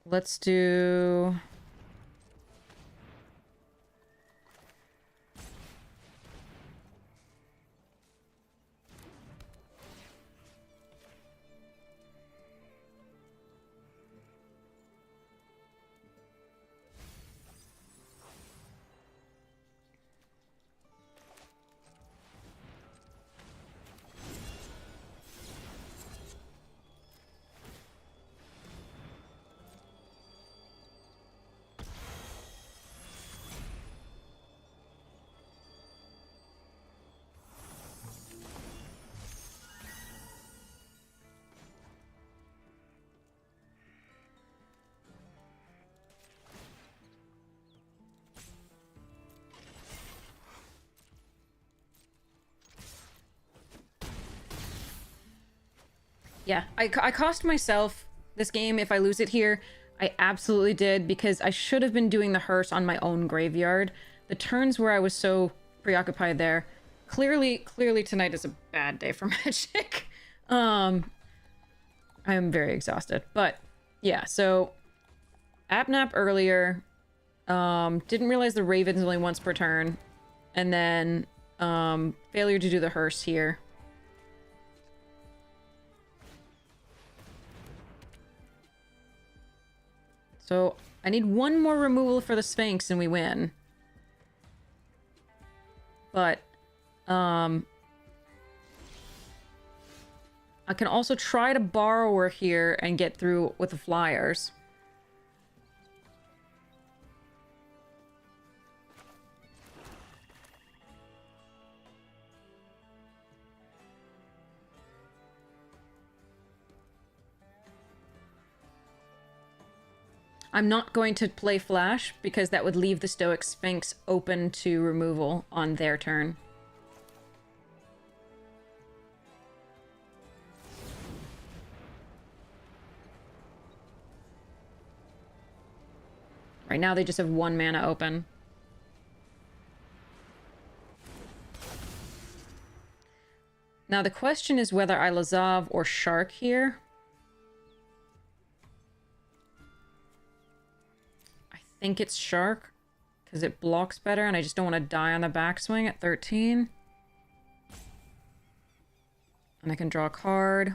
Let's do... Yeah, I cost myself this game if I lose it here. I absolutely did, because I should have been doing the hearse on my own graveyard. The turns where I was so preoccupied there. Clearly tonight is a bad day for Magic. I am very exhausted. But, yeah, so... App nap earlier. Didn't realize the Raven's only once per turn. And then, failure to do the hearse here. So, I need one more removal for the Sphinx and we win. But, I can also try to borrower here and get through with the flyers. I'm not going to play Flash because that would leave the Stoic Sphinx open to removal on their turn. Right now they just have 1 mana open. Now the question is whether I Lazav or Shark here. I think it's Shark, because it blocks better and I just don't want to die on the backswing at 13. And I can draw a card.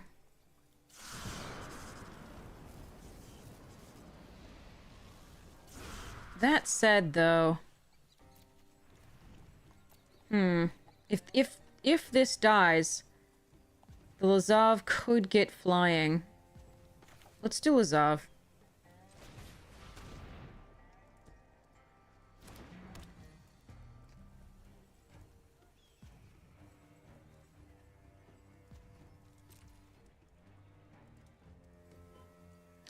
That said, though... If this dies, the Lazav could get flying. Let's do Lazav.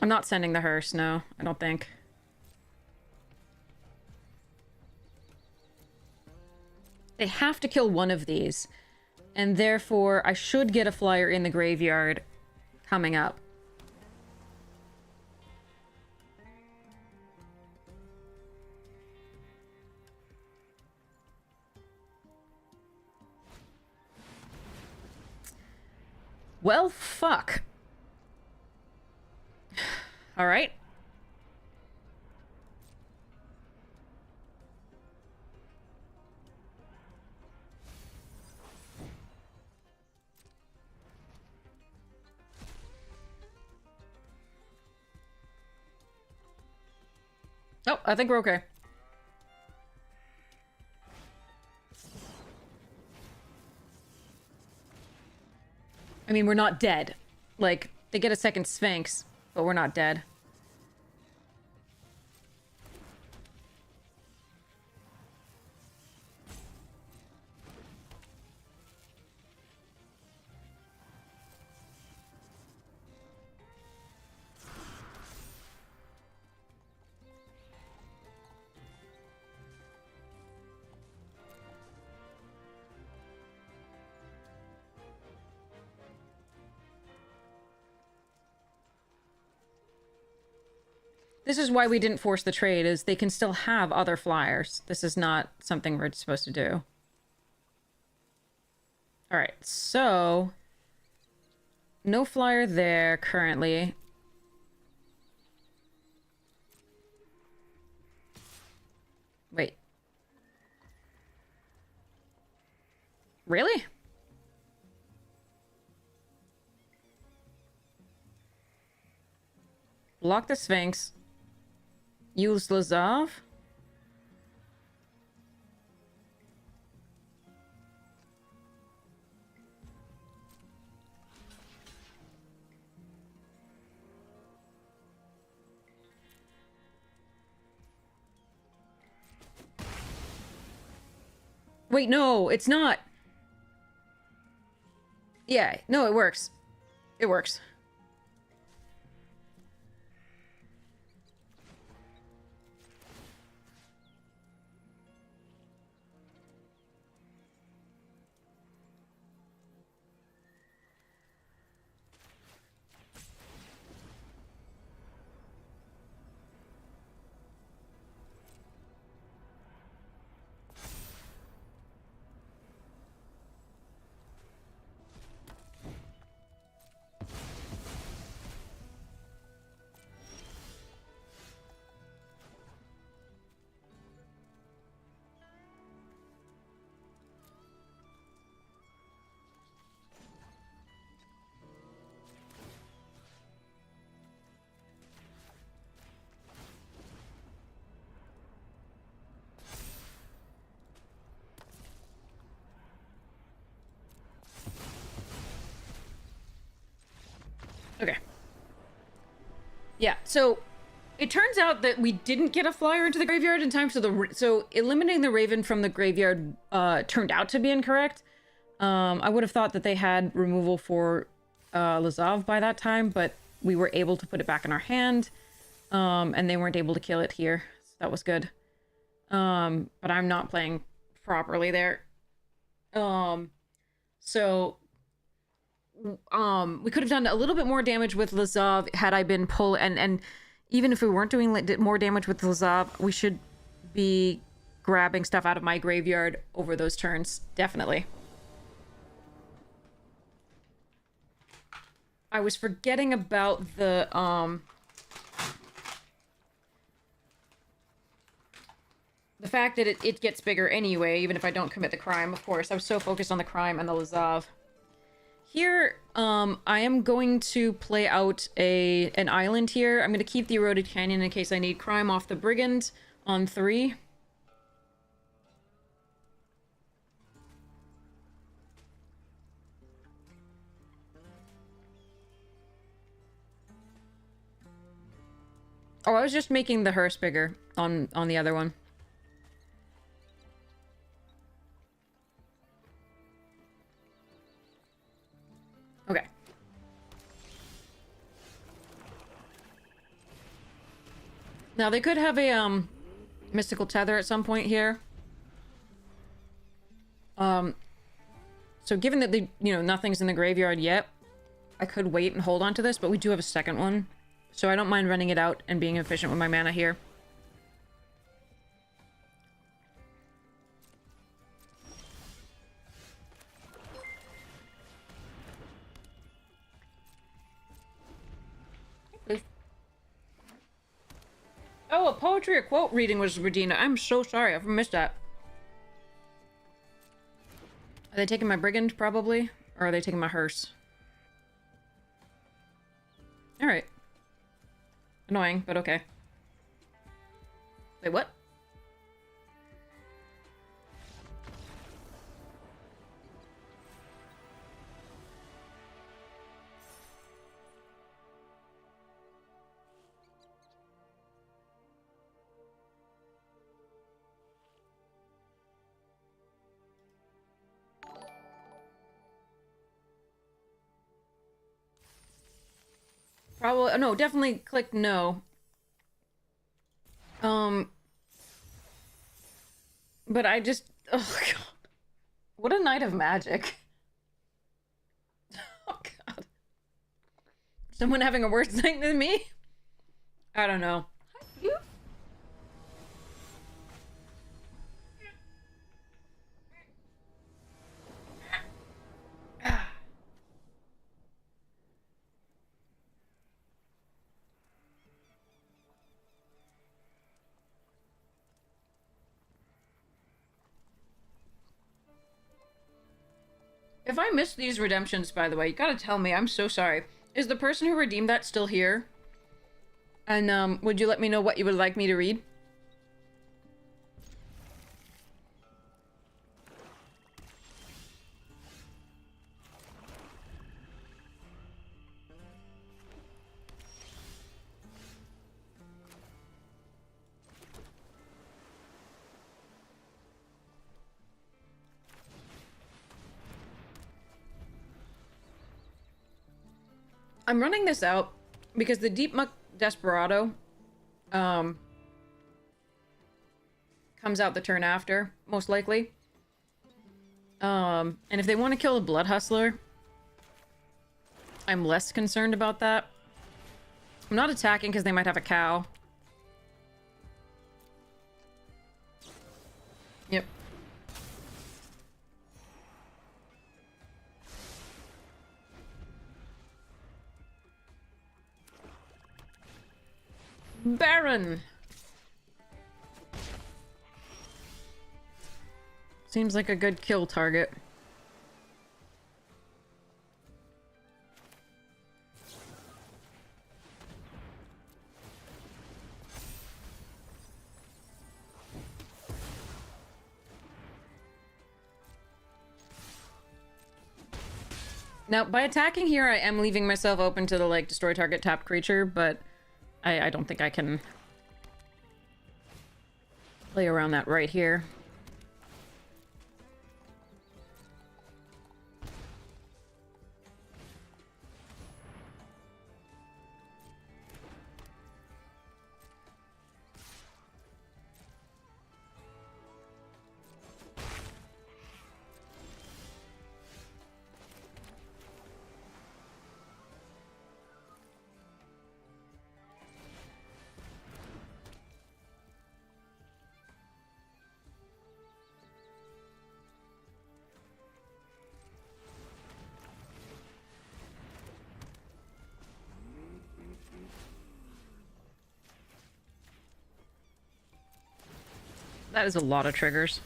I'm not sending the hearse, no, I don't think. They have to kill one of these, and therefore I should get a flyer in the graveyard coming up. Well, fuck. All right. Oh, I think we're okay. I mean, we're not dead. Like, they get a second Sphinx, but we're not dead. This is why we didn't force the trade, is they can still have other flyers. This is not something we're supposed to do. Alright, so... no flyer there currently. Wait. Really? Block the Sphinx. Use Lazav. Wait, no, it's not. Yeah, no, it works. It works. Okay. Yeah, so it turns out that we didn't get a flyer into the graveyard in time, so eliminating the Raven from the graveyard turned out to be incorrect. I would have thought that they had removal for Lazav by that time, but we were able to put it back in our hand. And they weren't able to kill it here. So that was good. But I'm not playing properly there. So we could have done a little bit more damage with Lazav had I been and even if we weren't doing more damage with Lazav, we should be grabbing stuff out of my graveyard over those turns. Definitely. I was forgetting about the fact that it gets bigger anyway, even if I don't commit the crime, of course. I was so focused on the crime and the Lazav. Here, I am going to play out an island here. I'm going to keep the Eroded Canyon in case I need crime off the Brigand on 3. Oh, I was just making the hearse bigger on the other one. Okay. Now they could have a mystical tether at some point here. So given that nothing's in the graveyard yet, I could wait and hold on to this, but we do have a second one. So I don't mind running it out and being efficient with my mana here. Oh, a poetry or quote reading was Regina. I'm so sorry. I've missed that. Are they taking my Brigand, probably? Or are they taking my hearse? Alright. Annoying, but okay. Wait, what? Probably, no, definitely click no. But I just, oh god. What a night of magic. Oh god. Someone having a worse night than me? I don't know. If I missed these redemptions, by the way, you gotta tell me. I'm so sorry. Is the person who redeemed that still here? And, would you let me know what you would like me to read? I'm running this out because the Deep Muck Desperado comes out the turn after, most likely. And if they want to kill the Blood Hustler, I'm less concerned about that. I'm not attacking because they might have a cow. Yep. Baron! Seems like a good kill target. Now, by attacking here, I am leaving myself open to the, like, destroy target tapped creature, but I don't think I can play around that right here. That is a lot of triggers.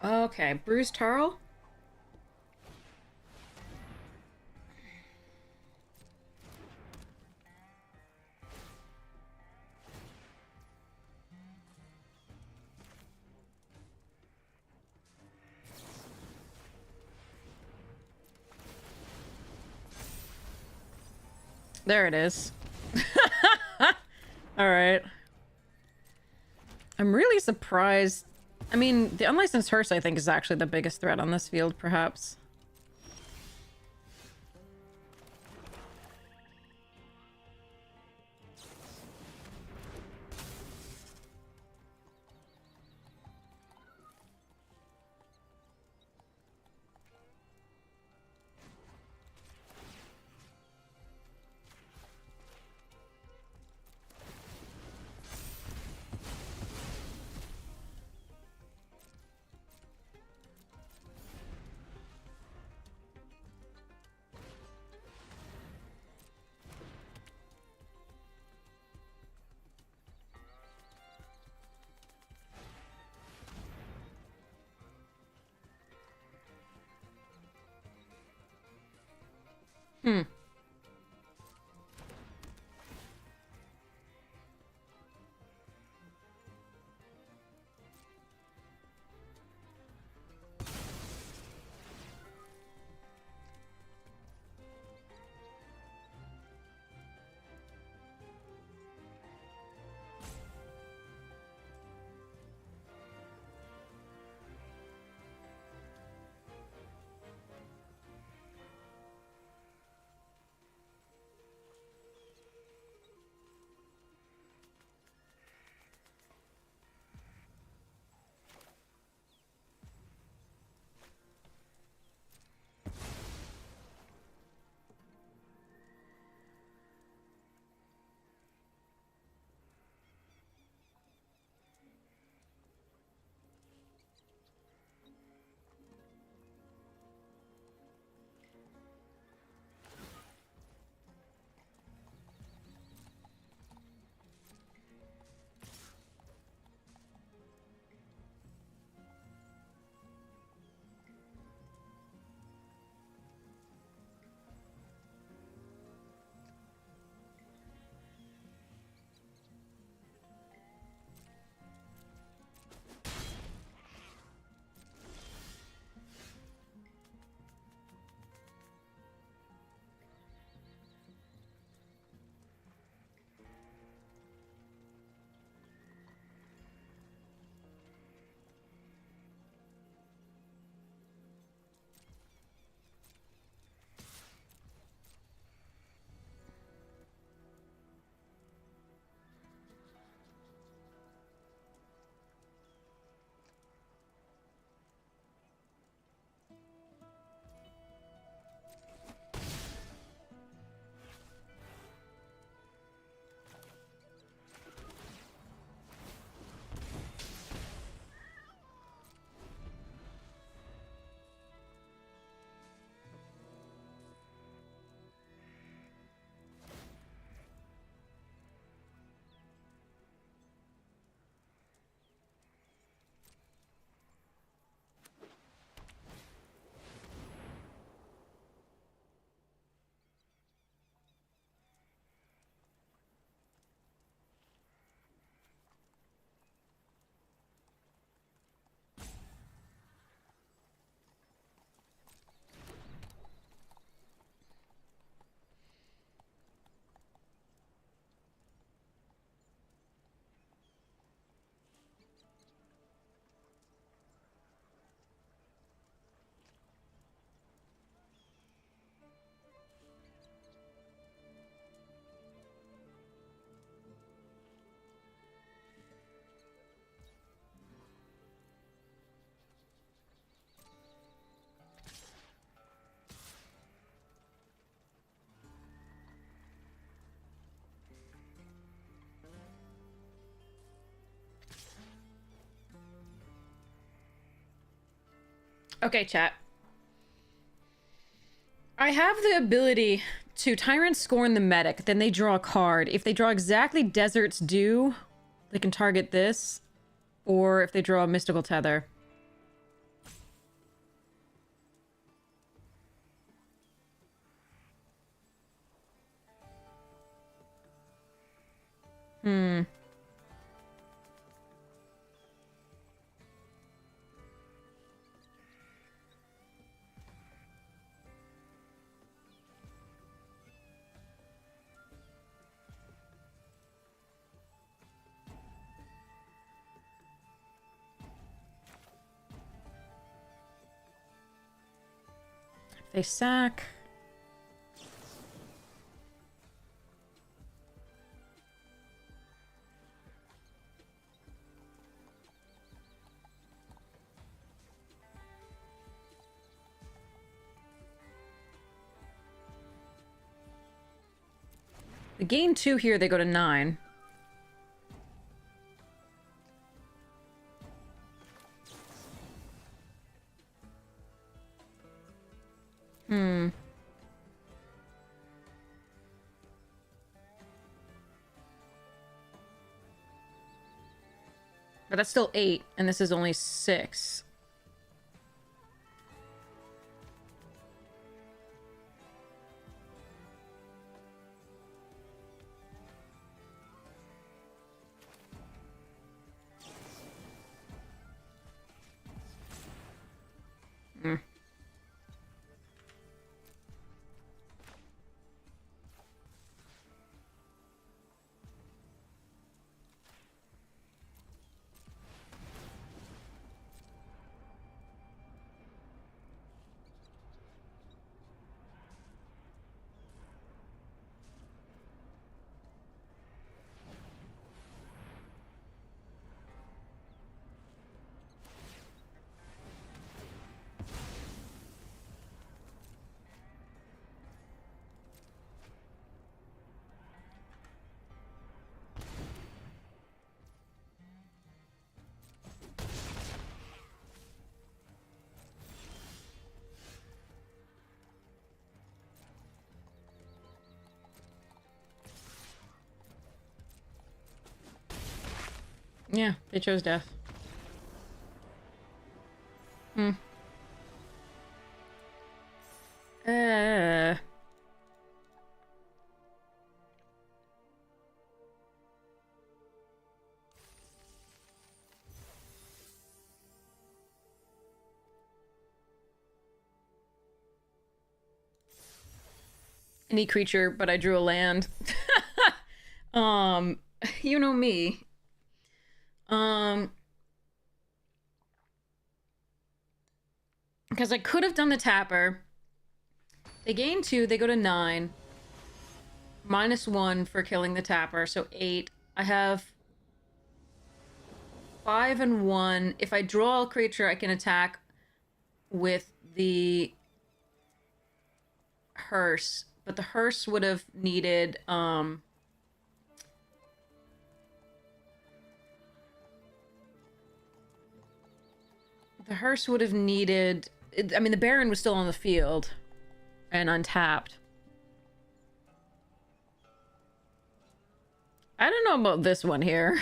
Okay, Bruce Tarl? There it is. Alright. I'm really surprised. I mean, the unlicensed hearse, I think, is actually the biggest threat on this field, perhaps. Hmm. Okay, chat. I have the ability to Tyrant Scorn the medic, then they draw a card. If they draw exactly Desert's Due, they can target this, or if they draw a Mystical Tether. Hmm. If they sack... They gain 2 here, they go to 9. Hmm. But that's still 8, and this is only 6. Hmm. Yeah, they chose death. Hmm. Any creature, but I drew a land. um, you know me. Because I could have done the tapper. They gain 2, they go to 9. -1 for killing the tapper, so 8. I have 5 and 1. If I draw a creature, I can attack with the hearse. But the hearse would have needed, the hearse would have needed... I mean, the Baron was still on the field and untapped. I don't know about this one here.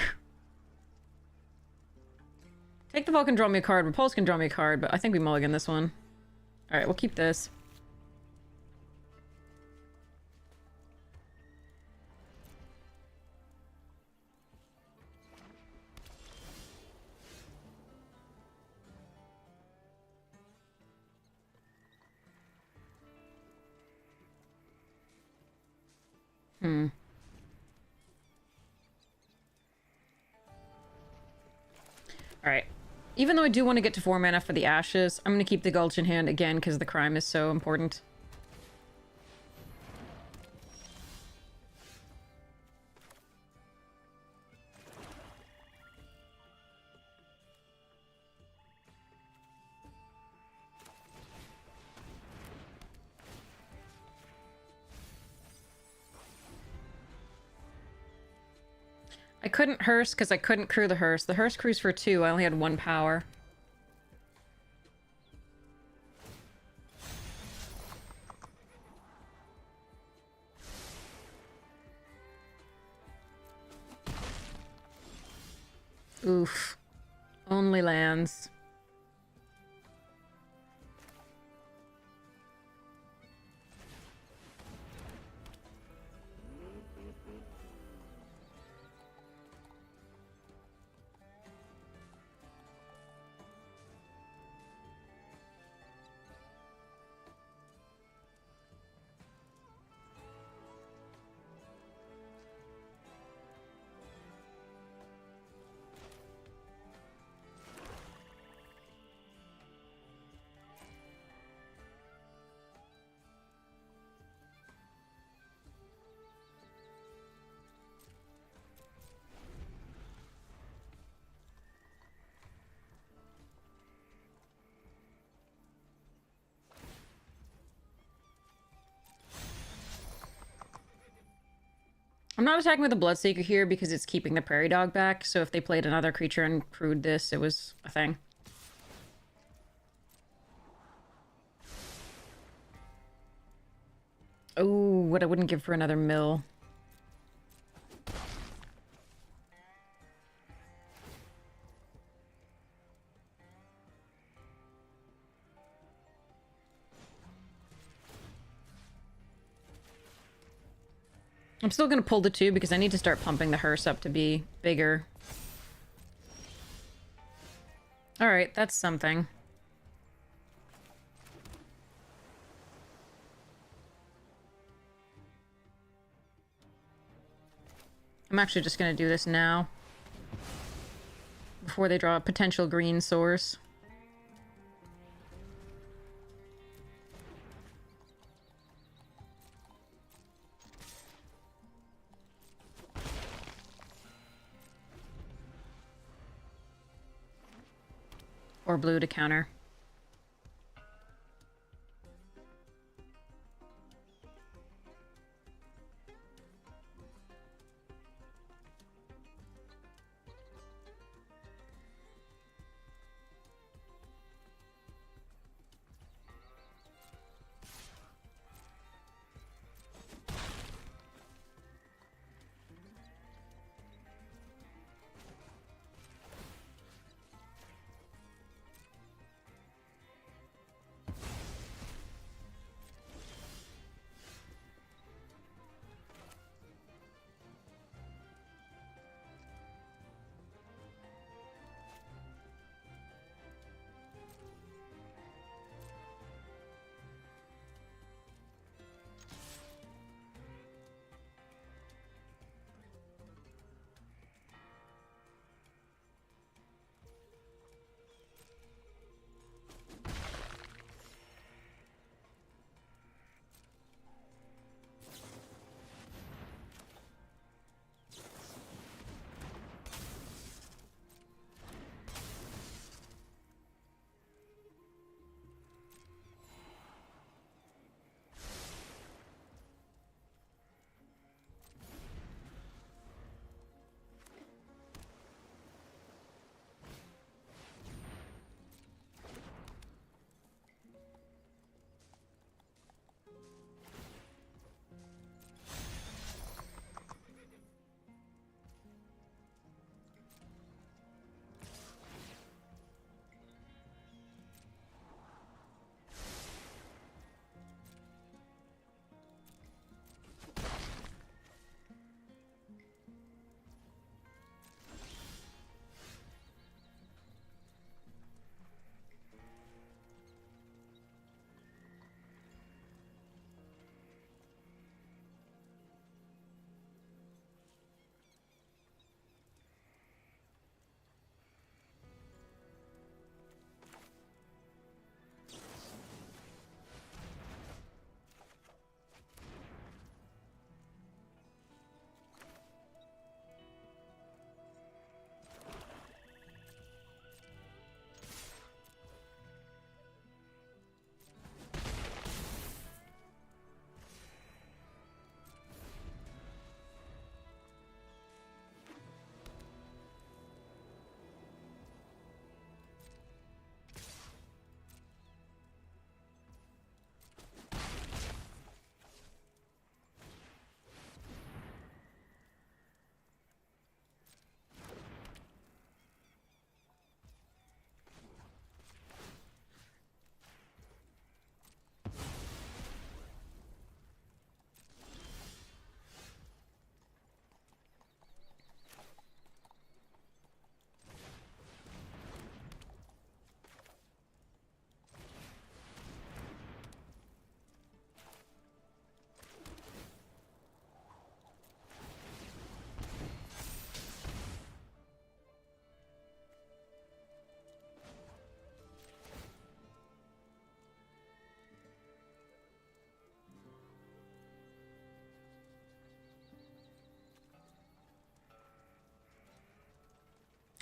Take the Vulcan, draw me a card. Repulse can draw me a card, but I think we mulligan this one. Alright, we'll keep this. Hmm. Alright. Even though I do want to get to 4 mana for the Ashes, I'm going to keep the Gulch in hand again because the crime is so important. I couldn't hearse because I couldn't crew the hearse. The hearse crews for 2. I only had 1 power. Oof. Only lands. I'm not attacking with a Bloodseeker here because it's keeping the Prairie Dog back, so if they played another creature and crewed this, it was a thing. Oh, what I wouldn't give for another mill. I'm still gonna pull the 2 because I need to start pumping the hearse up to be bigger. Alright, that's something. I'm actually just gonna do this now. Before they draw a potential green source. Or blue to counter.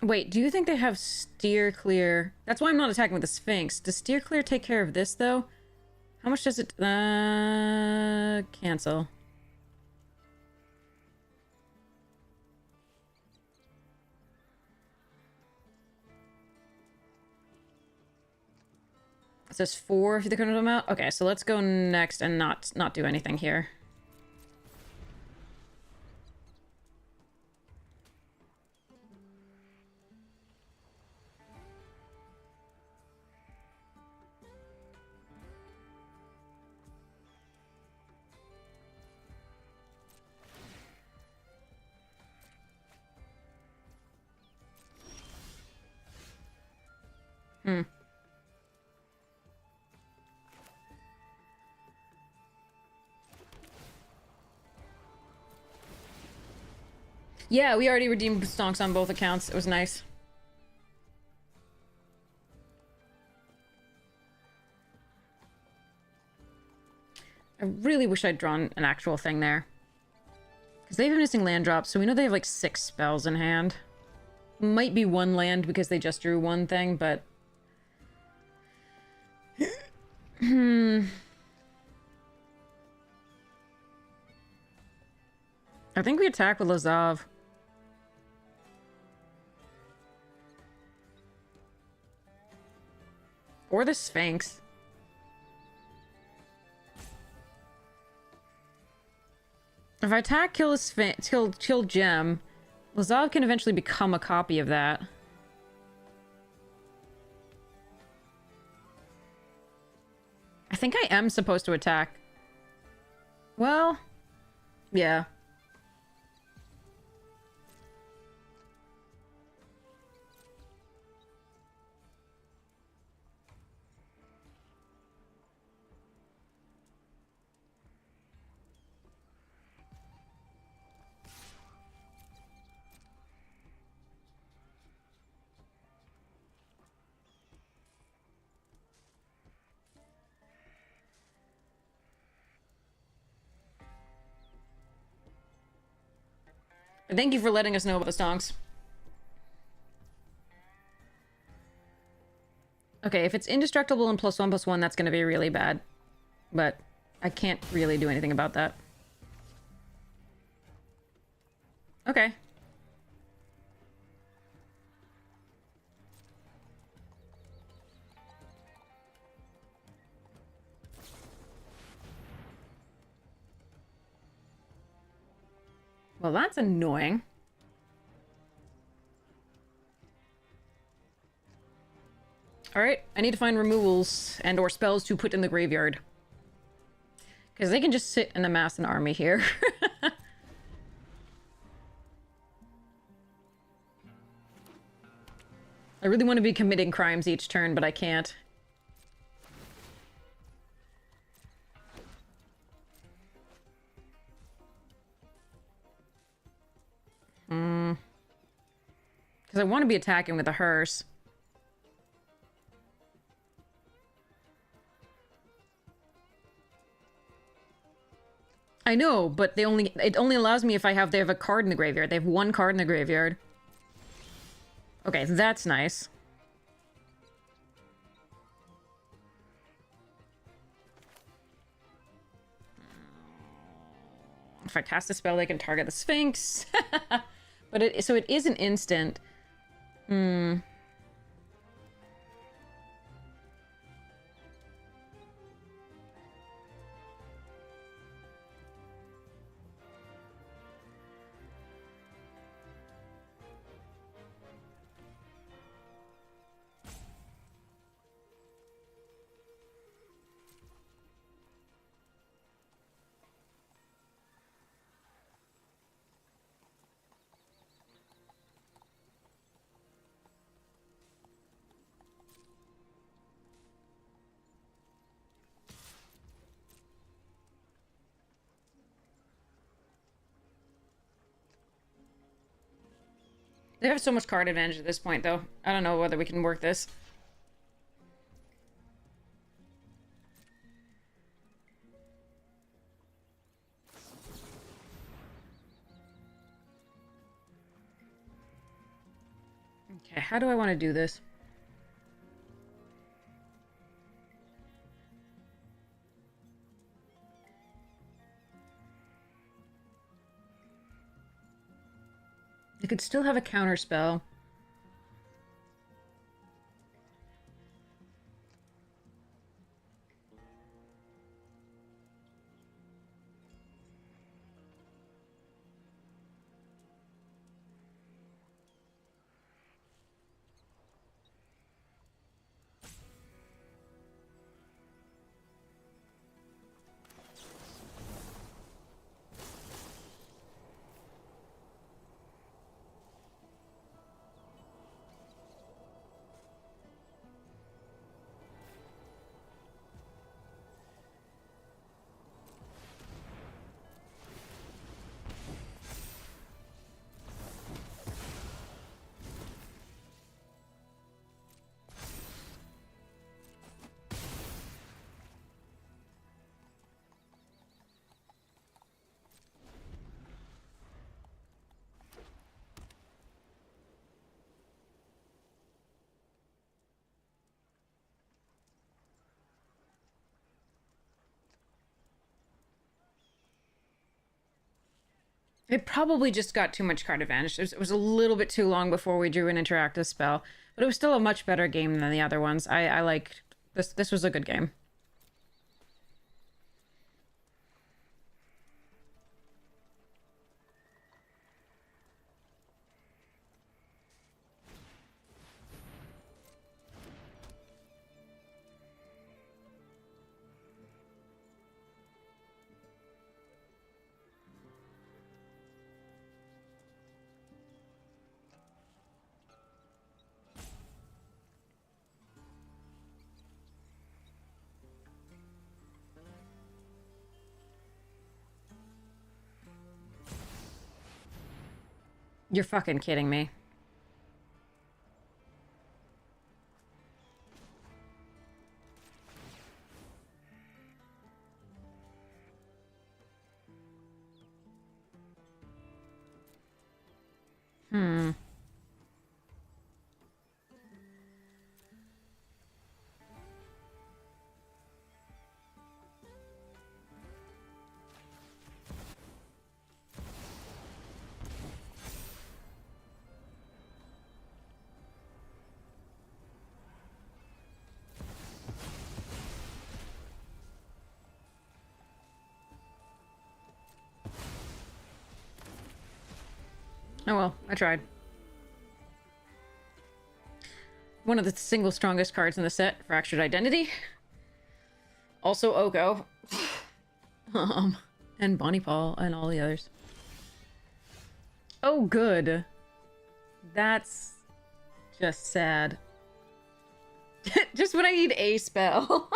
Wait, do you think they have steer clear? That's why I'm not attacking with the Sphinx. Does steer clear take care of this, though? How much does it... cancel. It says 4 if you couldn't them out. Okay, so let's go next and not do anything here. Hmm. Yeah, we already redeemed stonks on both accounts. It was nice. I really wish I'd drawn an actual thing there. Because they've been missing land drops, so we know they have like 6 spells in hand. Might be 1 land because they just drew 1 thing, but... I think we attack with Lazav. Or the Sphinx. If I attack, kill the Sphinx, kill Gem, Lazav can eventually become a copy of that. I think I am supposed to attack. Well, yeah. Thank you for letting us know about the stonks. Okay, if it's indestructible and +1/+1, that's going to be really bad. But I can't really do anything about that. Okay. Well, that's annoying. Alright, I need to find removals and or spells to put in the graveyard. Because they can just sit and amass an army here. I really want to be committing crimes each turn, but I can't. Because I want to be attacking with a hearse. I know, but it only allows me if they have a card in the graveyard. They have 1 card in the graveyard. Okay, that's nice. If I cast a spell, they can target the Sphinx. But so it is an instant. They have so much card advantage at this point, though. I don't know whether we can work this. Okay, how do I want to do this? I could still have a counter spell. It probably just got too much card advantage. It was a little bit too long before we drew an interactive spell, but it was still a much better game than the other ones. I liked this. This was a good game. You're fucking kidding me. Hmm. Oh well, I tried. One of the single strongest cards in the set, Fractured Identity. Also Oko. And Bonnie Paul and all the others. Oh, good. That's just sad. Just when I need a spell.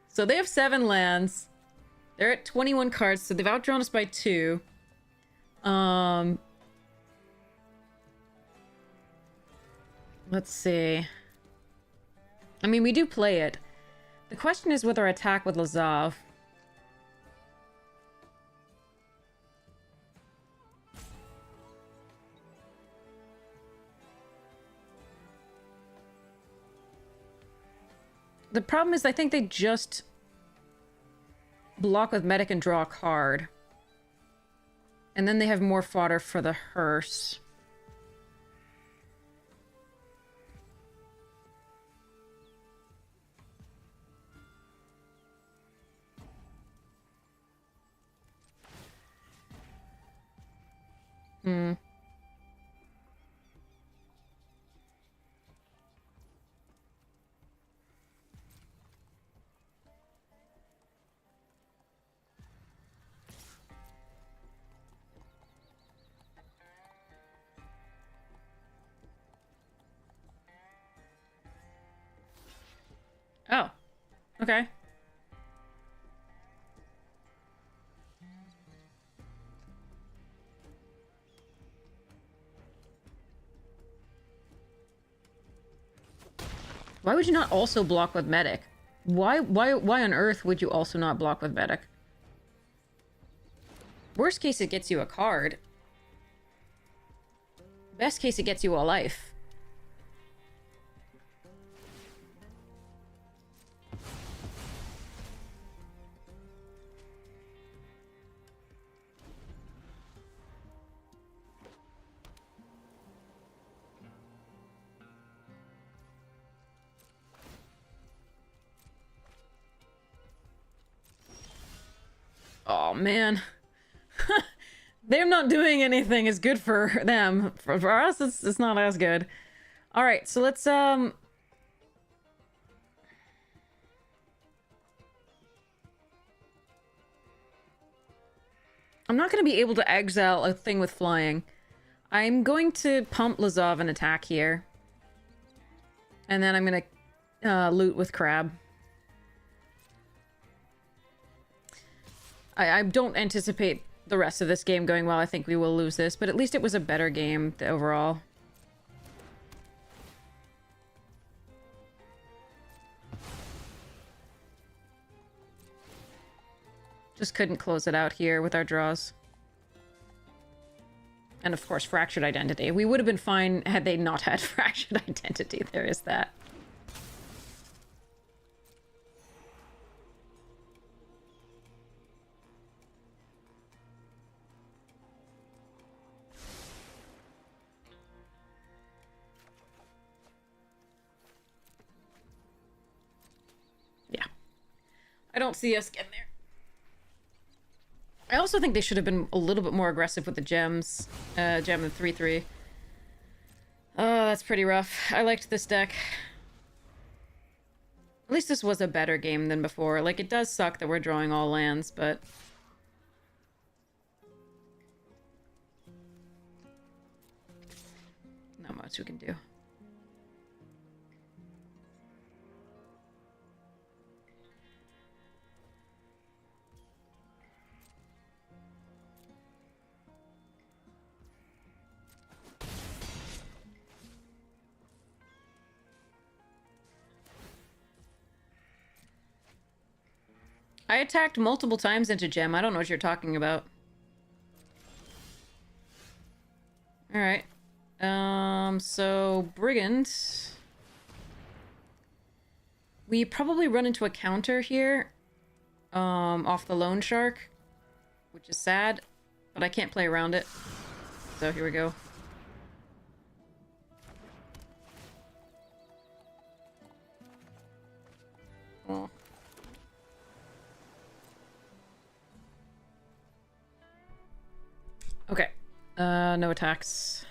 So they have 7 lands. They're at 21 cards, so they've outdrawn us by 2. Let's see. I mean, we do play it. The question is with our attack with Lazav. The problem is I think they just block with Medic and draw a card. And then they have more fodder for the hearse. Hmm. Oh. Okay. Why would you not also block with Medic? Why on earth would you also not block with Medic? Worst case, it gets you a card. Best case, it gets you a life. Oh, man. Them not doing anything is good for them. For us, it's not as good. Alright, so let's, I'm not going to be able to exile a thing with flying. I'm going to pump Lazov an attack here. And then I'm going to loot with Crab. I don't anticipate the rest of this game going well. I think we will lose this, but at least it was a better game overall. Just couldn't close it out here with our draws. And of course, Fractured Identity. We would have been fine had they not had Fractured Identity. There is that. Yeah. I don't see us getting there. I also think they should have been a little bit more aggressive with the gems. Gem and 3/3. Oh, that's pretty rough. I liked this deck. At least this was a better game than before. Like, it does suck that we're drawing all lands, but... not much we can do. I attacked multiple times into Gem. I don't know what you're talking about. Alright. So Brigand. We probably run into a counter here. Off the Loan Shark. Which is sad. But I can't play around it. So here we go. Oh. Okay. No attacks.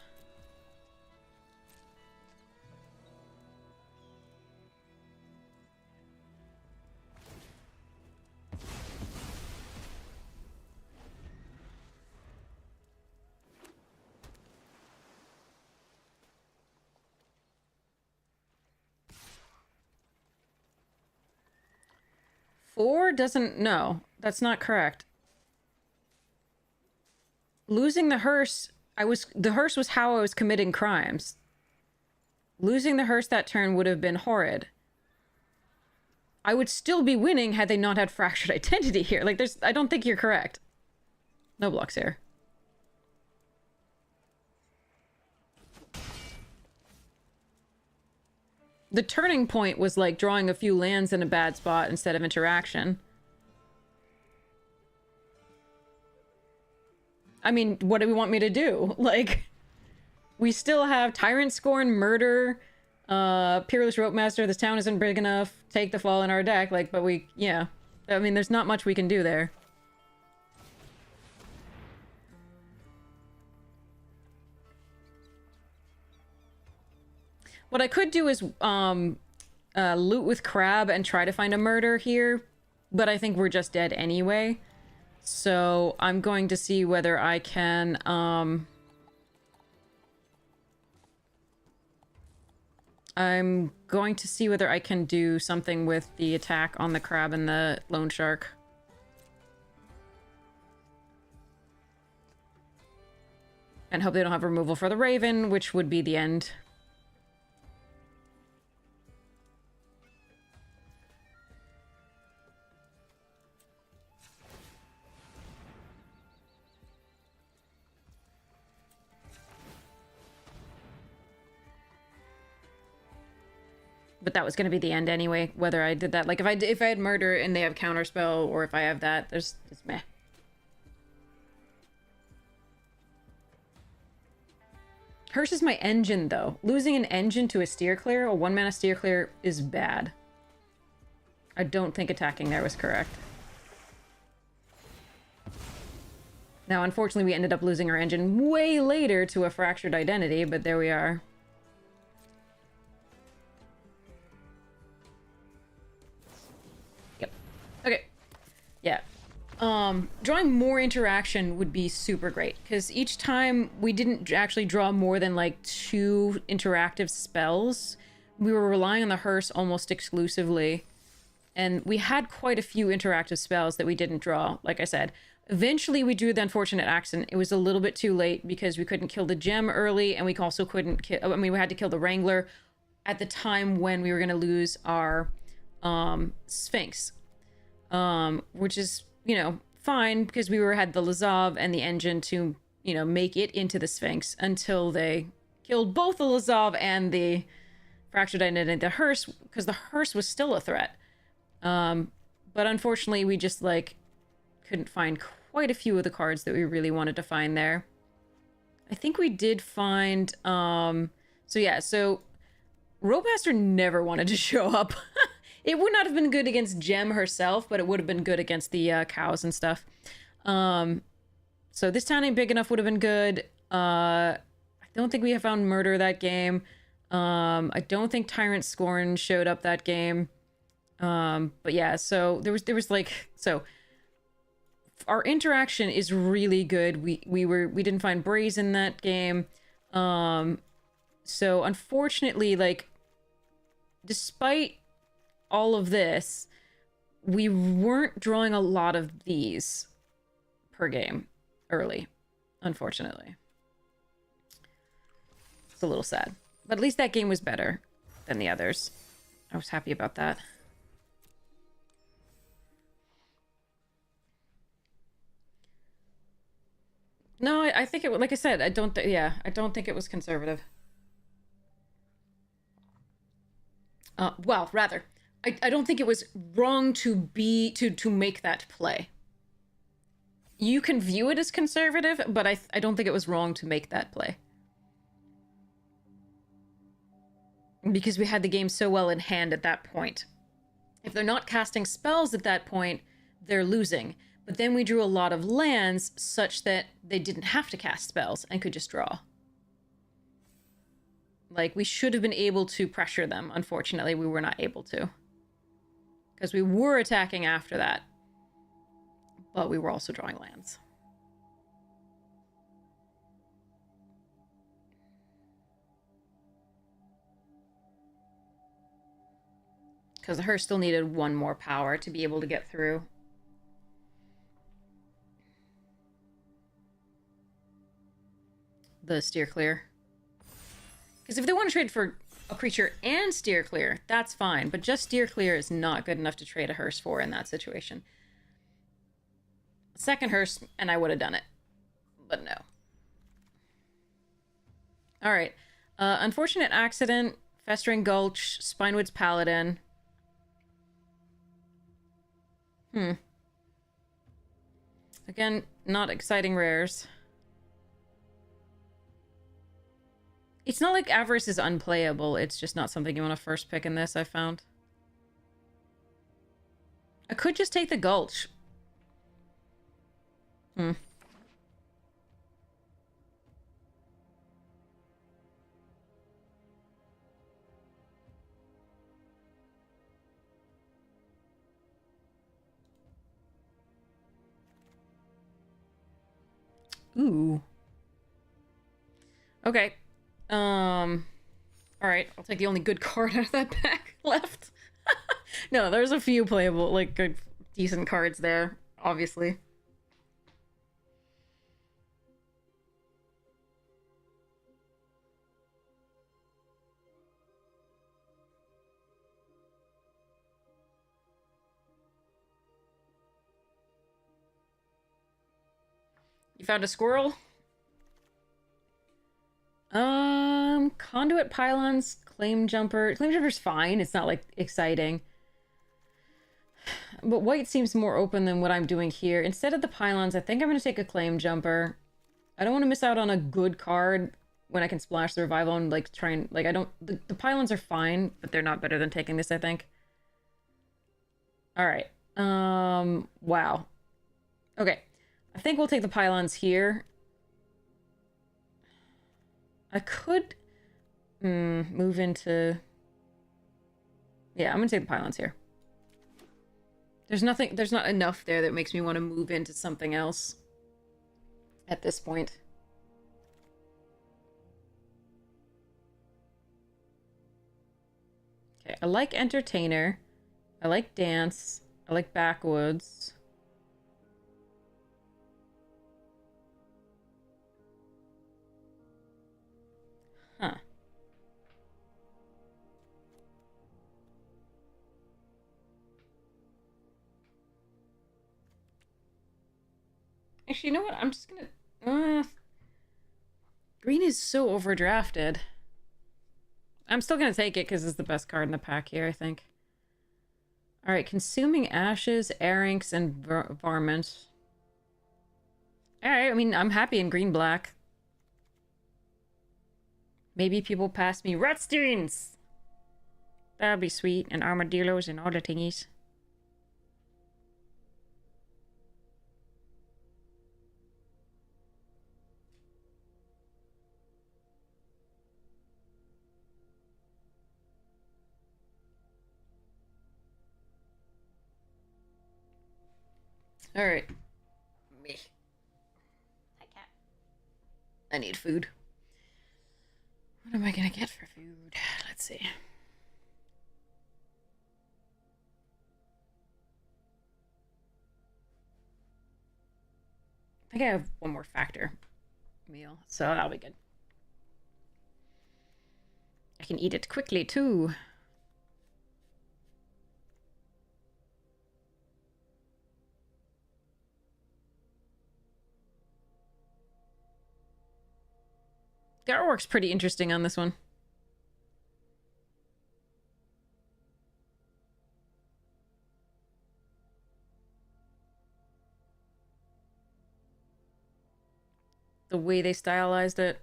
Four doesn't... No, that's not correct. Losing the hearse... The hearse was how I was committing crimes. Losing the hearse that turn would have been horrid. I would still be winning had they not had Fractured Identity here. Like, there's... I don't think you're correct. No blocks here. The turning point was like drawing a few lands in a bad spot instead of interaction. I mean, what do we want me to do? Like, we still have Tyrant Scorn, Murder, Peerless Rope Master, this town isn't big enough, take the fall in our deck, like, but we, yeah. I mean, there's not much we can do there. What I could do is, loot with Crab and try to find a Murder here, but I think we're just dead anyway. So I'm going to see whether I can, I'm going to see whether I can do something with the attack on the Crab and the Loan Shark. And hope they don't have removal for the Raven, which would be the end. But that was going to be the end anyway, whether I did that. Like, if I had murder and they have counterspell, or if I have that, it's meh. Hearse is my engine, though. Losing an engine to a steer clear, a 1-mana steer clear, is bad. I don't think attacking there was correct. Now, unfortunately, we ended up losing our engine way later to a Fractured Identity, but there we are. Yep. Okay. Yeah. Drawing more interaction would be super great, because each time we didn't actually draw more than, like, 2 interactive spells. We were relying on the hearse almost exclusively, and we had quite a few interactive spells that we didn't draw, like I said. Eventually, we drew the unfortunate accident. It was a little bit too late because we couldn't kill the gem early, and we also couldn't kill... I mean, we had to kill the Wrangler at the time when we were going to lose our Sphinx. Which is, you know, fine, because we had the Lazav and the engine to, you know, make it into the Sphinx until they killed both the Lazav and the Fractured Identity, the hearse, because the hearse was still a threat. But unfortunately, we just, like, couldn't find quite a few of the cards that we really wanted to find there. I think we did find, so yeah, so Roadmaster never wanted to show up. It would not have been good against Gem herself, but it would have been good against the cows and stuff. So this town ain't big enough would have been good. I don't think we have found Murder that game. I don't think Tyrant Scorn showed up that game. But yeah, so there was like, so our interaction is really good. We didn't find Brazen that game. So unfortunately, like, despite all of this, we weren't drawing a lot of these per game early, unfortunately. It's a little sad. But at least that game was better than the others. I was happy about that. No, I think it, like I said, I don't think it was conservative. Well, rather, I don't think it was wrong to make that play. You can view it as conservative, but I don't think it was wrong to make that play. Because we had the game so well in hand at that point. If they're not casting spells at that point, they're losing. But then we drew a lot of lands such that they didn't have to cast spells and could just draw. Like, we should have been able to pressure them. Unfortunately, we were not able to. Because we were attacking after that. But we were also drawing lands. Because her still needed 1 more power to be able to get through. The steer clear. Because if they want to trade for a creature and steer clear, that's fine. But just steer clear is not good enough to trade a hearse for in that situation. Second hearse, and I would have done it. But no. Alright. Unfortunate accident. Festering Gulch. Spinewood's Paladin. Again, not exciting rares. It's not like Avarice is unplayable, it's just not something you want to first pick in this, I found. I could just take the Gulch. Ooh. Okay. Alright, I'll take the only good card out of that pack left. No, there's a few playable, like, good, decent cards there, obviously. You found a squirrel? Conduit Pylons, Claim Jumper. Claim Jumper's fine. It's not, like, exciting. But white seems more open than what I'm doing here. Instead of the Pylons, I think I'm going to take a Claim Jumper. I don't want to miss out on a good card when I can splash the Revival and, like, try and... Like, I don't... The Pylons are fine, but they're not better than taking this, I think. Alright. Wow. Okay. I think we'll take the Pylons here. I could... move into... Yeah, I'm gonna take the Pylons here. There's not enough there that makes me want to move into something else at this point. Okay, I like Entertainer. I like Dance. I like Backwoods. Huh. Actually, you know what? I'm just gonna... green is so overdrafted. I'm still gonna take it because it's the best card in the pack here, I think. Alright, Consuming Ashes, Arinx, and Varmint. Alright, I mean, I'm happy in green-black. Maybe people pass me Rutsteins! That'd be sweet, and Armadillos and all the thingies. Alright. Me. Hi, cat. I need food. What am I gonna get for food? Let's see. I think I have one more factor meal, so that'll be good. I can eat it quickly, too. The artwork's pretty interesting on this one. The way they stylized it.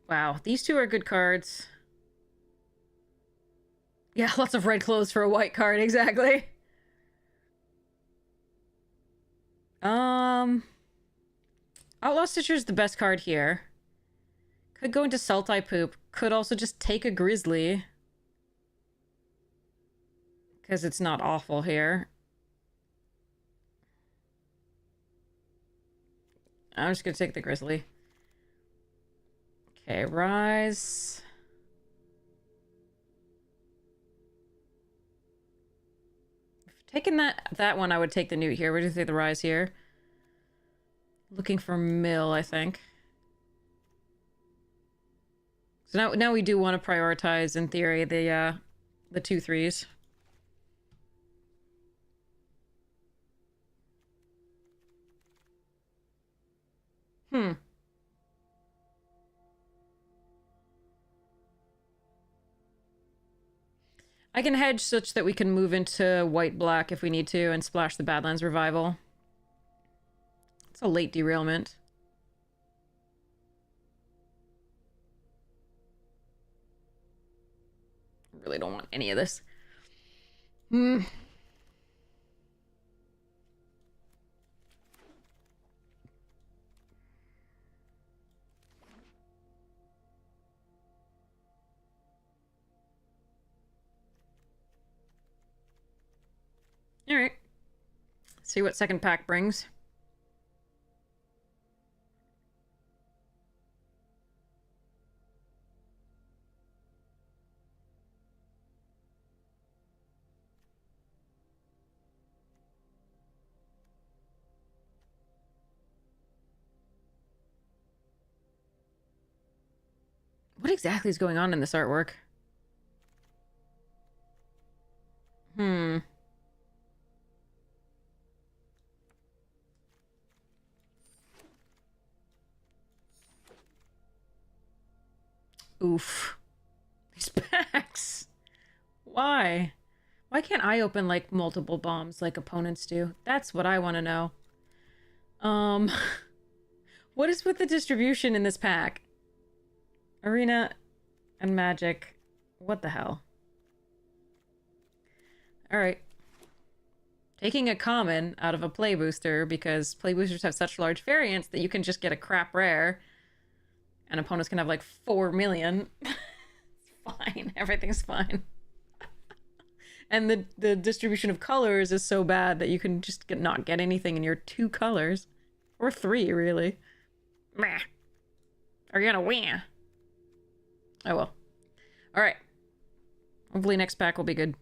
Wow, these two are good cards. Yeah, lots of red clothes for a white card, exactly. Outlaw Stitcher's the best card here. Could go into Sultai Poop. Could also just take a Grizzly. Because it's not awful here. I'm just gonna take the Grizzly. Okay, Rise. Taking that one, I would take the Newt here. We're gonna take the Rise here. Looking for Mill, I think. So now we do want to prioritize, in theory, the 2/3s. I can hedge such that we can move into white-black if we need to and splash the Badlands Revival. It's a late derailment. I really don't want any of this. Alright. See what second pack brings. What exactly is going on in this artwork? Oof. These packs. Why? Why can't I open, like, multiple bombs like opponents do? That's what I want to know. What is with the distribution in this pack? Arena and Magic. What the hell? Alright. Taking a common out of a play booster because play boosters have such large variance that you can just get a crap rare and opponents can have like 4 million. It's fine. Everything's fine. And the distribution of colors is so bad that you can just not get anything in your 2 colors. Or 3, really. Meh. Are you gonna win? Oh well. Alright. Hopefully next pack will be good.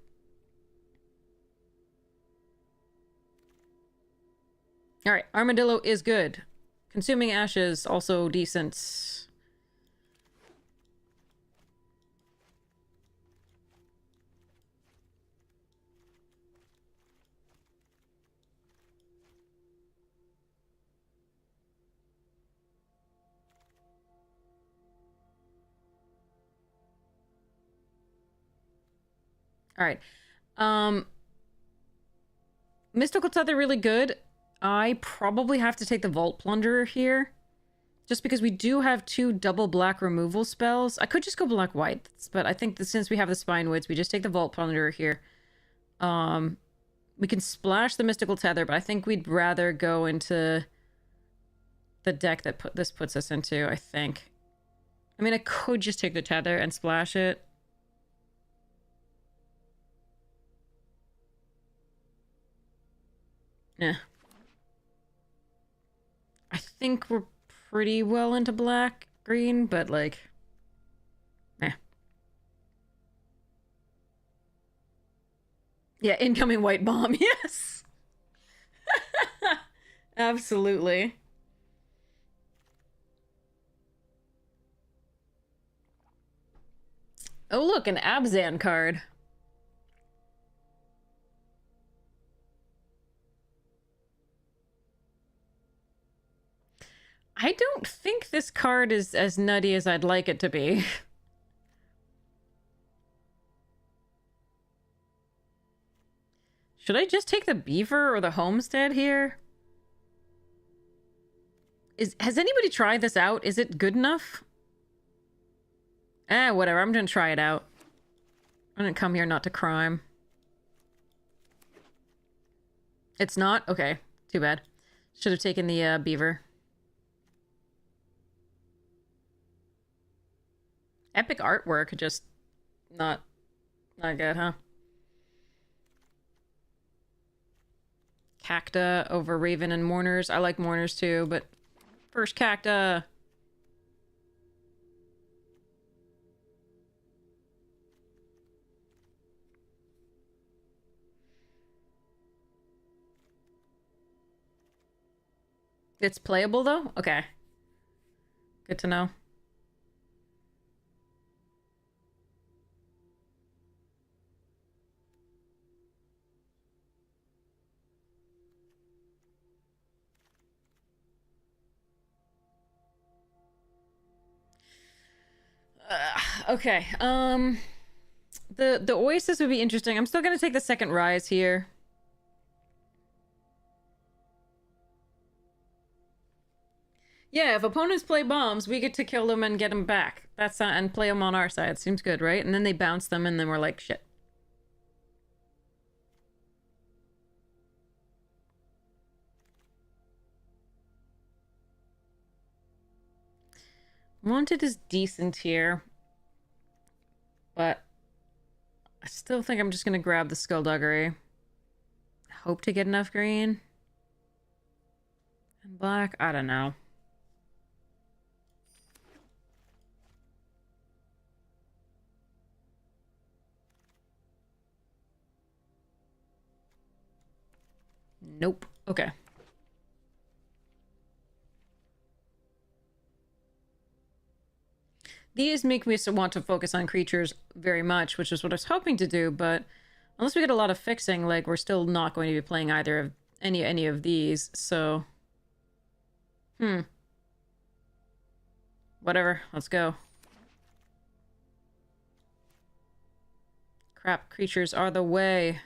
Alright, Armadillo is good. Consuming Ashes, also decent. Alright. Mystical Tether really good. I probably have to take the Vault Plunderer here. Just because we do have 2 double black removal spells. I could just go black-white, but I think that since we have the Spinewoods, we just take the Vault Plunderer here. We can splash the Mystical Tether, but I think we'd rather go into the deck that this puts us into, I think. I mean, I could just take the Tether and splash it. Yeah. I think we're pretty well into black, green, but like... eh. Yeah, incoming white bomb, yes! Absolutely. Oh look, an Abzan card. I don't think this card is as nutty as I'd like it to be. Should I just take the Beaver or the Homestead here? Has anybody tried this out? Is it good enough? Whatever. I'm gonna try it out. I didn't come here not to crime. It's not? Okay. Too bad. Should have taken the Beaver. Epic artwork, just not good, huh? Cacta over Raven and Mourners. I like Mourners too, but first Cacta. It's playable though? Okay. Good to know. Okay, the Oasis would be interesting. I'm still gonna take the second Rise here. Yeah, if opponents play bombs, we get to kill them and get them back. That's not, and play them on our side. Seems good, right? And then they bounce them, and then we're like, shit. Wanted is decent here. But I still think I'm just gonna grab the Skullduggery. Hope to get enough green. And black? I don't know. Nope. Okay. These make me want to focus on creatures very much, which is what I was hoping to do, but unless we get a lot of fixing, like, we're still not going to be playing either of any of these, so... Whatever, let's go. Crap, creatures are the way.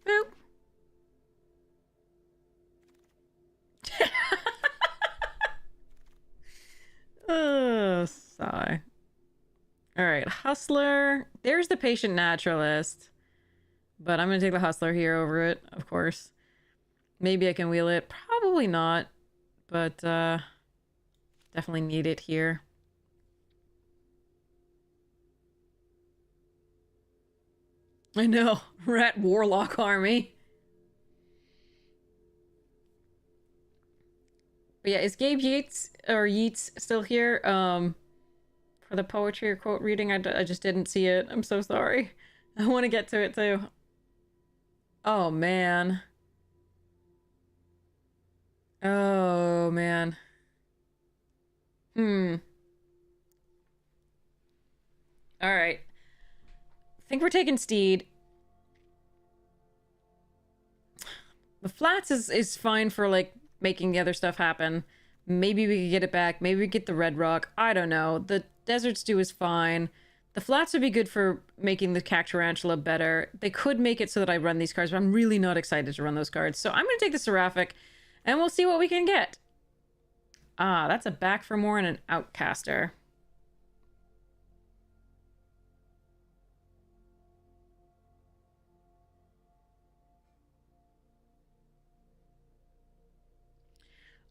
Boop. Sigh. Alright, Hustler. There's the Patient Naturalist. But I'm gonna take the Hustler here over it, of course. Maybe I can wheel it. Probably not. But, definitely need it here. I know. Rat Warlock Army. But yeah, is Gabe Yeats still here? For the poetry or quote reading, I just didn't see it. I'm so sorry. I want to get to it too. Oh, man. Oh, man. Alright. I think we're taking Steed. The flats is fine for, like, making the other stuff happen. Maybe we could get it back. Maybe we get the red rock. I don't know. The desert stew is fine. The flats would be good for making the Cactarantula better. They could make it so that I run these cards, but I'm really not excited to run those cards. So I'm going to take the Seraphic, and we'll see what we can get. Ah, that's a back for more and an Outcaster.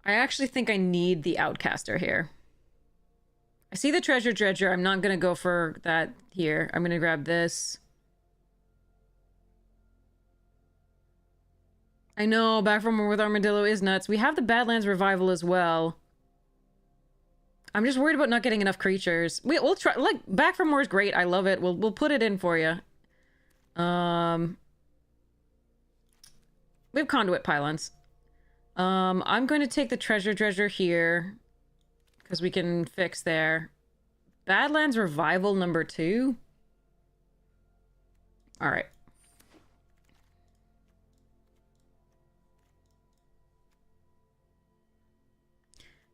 I actually think I need the Outcaster here. I see the Treasure Dredger. I'm not going to go for that here. I'm going to grab this. I know, back from with Armadillo is nuts. We have the Badlands Revival as well. I'm just worried about not getting enough creatures. We'll try. Like, back from more is great. I love it. We'll put it in for you. We have Conduit Pylons. I'm going to take the Treasure Dredger here because we can fix there. Badlands Revival number 2. All right.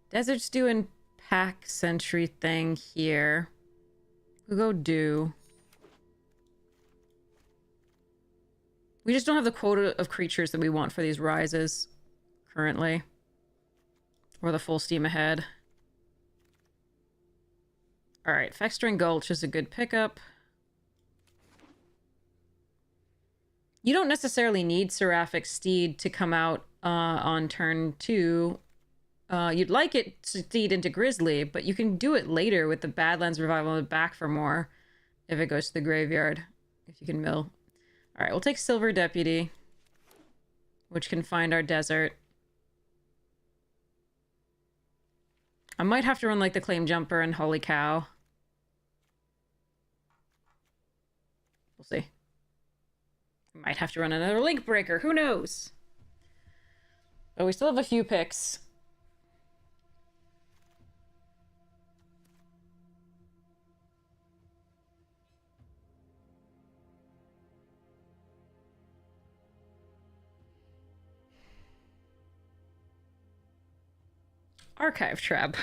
Desert Stew and Pack Sentry thing here. We'll go do. We just don't have the quota of creatures that we want for these rises currently. Or the full steam ahead. Alright, Fexstring Gulch is a good pickup. You don't necessarily need Seraphic Steed to come out on turn 2. You'd like it to feed into Grizzly, but you can do it later with the Badlands Revival on the back for more if it goes to the graveyard, if you can mill. Alright, we'll take Silver Deputy, which can find our desert. I might have to run like the Claim Jumper and Holy Cow. We'll see. I might have to run another Link Breaker, who knows? But we still have a few picks. Archive Trap.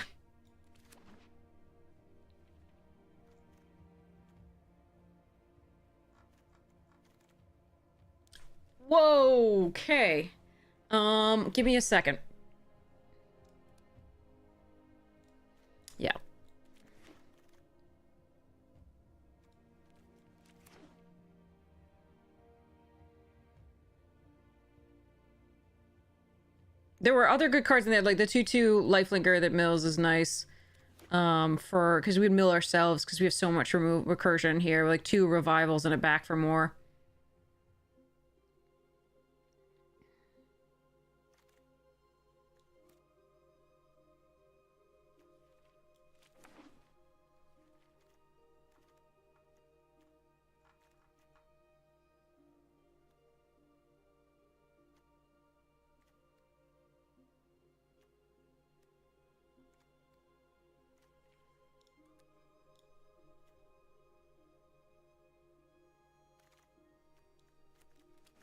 Whoa, okay. Give me a second. Yeah. There were other good cards in there, like the 2/2 Lifelinker that mills is nice. Because we'd mill ourselves because we have so much recursion here, like 2 revivals and a back for more.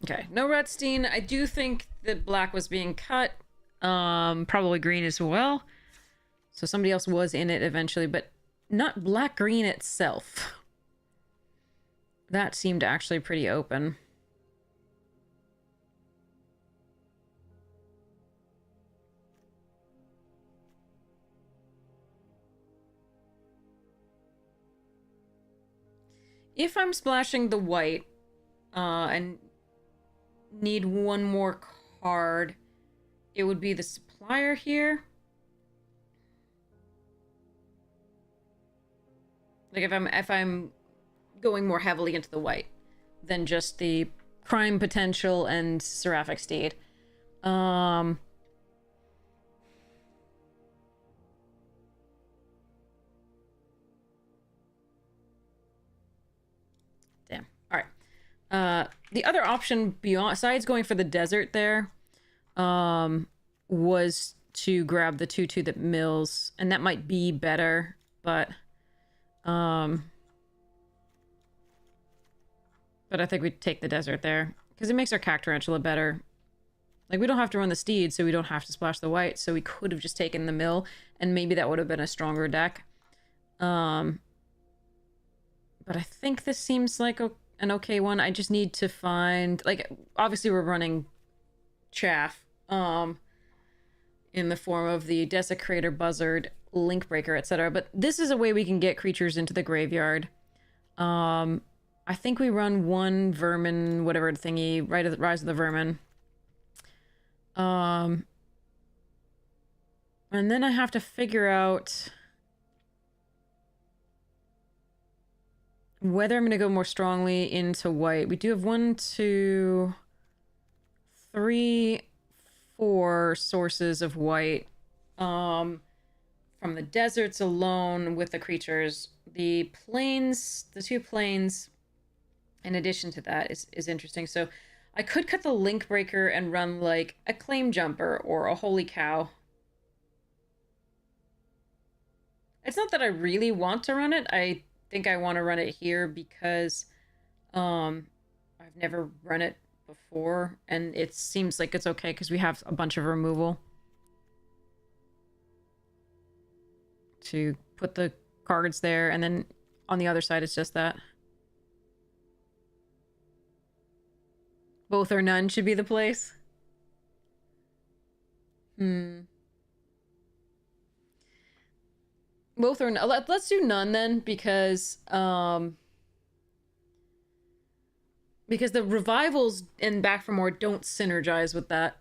Okay, no Redstein. I do think that black was being cut. Probably green as well. So somebody else was in it eventually, but not black-green itself. That seemed actually pretty open. If I'm splashing the white, and need one more card, it would be the supplier here. Like if I'm going more heavily into the white than just the crime potential and seraphic steed. Damn. All right. The other option besides going for the desert there, was to grab the 2/2 that mills, and that might be better, but I think we'd take the desert there because it makes our Cac Tarantula better. Like, we don't have to run the steed, so we don't have to splash the white, so we could have just taken the mill, and maybe that would have been a stronger deck. But I think this seems like an okay one. I just need to find, like, obviously we're running chaff, in the form of the Desecrator, Buzzard, Linkbreaker, etc. But this is a way we can get creatures into the graveyard. I think we run one Vermin, whatever thingy, Rise of the Vermin. And then I have to figure out whether I'm going to go more strongly into white. We do have 1, 2, 3, 4 sources of white. From the deserts alone with the creatures. The plains, the 2 plains, in addition to that, is interesting. So I could cut the Link Breaker and run like a Claim Jumper or a Holy Cow. It's not that I really want to run it. I think I want to run it here because I've never run it before, and it seems like it's okay because we have a bunch of removal to put the cards there, and then on the other side it's just that. Both or none should be the place. Both or none. Let's do none then, because the revivals in Back for More don't synergize with that.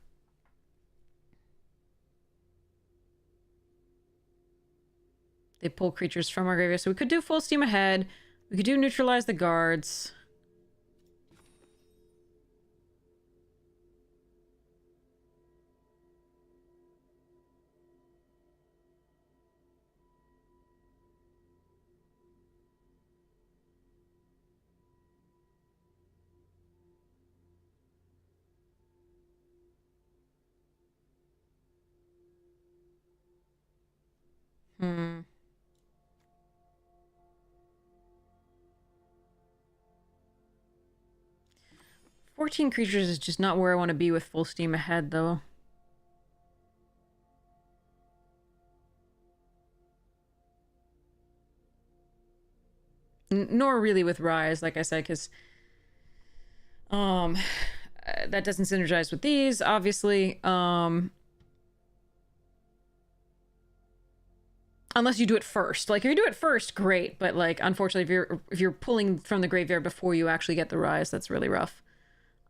They pull creatures from our graveyard. So we could do Full Steam Ahead. We could do Neutralize the Guards. Hmm. 14 creatures is just not where I want to be with Full Steam Ahead, though. Nor really with Rise, like I said, because that doesn't synergize with these, obviously. Unless you do it first. Like, if you do it first, great. But, like, unfortunately, if you're pulling from the graveyard before you actually get the Rise, that's really rough.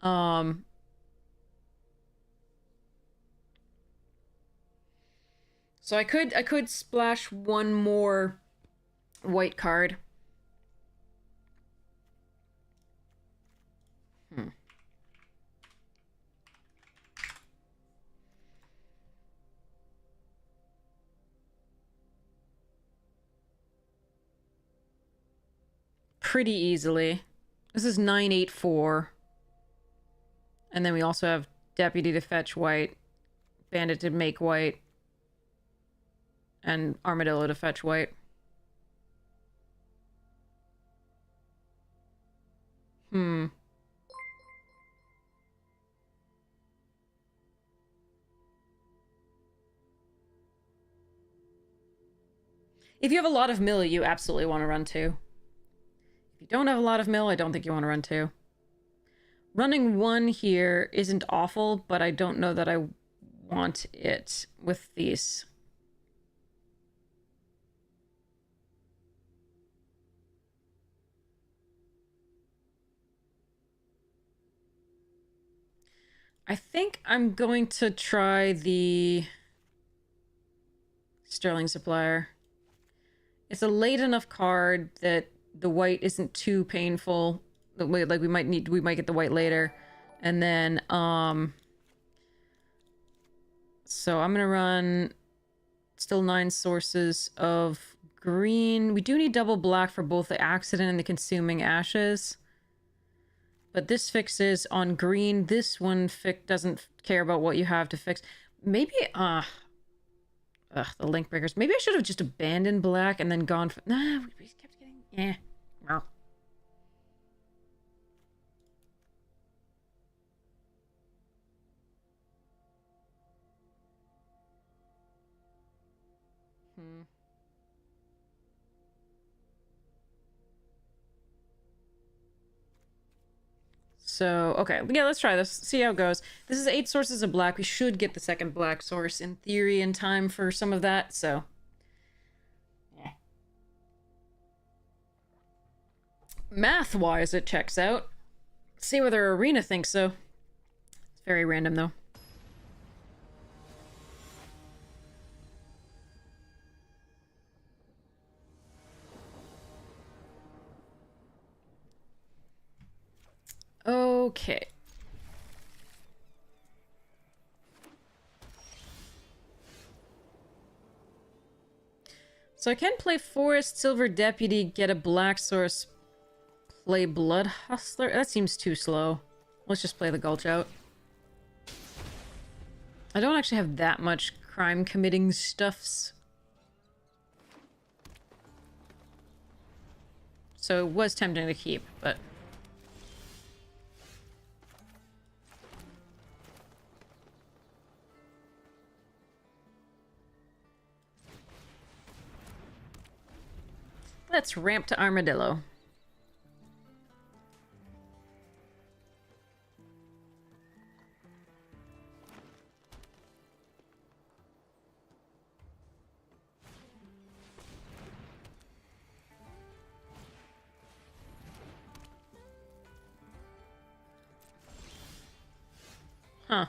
So I could splash one more white card. Pretty easily. This is 9/8/4. And then we also have Deputy to fetch white, Bandit to make white, and Armadillo to fetch white. If you have a lot of mill, you absolutely want to run 2. If you don't have a lot of mill, I don't think you want to run 2. Running 1 here isn't awful, but I don't know that I want it with these. I think I'm going to try the Sterling Supplier. It's a late enough card that the white isn't too painful. Like we might get the white later. And then so I'm gonna run still 9 sources of green. We do need double black for both the accident and the consuming ashes. But this fixes on green. This one doesn't care about what you have to fix. Maybe, the link breakers. Maybe I should have just abandoned black and then gone for... Nah, we kept getting... Yeah. Well. So, okay, yeah, let's try this. See how it goes. This is 8 sources of black. We should get the second black source, in theory, in time for some of that, so... Yeah. Math-wise, it checks out. See whether Arena thinks so. It's very random, though. Okay. So I can play Forest, Silver Deputy, get a black source, play Blood Hustler. That seems too slow. Let's just play the Gulch out. I don't actually have that much crime-committing stuffs. So it was tempting to keep, but... Let's ramp to Armadillo. Huh.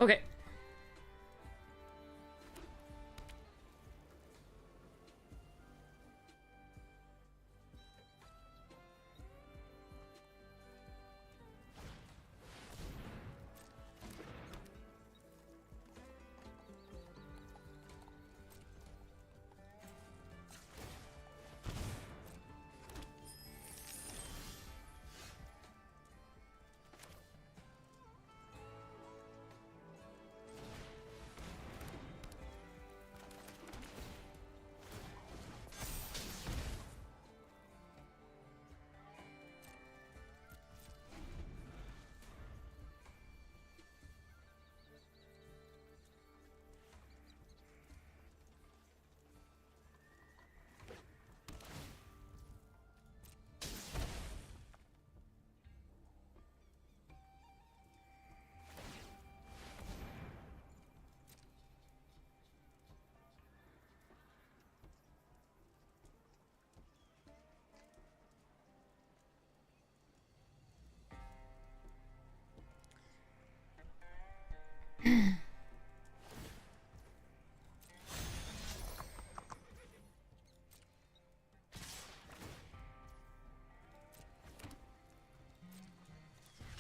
Okay.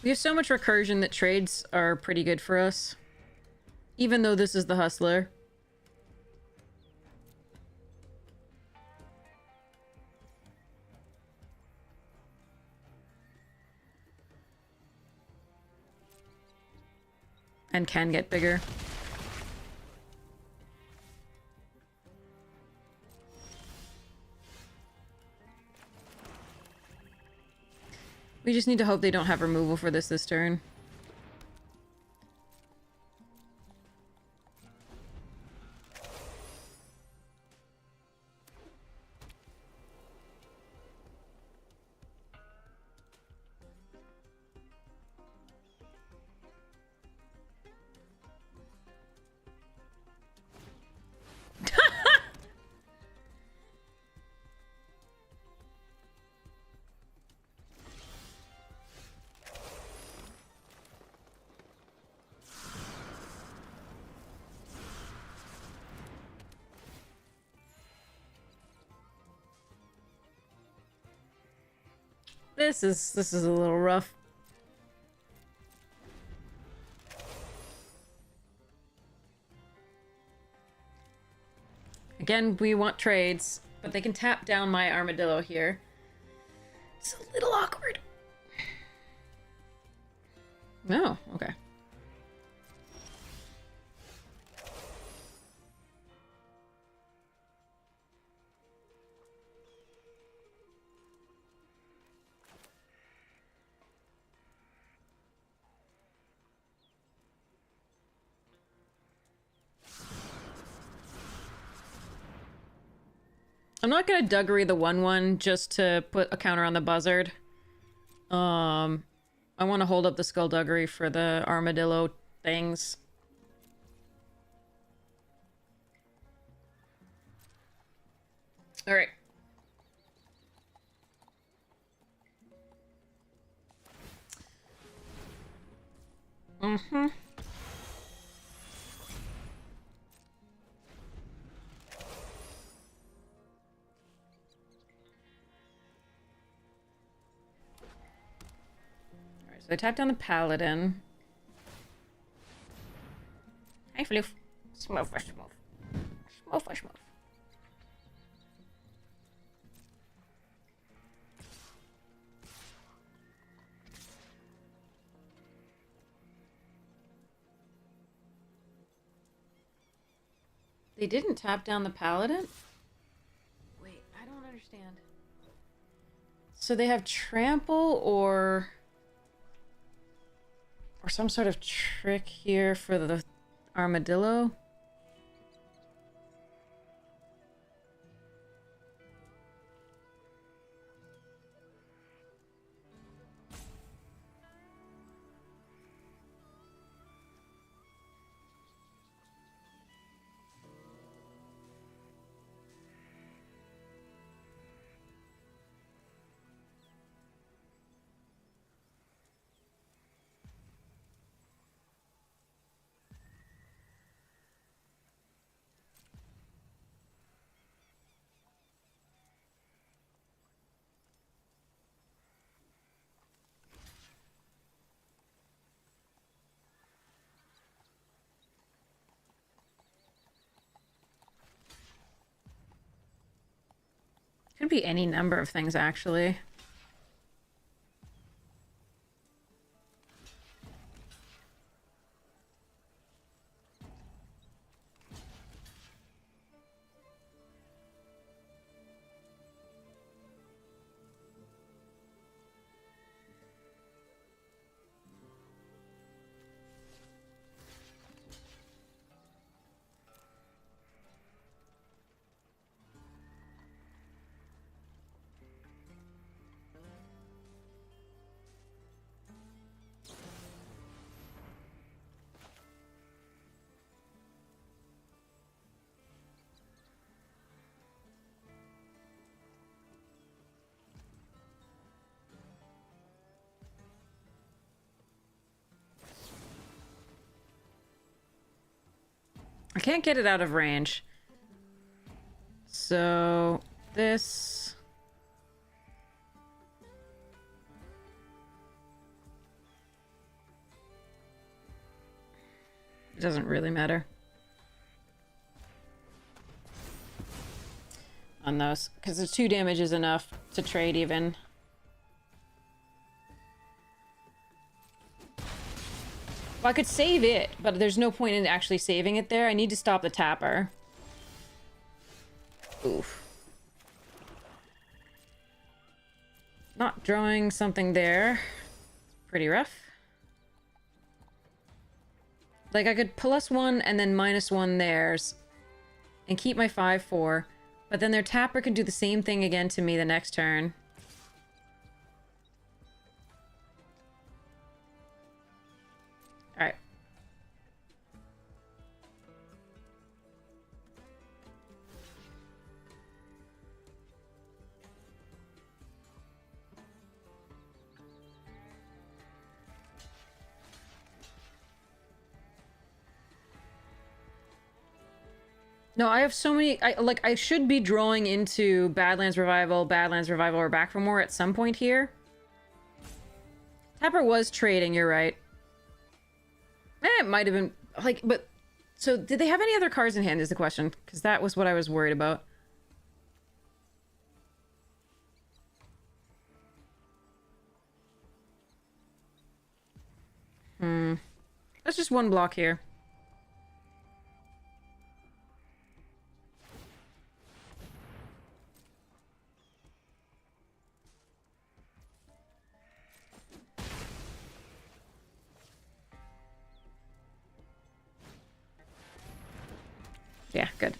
We have so much recursion that trades are pretty good for us. Even though this is the Hustler. and can get bigger. We just need to hope they don't have removal for this turn. This is a little rough. Again, we want trades, but they can tap down my armadillo here. It's a little awkward. No, okay. I'm not gonna Duggery the 1/1 just to put a counter on the buzzard. I want to hold up the Skullduggery for the armadillo things. All right. Mm-hmm. So I tapped down the paladin. Hi, Floof. Smurf, smurf. Smurf, smurf. They didn't tap down the paladin? Wait, I don't understand. So they have trample or some sort of trick here for the armadillo? Could be any number of things, actually. I can't get it out of range. So this... It doesn't really matter. On those, because the 2 damage is enough to trade even. Well, I could save it, but there's no point in actually saving it there. I need to stop the tapper. Oof. Not drawing something there. Pretty rough. Like, I could +1 and then -1 theirs. And keep my 5/4. But then their tapper can do the same thing again to me the next turn. Alright. No, I have so many... I should be drawing into Badlands Revival, or Back for More at some point here. Tapper was trading, you're right. It might have been... Like, but... So, did they have any other cards in hand is the question. Because that was what I was worried about. That's just one block here. Yeah, good.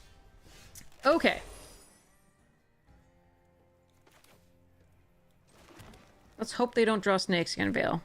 Okay. Let's hope they don't draw Snakeskin Veil.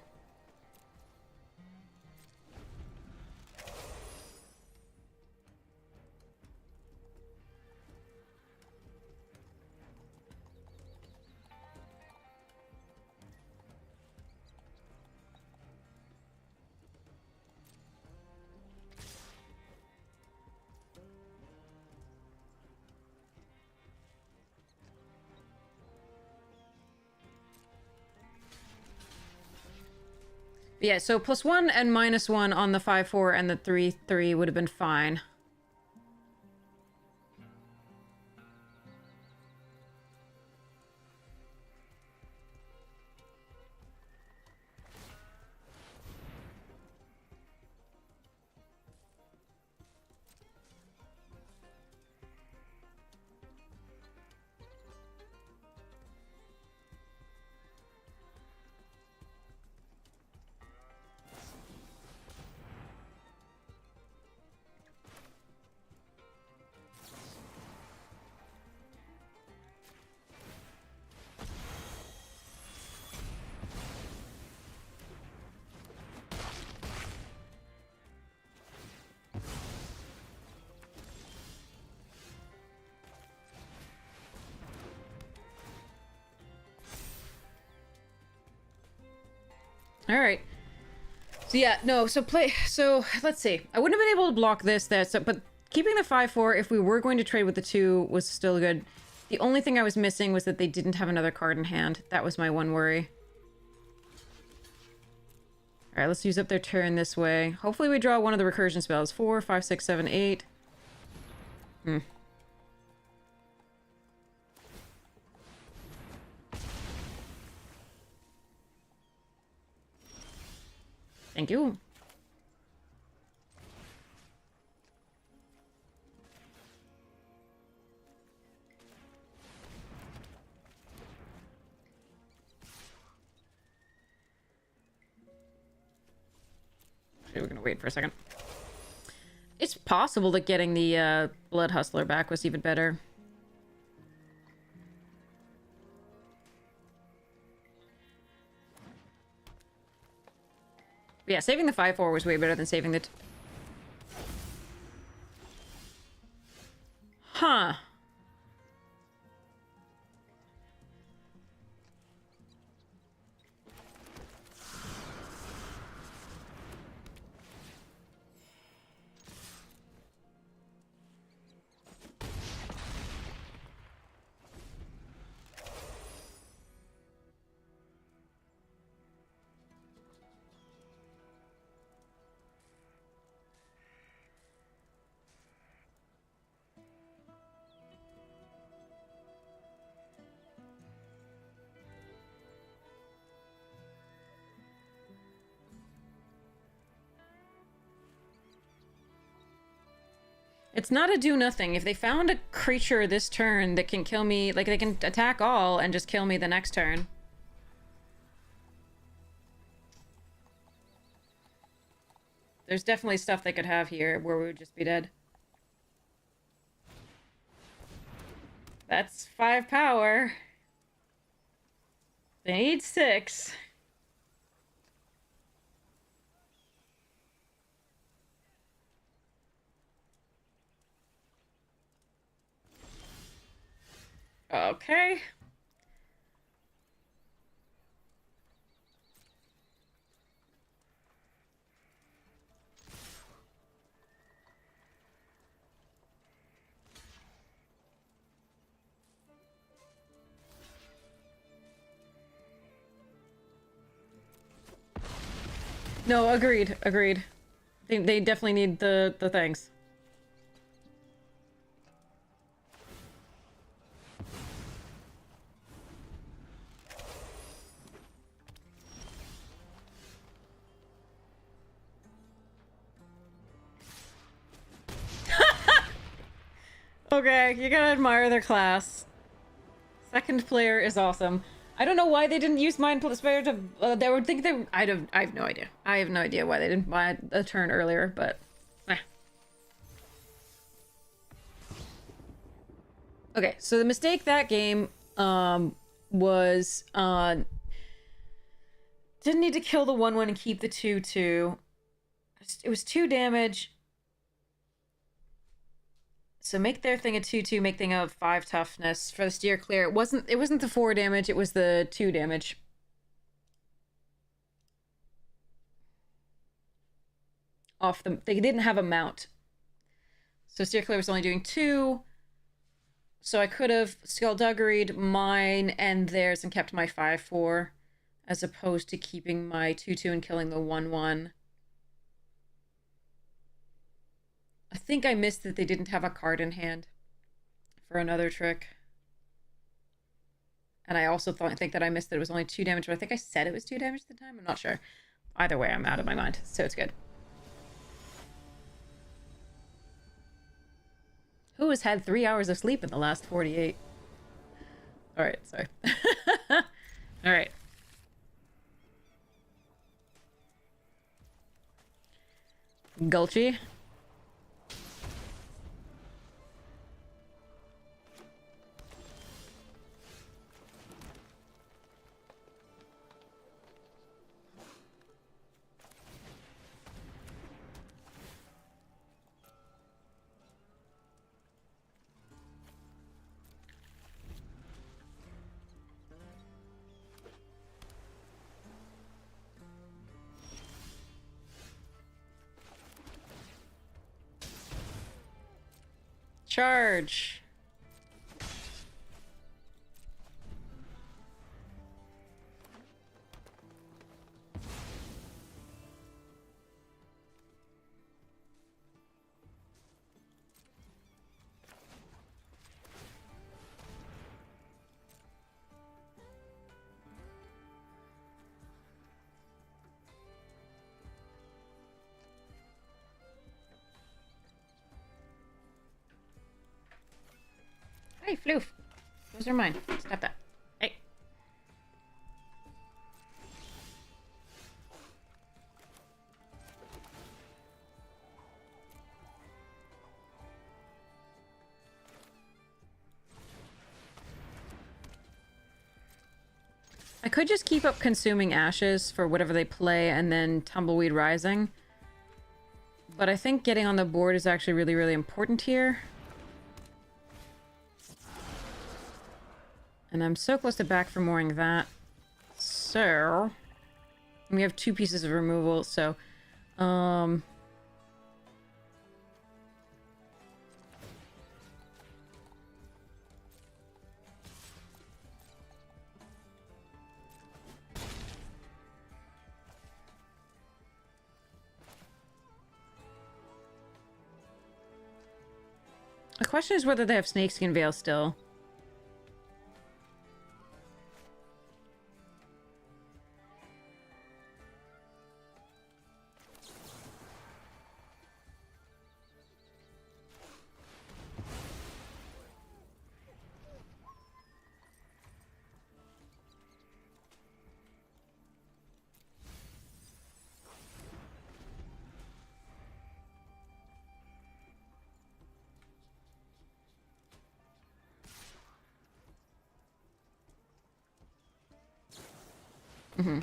Yeah, so +1 and -1 on the 5/4 and the 3/3 would have been fine. Alright. So yeah, no, so let's see. I wouldn't have been able to block this, but keeping the 5/4, if we were going to trade with the 2, was still good. The only thing I was missing was that they didn't have another card in hand. That was my one worry. Alright, let's use up their turn this way. Hopefully we draw one of the recursion spells. 4, 5, 6, 7, 8. Thank you. Okay, we're gonna wait for a second. It's possible that getting the Blood Hustler back was even better. But yeah, saving the 5/4 was way better than saving the... Huh. It's not a do-nothing. If they found a creature this turn that can kill me, like, they can attack all and just kill me the next turn. There's definitely stuff they could have here where we would just be dead. That's 5 power. They need 6. Okay. No, agreed, agreed. They definitely need the things. Okay, you gotta admire their class. Second player is awesome. I don't know why they didn't use Mind Spire to... they would think they... I have no idea. I have no idea why they didn't buy a turn earlier, but... Okay, so the mistake that game was... didn't need to kill the 1/1 and keep the 2/2. It was 2 damage... So make their thing a 2/2, make thing a 5 toughness for the steer clear. It wasn't the 4 damage, it was the 2 damage. Off the... They didn't have a mount. So steer clear was only doing 2. So I could have skullduggery'd mine and theirs and kept my 5/4, as opposed to keeping my 2/2 and killing the 1/1. I think I missed that they didn't have a card in hand for another trick. And I also think that I missed that it was only 2 damage, but I think I said it was 2 damage at the time. I'm not sure. Either way, I'm out of my mind, so it's good. Who has had 3 hours of sleep in the last 48? Alright, sorry. Alright. Gulchy. Charge. Hey, Floof. Those are mine. Stop that. Hey. I could just keep up consuming ashes for whatever they play and then Tumbleweed Rising. But I think getting on the board is actually really, really important here. And I'm so close to back for mooring that. So... we have 2 pieces of removal, so... The question is whether they have Snakeskin Veil still. Mm-hmm.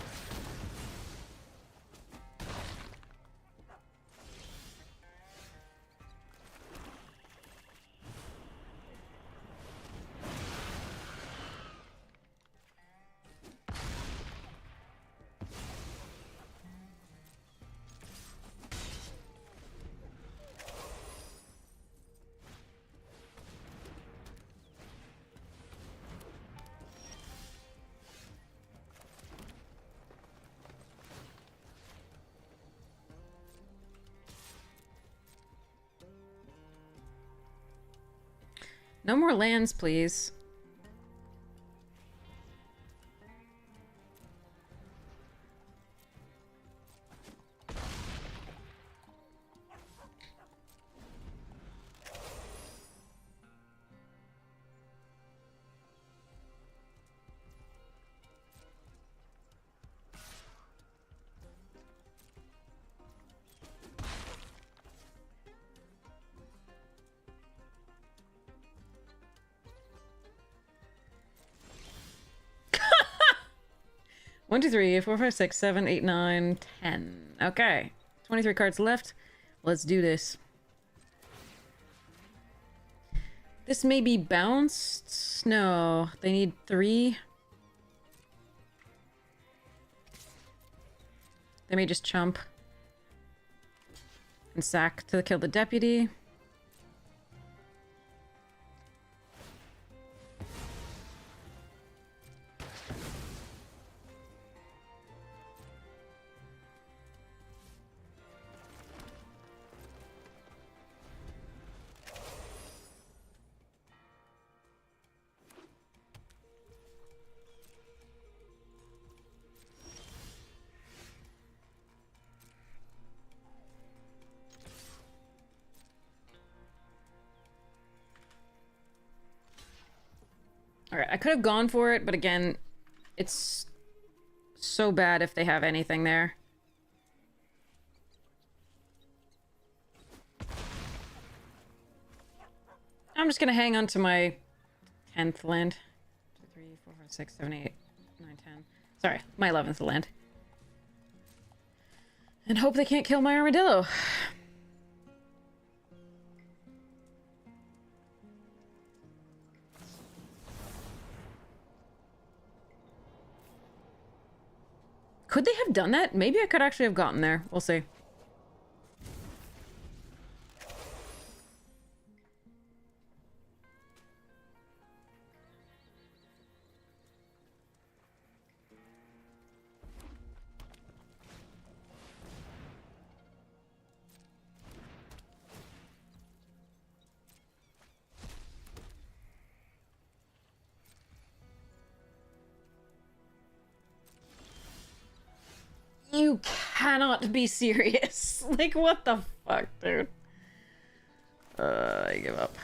No more lands, please. One, two, three, four, five, six, seven, eight, nine, 10. Okay. 23 cards left. Let's do this. This may be bounced. No, they need 3. They may just chump. And sack to kill the deputy. Alright, I could have gone for it, but again, it's so bad if they have anything there. I'm just gonna hang on to my 10th land. 2, 3, 4, 5, 6, 7, 8, 9, 10. Sorry, my 11th land. And hope they can't kill my armadillo. Could they have done that? Maybe I could actually have gotten there. We'll see. You cannot be serious. Like, what the fuck, dude? I give up.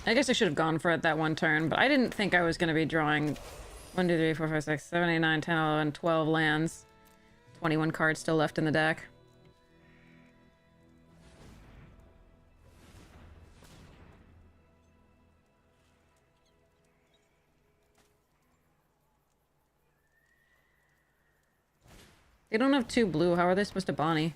I guess I should have gone for it that one turn, but I didn't think I was going to be drawing 1, 2, 3, 4, 5, 6, 7, 8, 9, 10, 11, 12 lands. 21 cards still left in the deck. They don't have 2 blue. How are they supposed to Bonnie?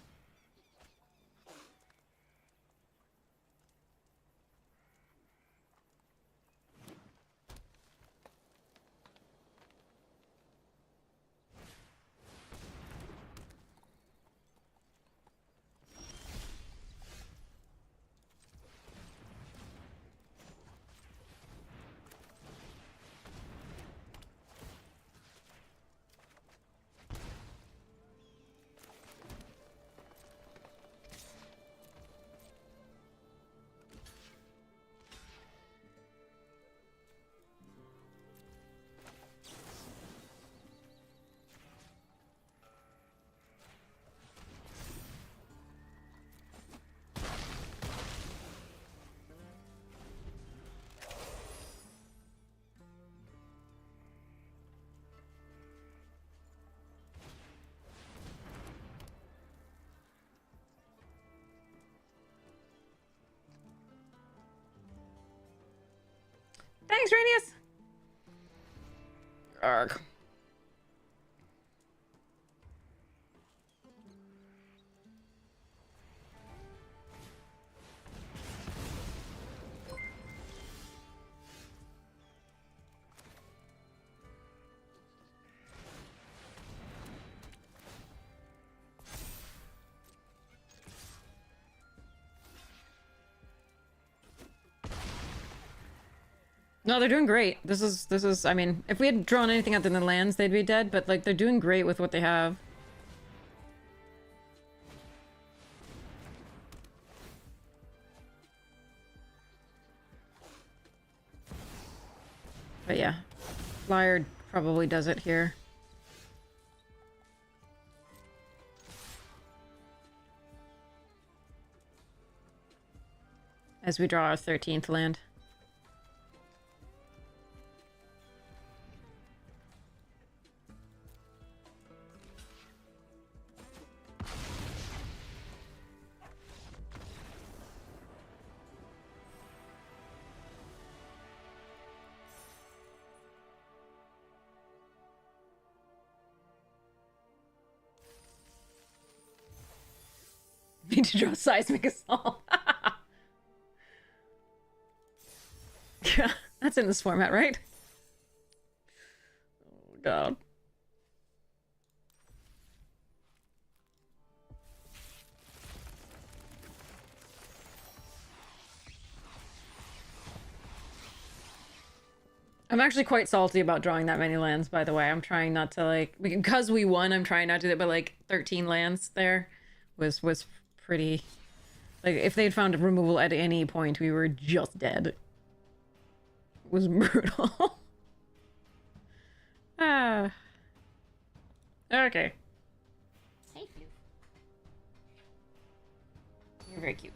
Thanks, Radius! Arg. No, they're doing great. This is, I mean, if we had drawn anything other than lands, they'd be dead, but, like, they're doing great with what they have. But yeah, Flyer probably does it here. As we draw our 13th land. Need to draw Seismic Assault. Yeah, that's in this format, right? Oh, God. I'm actually quite salty about drawing that many lands, by the way. I'm trying not to, like... Because we won, I'm trying not to do that, but, like, 13 lands there was pretty... Like, if they'd found a removal at any point, we were just dead. It was brutal. Ah. Okay. Hey, you. You're very cute.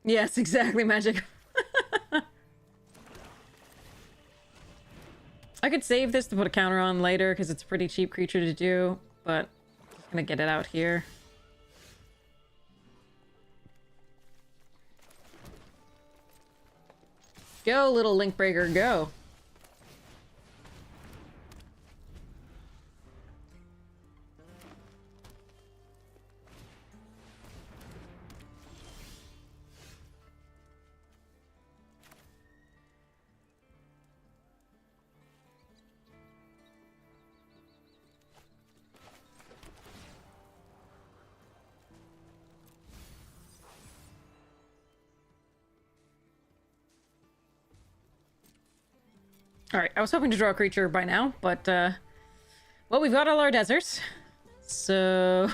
Yes, exactly, Magic. I could save this to put a counter on later because it's a pretty cheap creature to do, but I'm just gonna get it out here. Go, little Link Breaker, go. Alright, I was hoping to draw a creature by now, but, well, we've got all our deserts, so...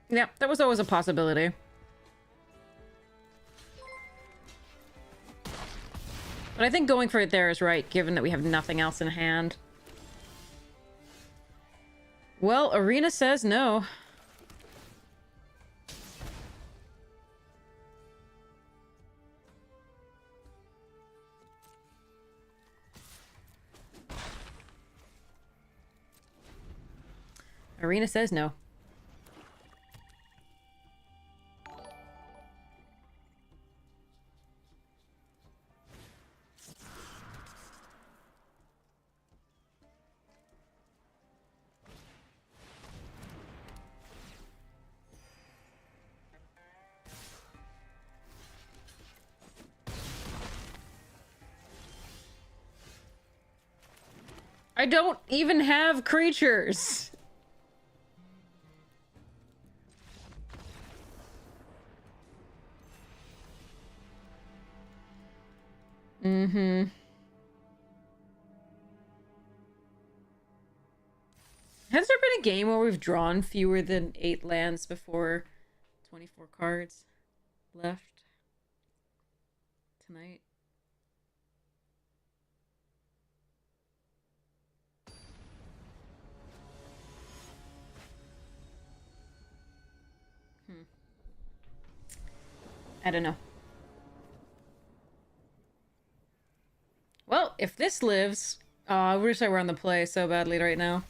Yeah, that was always a possibility. But I think going for it there is right, given that we have nothing else in hand. Well, Arena says no. Arena says no. I don't even have creatures. Mm-hmm. Has there been a game where we've drawn fewer than 8 lands before 24 cards left tonight? I don't know. Well, if this lives... Oh, I wish I were on the play so badly right now.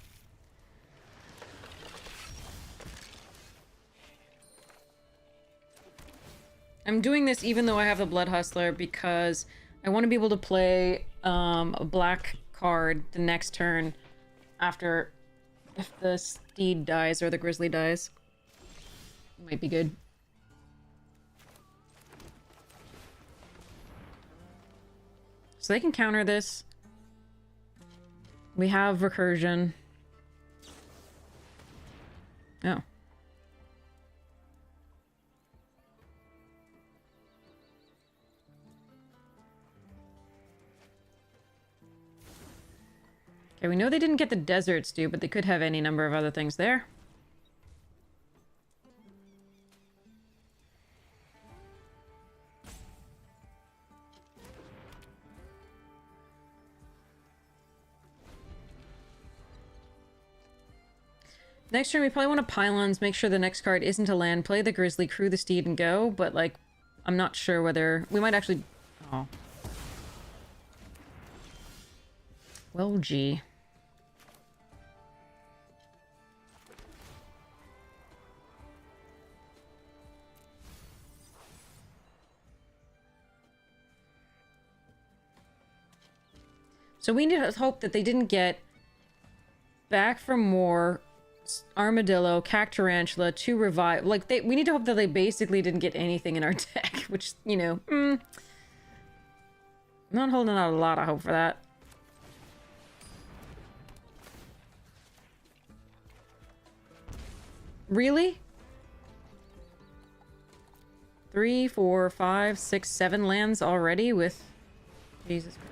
I'm doing this even though I have the Blood Hustler because I want to be able to play a black card the next turn after if the Steed dies or the Grizzly dies. Might be good. So they can counter this. We have Recursion. Oh. Okay, we know they didn't get the Deserts, dude, but they could have any number of other things there. Next turn, we probably want to Pylons, make sure the next card isn't a land, play the Grizzly, crew the Steed, and go, but, like, I'm not sure whether... We might actually... Oh. Well, gee. So we need to hope that they didn't get Back for More... Armadillo, Cactarantula, 2 Revive. Like, we need to hope that they basically didn't get anything in our deck, which, you know, I'm not holding out a lot of hope for that. Really? 3, 4, 5, 6, 7 lands already with... Jesus Christ.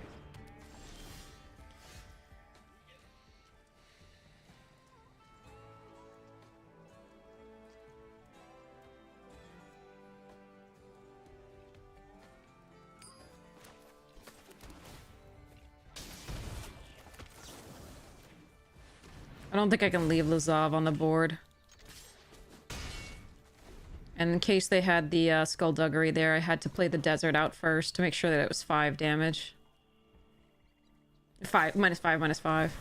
I don't think I can leave Lazav on the board. And in case they had the Skullduggery there, I had to play the Desert out first to make sure that it was 5 damage. 5, -5, -5.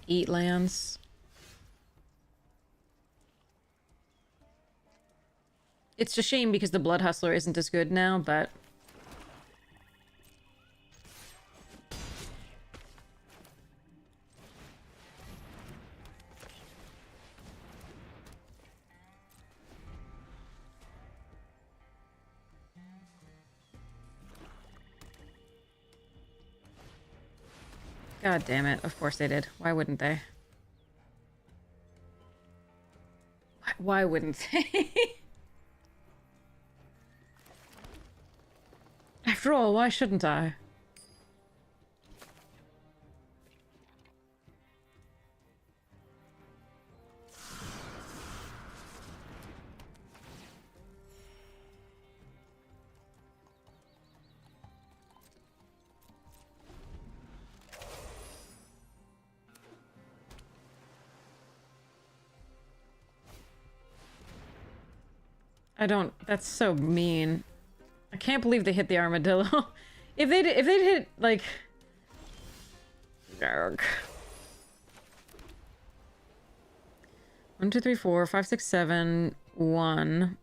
Eat lands. It's a shame because the Blood Hustler isn't as good now, but... God damn it. Of course they did. Why wouldn't they? Why wouldn't they? After all, why shouldn't I? I don't... That's so mean. I can't believe they hit the Armadillo. if they'd hit, like... Dark. 1, 2, 3, 4, 5, 6, 7, 1.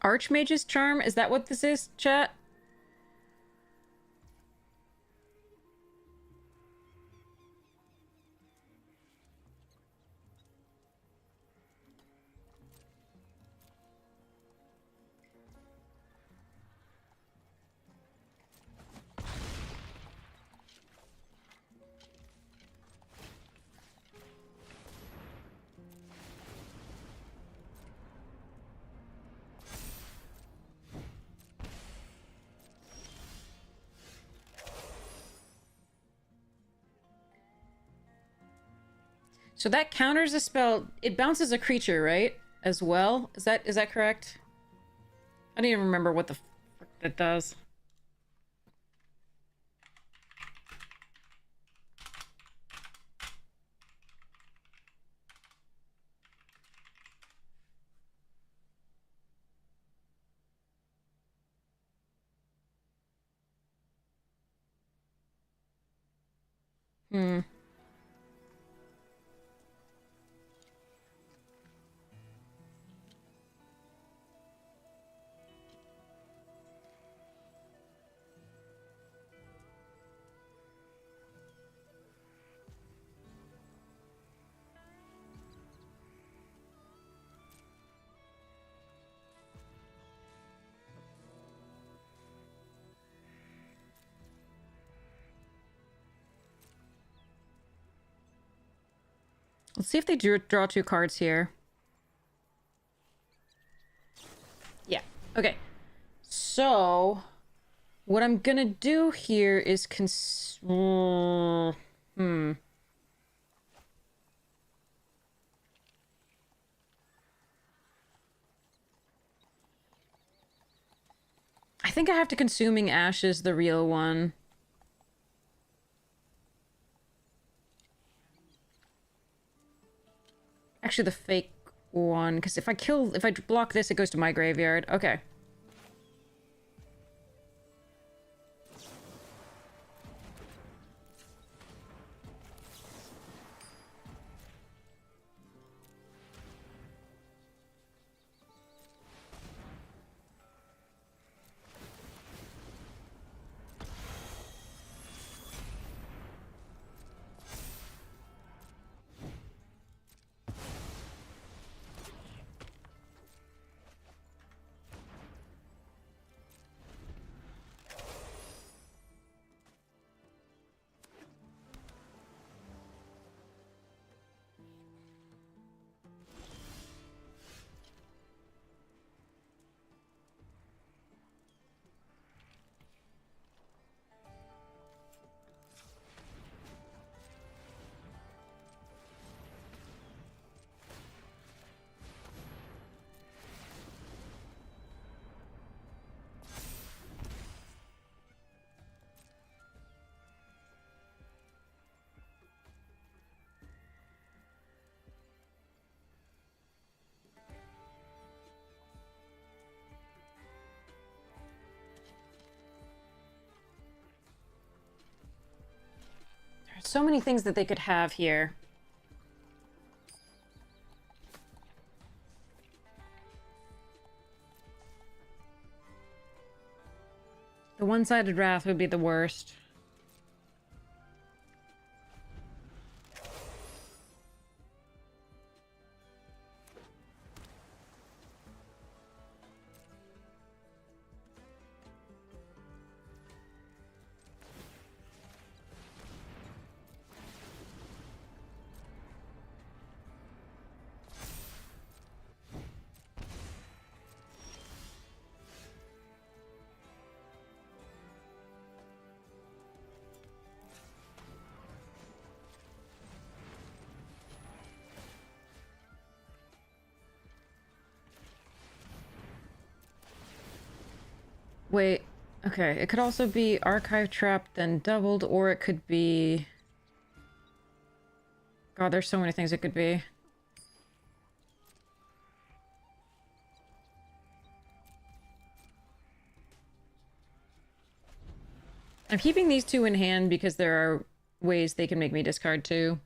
Archmage's Charm? Is that what this is, chat? So that counters a spell. It bounces a creature, right? As well? Is that correct? I don't even remember what the frick that does. Hmm. Let's see if they draw 2 cards here. Yeah. Okay. So, what I'm gonna do here is I think I have to Consuming Ashes the real one. Actually, the fake one, because if I block this, it goes to my graveyard. Okay. There's so many things that they could have here. The one-sided wrath would be the worst. Wait, okay, it could also be Archive Trap, then doubled, or it could be... God, there's so many things it could be. I'm keeping these 2 in hand because there are ways they can make me discard 2.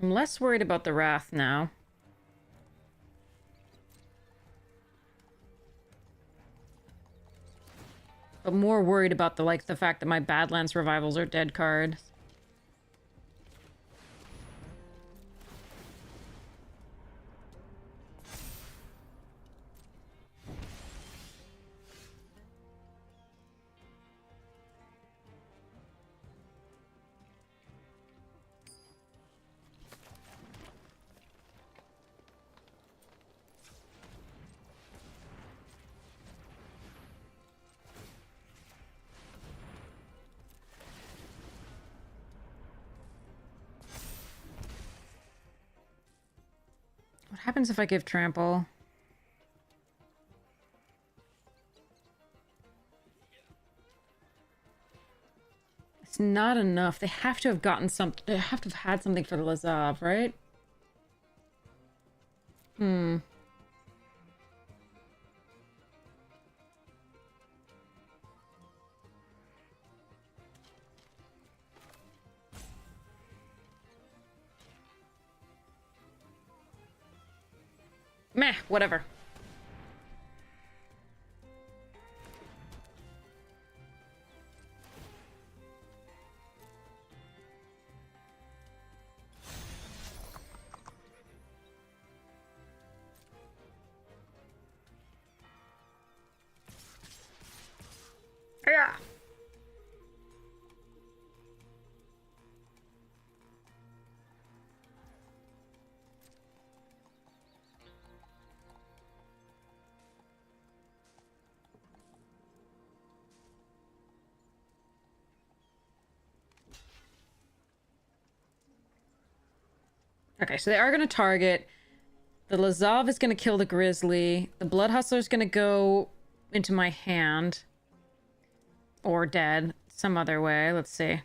I'm less worried about the Wrath now. But more worried about the fact that my Badlands Revivals are dead cards. What happens if I give trample? It's not enough. They have to have gotten something. They have to have had something for the Lazav, right? Hmm. Meh, whatever. Yeah. Okay, so they are going to target. The Lazav is going to kill the Grizzly. The Blood Hustler is going to go into my hand. Or dead. Some other way. Let's see.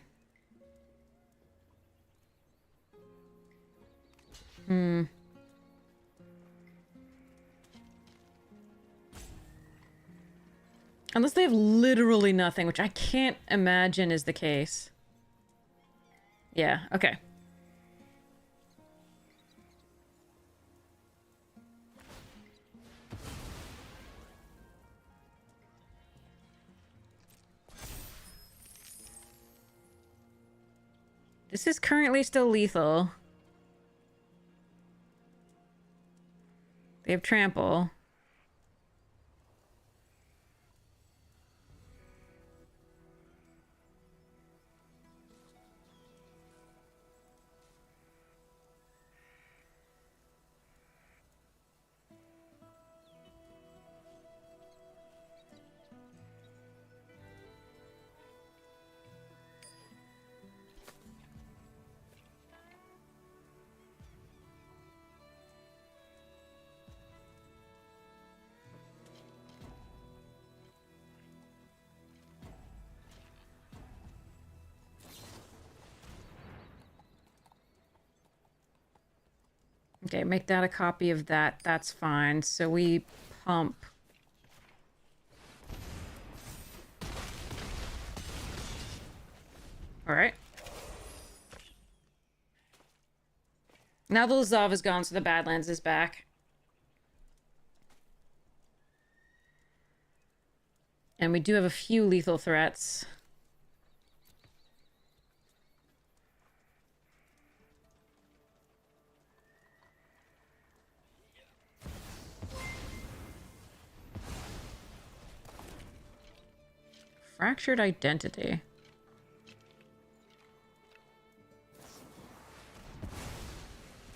Unless they have literally nothing, which I can't imagine is the case. Yeah, okay. This is currently still lethal. They have trample. Okay, make that a copy of that. That's fine. So we pump. Alright. Now the Lazav is gone, so the Badlands is back. And we do have a few lethal threats. Fractured identity.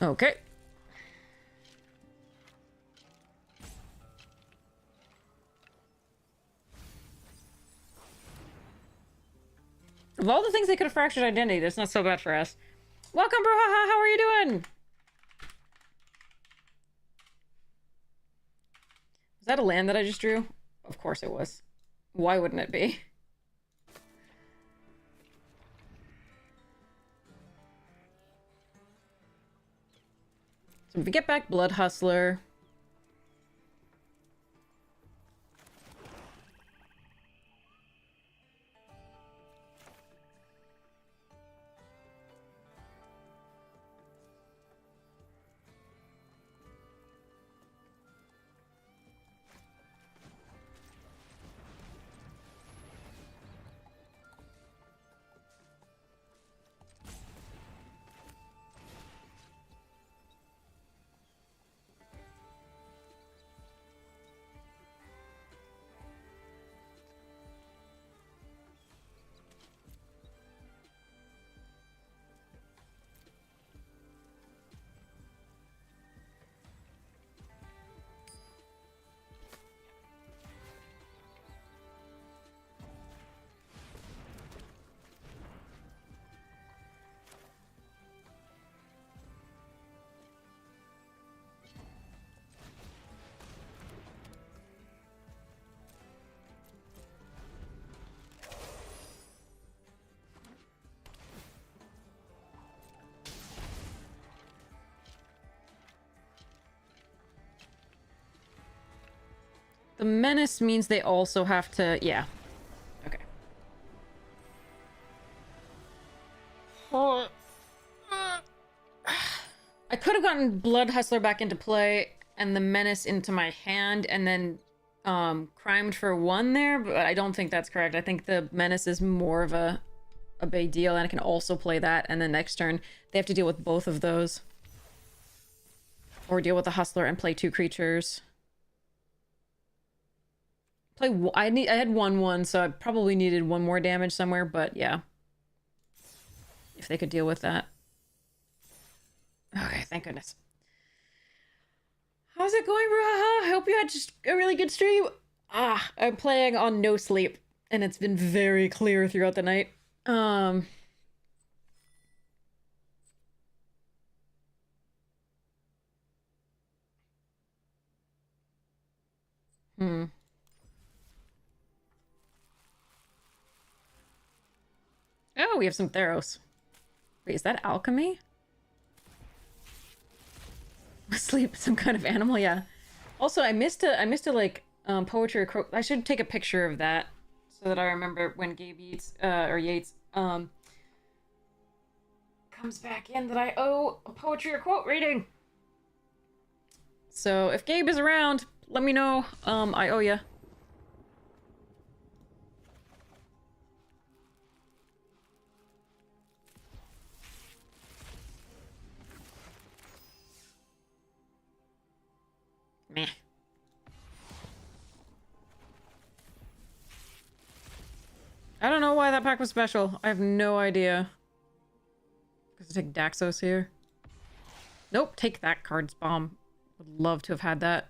Okay. Of all the things they could have fractured identity, that's not so bad for us. Welcome, Brouhaha! How are you doing? Was that a land that I just drew? Of course it was. Why wouldn't it be? So if we get back Blood Hustler... The menace means they also have to... Yeah. Okay. I could have gotten Blood Hustler back into play and the menace into my hand and then crimed for 1 there, but I don't think that's correct. I think the menace is more of a big deal, and I can also play that, and then next turn they have to deal with both of those. Or deal with the Hustler and play 2 creatures. I had 1/1, so I probably needed 1 more damage somewhere, but yeah. If they could deal with that. Okay, thank goodness. How's it going, Ruhaha? I hope you had just a really good stream. I'm playing on no sleep, and it's been very clear throughout the night. Oh, we have some Theros. Wait, is that alchemy? Sleep, some kind of animal, yeah. Also, I missed a like poetry or quote. I should take a picture of that so that I remember when Gabe Yates comes back in that I owe a poetry or quote reading. So if Gabe is around, let me know. I owe ya. Meh. I don't know why that pack was special. I have no idea. Because I take Daxos here. Nope, take that card's bomb. Would love to have had that.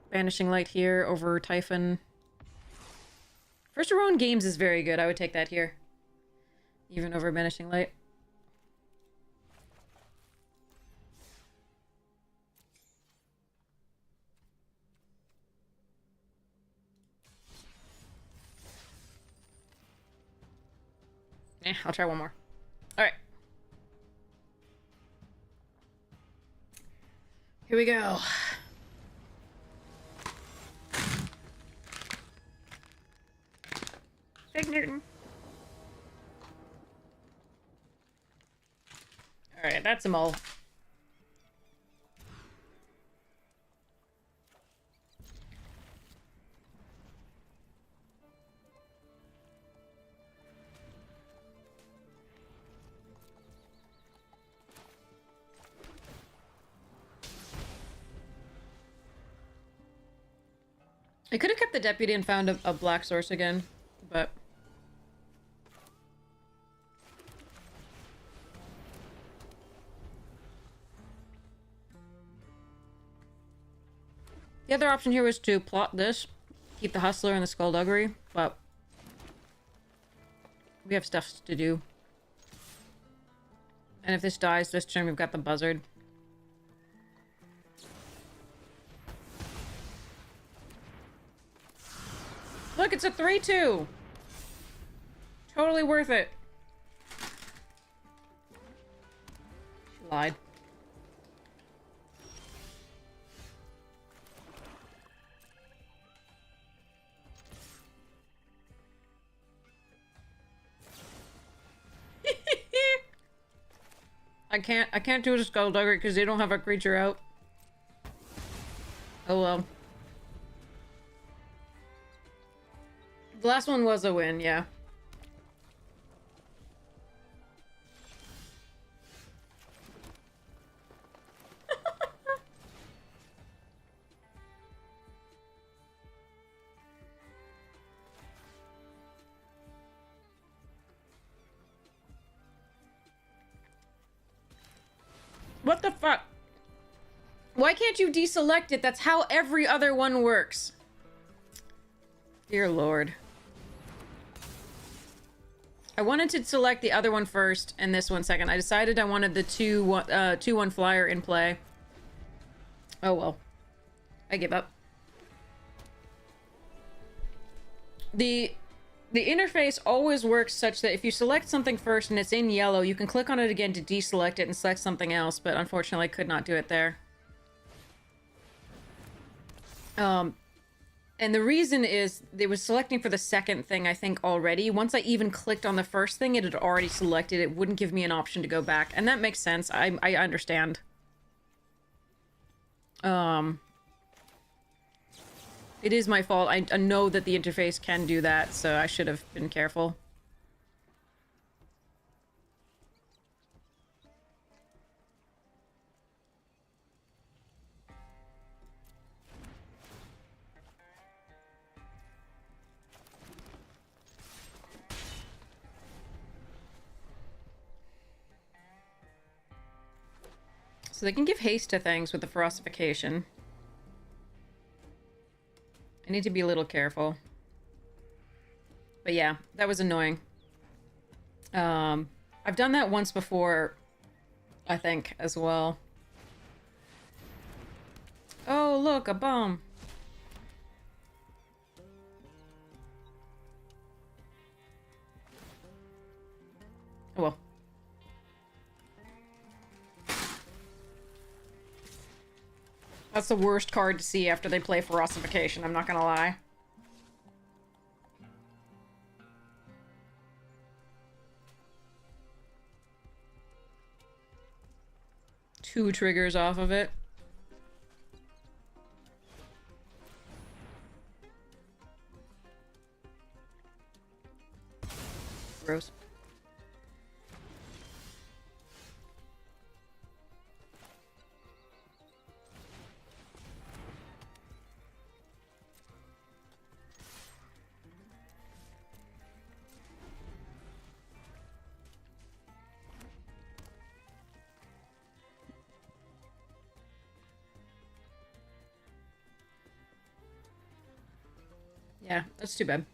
Banishing Light here over Typhon. First Rowan Games is very good. I would take that here. Even over Banishing Light. I'll try one more. Alright. Here we go. Big Newton. Alright, that's them all. I could have kept the deputy and found a black source again, but... The other option here was to plot this, keep the Hustler and the Skullduggery, but... we have stuff to do. And if this dies this turn, we've got the Buzzard. Look, it's a 3-2! Totally worth it. She lied. I can't do a Skullduggery because they don't have a creature out. Oh well. The last one was a win, yeah. What the fuck? Why can't you deselect it? That's how every other one works. Dear Lord. I wanted to select the other one first and this one second. I decided I wanted the 2/1 flyer in play. Oh well. I give up. The The interface always works such that if you select something first and it's in yellow, you can click on it again to deselect it and select something else, but unfortunately I could not do it there. And the reason is it was selecting for the second thing, I think, already. Once I even clicked on the first thing, it had already selected. It wouldn't give me an option to go back. And that makes sense. I understand. It is my fault. I know that the interface can do that, so I should have been careful. So they can give haste to things with the ferocification. I need to be a little careful. But yeah, that was annoying. I've done that once before, I think, as well. Oh, look, a bomb. Oh, well. That's the worst card to see after they play Ferocification, I'm not gonna lie. Two triggers off of it. Gross. Yeah, that's too bad.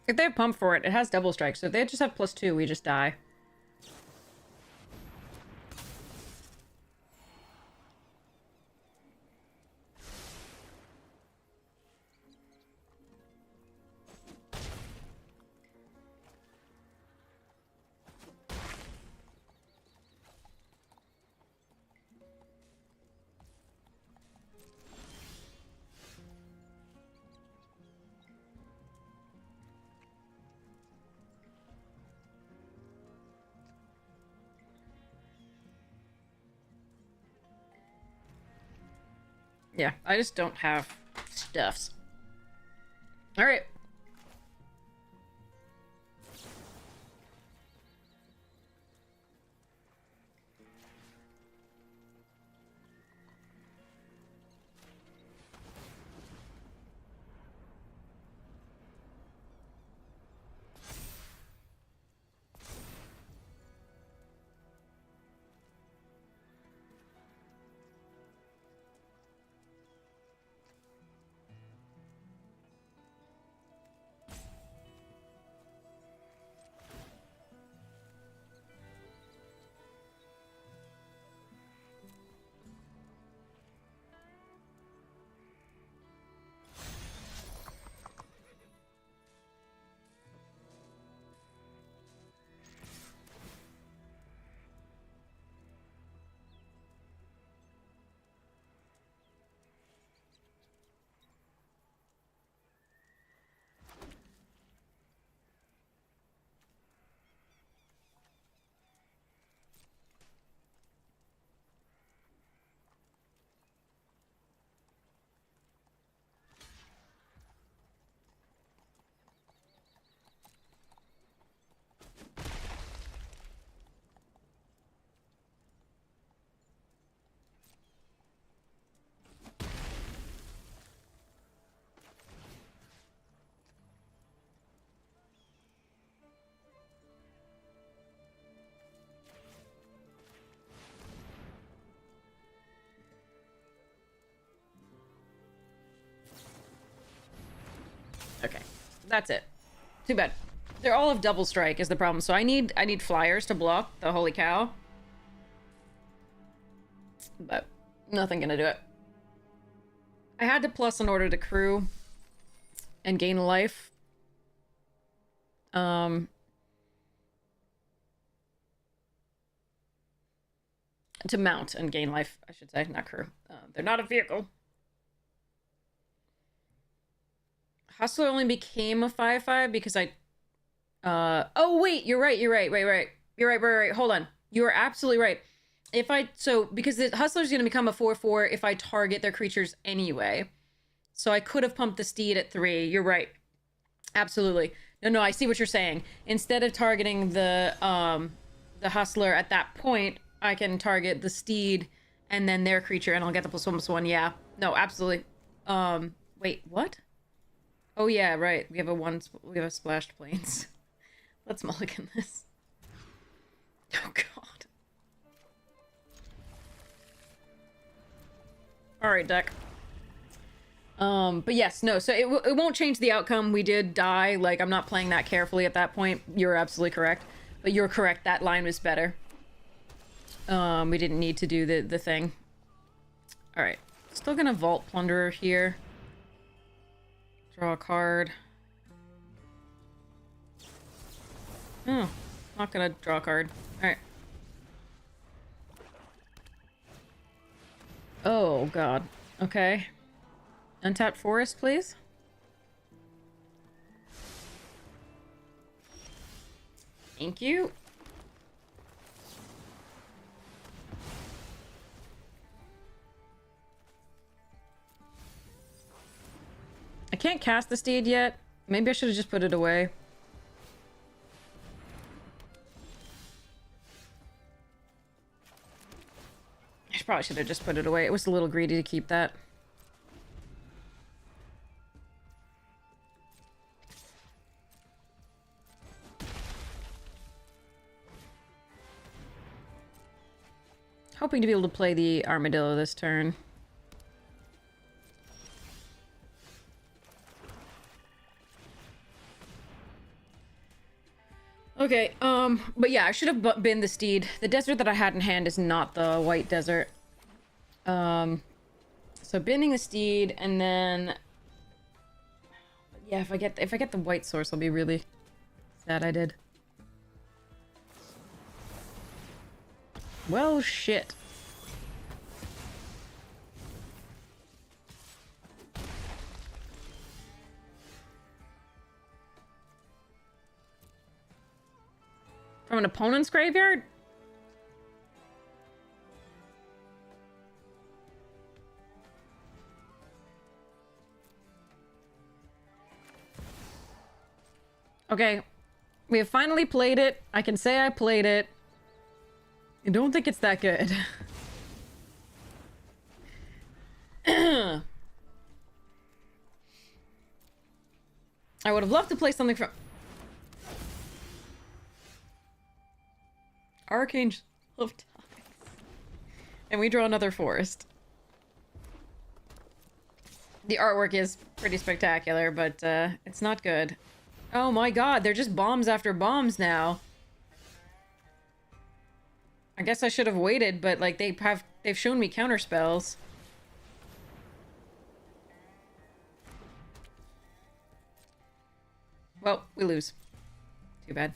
If they have pump for it, it has double strike, so if they just have +2, we just die. Yeah, I just don't have stuffs. Alright. Okay, that's it. Too bad. They're all of double strike is the problem. So I need flyers to block the holy cow. But nothing gonna do it. I had to plus in order to crew and gain life. To mount and gain life, I should say, not crew. They're not a vehicle. Hustler only became a 5/5 because I... oh, wait, you're right. You're right. Hold on. You are absolutely right. Because the Hustler's going to become a 4/4 if I target their creatures anyway. So I could have pumped the Steed at 3. You're right. Absolutely. No, I see what you're saying. Instead of targeting the Hustler at that point, I can target the Steed and then their creature and I'll get the +1/+1. Yeah. No, absolutely. Wait, what? Oh yeah, right. We have a splashed plains. Let's mulligan this. Oh god. Alright, deck. But yes, no, so it won't change the outcome. We did die, like, I'm not playing that carefully at that point. You're absolutely correct. But you're correct, that line was better. We didn't need to do the thing. Alright. Still gonna Vault Plunderer here. Draw a card. Oh, not gonna draw a card. Alright. Oh, god. Okay. Untapped Forest, please. Thank you. I can't cast the Steed yet. Maybe I should have just put it away. I probably should have just put it away. It was a little greedy to keep that. Hoping to be able to play the Armadillo this turn. Okay, but yeah, I should have been the Steed. The desert that I had in hand is not the white desert. So binning the Steed, and then... Yeah, if I get the white source, I'll be really sad I did. Well, shit. From an opponent's graveyard? Okay. We have finally played it. I can say I played it. I don't think it's that good. I would have loved to play something from... Arcane of Tides. And we draw another forest. The artwork is pretty spectacular, but it's not good. Oh my god, they're just bombs after bombs now. I guess I should have waited, but like they've shown me counter spells. Well, we lose. Too bad.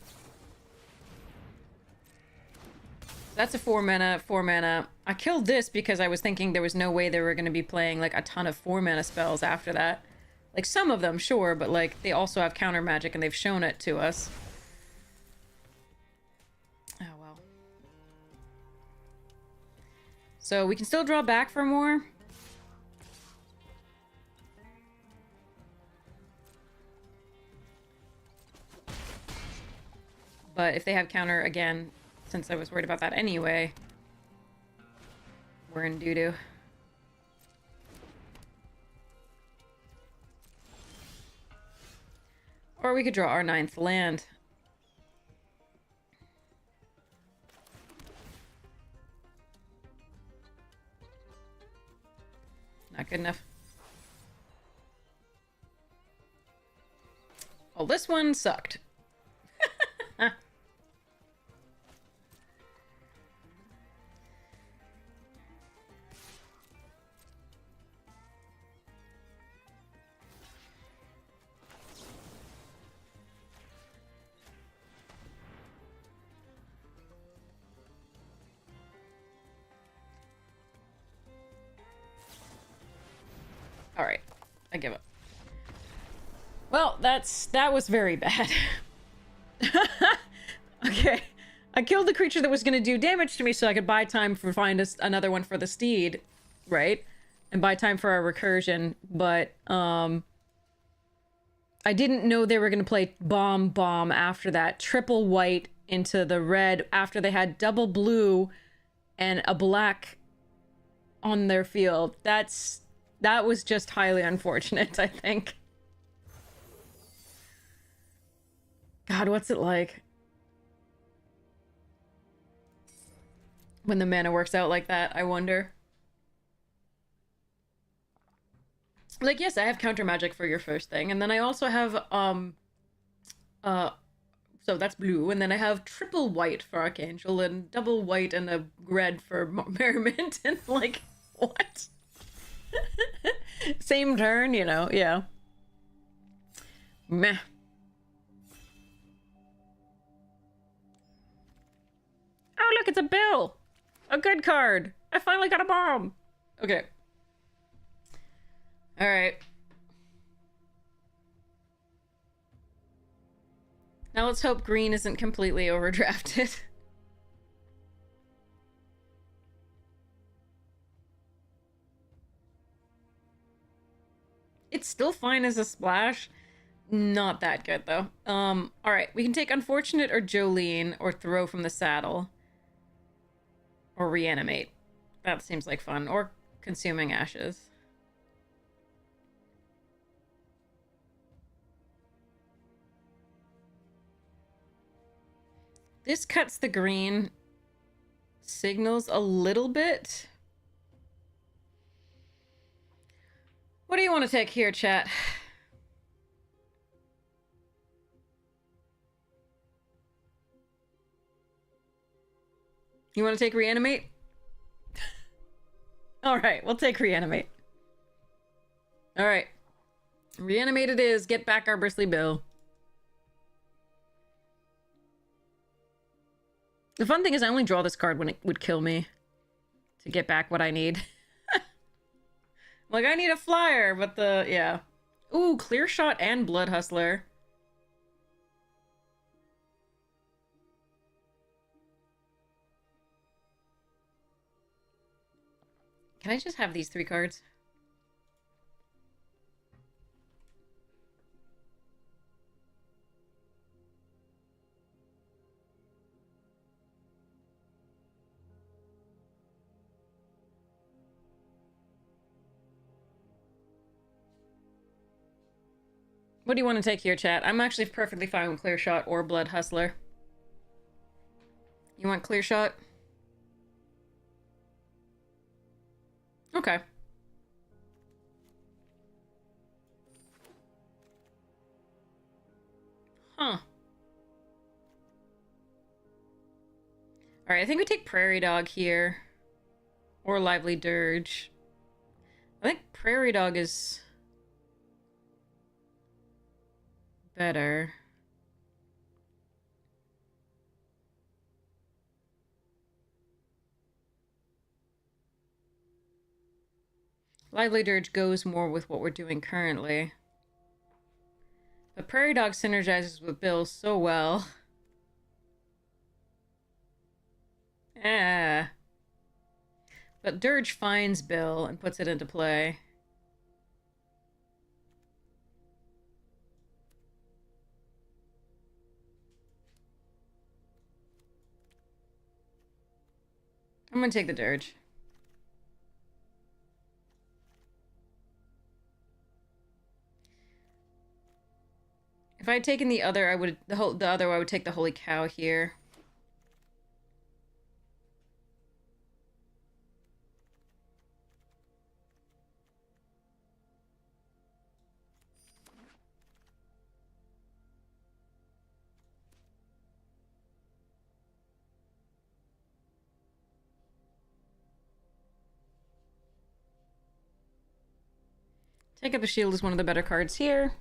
That's a 4 mana. I killed this because I was thinking there was no way they were going to be playing like a ton of 4 mana spells after that. Like some of them, sure, but like they also have counter magic and they've shown it to us. Oh well. So we can still draw back for more. But if they have counter again, since I was worried about that anyway, we're in doo-doo. Or we could draw our 9th land. Not good enough. Well, this one sucked. Alright, I give up. Well, that was very bad. Okay. I killed the creature that was going to do damage to me so I could buy time for find another one for the steed, right? And buy time for our recursion, but I didn't know they were going to play bomb after that. Triple white into the red after they had double blue and a black on their field. That was just highly unfortunate, I think. God, what's it like when the mana works out like that, I wonder. Like, yes, I have counter magic for your first thing, and then I also have, so that's blue, and then I have triple white for Archangel, and double white and a red for Merriment, and like, what? Same turn, you know, yeah. Meh. Oh, look, it's a bill! A good card! I finally got a bomb! Okay. Alright. Now let's hope green isn't completely overdrafted. It's still fine as a splash. Not that good, though. Alright. We can take Unfortunate or Jolene, or Throw from the Saddle. Or Reanimate. That seems like fun. Or Consuming Ashes. This cuts the green signals a little bit. What do you want to take here, chat? You want to take Reanimate? Alright, we'll take Reanimate. Alright. Reanimate it is. Get back our Bristly Bill. The fun thing is I only draw this card when it would kill me. To get back what I need. Like, I need a flyer, but yeah. Ooh, Clear Shot and Blood Hustler. Can I just have these 3 cards? What do you want to take here, chat? I'm actually perfectly fine with Clear Shot or Blood Hustler. You want Clear Shot? Okay. Huh. Alright, I think we take Prairie Dog here. Or Lively Dirge. I think Prairie Dog is better. Lively Dirge goes more with what we're doing currently. But Prairie Dog synergizes with Bill so well. Yeah. But Dirge finds Bill and puts it into play. I'm gonna take the Dirge. If I had taken the other, I would I would take the Holy Cow here. Take Up the Shield is one of the better cards here.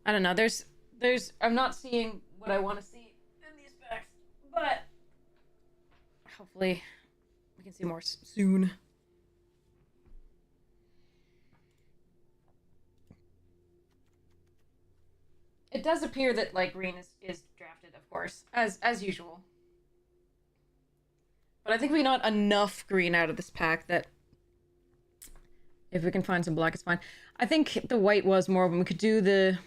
I don't know. I'm not seeing what I want to see in these packs, but hopefully we can see more soon. It does appear that like green is drafted, of course, as usual. But I think we got enough green out of this pack that if we can find some black, it's fine. I think the white was more when we could do the.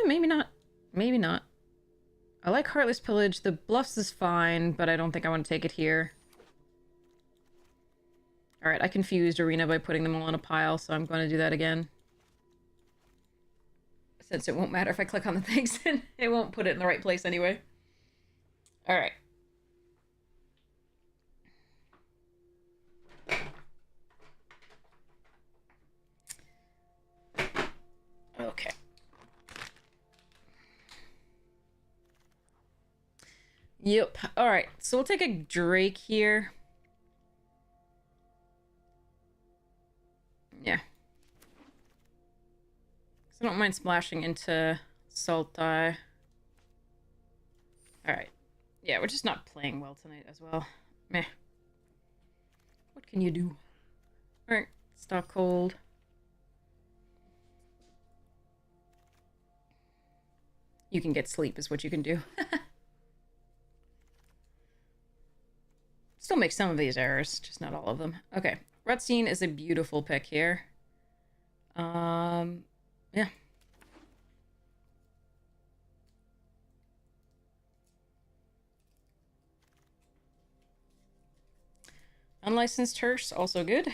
Maybe not. Maybe not. I like Heartless Pillage. The Bluffs is fine, but I don't think I want to take it here. Alright, I confused Arena by putting them all in a pile, so I'm going to do that again. Since it won't matter if I click on the things, and it won't put it in the right place anyway. Alright. Okay. Yep. Alright, so we'll take a Drake here. Yeah. I don't mind splashing into Sultai. Alright. Yeah, we're just not playing well tonight as well. Meh. What can you do? Alright, Stock Cold. You can get sleep is what you can do. Still make some of these errors, just not all of them. Okay, Rutstein is a beautiful pick here. Yeah. Unlicensed Hearse, also good.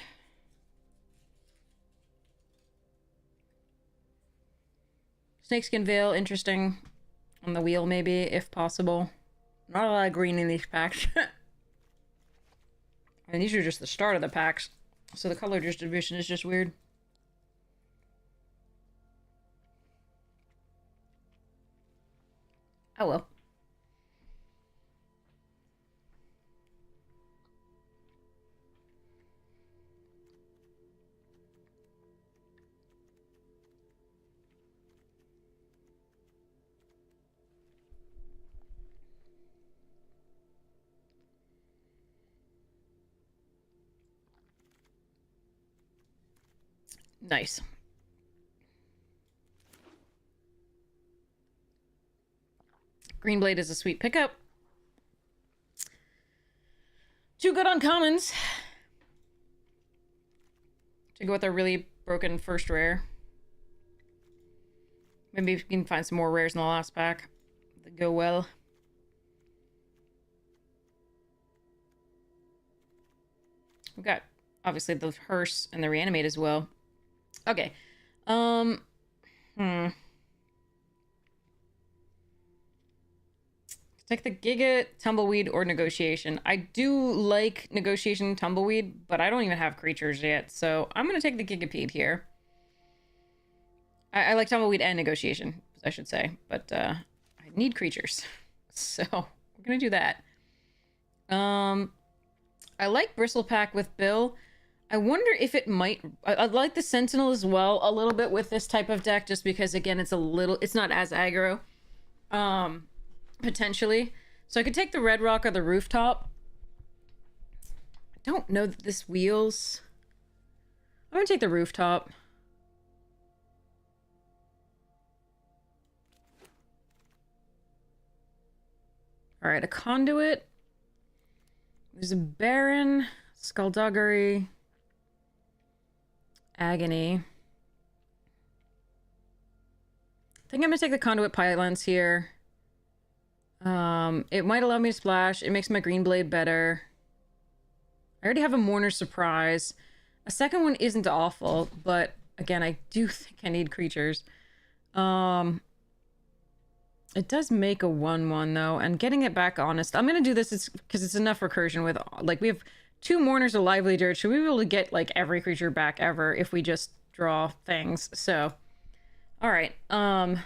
Snakeskin Veil, interesting. On the wheel, maybe, if possible. Not a lot of green in these packs. And these are just the start of the packs. So the color distribution is just weird. Oh well. Nice. Green Blade is a sweet pickup. Two good uncommons. To go with a really broken first rare. Maybe we can find some more rares in the last pack that go well. We've got, obviously, the Hearse and the Reanimate as well. Okay. Take the Giga, Tumbleweed, or Negotiation. I do like Negotiation and Tumbleweed, but I don't even have creatures yet, so I'm going to take the Gigapede here. I like Tumbleweed and Negotiation, I should say, but I need creatures. So, we're going to do that. I like Bristlepack with Bill. I wonder if it might... I like the Sentinel as well a little bit with this type of deck, just because, again, it's not as aggro. Potentially. So I could take the Red Rock or the Rooftop. I don't know that this wheels. I'm gonna take the Rooftop. Alright, a Conduit. There's a Baron, Skullduggery, Agony. I think I'm gonna take the Conduit Pylons here. It might allow me to splash. It makes my Green Blade better. I already have a Mourner's Surprise. A second one isn't awful, but again, I do think I need creatures. It does make a 1/1 though, and getting it back honest. I'm gonna do this because it's enough recursion with, like, we have 2 Mourners of Lively Dirt. Should we be able to get, like, every creature back ever if we just draw things? So, alright, because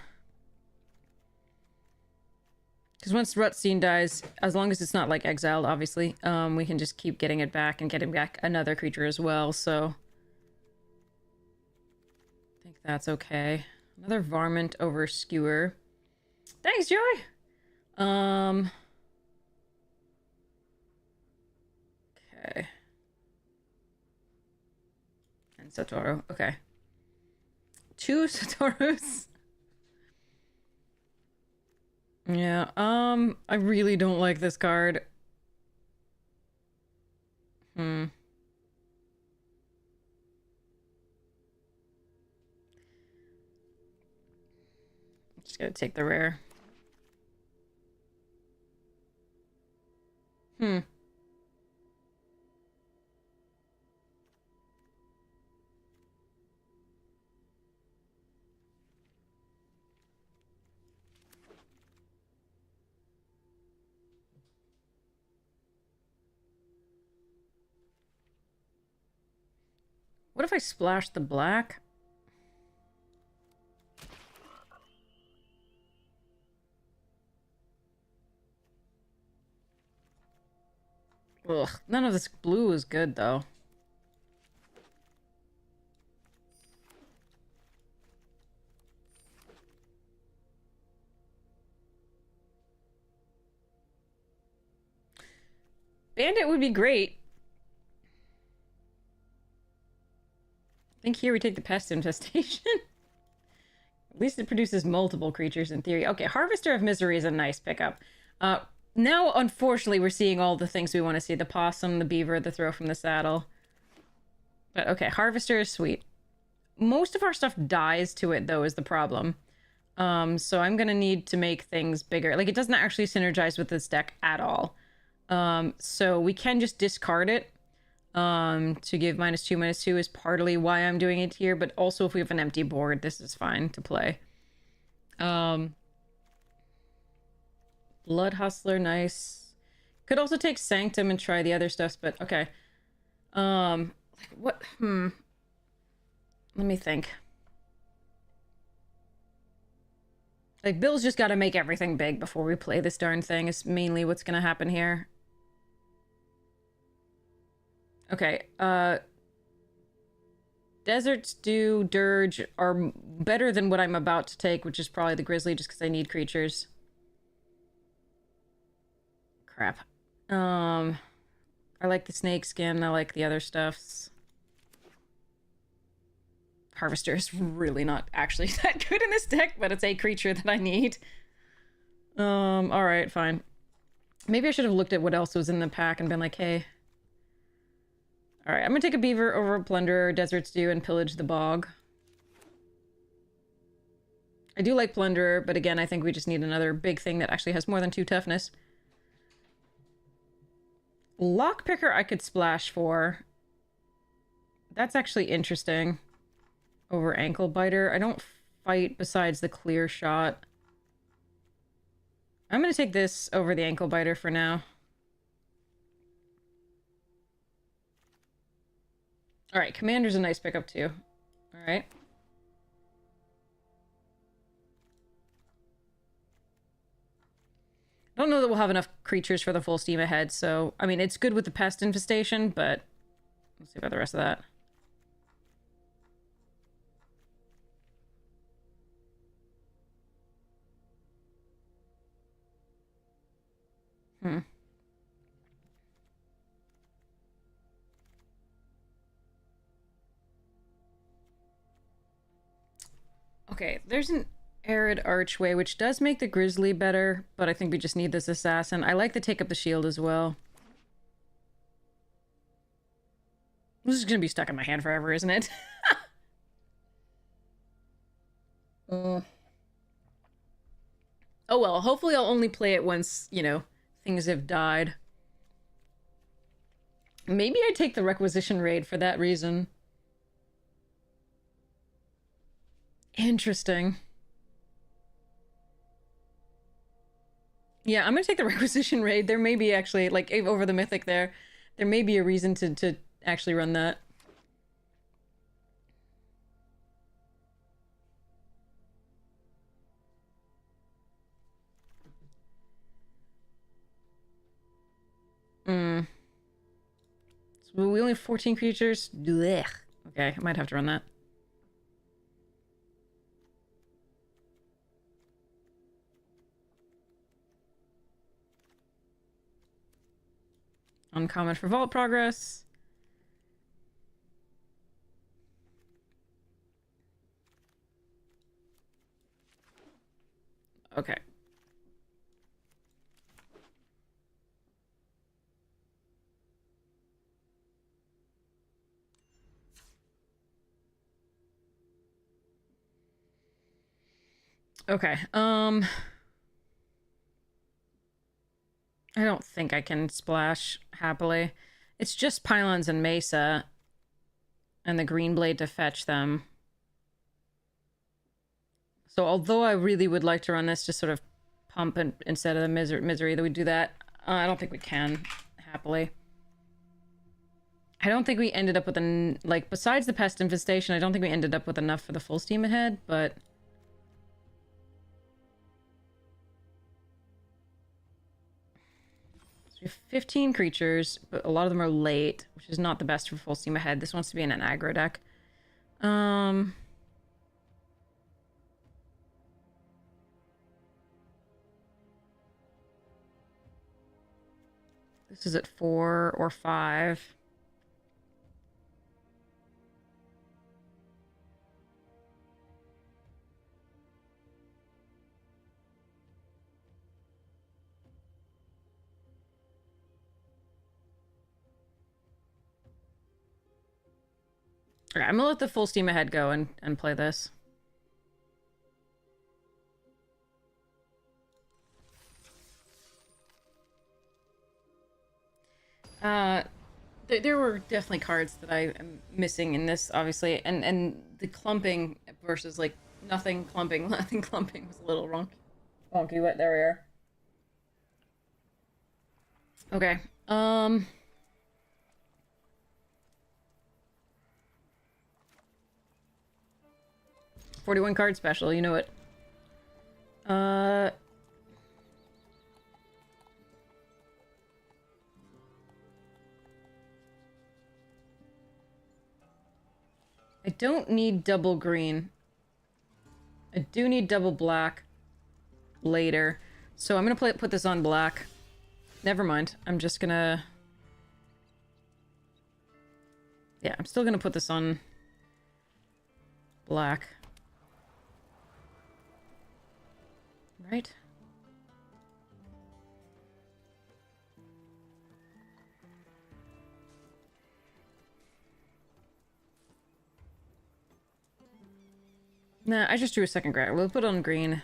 once Rutstein dies, as long as it's not, like, exiled, obviously, we can just keep getting it back and getting back another creature as well, so... I think that's okay. Another Varmint over Skewer. Thanks, Joy! Okay. And Satoru, okay. 2 Satoros. Yeah, I really don't like this card. Just gotta take the rare. What if I splash the black? Ugh, none of this blue is good, though. Bandit would be great. I think here we take the Pest Infestation. At least it produces multiple creatures in theory. Okay, Harvester of Misery is a nice pickup. Now, unfortunately, we're seeing all the things we want to see. The Possum, the Beaver, the Throw from the Saddle. But okay, Harvester is sweet. Most of our stuff dies to it, though, is the problem. So I'm gonna need to make things bigger. Like, it doesn't actually synergize with this deck at all. So we can just discard it. To give -2/-2 is partly why I'm doing it here, but also if we have an empty board, this is fine to play. Blood Hustler, nice. Could also take Sanctum and try the other stuff, but okay. What? Let me think. Like, Bill's just gotta make everything big before we play this darn thing, is mainly what's gonna happen here. Okay, Desert Stew, Dirge are better than what I'm about to take, which is probably the Grizzly, just because I need creatures. Crap. I like the Snake Skin, I like the other stuffs. Harvester is really not actually that good in this deck, but it's a creature that I need. Alright, fine. Maybe I should have looked at what else was in the pack and been like, hey... Alright, I'm gonna take a Beaver over a Plunderer, Desert Stew, and pillage the bog. I do like Plunderer, but again, I think we just need another big thing that actually has more than 2 toughness. Lockpicker I could splash for. That's actually interesting. Over Ankle Biter. I don't fight besides the clear shot. I'm gonna take this over the Ankle Biter for now. Alright, Commander's a nice pickup too. Alright. I don't know that we'll have enough creatures for the full steam ahead, so... I mean, it's good with the Pest Infestation, but... Let's see about the rest of that. Okay, there's an Arid Archway, which does make the Grizzly better, but I think we just need this Assassin. I like to take up the shield as well. This is gonna be stuck in my hand forever, isn't it? Oh well, hopefully I'll only play it once, you know, things have died. Maybe I take the Requisition Raid for that reason. Interesting. Yeah, I'm gonna take the Requisition raid. There may be actually, like, over the Mythic there may be a reason to actually run that. So we only have 14 creatures? Blech. Okay, I might have to run that. Uncommon for Vault Progress. Okay. Okay, I don't think I can splash happily. It's just Pylons and Mesa and the Green Blade to fetch them. So although I really would like to run this, just sort of pump instead of the misery that we do that, I don't think we can happily. I don't think we ended up with like, besides the Pest Infestation, I don't think we ended up with enough for the full steam ahead, but... So we have 15 creatures, but a lot of them are late, which is not the best for full steam ahead. This wants to be in an aggro deck. This is at 4 or 5. Okay, I'm gonna let the full steam ahead go and play this. There were definitely cards that I am missing in this, obviously, and the clumping versus, like, nothing clumping was a little wonky, but there we are. Okay, 41 card special, you know it. I don't need double green. I do need double black later. So I'm gonna put this on black. Never mind. I'm just gonna... Yeah, I'm still gonna put this on black. Right? Nah, I just drew a second grab. We'll put it on green.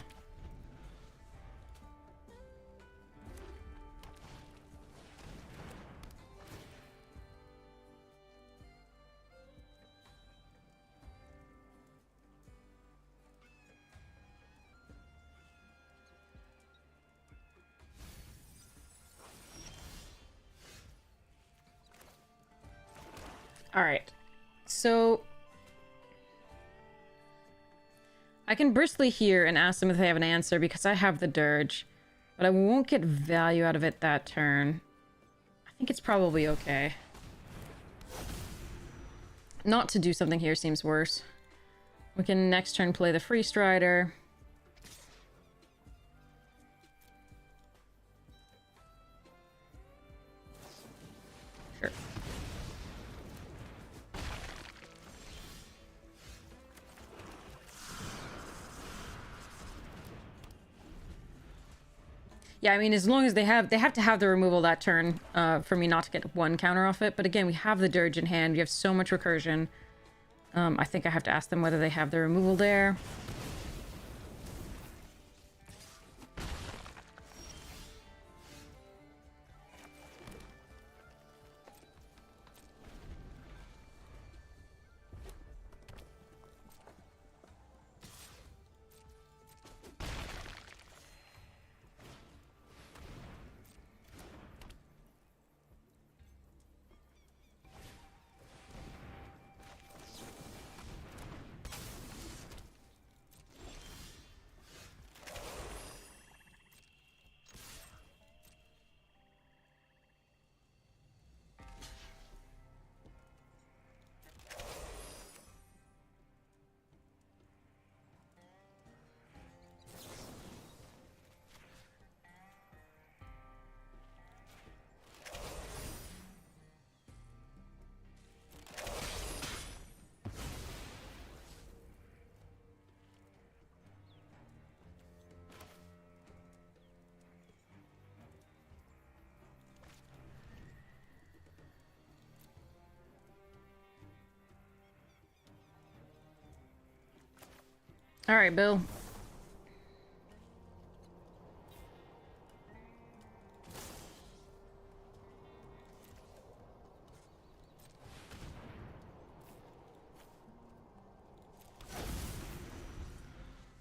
Alright. So... I can briskly hear and ask them if they have an answer because I have the dirge. But I won't get value out of it that turn. I think it's probably okay. Not to do something here seems worse. We can next turn play the Free Strider. Sure. Yeah, I mean, as long as they have to have the removal that turn for me not to get one counter off it. But again, we have the dirge in hand. We have so much recursion. I think I have to ask them whether they have the removal there. All right, Bill.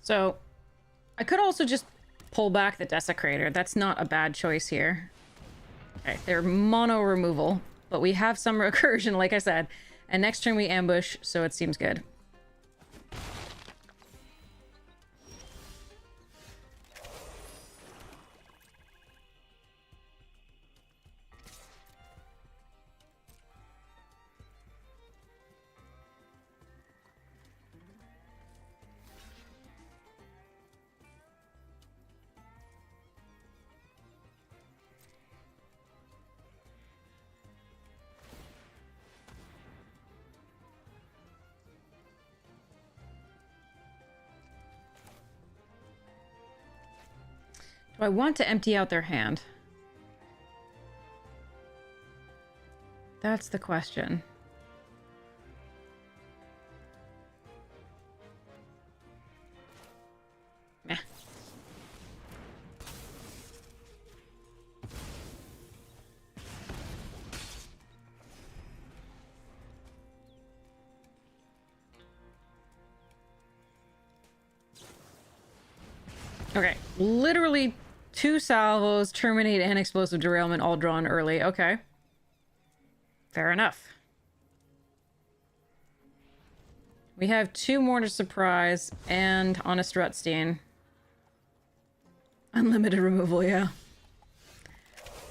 So, I could also just pull back the Desecrator. That's not a bad choice here. Okay, they're mono removal, but we have some recursion, like I said. And next turn we ambush, so it seems good. Do I want to empty out their hand? That's the question. Meh. Okay, literally 2 salvos, terminate, and explosive derailment all drawn early. Okay. Fair enough. We have 2 Mortar Surprise and Honest Rutstein. Unlimited removal, yeah.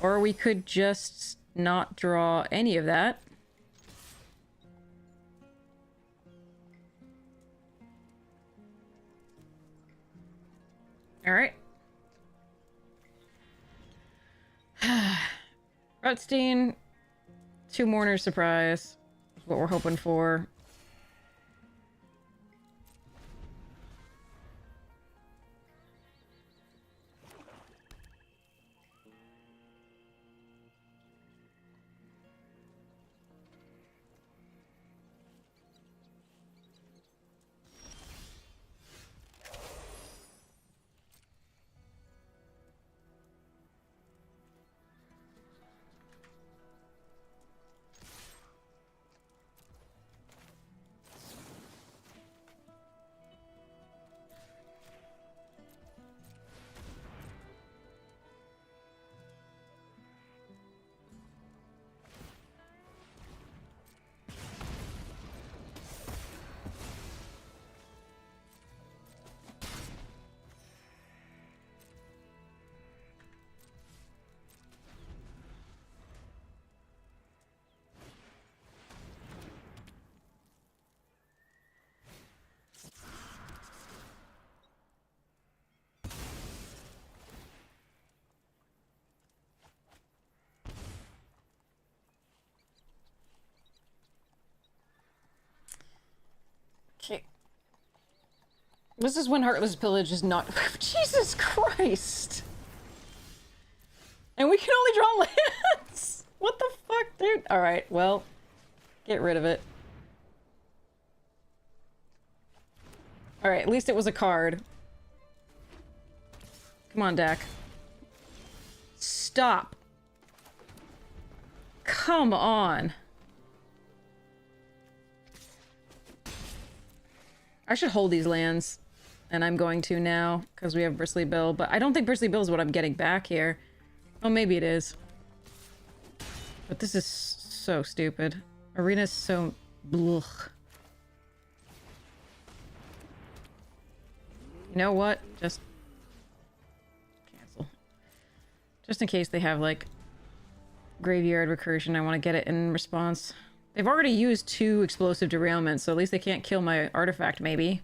Or we could just not draw any of that. Alright. Rutstein, 2 Mourner Surprise is what we're hoping for. Okay. This is when Heartless Pillage is not... Jesus Christ! And we can only draw lands! What the fuck, dude? Alright, well, get rid of it. Alright, at least it was a card. Come on, Dak. Stop. Come on. I should hold these lands, and I'm going to now, because we have Bristly Bill, but I don't think Bristly Bill is what I'm getting back here. Oh, maybe it is. But this is so stupid. Arena's so... blech. You know what? Just... cancel. Just in case they have, like, Graveyard Recursion, I want to get it in response. They've already used 2 explosive derailments, so at least they can't kill my artifact, maybe.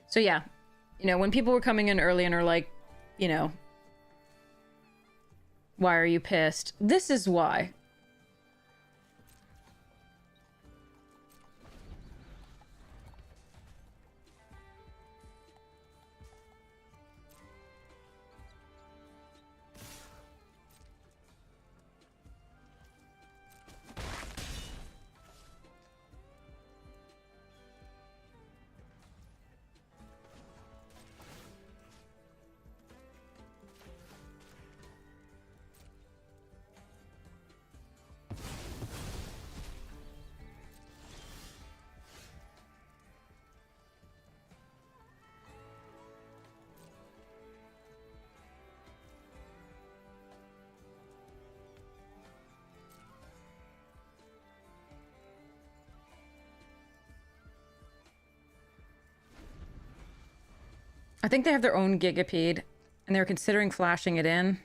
So yeah, You know, when people were coming in early and are like, you know, why are you pissed? This is why. I think they have their own gigapede, and they're considering flashing it in.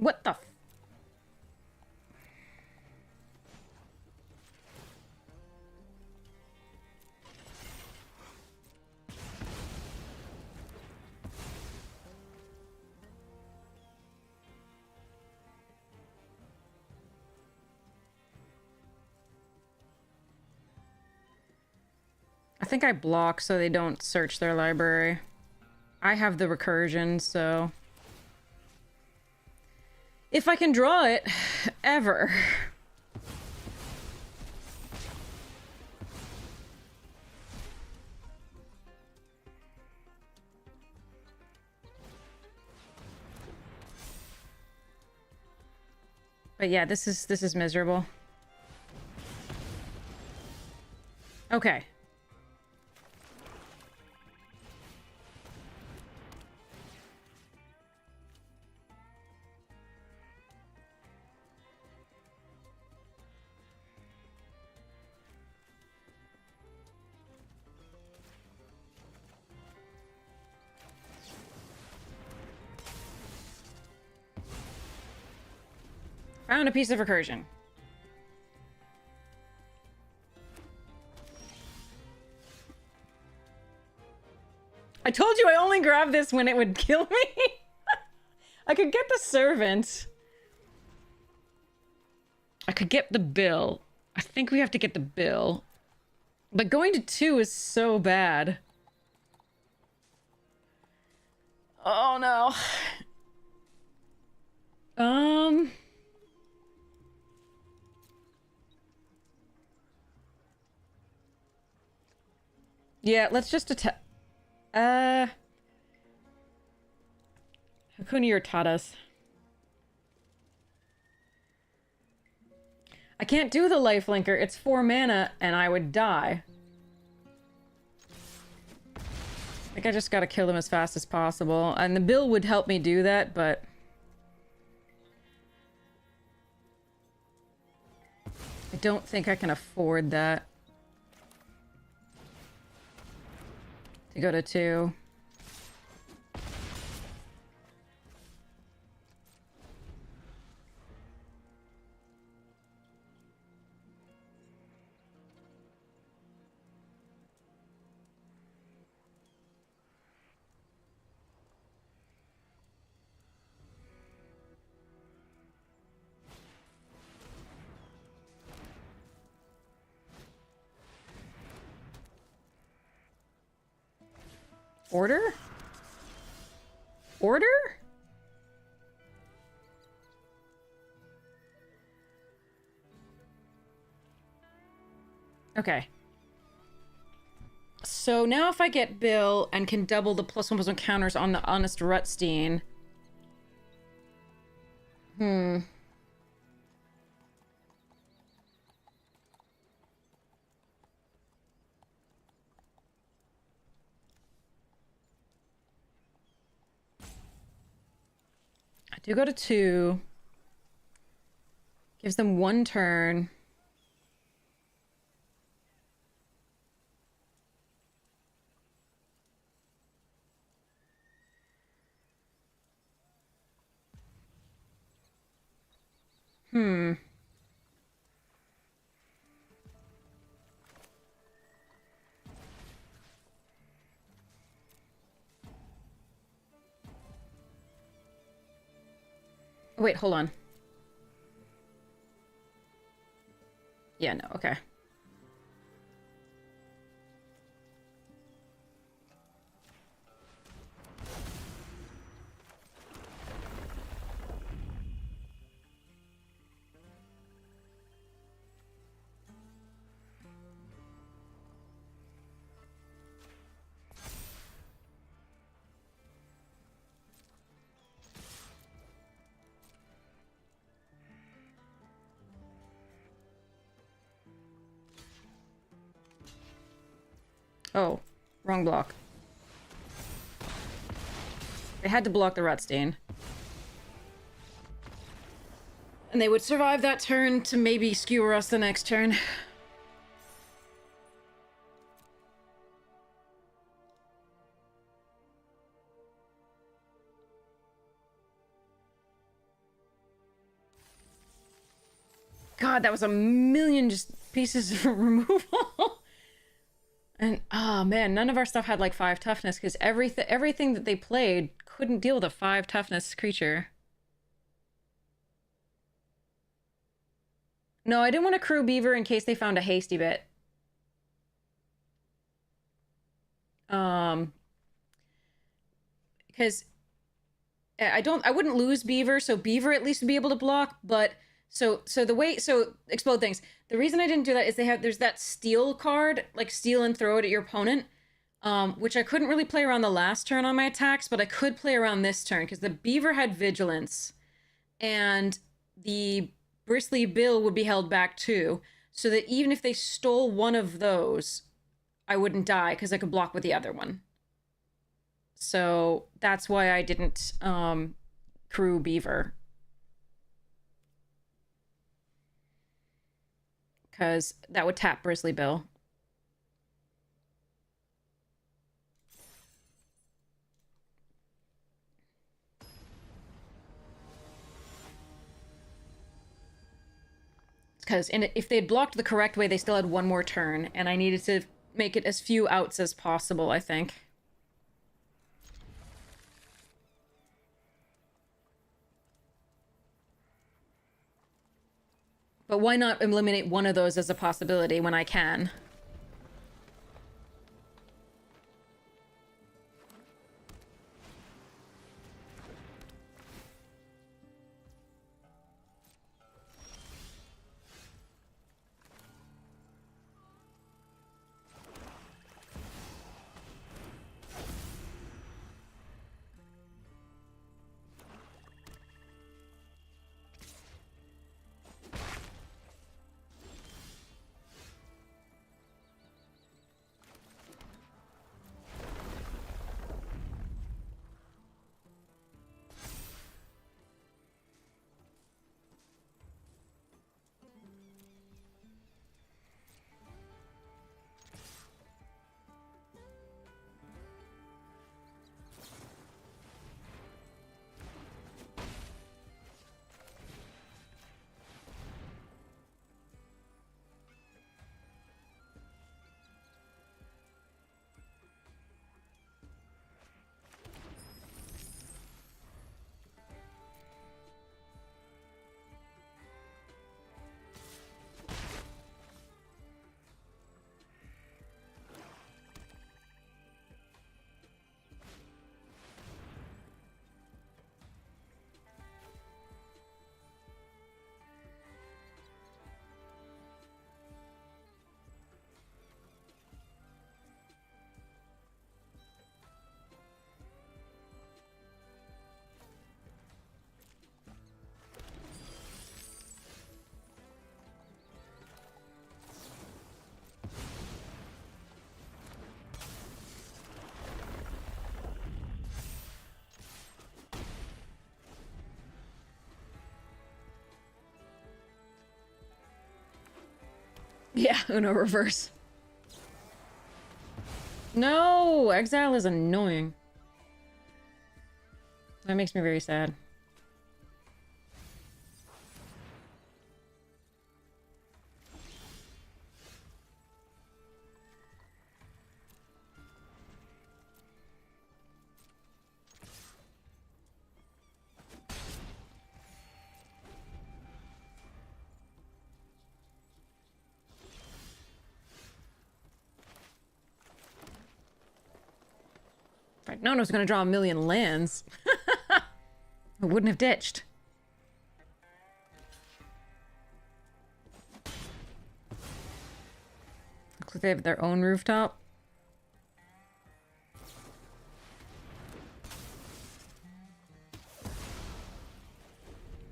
What the f- I think I block so they don't search their library. I have the recursion, so... if I can draw it, ever. But yeah, this is miserable. Okay. Found a piece of recursion. I told you I only grabbed this when it would kill me. I could get the servant. I could get the bill. I think we have to get the bill. But going to 2 is so bad. Oh no. Yeah, let's just attack. Hakuni or Tadas. I can't do the lifelinker. It's 4 mana, and I would die. I think I just gotta kill them as fast as possible. And the bill would help me do that, but... I don't think I can afford that. To go to 2. Order? Order? Okay. So now if I get Bill and can double the +1/+1 counters on the Honest Rutstein. I do go to 2. Gives them 1 turn. Wait, hold on. Yeah, no, okay. Oh, wrong block. They had to block the Rutstein. And they would survive that turn to maybe skewer us the next turn. God, that was a million just pieces of removal. And, oh man, none of our stuff had like 5 toughness because everything that they played couldn't deal with a 5 toughness creature. No, I didn't want to crew Beaver in case they found a hasty bit. Because I wouldn't lose Beaver, so Beaver at least would be able to block, but so explode things. The reason I didn't do that is there's that steal card, like steal and throw it at your opponent, which I couldn't really play around the last turn on my attacks, but I could play around this turn because the Beaver had vigilance and the Bristly Bill would be held back too, so that even if they stole one of those, I wouldn't die because I could block with the other one. So that's why I didn't crew Beaver. Because that would tap Bristly Bill. Because if they'd blocked the correct way, they still had 1 more turn, and I needed to make it as few outs as possible, I think. But why not eliminate one of those as a possibility when I can? Yeah, Uno reverse. No! Exile is annoying. That makes me very sad. If I'd known I was gonna draw a million lands, I wouldn't have ditched. Looks like they have their own rooftop.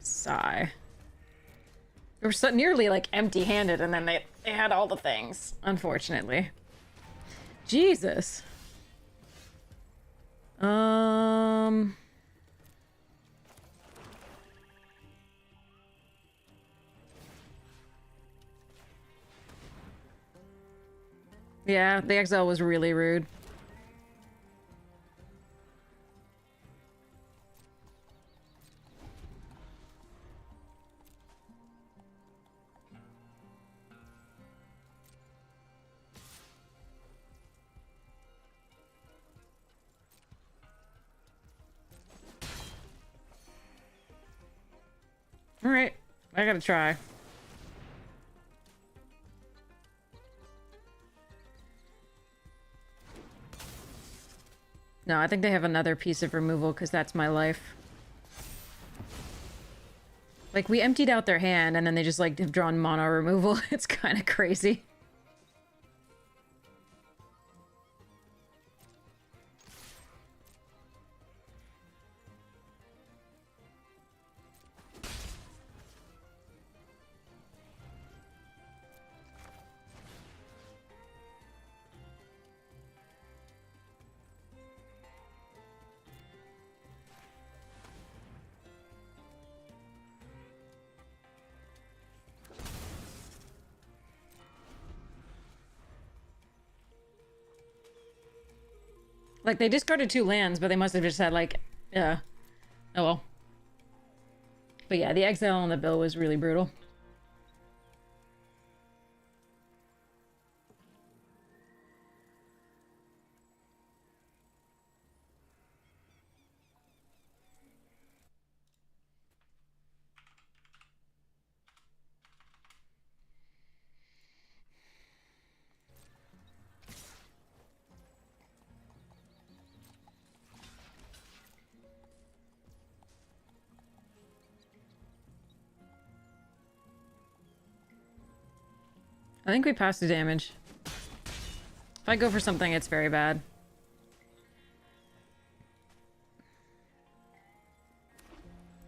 Sigh. They were so nearly like empty-handed, and then they had all the things, unfortunately. Jesus. Yeah, the exile was really rude. Alright, I gotta try. No, I think they have another piece of removal, because that's my life. Like, we emptied out their hand, and then they just, like, have drawn mono removal. It's kind of crazy. Like, they discarded 2 lands, but they must have just had, like, oh well. But yeah, the exile on the bill was really brutal. I think we passed the damage. If I go for something, it's very bad.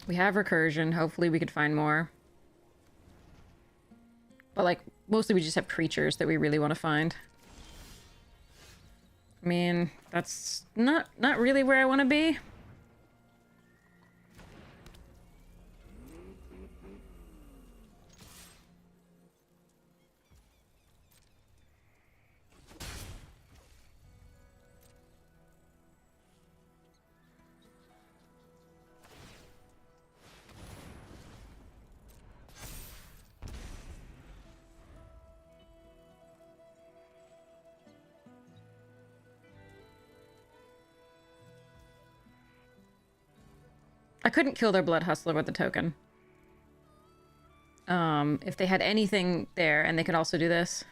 We have recursion. Hopefully we could find more. But, like, mostly we just have creatures that we really want to find. I mean, that's not really where I want to be. I couldn't kill their Blood Hustler with the token. If they had anything there, and they could also do this.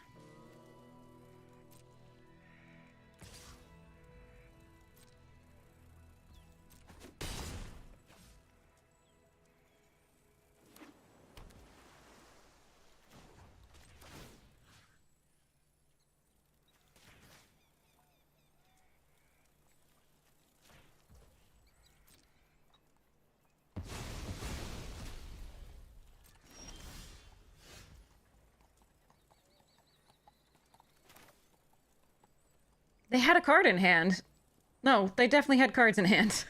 They had a card in hand. No, they definitely had cards in hand.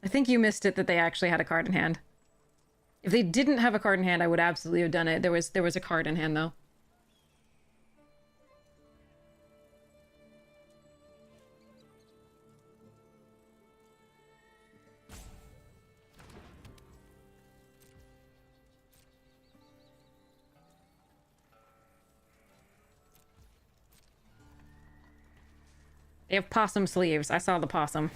I think you missed it that they actually had a card in hand. If they didn't have a card in hand, I would absolutely have done it. There was a card in hand, though. They have possum sleeves. I saw the possum.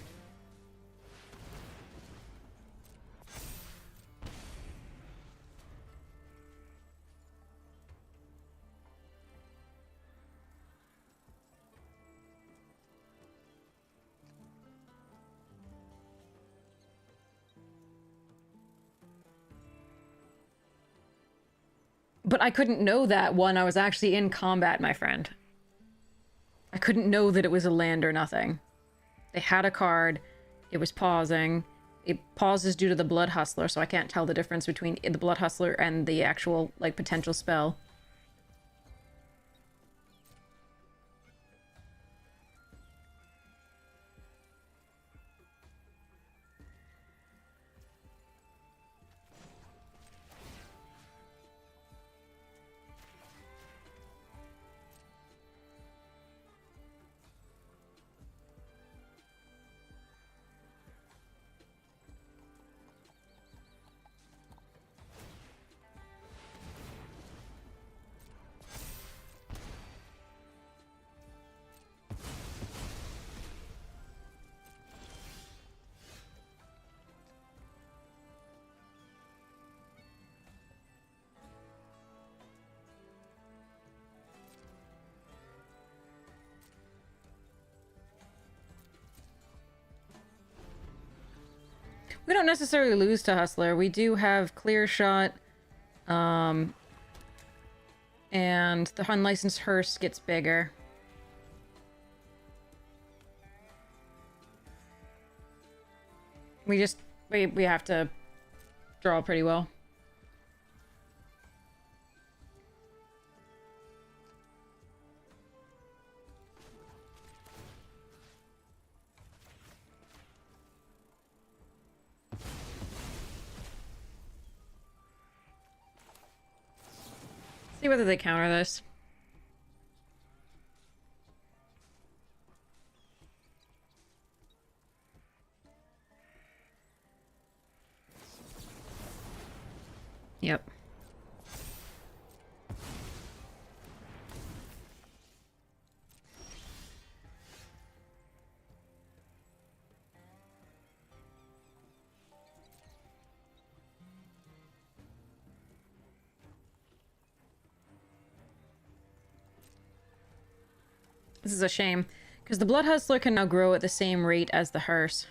But I couldn't know that when I was actually in combat, my friend. I couldn't know that it was a land or nothing. They had a card. It was pausing. It pauses due to the Blood Hustler, so I can't tell the difference between the Blood Hustler and the actual, like, potential spell. We don't necessarily lose to Hustler. We do have Clear Shot, and the Unlicensed Hearse gets bigger. We have to draw pretty well. See whether they counter this. Yep. This is a shame, because the Blood Hustler can now grow at the same rate as the Hearse.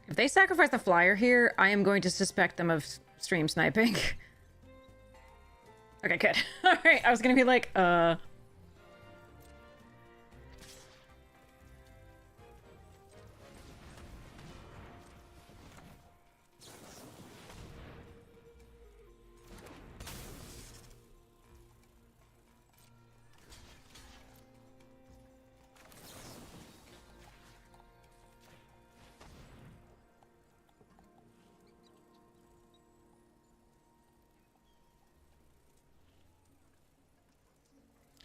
If they sacrifice the flyer here, I am going to suspect them of stream sniping. Okay, good. Alright, I was gonna be like,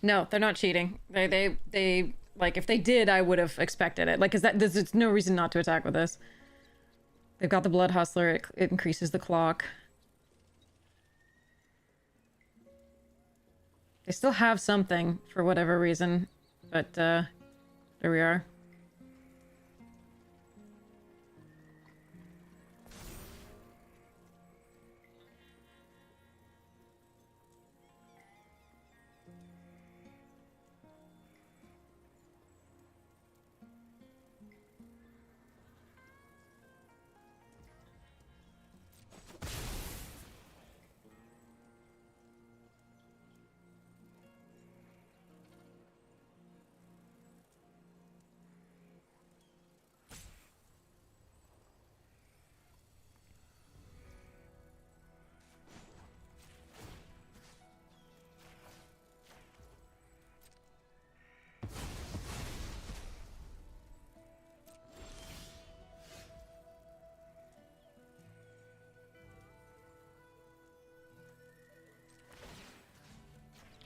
No, they're not cheating. They like, if they did, I would have expected it. Like, there's no reason not to attack with this. They've got the Blood Hustler, it increases the clock. They still have something, for whatever reason, but, there we are.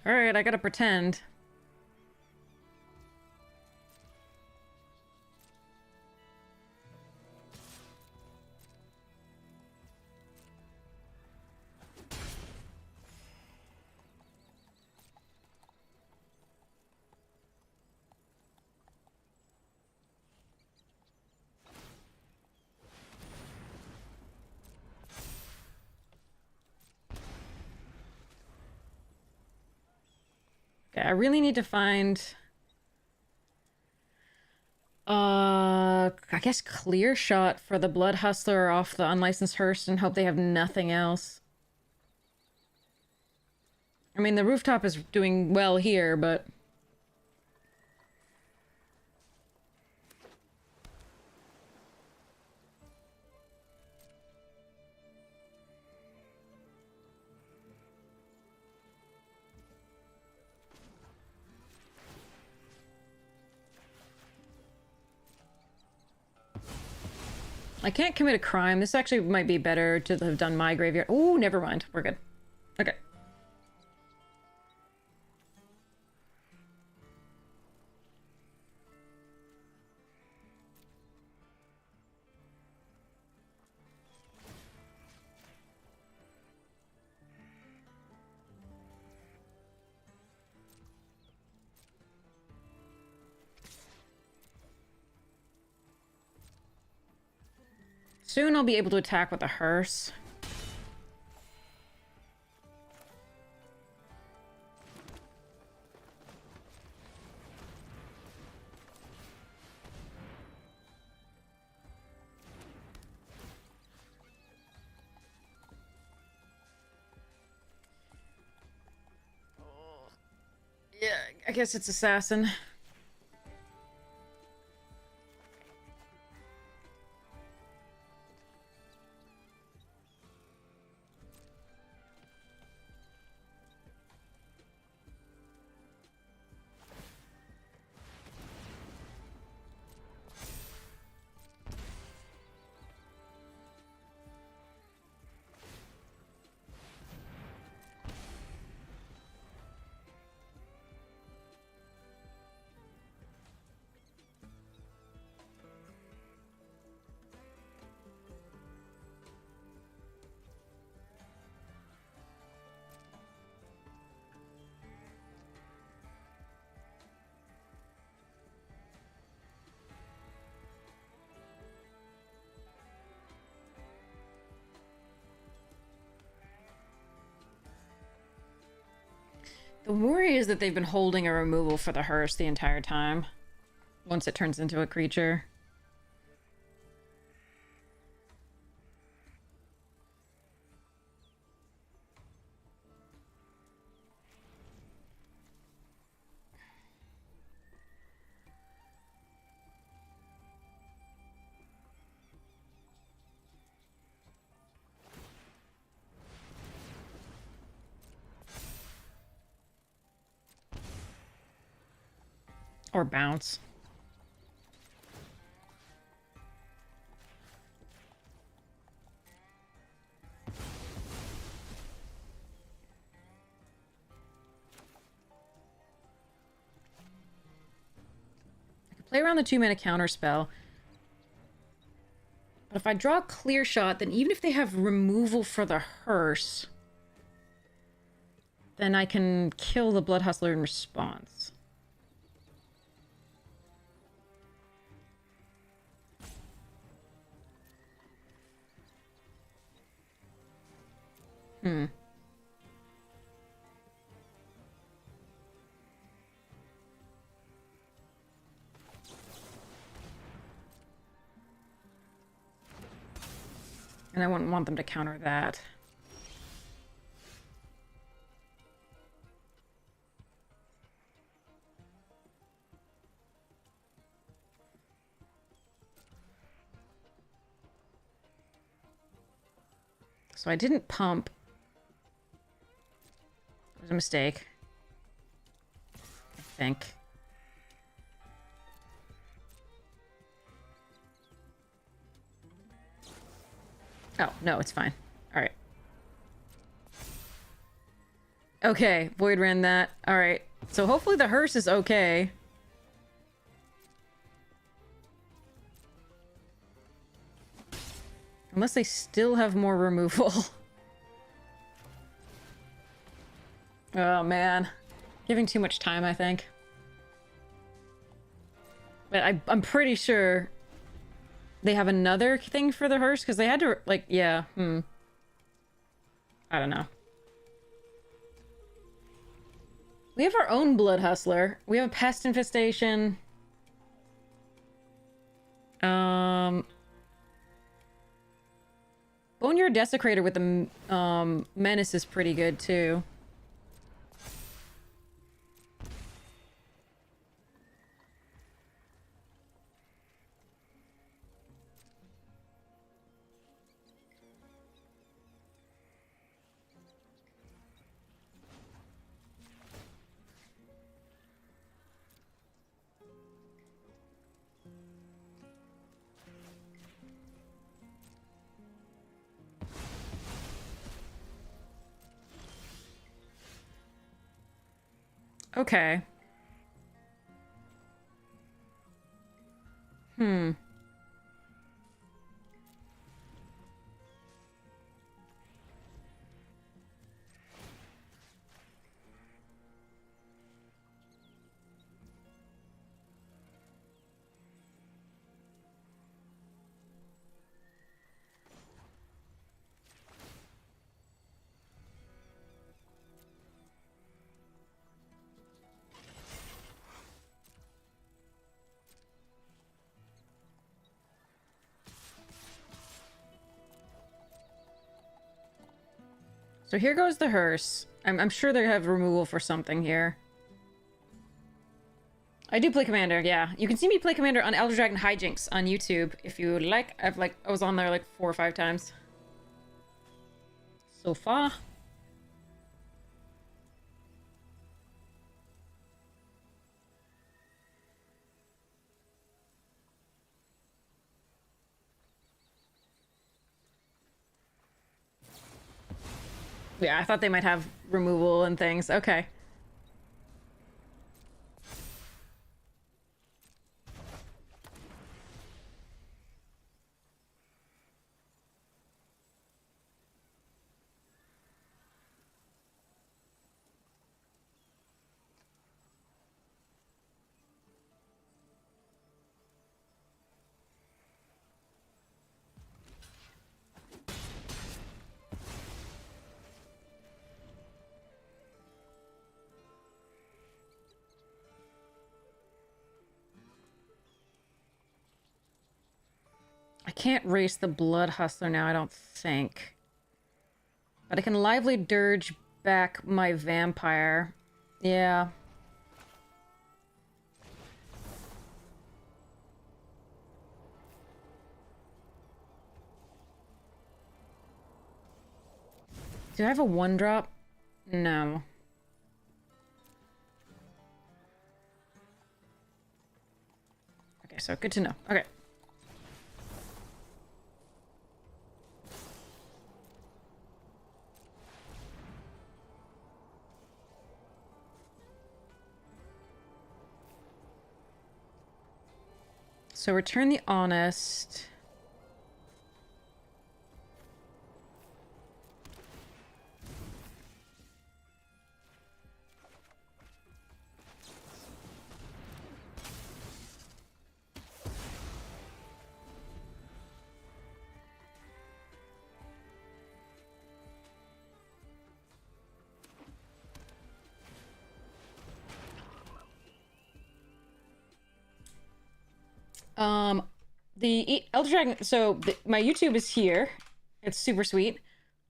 Alright, I gotta pretend. Okay, I really need to find... I guess clear shot for the Blood Hustler off the unlicensed hearse and hope they have nothing else. I mean, the rooftop is doing well here, but... I can't commit a crime. This actually might be better to have done my graveyard. Oh, never mind. We're good. Okay. Soon I'll be able to attack with a hearse. Yeah, I guess it's assassin. The worry is that they've been holding a removal for the hearse the entire time. Once it turns into a creature. Or bounce. I could play around the 2-mana counter spell. But if I draw a clear shot, then even if they have removal for the hearse, then I can kill the Blood Hustler in response. Hmm. And I wouldn't want them to counter that. So I didn't pump. It was a mistake. I think. Oh, no, it's fine. Alright. Okay, Void ran that. Alright. So hopefully the hearse is okay. Unless they still have more removal. Oh, man. Giving too much time, I think. But I'm pretty sure they have another thing for the hearse, because they had to, like, yeah, I don't know. We have our own Blood Hustler. We have a Pest Infestation. Boneyard Desecrator with the Menace is pretty good, too. Okay. So here goes the hearse. I'm sure they have removal for something here. I do play Commander, yeah. You can see me play Commander on Elder Dragon Hijinks on YouTube if you would like. I was on there like 4 or 5 times. So far. Yeah, I thought they might have removal and things. Okay. I can't race the Blood Hustler now, I don't think. But I can Lively Dirge back my Vampire. Yeah. Do I have a 1-drop? No. Okay, so good to know. Okay. So return the Honest. The Elder Dragon, so my YouTube is here. It's super sweet.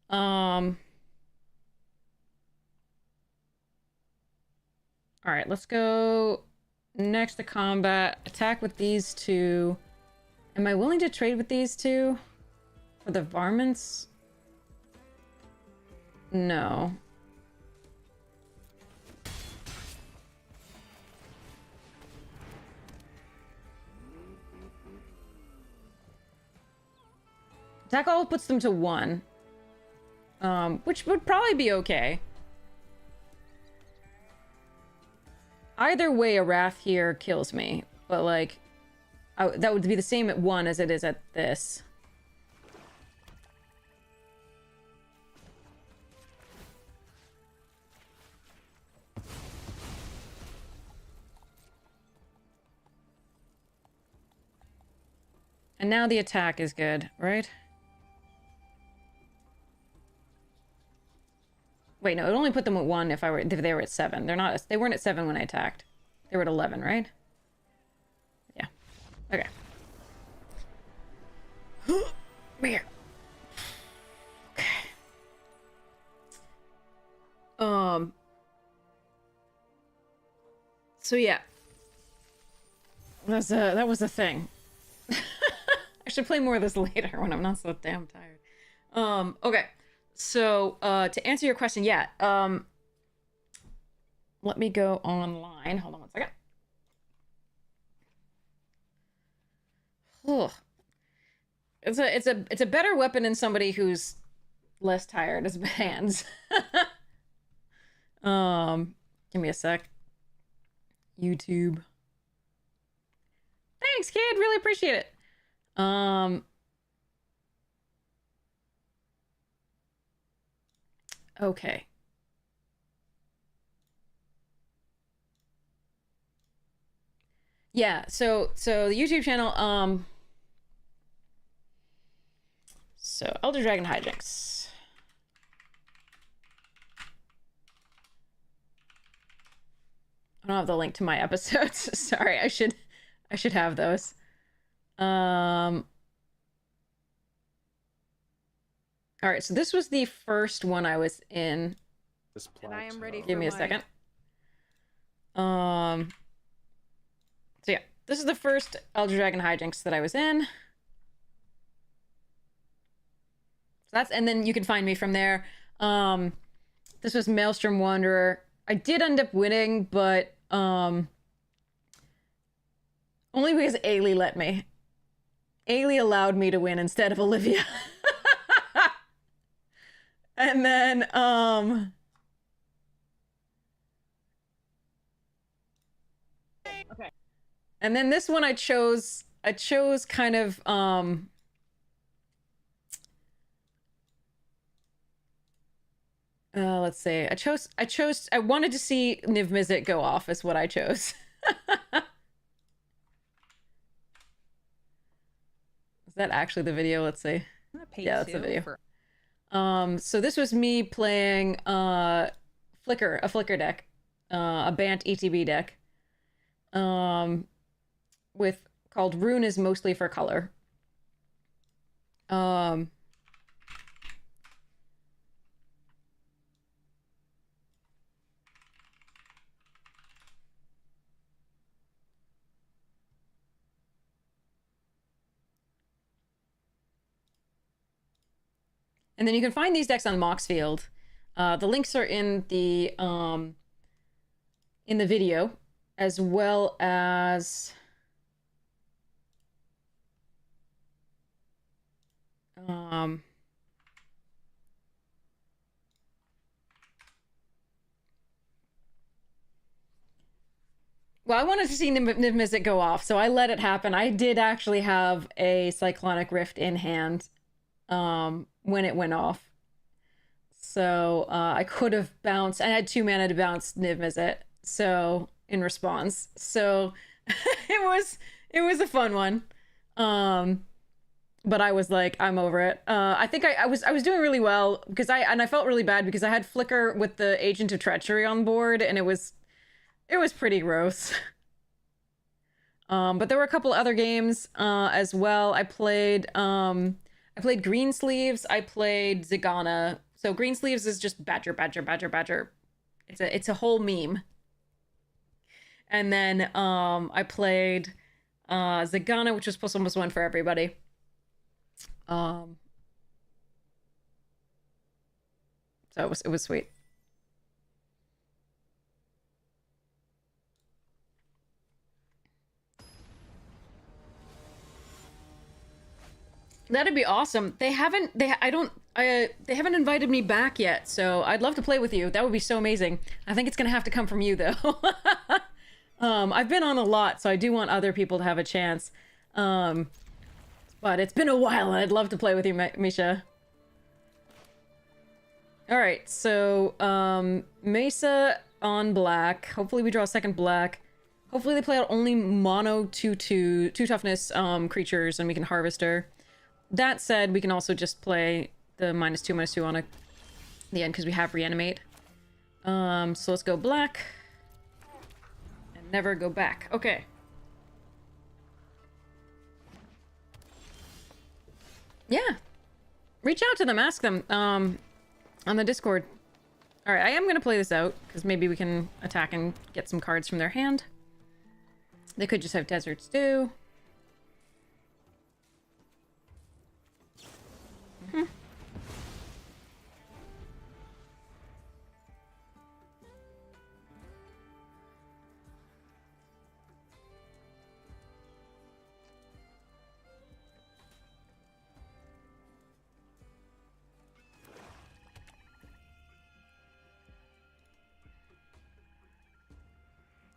All right, let's go next to combat. Attack with these two. Am I willing to trade with these two? For the varmints? No. Attack all puts them to 1. Which would probably be okay. Either way, a Wrath here kills me. But, like, that would be the same at 1 as it is at this. And now the attack is good, right? Wait, no, it only put them at 1 if they were at 7. They weren't at 7 when I attacked. They were at 11, right? Yeah. Okay. Where? Okay. So yeah. That was a thing. I should play more of this later when I'm not so damn tired. Okay. So, to answer your question, yeah, let me go online. Hold on one second. Oh. It's a better weapon in somebody who's less tired as hands. Give me a sec. YouTube. Thanks, kid. Really appreciate it. Okay. Yeah, so the YouTube channel, so Elder Dragon Hijinks. I don't have the link to my episodes. Sorry, I should have those. All right, so this was the first one I was in. And I am ready. Give me a second. So yeah, this is the first Elder Dragon Hijinks that I was in. So and then you can find me from there. This was Maelstrom Wanderer. I did end up winning, but only because Ailey let me. Ailey allowed me to win instead of Olivia. And then, okay. And then this one I chose kind of, let's see. I wanted to see Niv Mizzet go off is what I chose. Is that actually the video? Let's see. Yeah, that's the video. So this was me playing a Flicker deck, a Bant ETB deck, called Rune is mostly for color. And then you can find these decks on Moxfield. The links are in the video, as well as well, I wanted to see Niv Mizzet go off, so I let it happen. I did actually have a Cyclonic Rift in hand when it went off. So I could have bounced. I had 2 mana to bounce Niv Mizzet, so in response. So it was a fun one. But I was like, I'm over it. I think I was doing really well because I felt really bad because I had Flicker with the Agent of Treachery on board, and it was pretty gross. But there were a couple other games as well. I played Greensleeves. I played Zigana. So Greensleeves is just badger. It's a whole meme. And then I played Zigana, which was plus almost one for everybody. So it was sweet. That'd be awesome. They haven't invited me back yet, so I'd love to play with you. That would be so amazing. I think it's gonna have to come from you though. I've been on a lot, so I do want other people to have a chance. But it's been a while, and I'd love to play with you, Misha. Alright, so, Mesa on black. Hopefully we draw a second black. Hopefully they play out only mono 2/2, 2 toughness creatures, and we can harvester. That said, we can also just play the -2/-2 on the end, because we have reanimate. So let's go black. And never go back. Okay. Yeah. Reach out to them, ask them, on the Discord. Alright, I am gonna play this out, because maybe we can attack and get some cards from their hand. They could just have Desert Stew.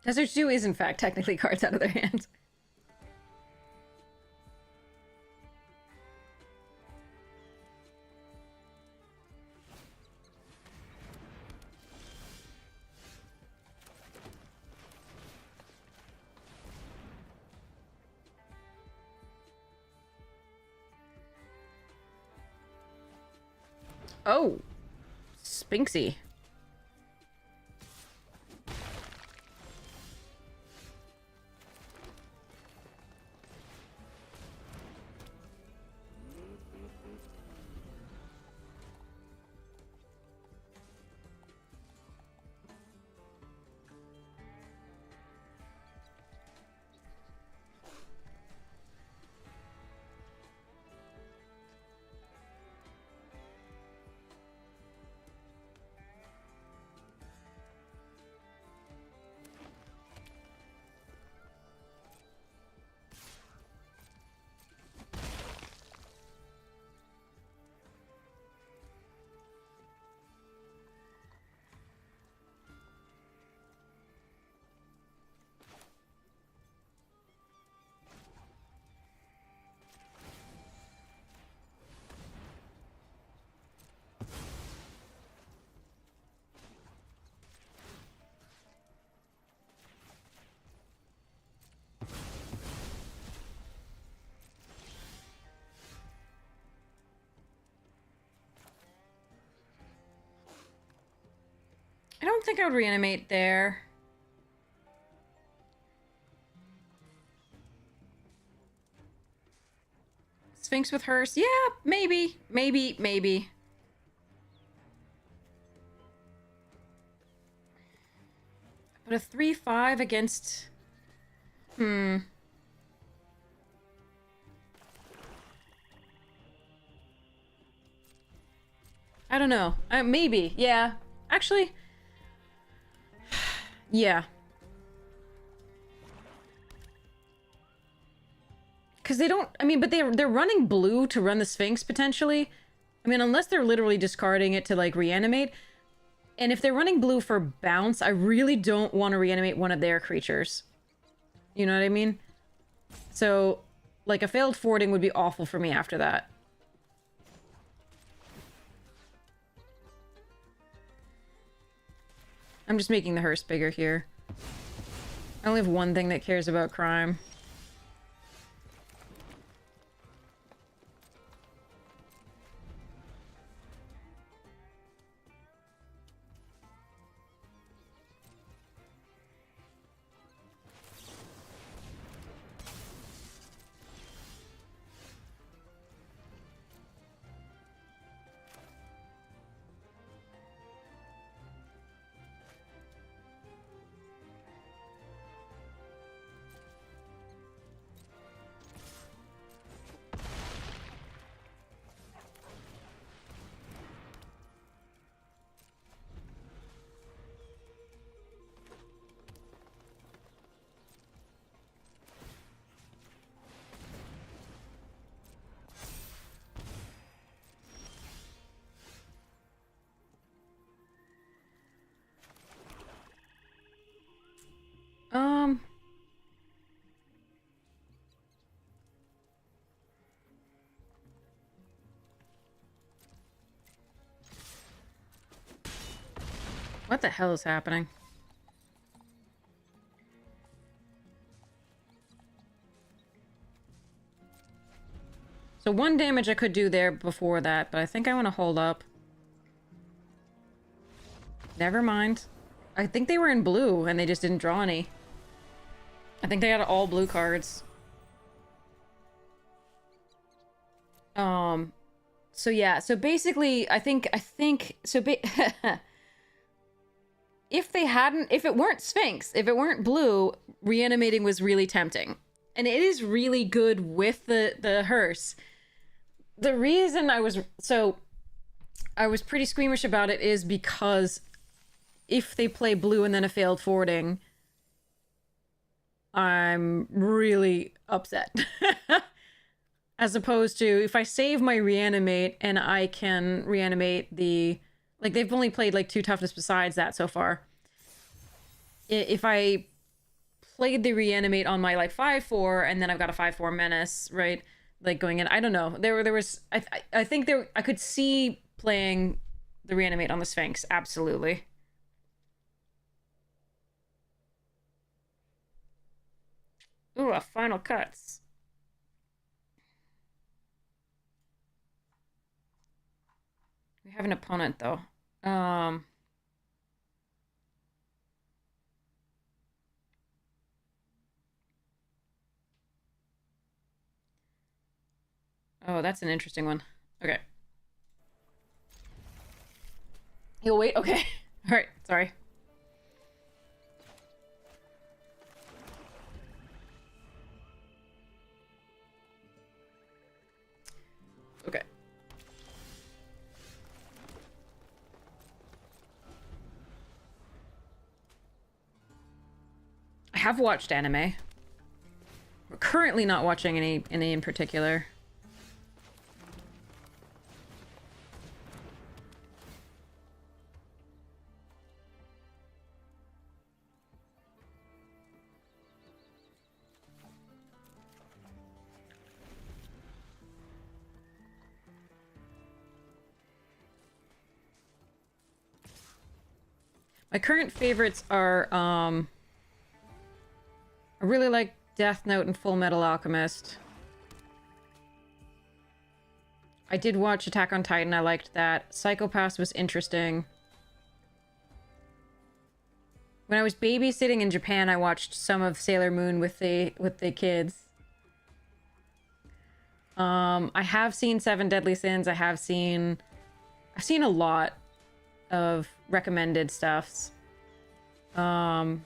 Desert Stew is, in fact, technically cards out of their hands. Oh! Spinksy. I don't think I would reanimate there. Sphinx with Hearse? Yeah, maybe. Maybe. But a 3/5 against... I don't know. Maybe. Yeah. Actually... Yeah. Because they don't... I mean, but they're running blue to run the Sphinx, potentially. I mean, unless they're literally discarding it to, like, reanimate. And if they're running blue for bounce, I really don't want to reanimate one of their creatures. You know what I mean? So, like, a failed forwarding would be awful for me after that. I'm just making the hearse bigger here. I only have one thing that cares about crime. What the hell is happening? So 1 damage I could do there before that, but I think I want to hold up. Never mind. I think they were in blue and they just didn't draw any. I think they got all blue cards. So yeah, so basically I think so if it weren't Sphinx, if it weren't blue, reanimating was really tempting. And it is really good with the hearse. The reason I was pretty squeamish about it is because if they play blue and then a failed forwarding, I'm really upset. As opposed to if I save my reanimate and I can reanimate the... Like, they've only played, like, 2 toughness besides that so far. If I played the reanimate on my, like, 5/4 and then I've got a 5/4 menace, right? Like, going in... I don't know. There was... I think I could see playing the reanimate on the Sphinx. Absolutely. Ooh, a final cuts. We have an opponent, though. Oh, that's an interesting one. Okay. He'll wait? Okay. Alright, sorry. Okay. I have watched anime. We're currently not watching any in particular. My current favorites are, I really like Death Note and Full Metal Alchemist. I did watch Attack on Titan, I liked that. Psychopaths was interesting. When I was babysitting in Japan, I watched some of Sailor Moon with the kids. I have seen Seven Deadly Sins. I've seen a lot of recommended stuffs. Rutstein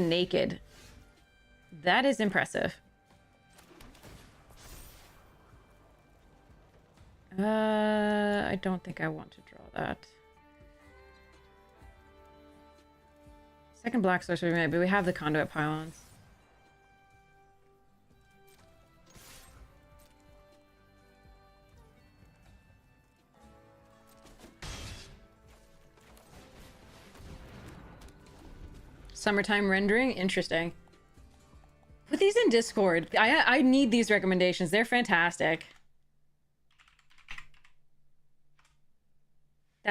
naked. That is impressive. I don't think I want to draw that. Second black sorcery, but we have the conduit pylons. Summertime rendering? Interesting. Put these in Discord. I need these recommendations. They're fantastic.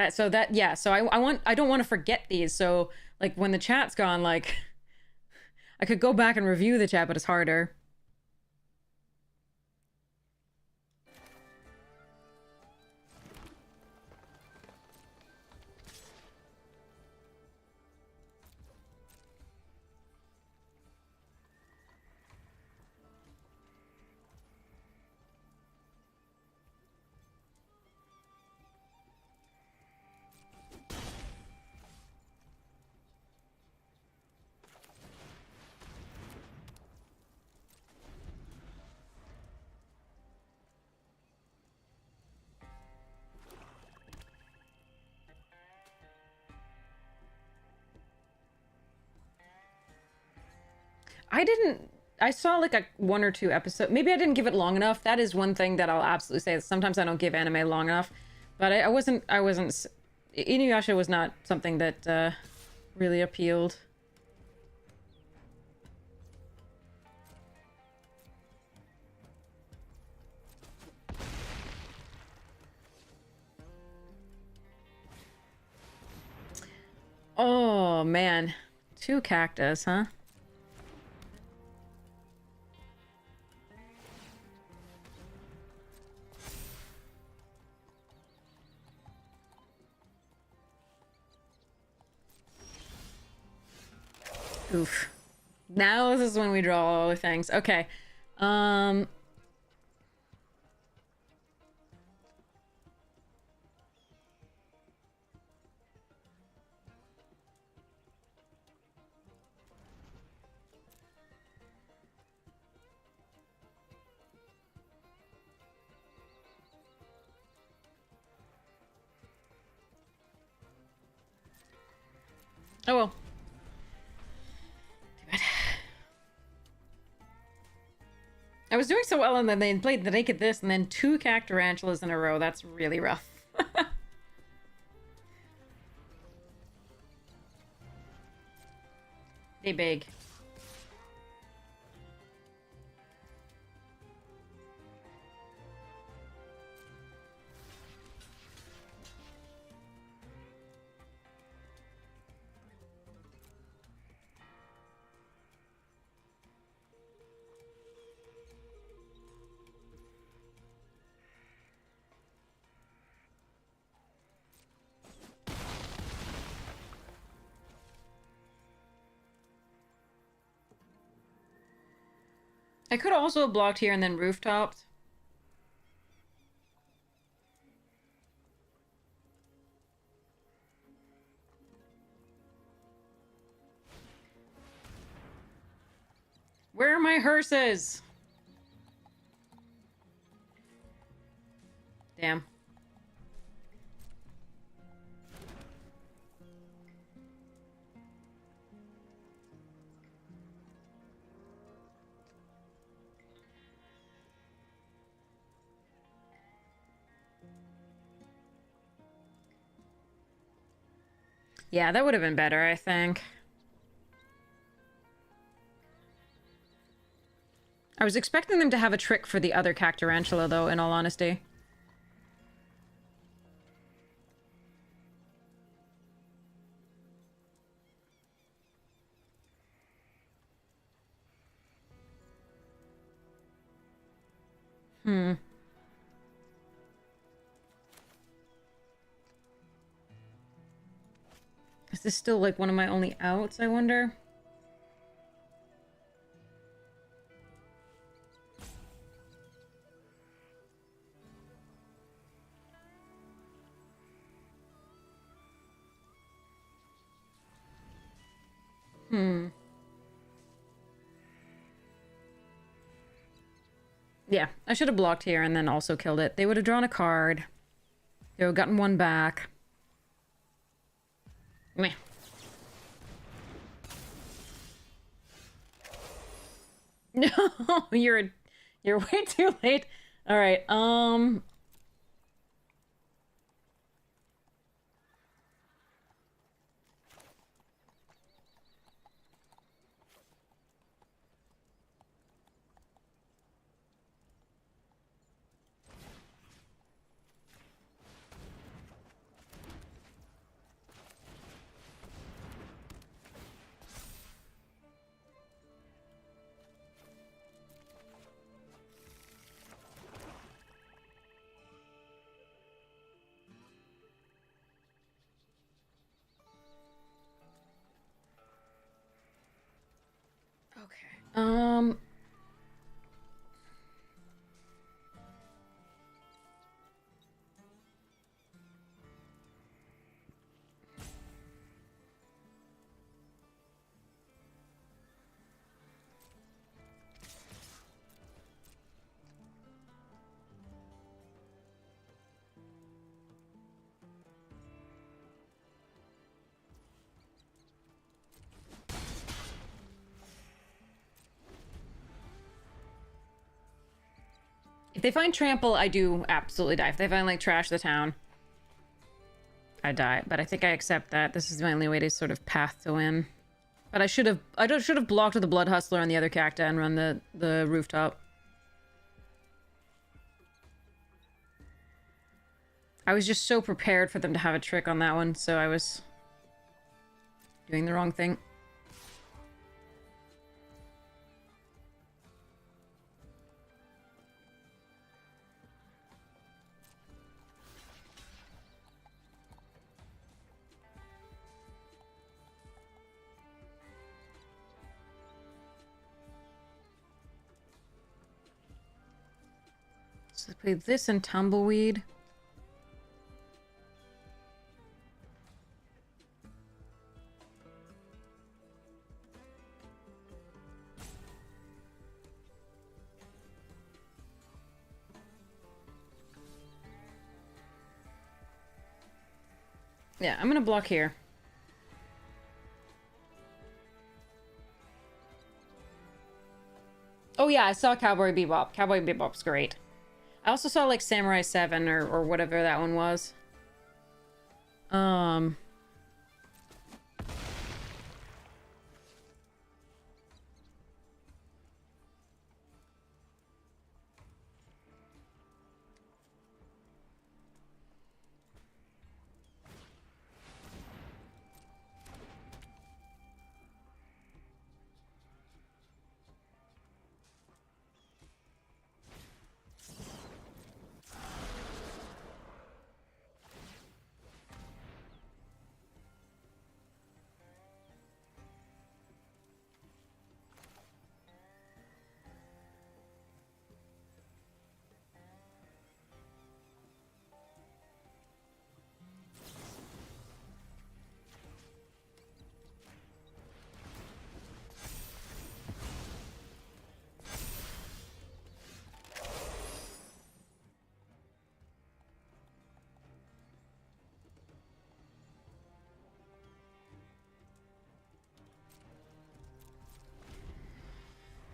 So I don't want to forget these. So like when the chat's gone, like I could go back and review the chat, but it's harder. I saw like a 1 or 2 episode. Maybe I didn't give it long enough. That is one thing that I'll absolutely say. Sometimes I don't give anime long enough. But I wasn't... Inuyasha was not something that really appealed. Oh, man. 2 cactus, huh? Oof. Now this is when we draw all the things. Okay. Oh well. Too bad. I was doing so well and then they played the naked this and then 2 cactarantulas in a row. That's really rough. They big. I could also have blocked here and then rooftopped. Where are my hearses? Damn. Yeah, that would have been better, I think. I was expecting them to have a trick for the other cactarantula, though, in all honesty. Hmm. Is this still, like, one of my only outs, I wonder? Hmm. Yeah, I should have blocked here and then also killed it. They would have drawn a card. They would have gotten 1 back. Meh. No, you're way too late. All right. Okay. If they find trample, I do absolutely die. If they find, like, trash the town, I die. But I think I accept that. This is my only way to sort of path to win. But I should have blocked with the Blood Hustler on the other cacta and run the rooftop. I was just so prepared for them to have a trick on that one, so I was doing the wrong thing. So play this and Tumbleweed. Yeah, I'm gonna block here. Oh yeah, I saw Cowboy Bebop. Cowboy Bebop's great. I also saw like Samurai 7 or whatever that one was.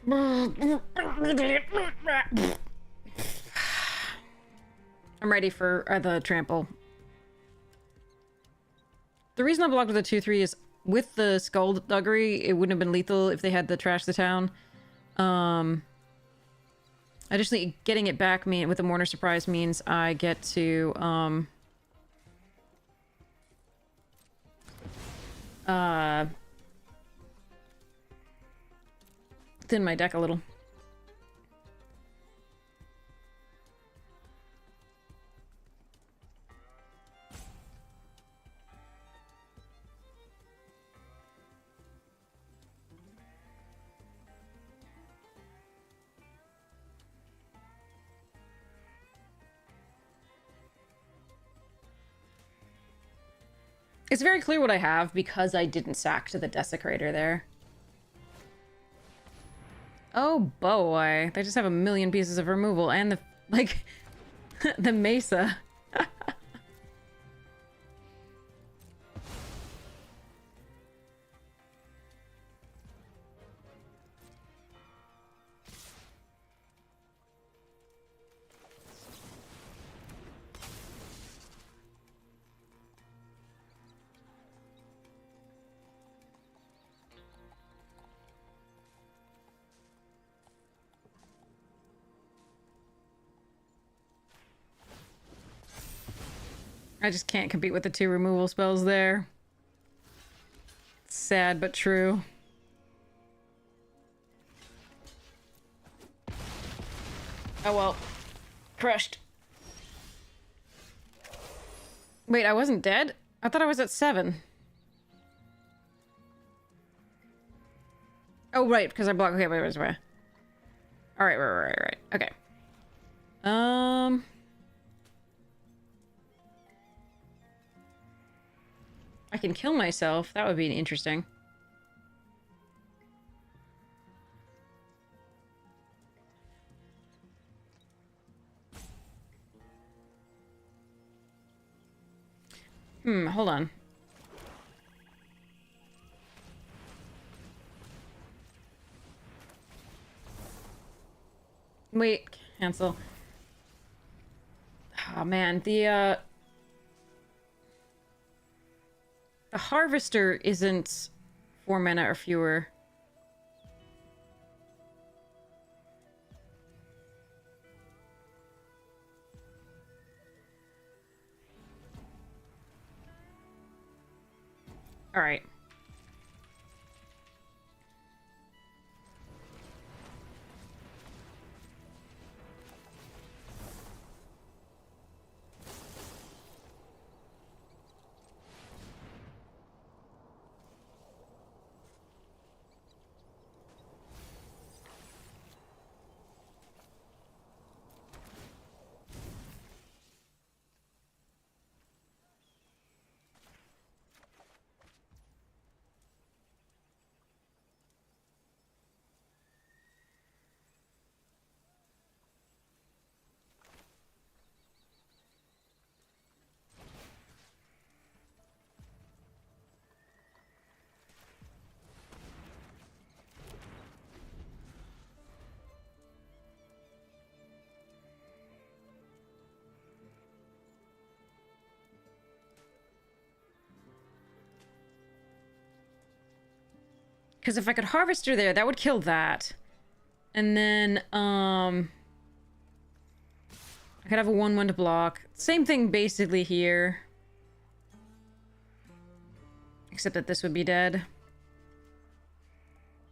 I'm ready for the trample. The reason I blocked with the 2-3 is with the skullduggery, it wouldn't have been lethal if they had the trash the town. I just think getting it back with the Mourner Surprise means I get to thin my deck a little. It's very clear what I have because I didn't sack to the Desecrator there. Oh boy, they just have a million pieces of removal and the, like, the Mesa. I just can't compete with the 2 removal spells there. Sad but true. Oh well. Crushed. Wait, I wasn't dead? I thought I was at 7. Oh, right, because I blocked. Okay, wait. Alright, right. Okay. I can kill myself. That would be interesting. Hold on. Wait, cancel. Oh man, the Harvester isn't 4 mana or fewer. Alright. Because if I could Harvester there, that would kill that. And then, I could have a 1/1 to block. Same thing basically here. Except that this would be dead.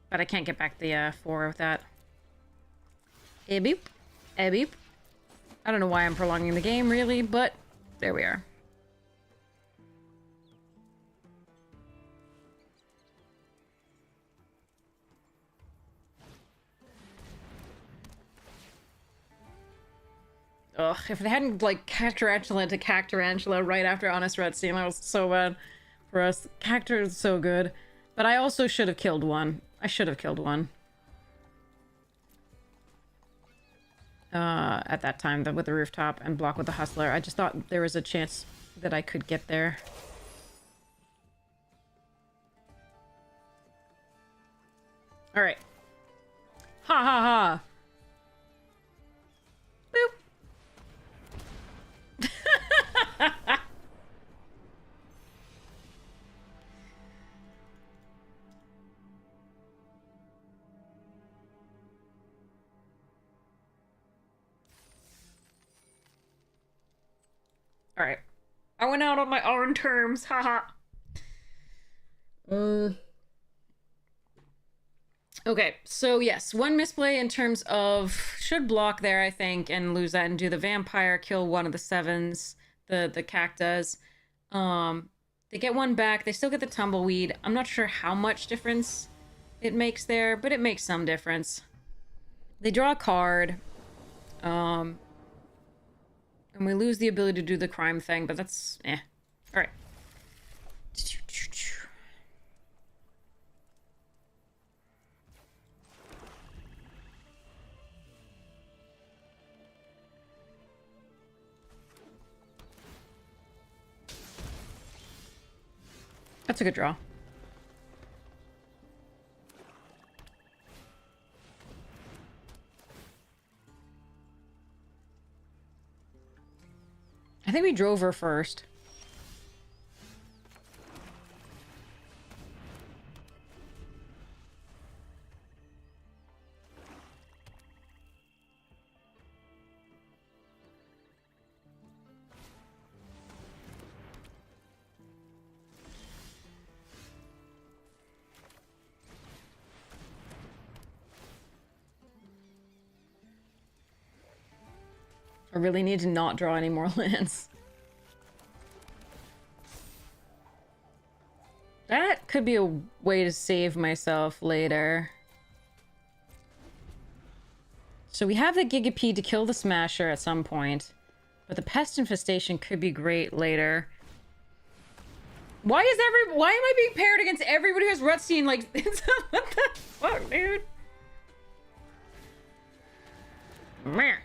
But I can't get back the 4 with that. Beep. Beep. I don't know why I'm prolonging the game, really, but there we are. Ugh, if they hadn't, like, Cactarantula into Cactarantula right after Honest Red Steam, that was so bad for us. Cactar is so good. But I also should have killed one. I should have killed one. At that time, with the rooftop and block with the Hustler. I just thought there was a chance that I could get there. Alright. Ha ha ha! Boop! Alright. I went out on my own terms, haha. Okay, so yes, one misplay in terms of should block there, I think, and lose that and do the vampire, kill one of the 7s, the cactus. They get one back, they still get the tumbleweed. I'm not sure how much difference it makes there, but it makes some difference. They draw a card. And we lose the ability to do the crime thing, but that's Alright. That's a good draw. I think we drove her first. I really need to not draw any more lands. That could be a way to save myself later. So we have the Gigapede to kill the Smasher at some point. But the Pest Infestation could be great later. Why am I being paired against everybody who has Rutstein? Like, what the fuck, dude? Meh.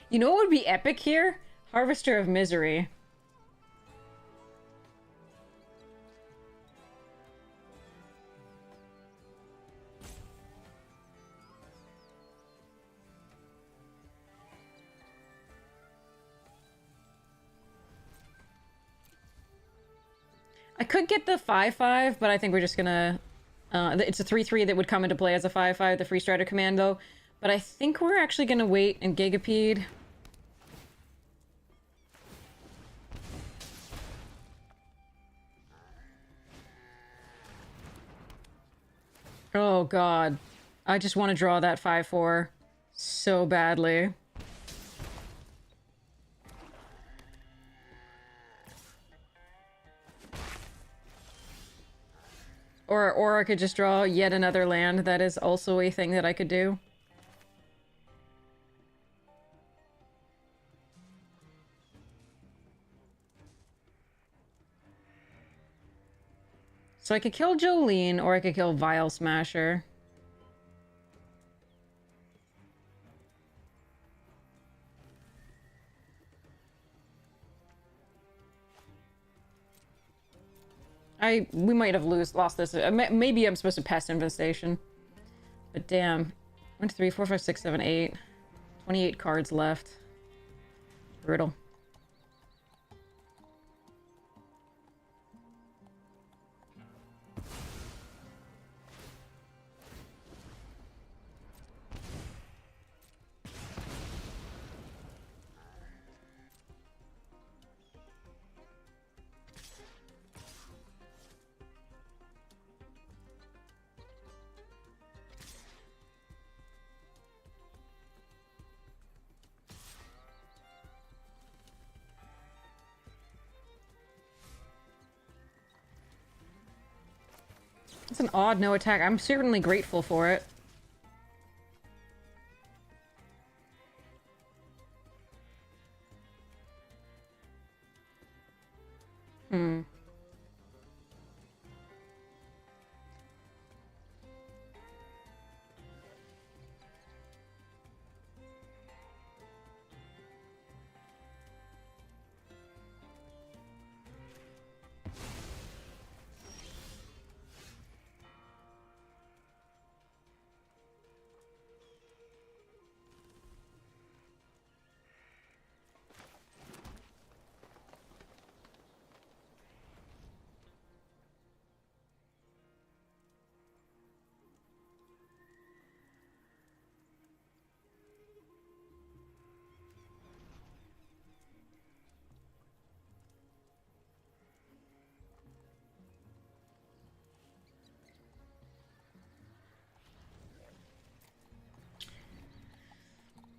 You know what would be epic here? Harvester of Misery. I could get the 5/5, but I think we're just gonna... it's a 3/3 that would come into play as a 5/5, the Free Strider Commando. But I think we're actually gonna wait and Gigapede. Oh god. I just want to draw that 5/4 so badly. Or I could just draw yet another land. That is also a thing that I could do. So I could kill Jolene, or I could kill Vile Smasher. We might have lost this. Maybe I'm supposed to Pest Infestation. But damn. 1, 2, 3, 4, 5, 6, 7, 8. 28 cards left. Brutal. It's an odd no attack. I'm certainly grateful for it. Hmm.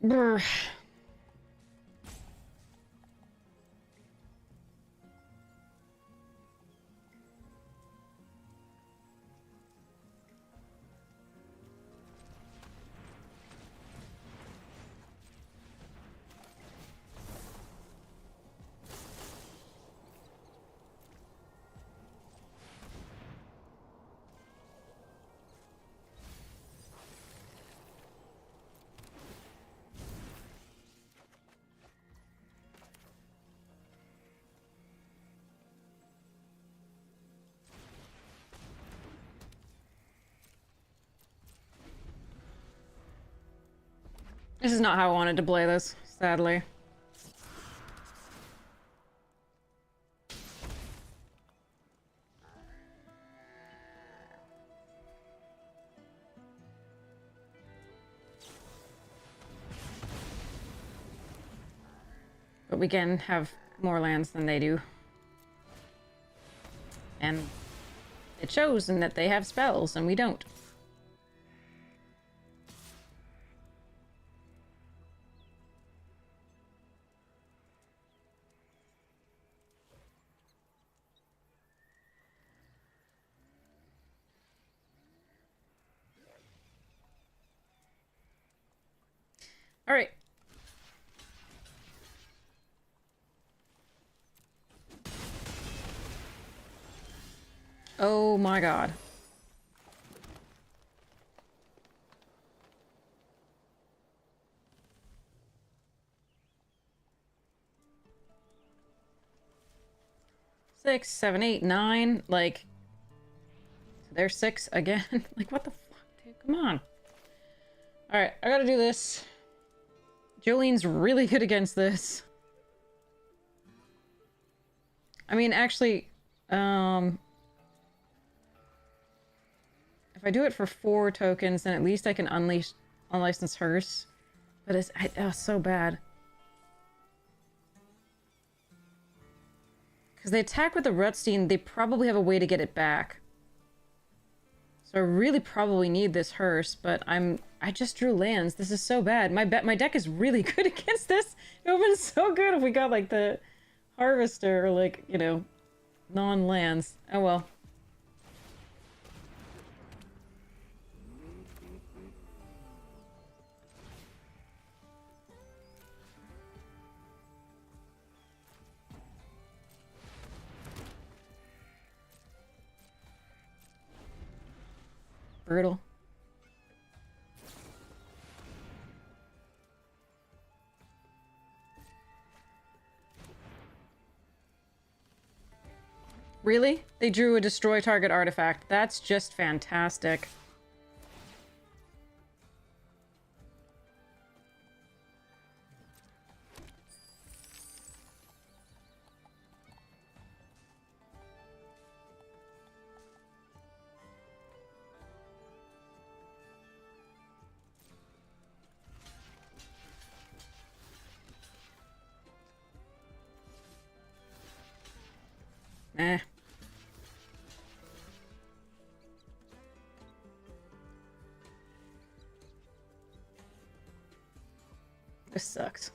Brr. This is not how I wanted to play this, sadly. But we can have more lands than they do. And it shows in that they have spells and we don't. All right. Oh my god. Six, 7, 8, 9. Like, there's 6 again. Like, what the fuck, dude? Come on. All right, I gotta do this. Jolene's really good against this. I mean, actually, if I do it for 4 tokens, then at least I can unleash Unlicensed Hearse. But it's so bad. Because they attack with the Rutstein, they probably have a way to get it back. So I really probably need this Hearse, but I just drew lands. This is so bad. My deck is really good against this. It would have been so good if we got, like, the Harvester or, like, you know, non-lands. Oh well. Brutal. Really? They drew a destroy target artifact. That's just fantastic. Eh. This sucks.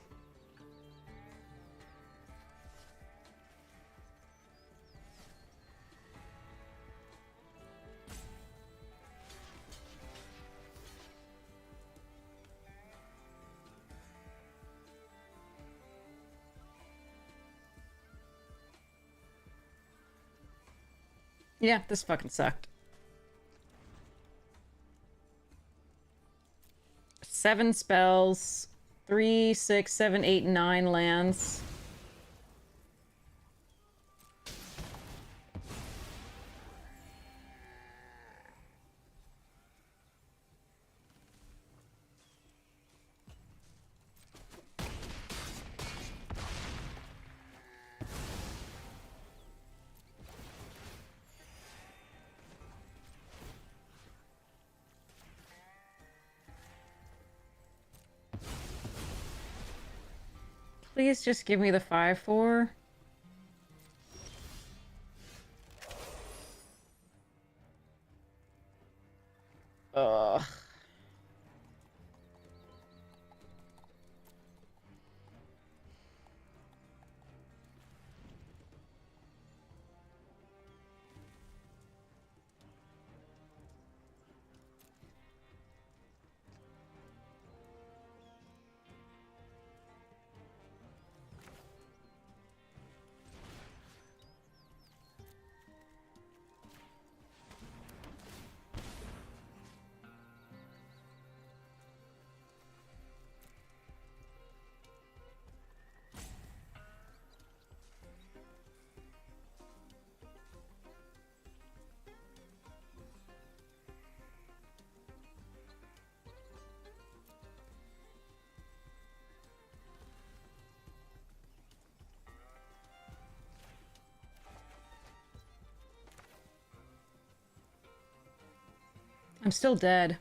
Yeah, this fucking sucked. 7 spells, 3, 6, 7, 8, 9 lands. Please just give me the 5/4. Ugh. I'm still dead.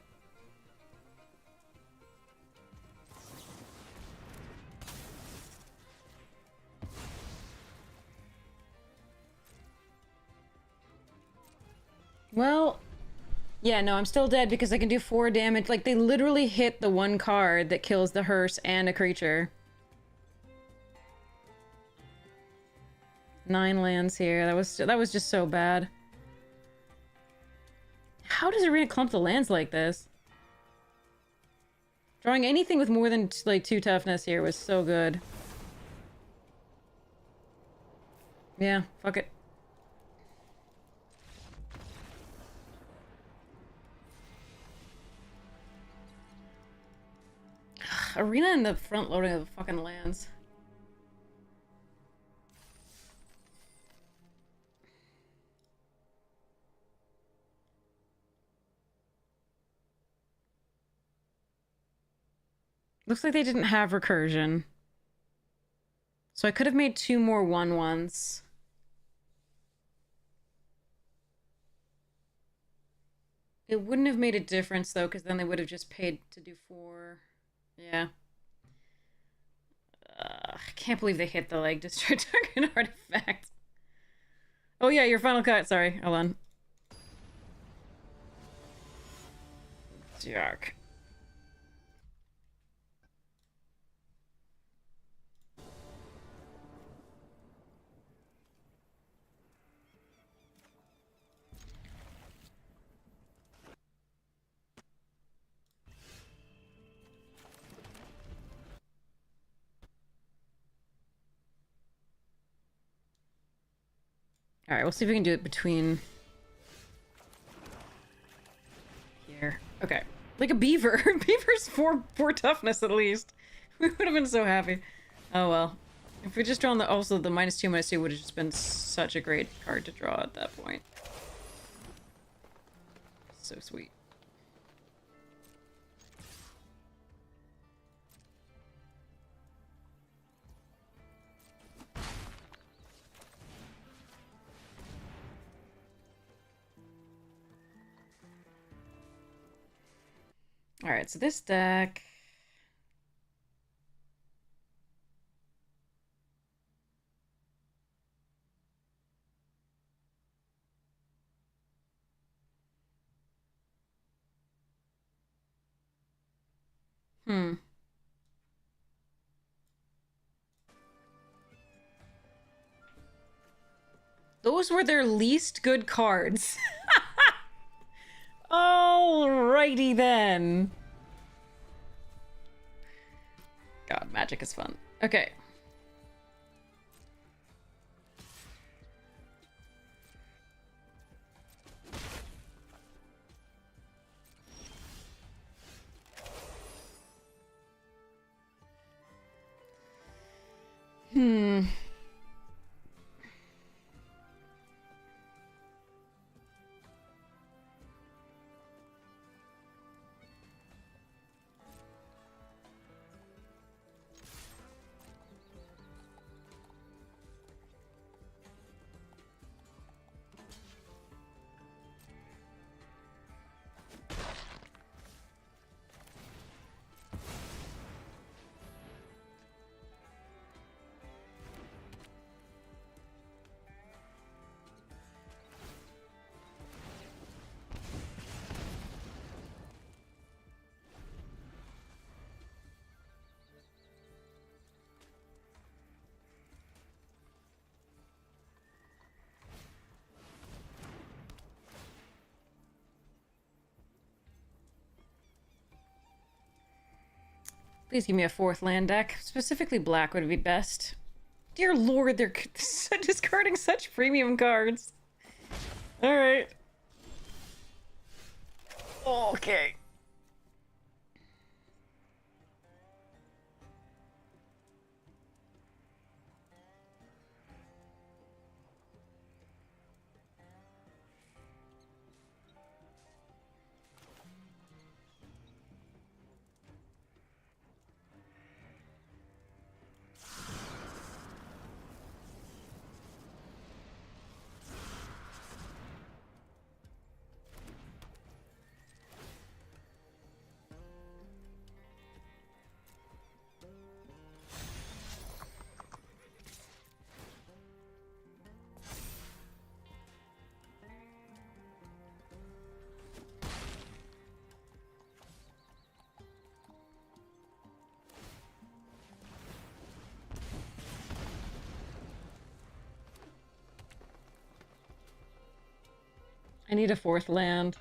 Well, yeah, no, I'm still dead because I can do 4 damage. Like, they literally hit the one card that kills the hearse and a creature. 9 lands here. That was just so bad. How does Arena clump the lands like this? Drawing anything with more than, like, 2 toughness here was so good. Yeah, fuck it. Arena and the front loading of the fucking lands. Looks like they didn't have recursion. So I could have made 2 more 1/1s. It wouldn't have made a difference, though, because then they would have just paid to do 4. Yeah. I can't believe they hit the, like, destroy target artifact. Oh, yeah, your final cut. Sorry. Hold on. Jark. Alright, we'll see if we can do it between Okay. Like a beaver. Beaver's 4 toughness at least. We would have been so happy. Oh well. If we just drawn the also the -2/-2 would have just been such a great card to draw at that point. So sweet. Alright, so this deck... Those were their least good cards. Alrighty then. God, Magic is fun. Okay. Please give me a 4th land deck. Specifically black would be best. Dear lord, they're discarding such premium cards. Alright. Okay. I need a 4th land.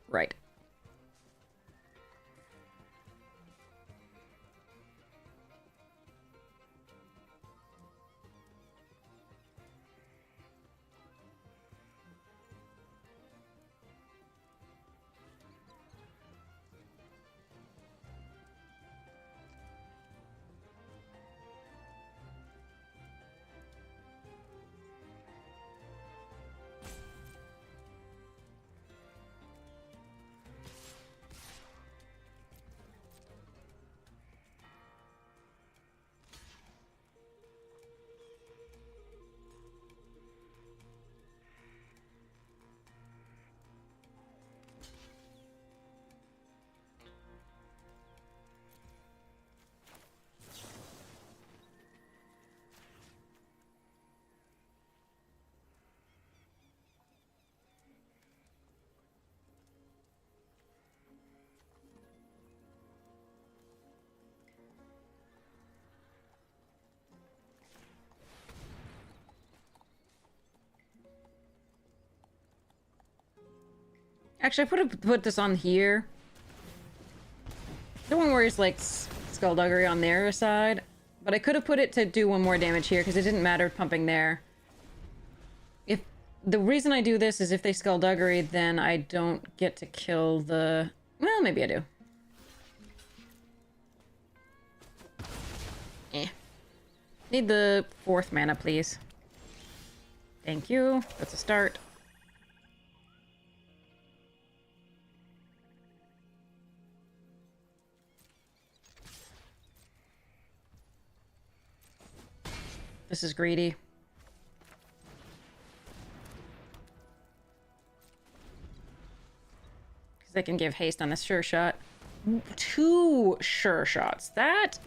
Right. Actually, I put this on here. The one where it's like Skullduggery on their side. But I could have put it to do 1 more damage here, because it didn't matter pumping there. If the reason I do this is if they Skullduggery, then I don't get to kill the... Well, maybe I do. Eh. Need the 4th mana, please. Thank you. That's a start. This is greedy. Because I can give haste on this sure shot. 2 sure shots. That...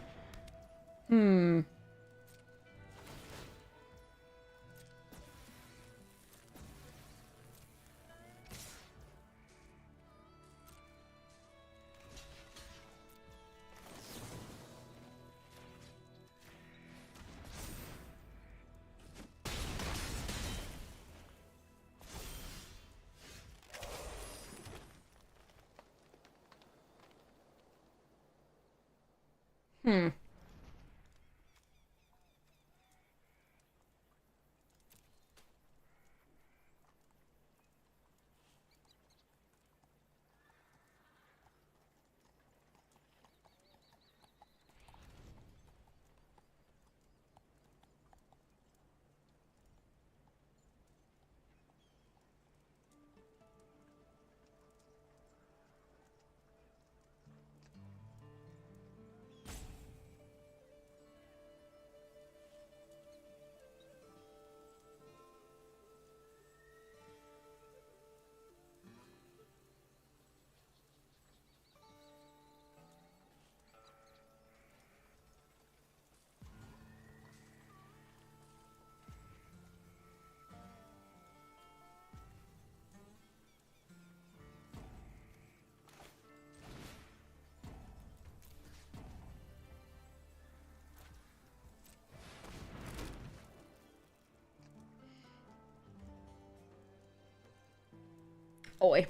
Oi.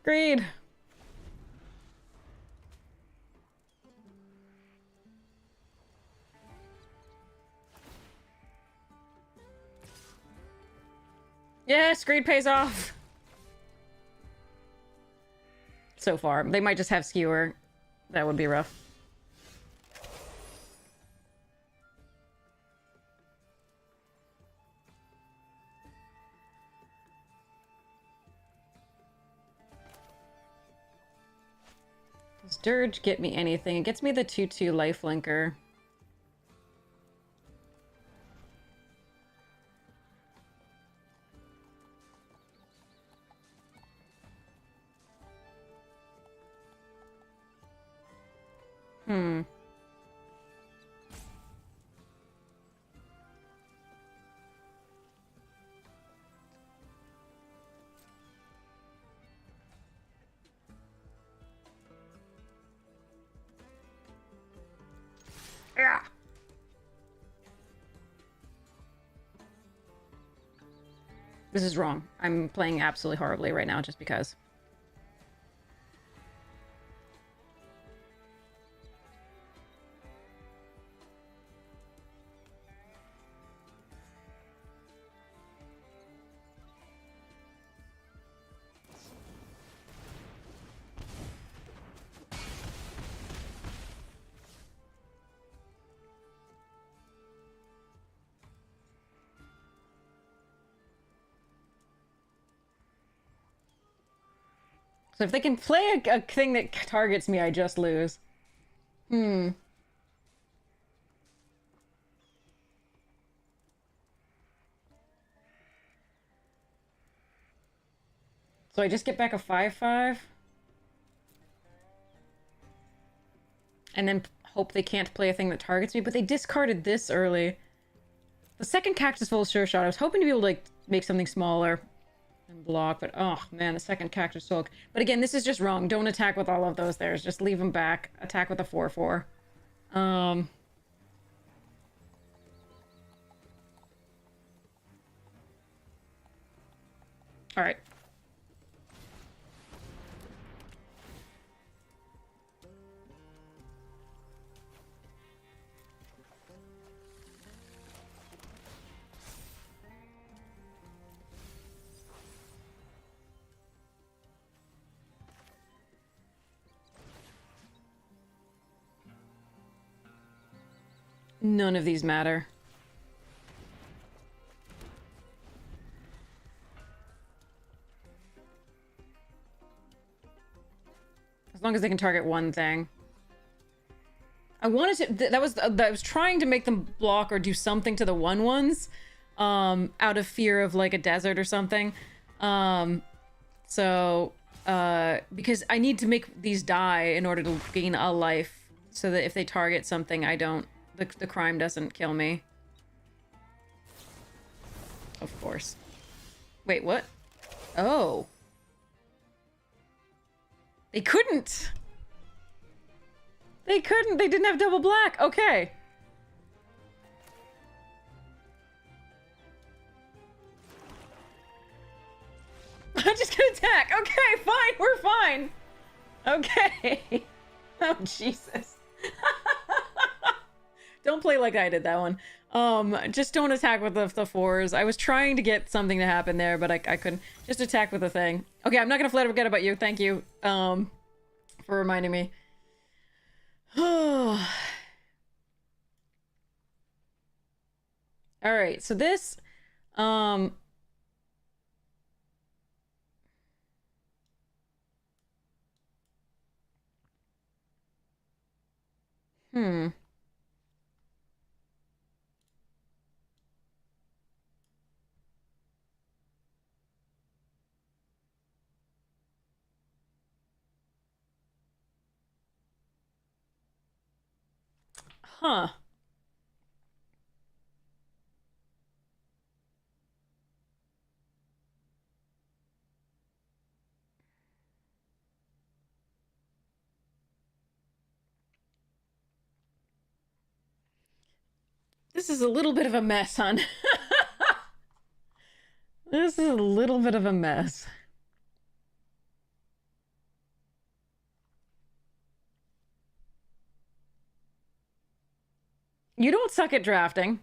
Greed. Yes, greed pays off. So far. They might just have skewer. That would be rough. Does Dirge get me anything? It gets me the 2/2 lifelinker. Yeah. This is wrong. I'm playing absolutely horribly right now just because. So if they can play a thing that targets me, I just lose. So I just get back a 5/5? And then hope they can't play a thing that targets me, but they discarded this early. The second Cactus Full Sure Shot, I was hoping to be able to, like, make something smaller and block, but oh man, the second Cactus Sulk. But again, this is just wrong. Don't attack with all of those there. Just leave them back. Attack with a 4/4. Alright. None of these matter. As long as they can target one thing. I wanted to... I was trying to make them block or do something to the 1/1s. Out of fear of, like, a desert or something. Because I need to make these die in order to gain a life. So that if they target something, I don't... The crime doesn't kill me. Of course. Wait, what? Oh. They couldn't! They couldn't! They didn't have double black! Okay. I'm just gonna attack! Okay, fine! We're fine! Okay. Oh, Jesus. Don't play like I did that one. Just don't attack with the 4s. I was trying to get something to happen there, but I couldn't. Just attack with the thing. Okay, I'm not gonna forget about you. Thank you, for reminding me. Alright, so this, Huh. This is a little bit of a mess, hon. This is a little bit of a mess. You don't suck at drafting.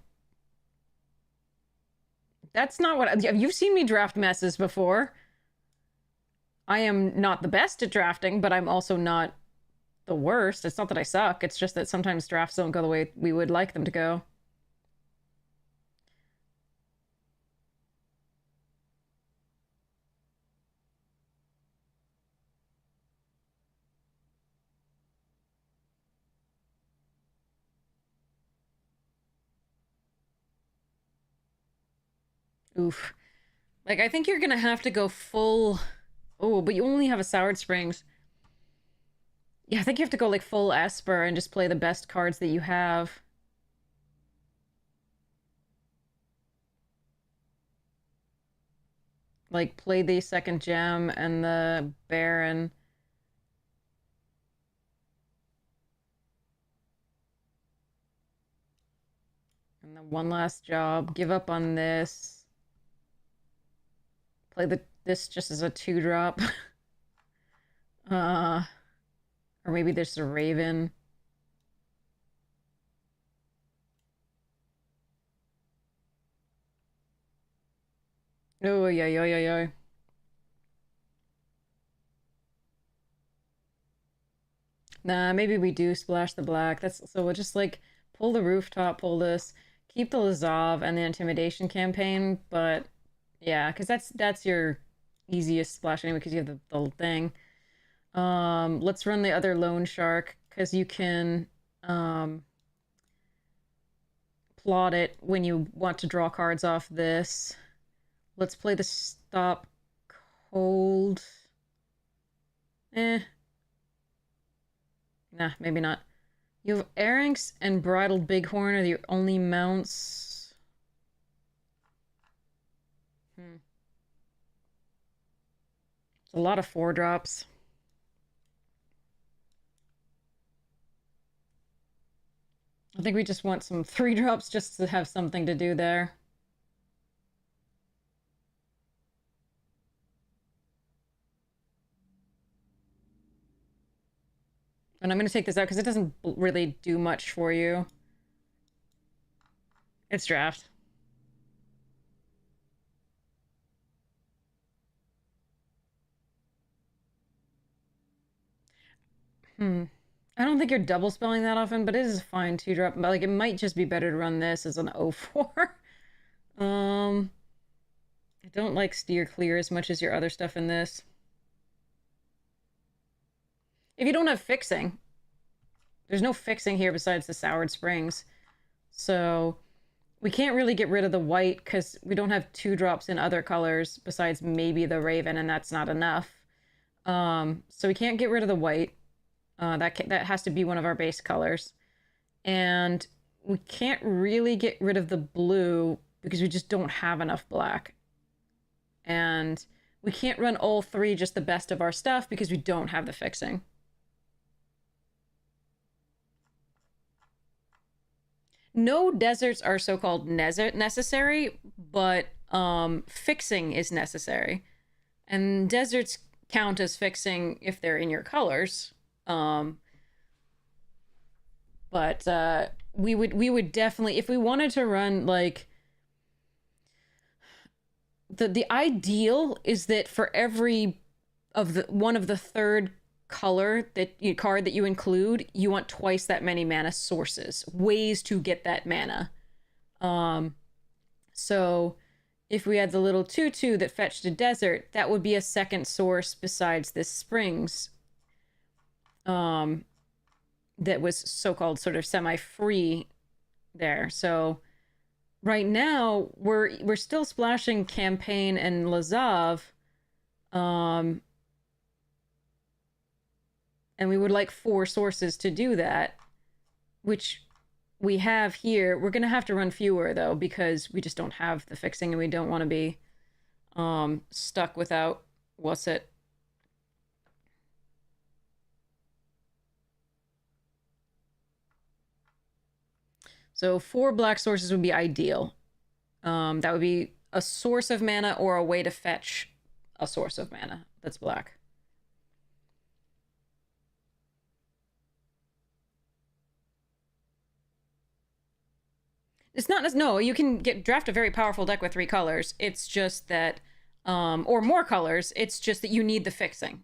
That's not what... You've seen me draft messes before. I am not the best at drafting, but I'm also not the worst. It's not that I suck. It's just that sometimes drafts don't go the way we would like them to go. Oof. Like, I think you're gonna have to go full... Oh, but you only have a Soured Springs. Yeah, I think you have to go, like, full Esper and just play the best cards that you have. Like, play the second gem and the Baron. And then one last job. Give up on this. Play this just as a 2-drop. Or maybe there's a Raven. Oh, yeah. Nah, maybe we do splash the black. So we'll just, like, pull the rooftop, pull this, keep the Lazav and the Intimidation campaign, but yeah, because that's your easiest splash anyway, because you have the thing. Let's run the other Loan Shark, because you can plot it when you want to draw cards off this. Let's play the Stop Cold. Nah, maybe not. You have Arinx and Bridled Bighorn are your only mounts. It's a lot of 4-drops. I think we just want some 3-drops just to have something to do there. And I'm going to take this out because it doesn't really do much for you. It's draft. I don't think you're double spelling that often, but it is a fine 2-drop. But like, it might just be better to run this as an 0-4. I don't like steer clear as much as your other stuff in this. If you don't have fixing, there's no fixing here besides the Soured Springs. So we can't really get rid of the white because we don't have 2-drops in other colors besides maybe the Raven, and that's not enough. So we can't get rid of the white. That has to be one of our base colors. And we can't really get rid of the blue because we just don't have enough black. And we can't run all 3 just the best of our stuff because we don't have the fixing. No deserts are so-called necessary, but fixing is necessary. And deserts count as fixing if they're in your colors. But we would definitely, if we wanted to run like the ideal is that for every one of the third color card that you include, you want twice that many mana sources, ways to get that mana. So if we had the little 2/2 that fetched a desert, that would be a second source besides this springs. That was so-called sort of semi-free there. So right now we're still splashing Campaign and Lazav, and we would like 4 sources to do that, which we have here. We're gonna have to run fewer though because we just don't have the fixing, and we don't want to be stuck without what's it. So 4 black sources would be ideal. That would be a source of mana or a way to fetch a source of mana that's black. It's not, no, you can draft a very powerful deck with 3 colors. It's just that, or more colors, it's just that you need the fixing.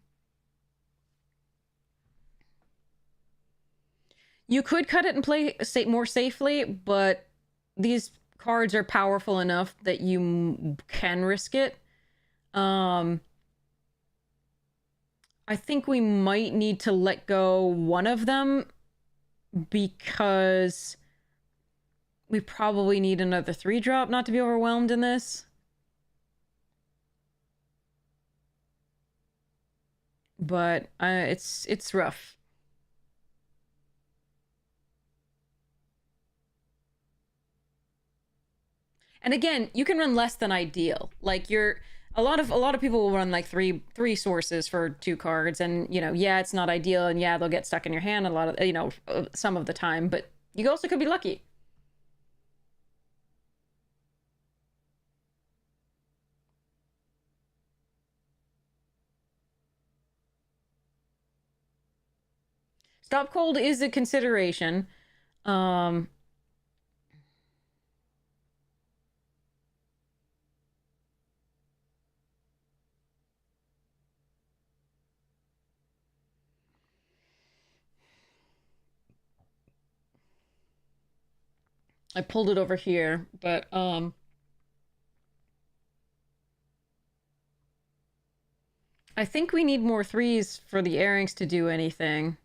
You could cut it and play more safely, but these cards are powerful enough that you can risk it. I think we might need to let go one of them because we probably need another 3-drop not to be overwhelmed in this. But it's rough. And again, you can run less than ideal. Like a lot of people will run like three sources for 2 cards, and yeah, it's not ideal, and yeah, they'll get stuck in your hand a lot of some of the time, but you also could be lucky. Stop cold is a consideration. I pulled it over here, but I think we need more 3s for the airings to do anything.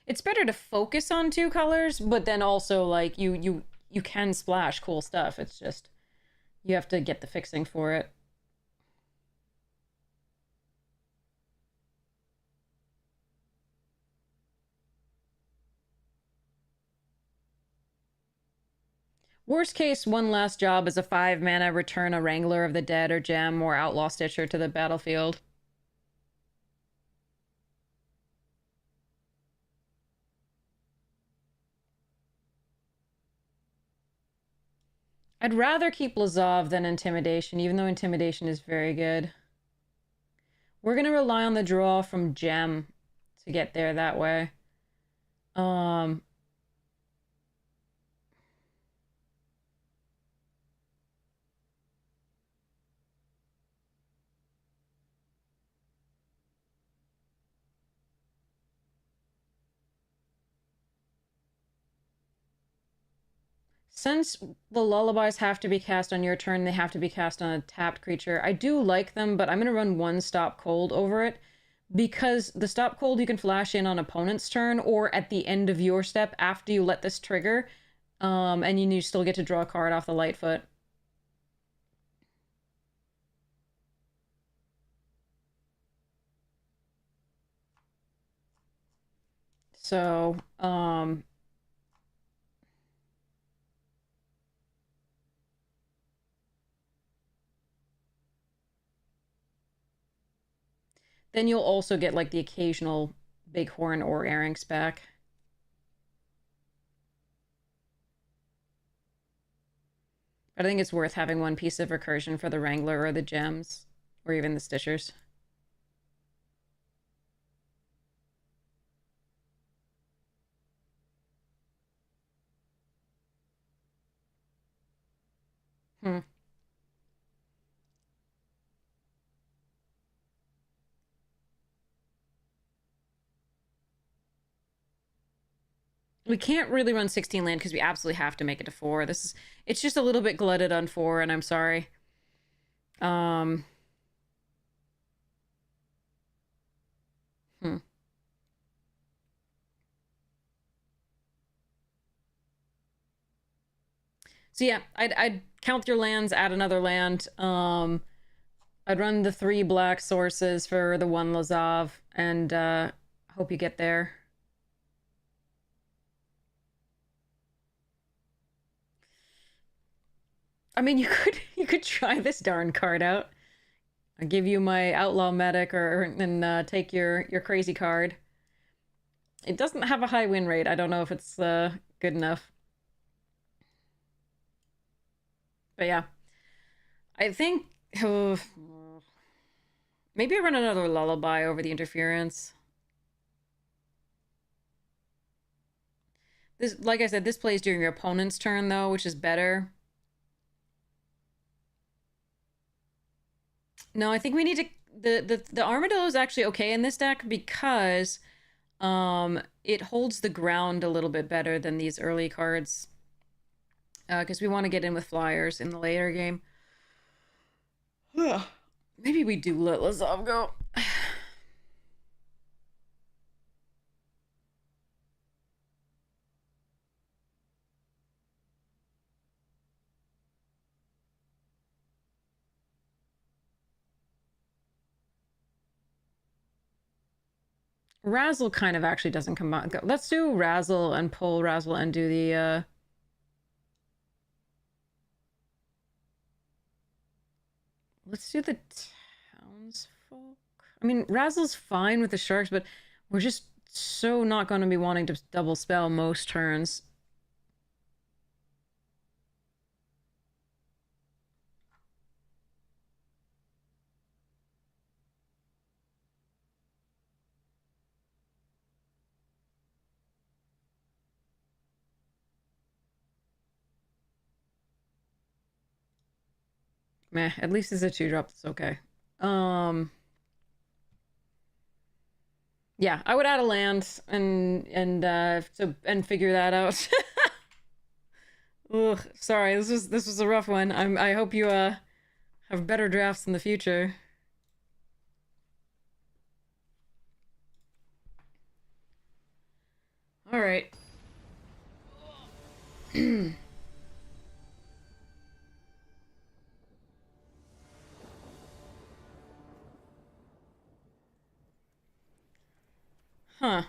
It's better to focus on 2 colors, but then also like you can splash cool stuff. It's just you have to get the fixing for it. Worst case, one last job is a 5 mana, return a Wrangler of the Dead or Gem or Outlaw Stitcher to the battlefield. I'd rather keep Lazav than Intimidation, even though Intimidation is very good. We're going to rely on the draw from Gem to get there that way. Since the lullabies have to be cast on your turn, they have to be cast on a tapped creature. I do like them, but I'm going to run one Stop Cold over it, because the Stop Cold you can flash in on opponent's turn or at the end of your step after you let this trigger, and you still get to draw a card off the Lightfoot. So, then you'll also get, like, the occasional Bighorn or Errinx back. But I think it's worth having one piece of recursion for the Wrangler or the gems, or even the Stitchers. We can't really run 16 land because we absolutely have to make it to 4. It's just a little bit glutted on 4, and I'm sorry. So yeah, I'd count your lands, add another land. I'd run the 3 black sources for the 1 Lazav, and hope you get there. I mean, you could try this darn card out. I'll give you my Outlaw Medic, and take your crazy card. It doesn't have a high win rate. I don't know if it's good enough. But yeah, I think maybe I run another Lullaby over the Interference. This, like I said, this plays during your opponent's turn though, which is better. No, I think we need to... The Armadillo is actually okay in this deck because it holds the ground a little bit better than these early cards. Because we want to get in with flyers in the later game. Maybe we do let Lazav go. Razzle kind of actually doesn't come out. Let's do Razzle and pull Razzle and do the let's do the Townsfolk. I mean, Razzle's fine with the Sharks, but we're just so not going to be wanting to double spell most turns. Meh, at least it's a 2-drop, that's okay. Yeah, I would add a land and figure that out. Ugh, sorry, this was a rough one. I hope you have better drafts in the future. All right. Huh.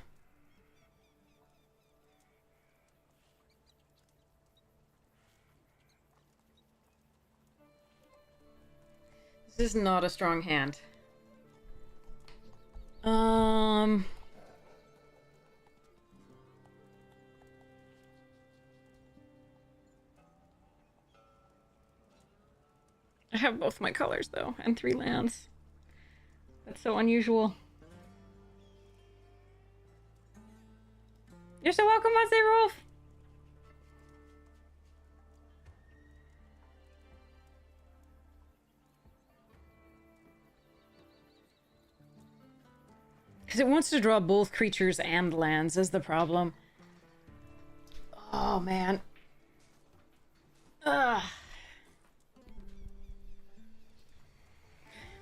This is not a strong hand. I have both my colors, though, and 3 lands. That's so unusual. You're so welcome, Monday Rolf. Because it wants to draw both creatures and lands is the problem. Oh, man. Ugh.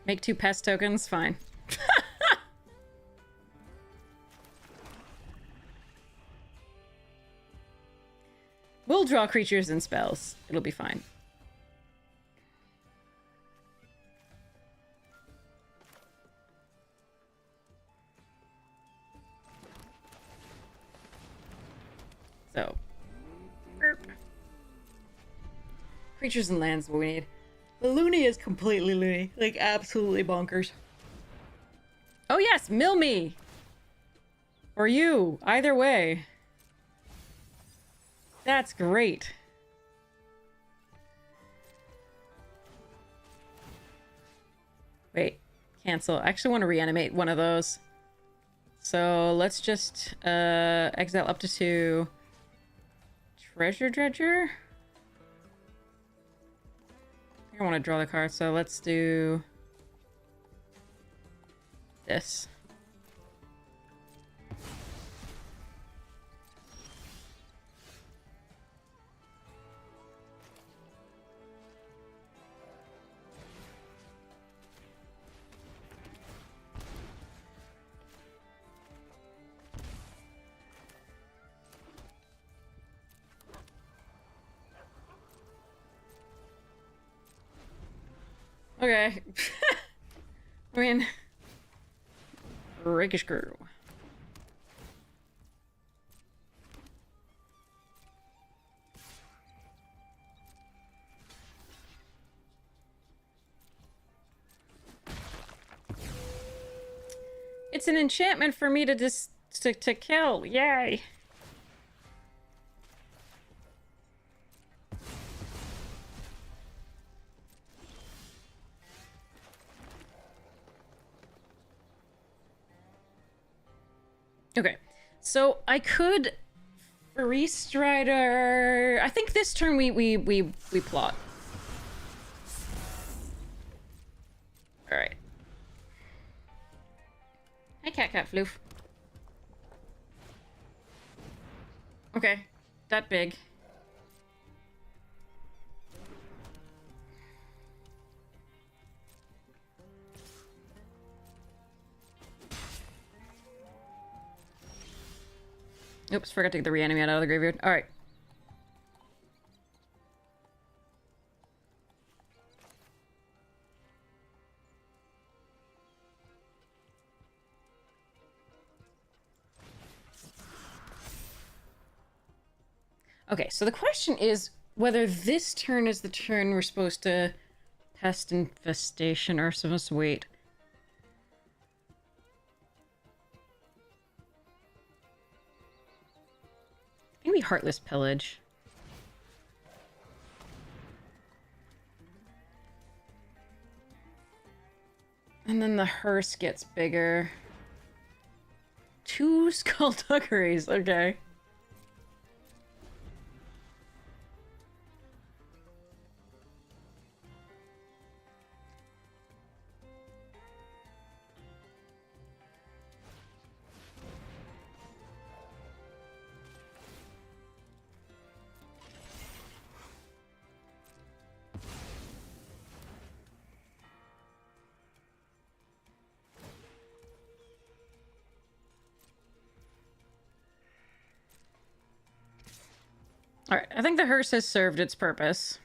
Make 2 pest tokens? Fine. We'll draw creatures and spells. It'll be fine. So. Burp. Creatures and lands what we need. The Loony is completely loony. Like, absolutely bonkers. Oh yes, mill me! Or you. Either way. That's great. Wait. Cancel. I actually want to reanimate one of those. So, let's just, exile up to 2. Treasure Dredger? I think I want to draw the card, so let's do this. Okay. I mean, rakish crew. It's an enchantment for me to just to kill. Yay. Okay, so I could free strider. I think this turn we plot. All right. Hi, cat floof. Okay, that big. Oops, forgot to get the reanimate out of the graveyard. Alright. Okay, so the question is whether this turn is the turn we're supposed to pest infestation or supposed to wait. Maybe Heartless Pillage. And then the hearse gets bigger. 2 skullduggeries, okay. Alright, I think the hearse has served its purpose.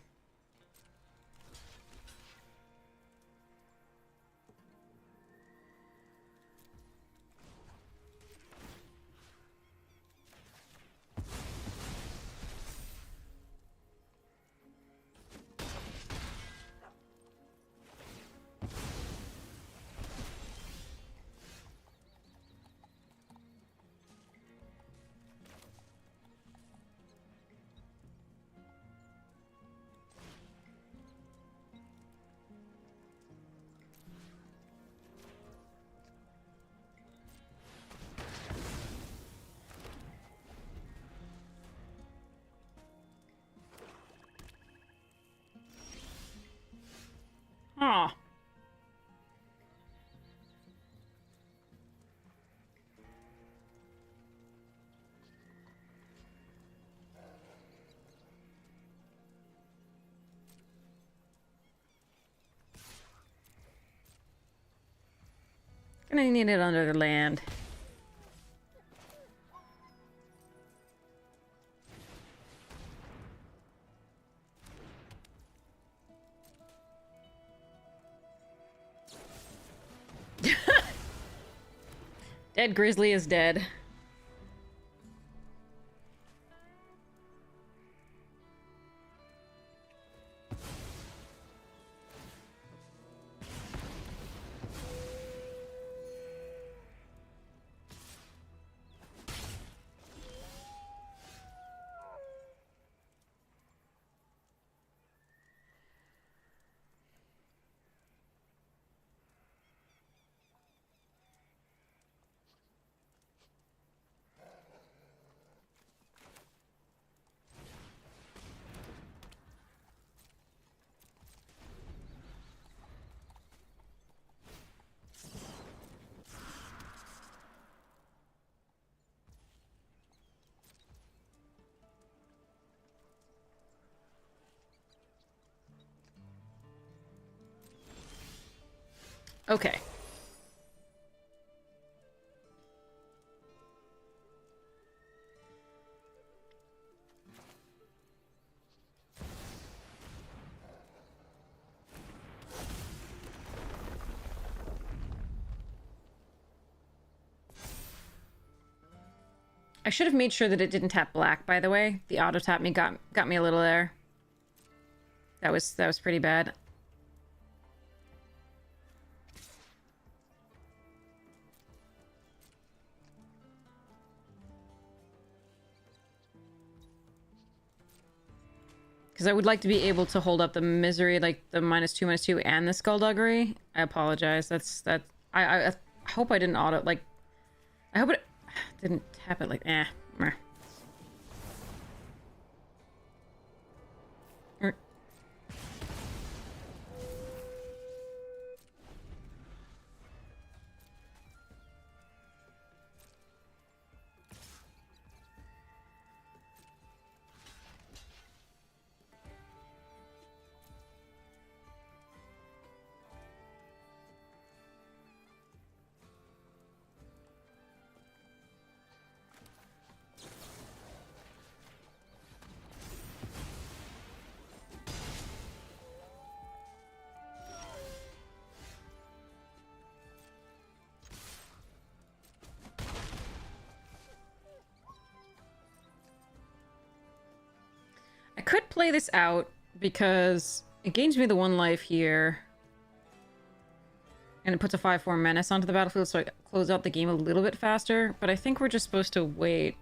gonna need it under the land. Dead Grizzly is dead. Okay. I should have made sure that it didn't tap black, by the way. The auto tap me got me a little there. That was pretty bad. Because I would like to be able to hold up the misery, like the -2/-2 and the skullduggery. I apologize. I hope I didn't auto, like, I hope it didn't tap it like, eh. Meh. I could play this out because it gains me the 1 life here. And it puts a 5/4 menace onto the battlefield, so I close out the game a little bit faster. But I think we're just supposed to wait.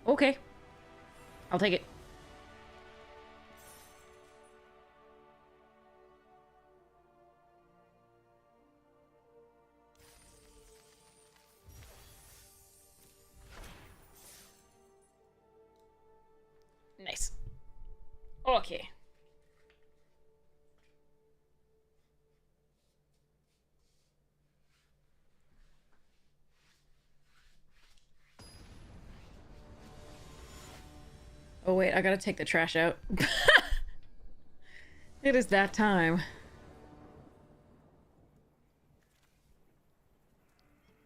Okay. I'll take it. Nice. Okay. Oh wait, I gotta take the trash out. It is that time.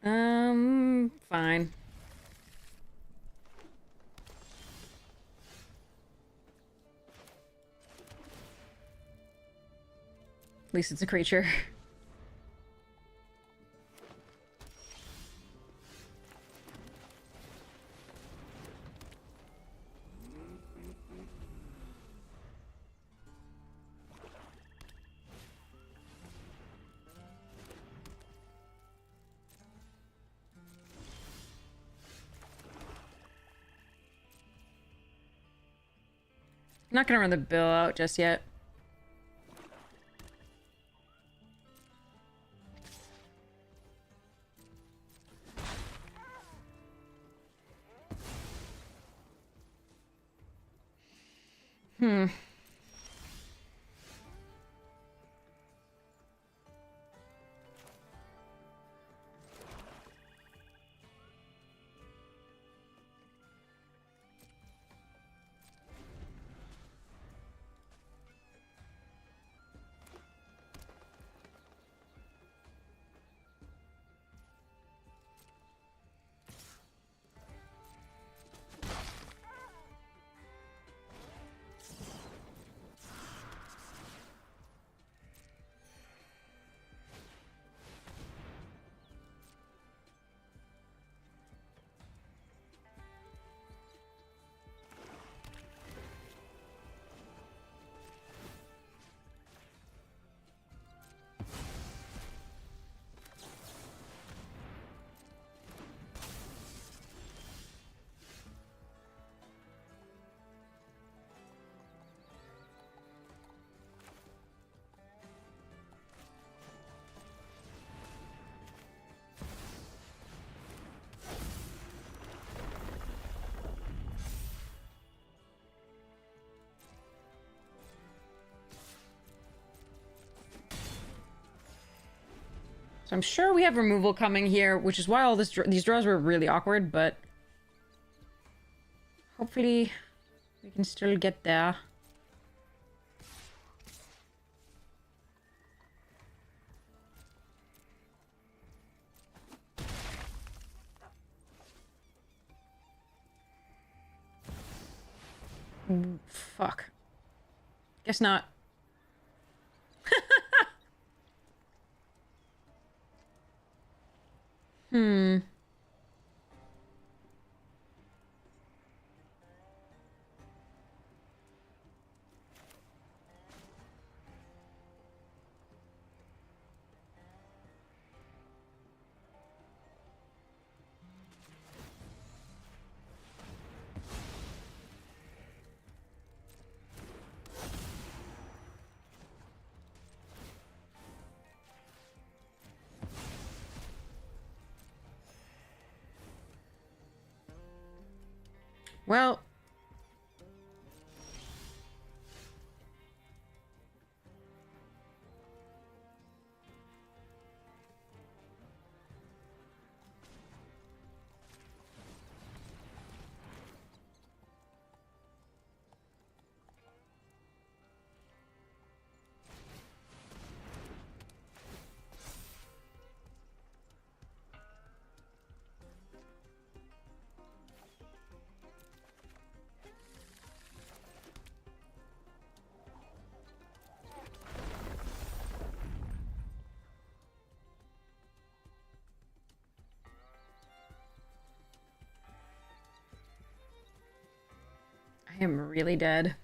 Fine. At least it's a creature. not gonna run the bill out just yet. Hmm. So I'm sure we have removal coming here, which is why all these draws were really awkward, but hopefully we can still get there. Ooh, fuck. Guess not. Hmm. Well, I am really dead.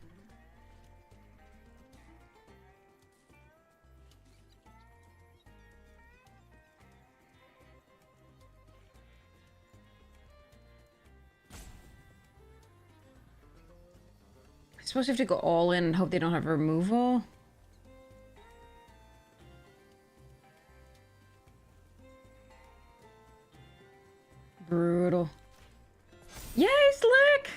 I suppose you have to go all in and hope they don't have removal. Brutal. Yay, Slick!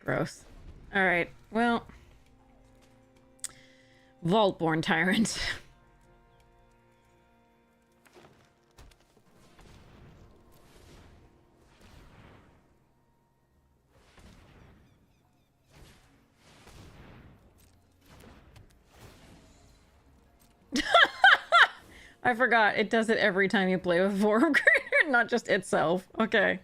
Gross. Alright, well. Vault-born tyrant. I forgot, it does it every time you play with Vorm Creator, not just itself. Okay.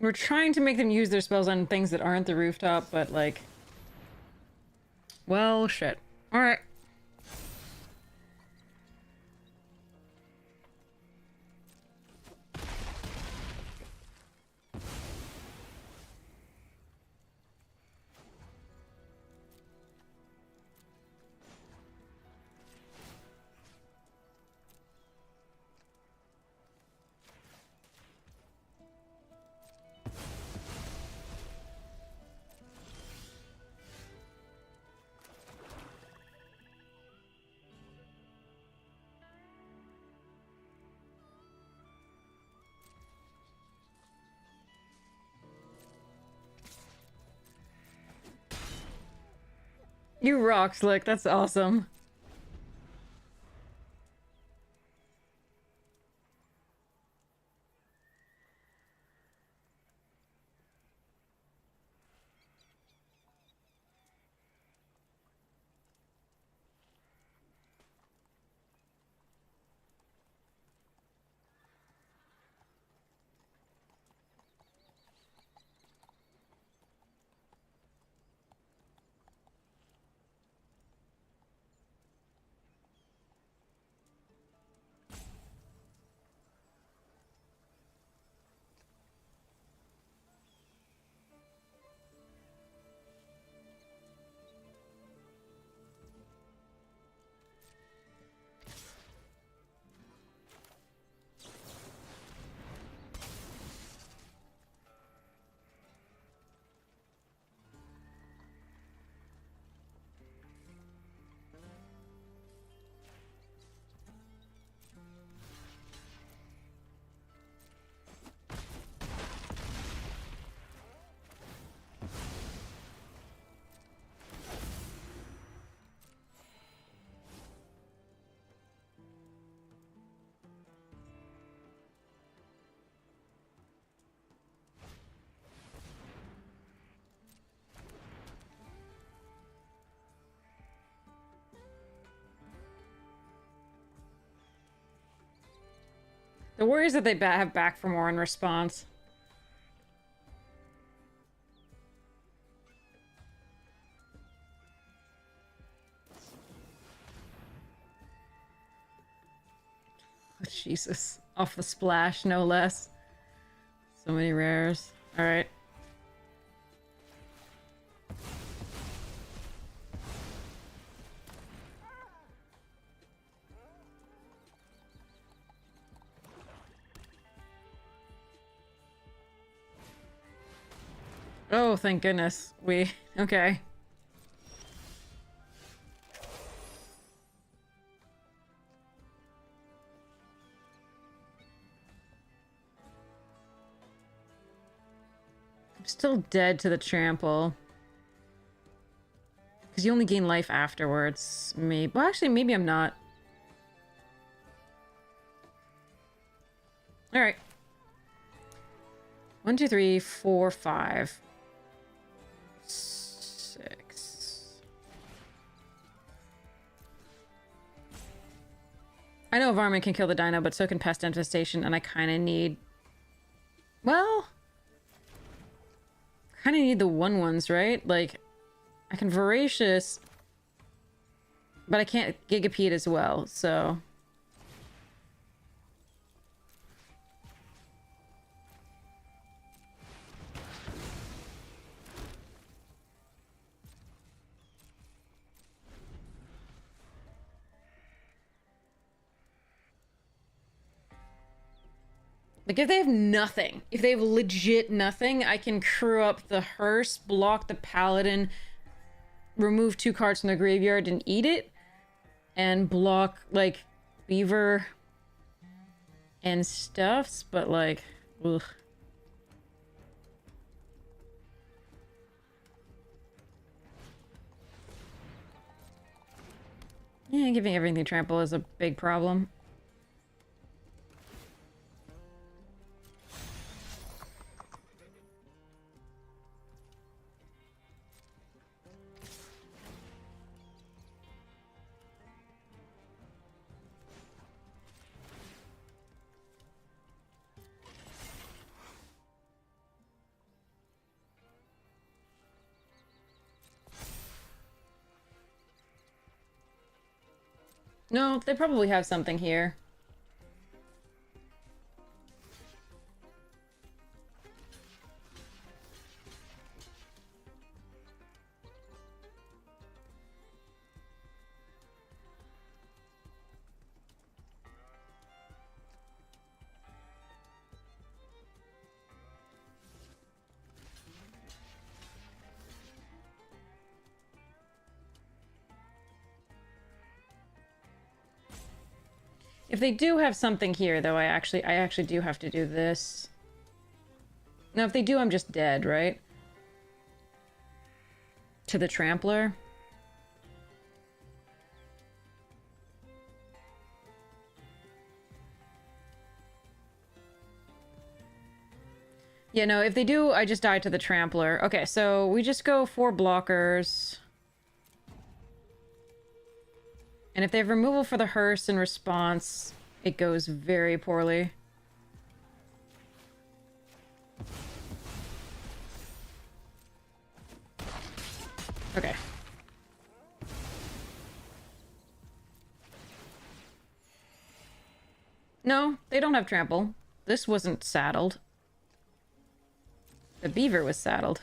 We're trying to make them use their spells on things that aren't the rooftop, but like... Well, shit. Alright. You rock, Slick. That's awesome. The worries that they have back for more in response. Oh, Jesus. Off the splash, no less. So many rares. Alright. Oh, thank goodness. Okay. I'm still dead to the trample. Because you only gain life afterwards. Maybe. Well, actually, maybe I'm not. Alright. 1, 2, 3, 4, 5. 6. I know Varmint can kill the dino, but so can Pest Infestation, and I kind of need... Well... kind of need the 1/1s, right? Like, I can Voracious, but I can't Gigapede as well, so... Like, if they have nothing, if they have legit nothing, I can crew up the hearse, block the paladin, remove 2 cards from the graveyard and eat it, and block, like, beaver and stuffs, but, like, ugh. Yeah, giving everything trample is a big problem. No, they probably have something here. If they do have something here, though, I actually do have to do this. Now, if they do, I'm just dead, right? To the Trampler. Yeah, no, if they do, I just die to the Trampler. Okay, so we just go 4 blockers. And if they have removal for the hearse in response, it goes very poorly. Okay. No, they don't have trample. This wasn't saddled. The beaver was saddled.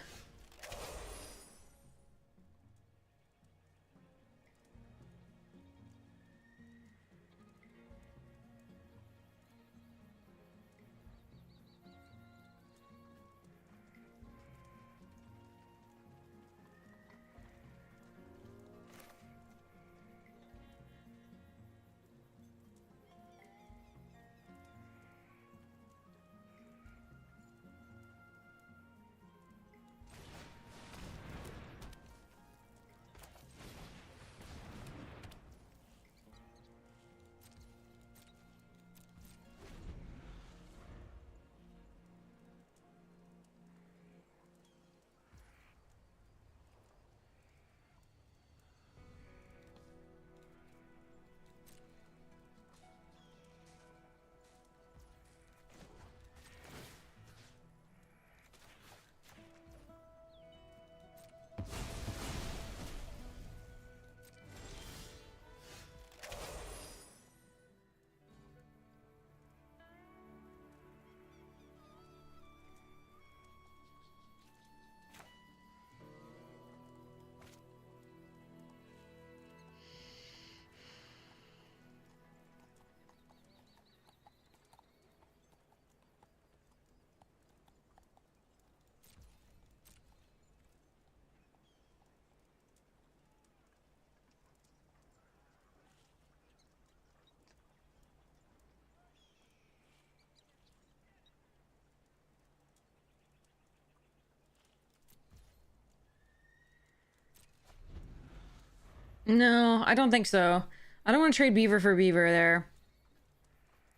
No, I don't think so. I don't want to trade beaver for beaver there.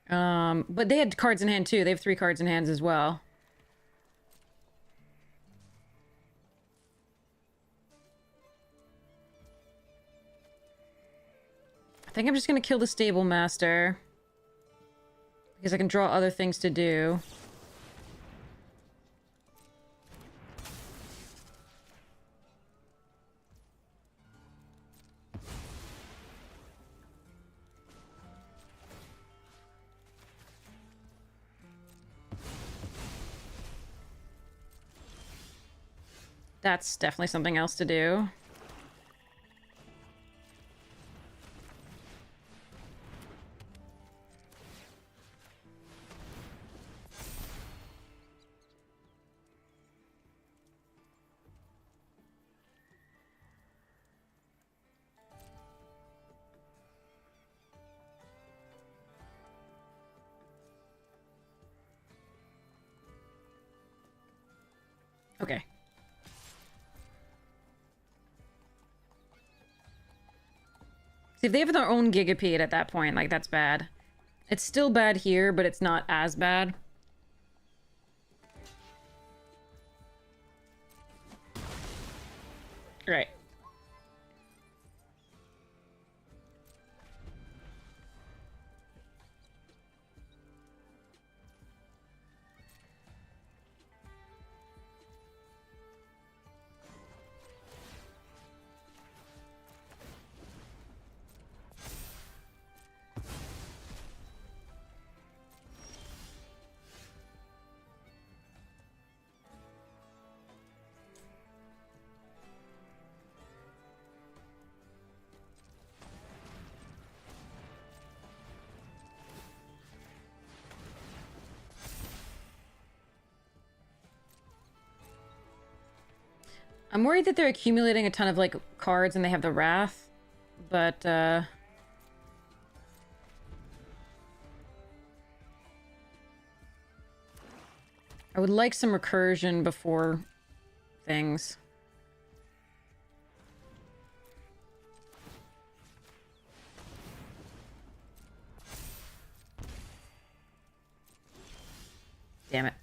But they had cards in hand too. They have 3 cards in hands as well. I think I'm just gonna kill the stable master. Because I can draw other things to do. That's definitely something else to do. Okay. See, if they have their own Gigapede at that point, like, that's bad. It's still bad here, but it's not as bad. Right. I'm worried that they're accumulating a ton of, like, cards and they have the Wrath. But, I would like some recursion before things. Damn it.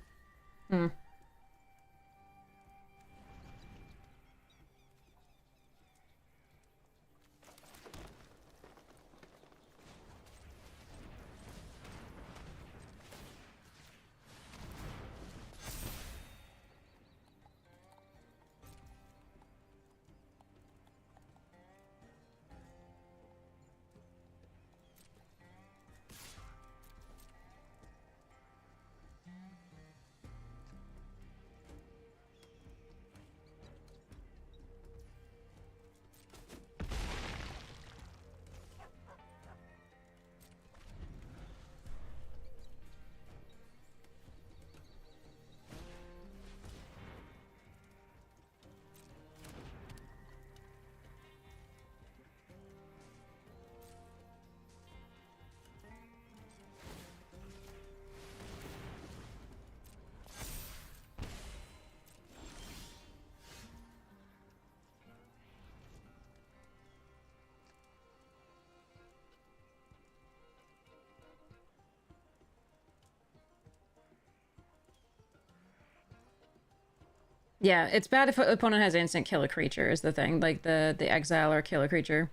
Yeah, it's bad if the opponent has instant kill a creature is the thing. Like the exile or kill a creature.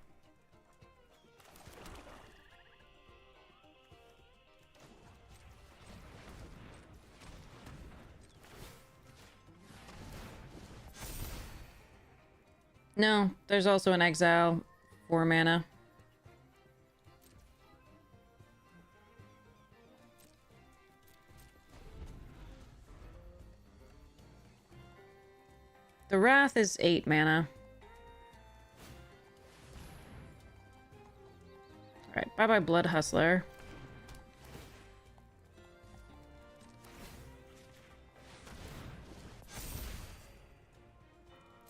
No, there's also an exile, 4 mana. The Wrath is 8 mana. Alright, bye-bye Blood Hustler.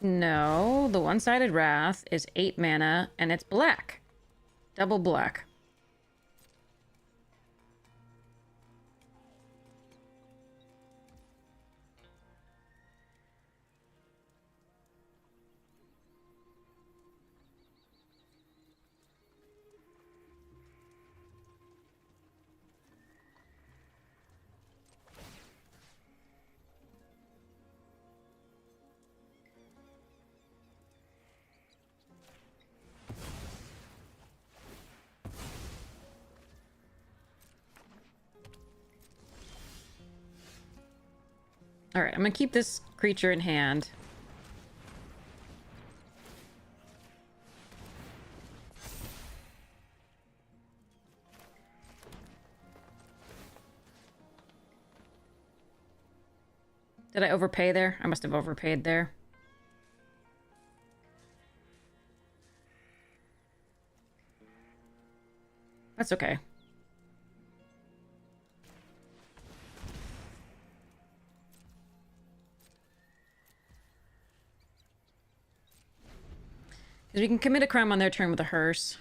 No, the one-sided Wrath is 8 mana, and it's black. Double black. Alright, I'm gonna keep this creature in hand. Did I overpay there? I must have overpaid there. That's okay. Because we can commit a crime on their turn with a hearse.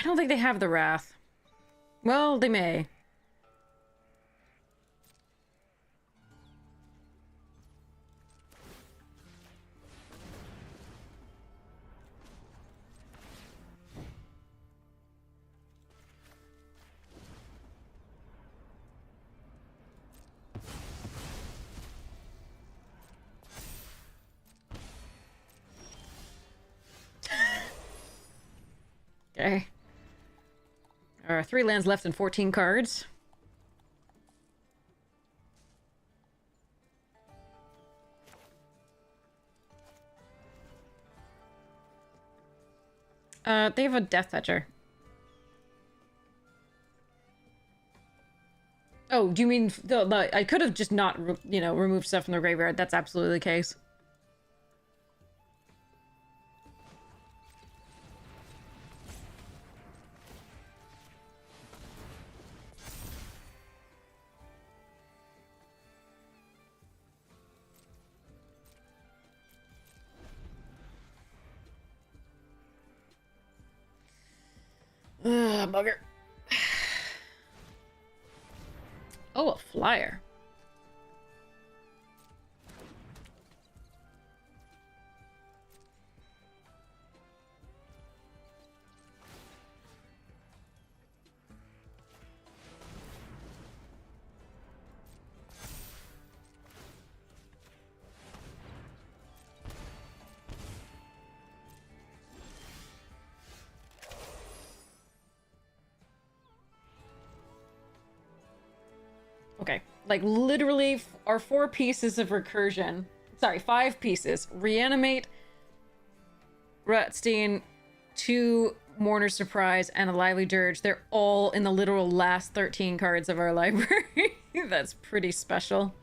I don't think they have the Wrath. Well, they may. Okay. There are 3 lands left and 14 cards. They have a Death Toucher. Oh, do you mean I could have just not, removed stuff from the graveyard. That's absolutely the case. Bugger. Oh, a flyer. Okay, like literally our 4 pieces of recursion. Sorry, 5 pieces. Reanimate, Rutstein, 2 Mourner's Surprise, and a Lively Dirge. They're all in the literal last 13 cards of our library. That's pretty special.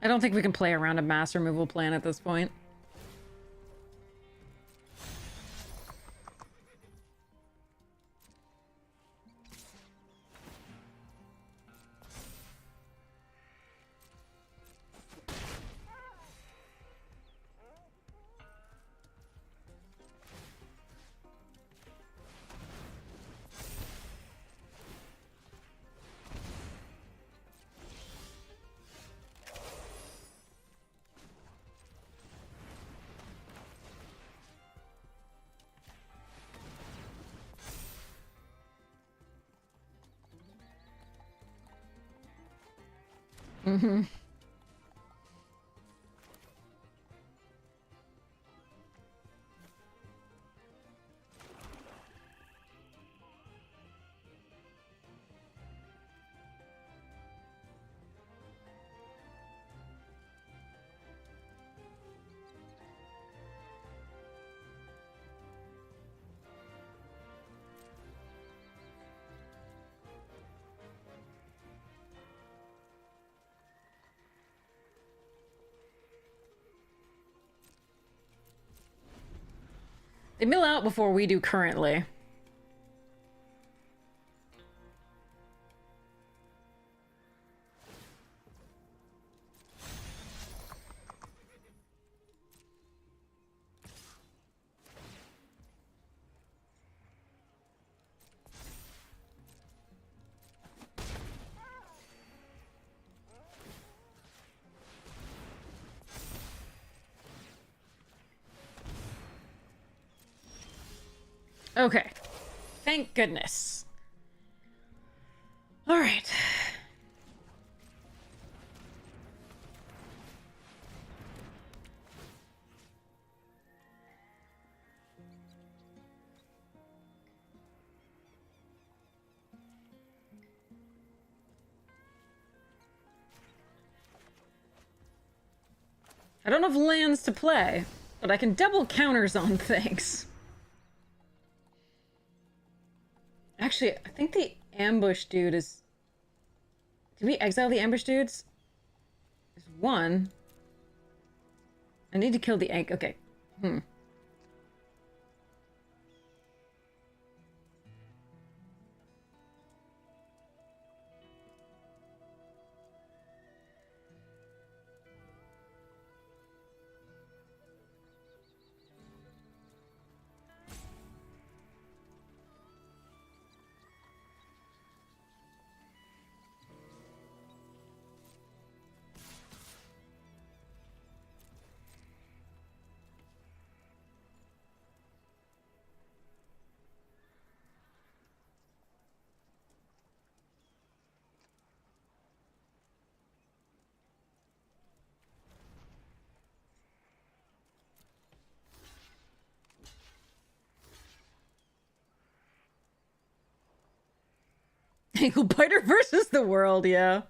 I don't think we can play around a mass removal plan at this point. Mm-hmm. They mill out before we do currently. Okay. Thank goodness. All right. I don't have lands to play, but I can double counters on things. Actually, I think the ambush dude is... Did we exile the ambush dudes? There's one. I need to kill the egg. Okay. Ankle biter versus the world, yeah.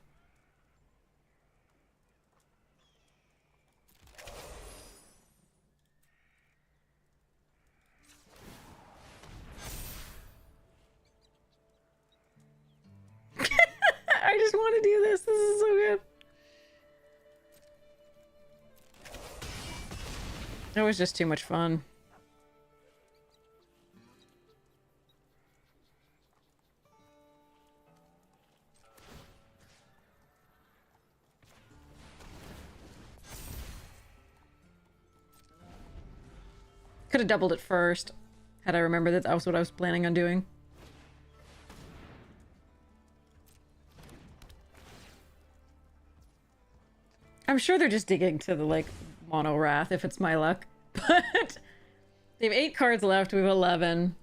I just want to do this. This is so good. That was just too much fun. Could have doubled it first, had I remembered that that was what I was planning on doing. I'm sure they're just digging to the, like, mono wrath, if it's my luck. But they have 8 cards left, we have 11.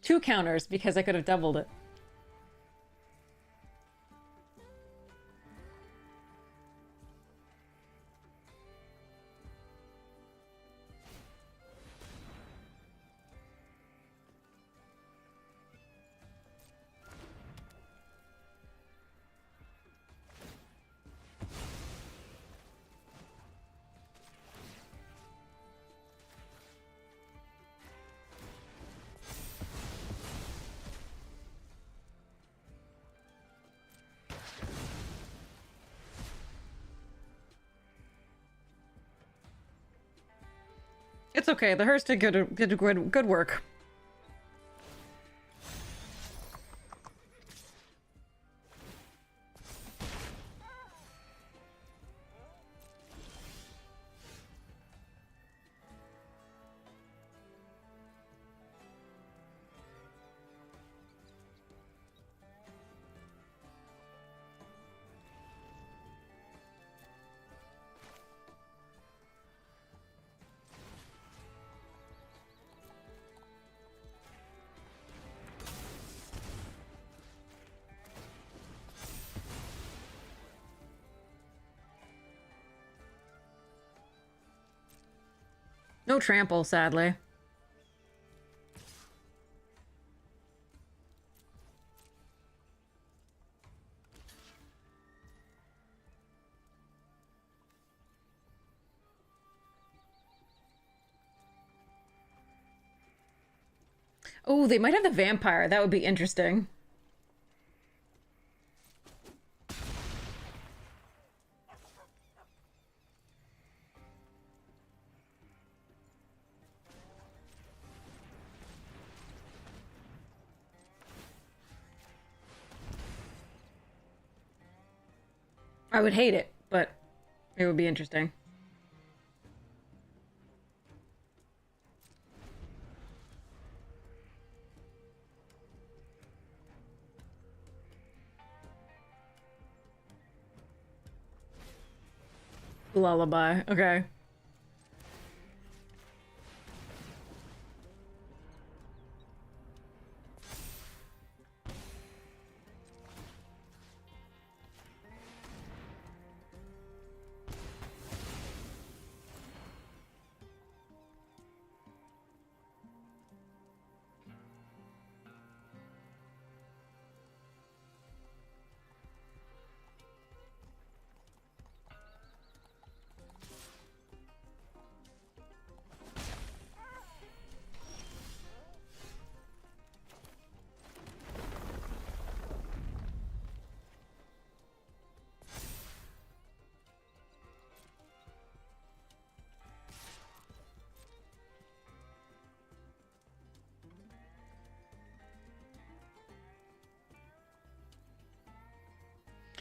Two counters, because I could have doubled it. It's okay, the Hearst did good work. No trample, sadly. Oh, they might have the vampire. That would be interesting. I would hate it, but it would be interesting. Lullaby. Okay.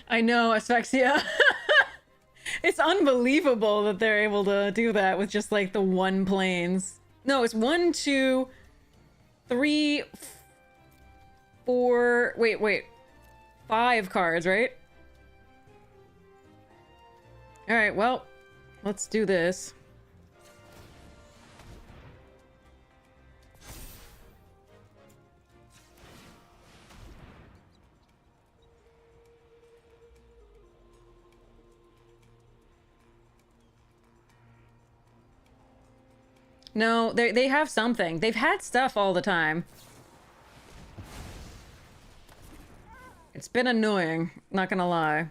I know, asphyxia. It's unbelievable that they're able to do that with just like the one planes. No, it's 1, 2, 3, 4. Wait. 5 cards, right? Alright, well, let's do this. No, they have something. They've had stuff all the time. It's been annoying, not gonna lie.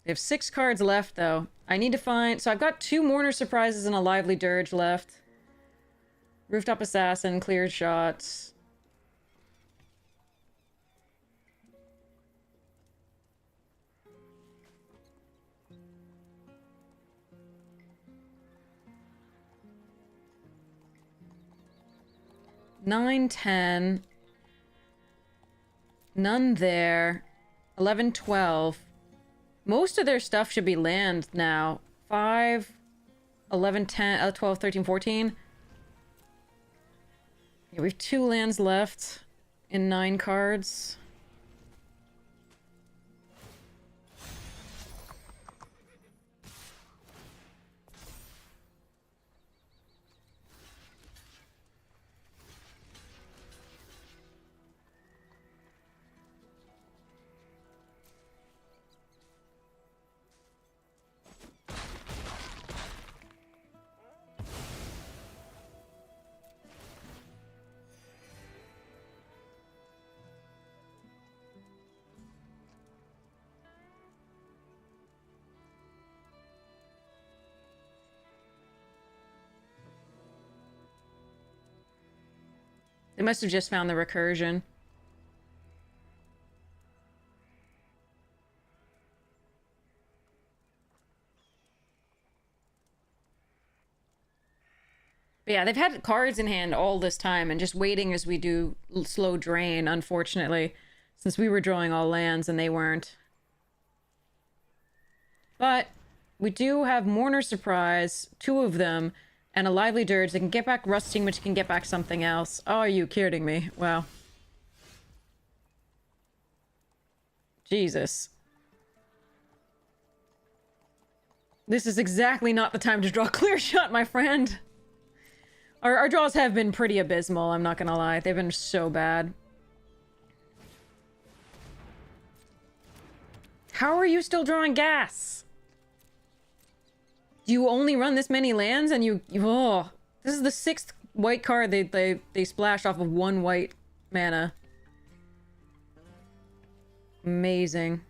They have 6 cards left, though. I need to find... So I've got 2 Mourner Surprises and a Lively Dirge left. Rooftop Assassin, cleared shots. Nine, 10. None there. 11, 12. Most of their stuff should be land now. 5, 11, 10, 12, 13, 14. Yeah, we have 2 lands left in 9 cards. They must have just found the recursion. But yeah, they've had cards in hand all this time and just waiting as we do slow drain, unfortunately. Since we were drawing all lands and they weren't. But we do have Mourner Surprise, 2 of them, and a Lively Dirge. They can get back Rusting, which can get back something else. Oh, are you kidding me? Wow. Jesus. This is exactly not the time to draw Clear Shot, my friend. Our draws have been pretty abysmal, I'm not gonna lie. They've been so bad. How are you still drawing gas? Do you only run this many lands and you oh, this is the 6th white card they splash off of 1 white mana. Amazing.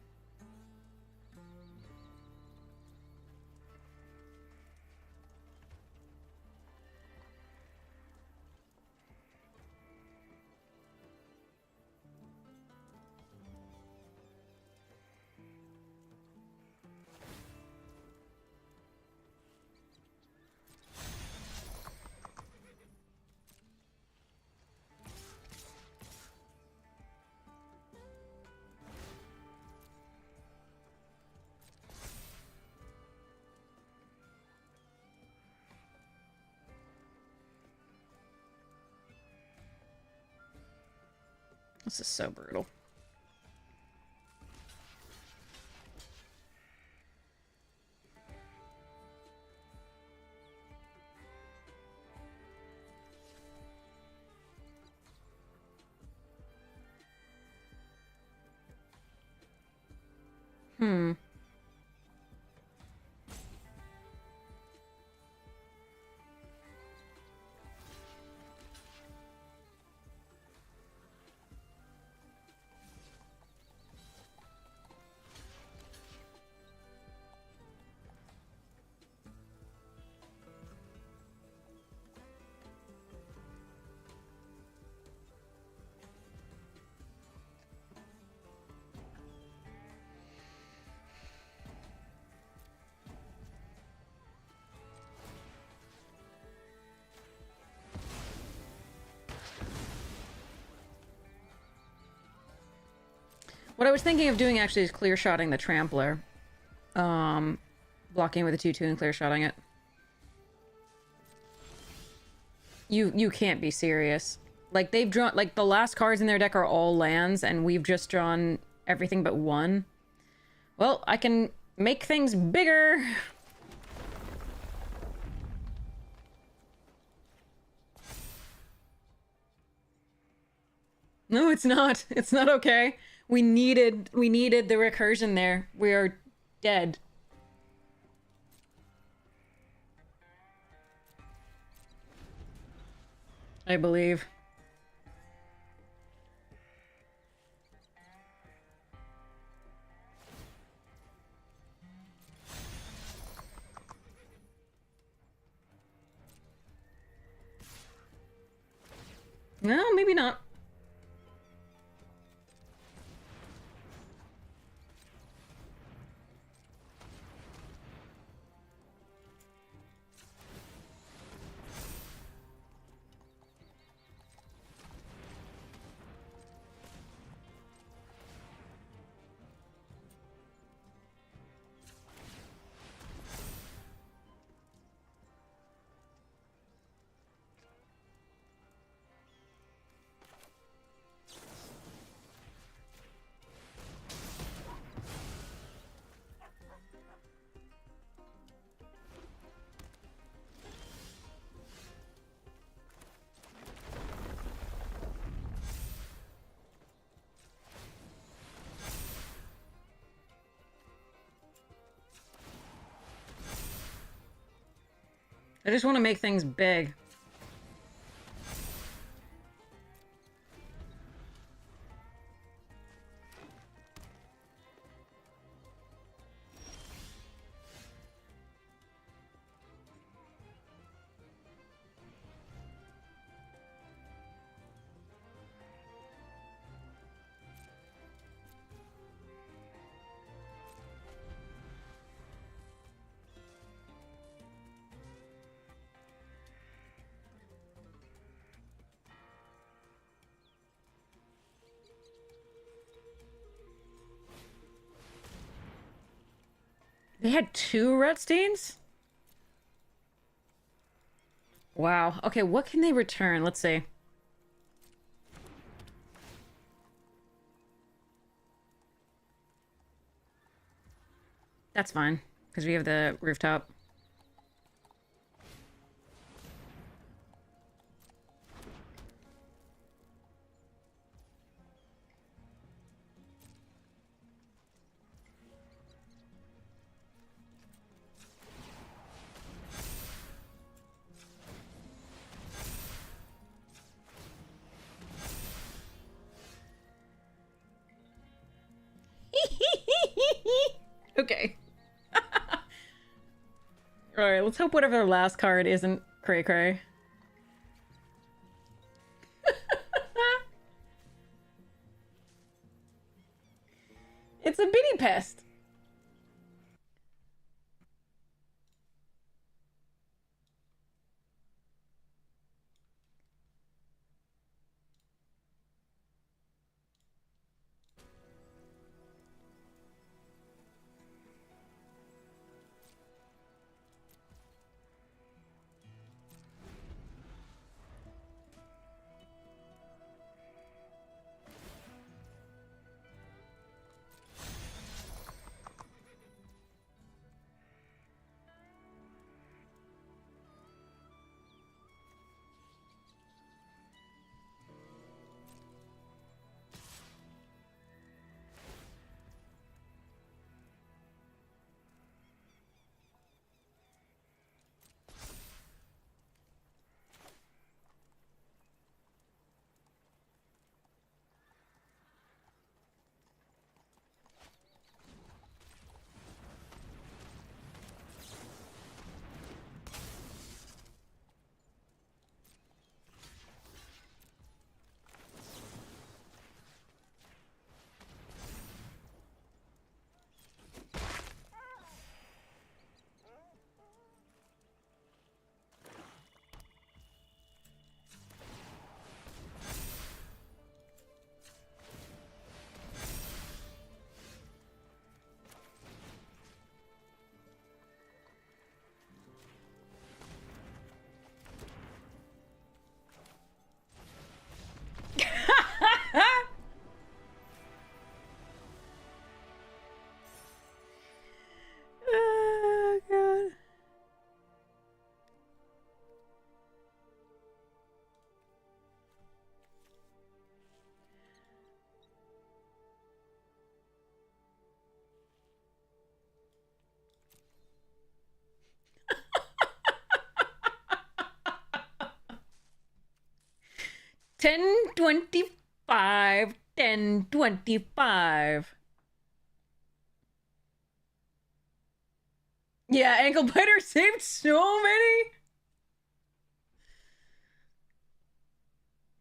This is so brutal. Hmm. What I was thinking of doing actually is clear-shotting the Trampler. Blocking with a 2-2 and clear-shotting it. You can't be serious. Like, they've drawn... Like, the last cards in their deck are all lands, and we've just drawn everything but one. Well, I can make things bigger! No, it's not. It's not okay. We needed the recursion there. We are dead. I believe. No, maybe not. I just want to make things big. They had 2 Rutsteins? Wow. Okay, what can they return? Let's see. That's fine, because we have the rooftop. Okay. Alright, let's hope whatever the last card isn't cray-cray. It's a bitty pest. 1025. 1025. Yeah, Ankle Biter saved so many.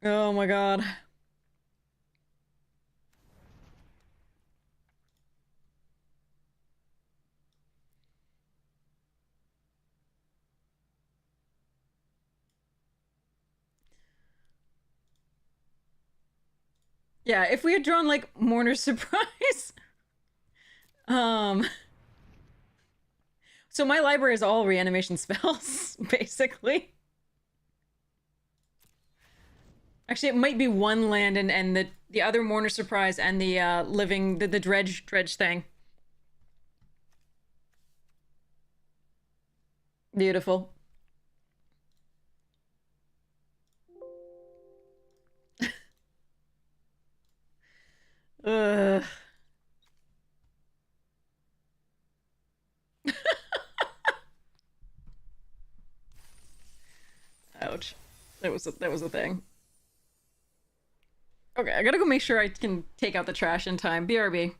Oh my god. Yeah, if we had drawn like Mourner's Surprise. So my library is all reanimation spells, basically. Actually, it might be one land and the other Mourner Surprise and the living the dredge thing. Beautiful. Ugh. Ouch. That was a thing. Okay, I gotta go make sure I can take out the trash in time. BRB.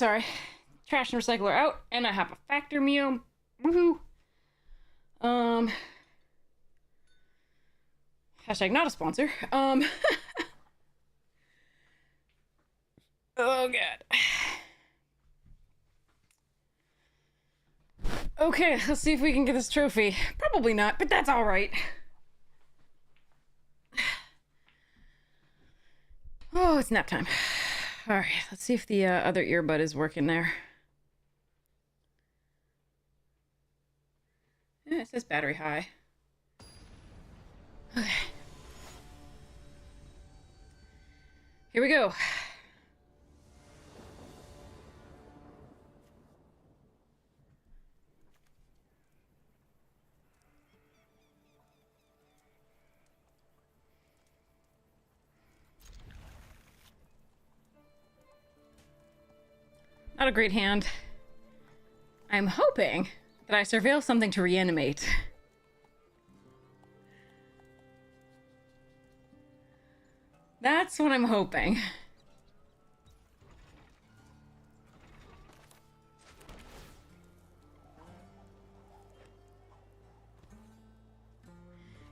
sorry. Trash and recycler out, and I have a factor meal. Woohoo! Hashtag not a sponsor. Oh god. Okay, let's see if we can get this trophy. Probably not, but that's alright. Oh, it's nap time. Alright, let's see if the other earbud is working there. Yeah, it says battery high. Okay. Here we go. Not a great hand. I'm hoping that I surveil something to reanimate. That's what I'm hoping.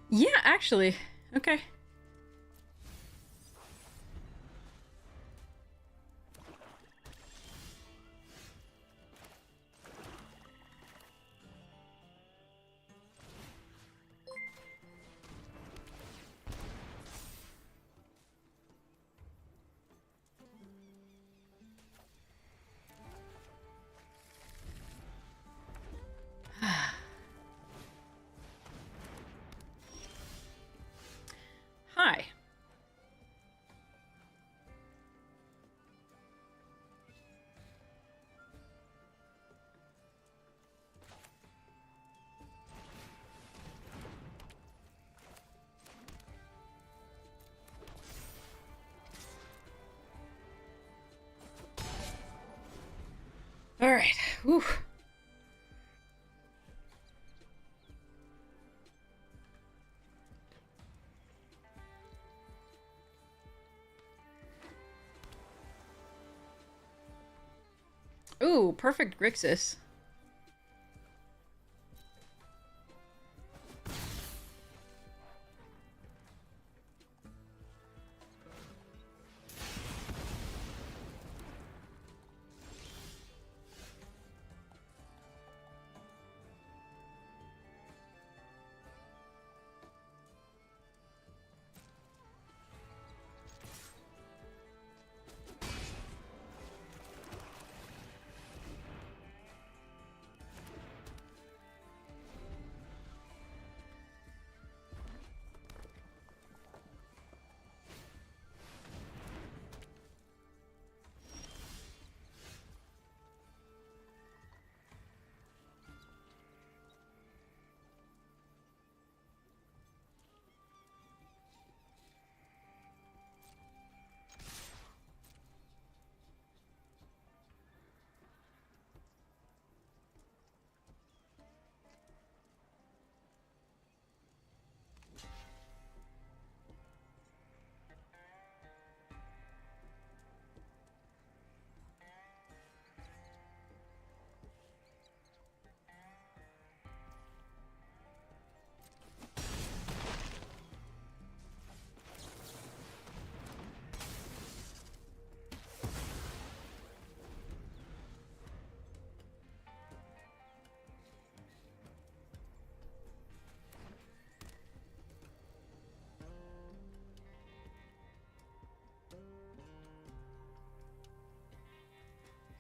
Yeah, actually. Okay. Hi. All right. Whew. Ooh, perfect Grixis.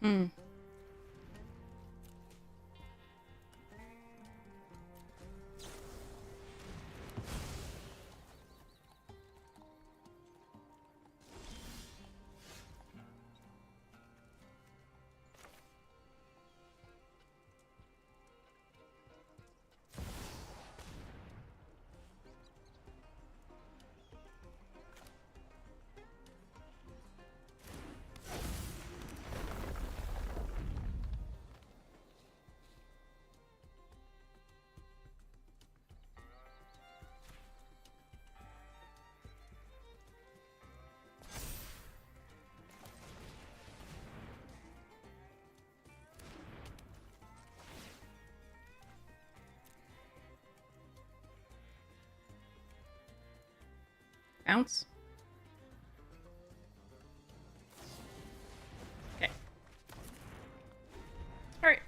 Hmm. Bounce. Okay. Alright.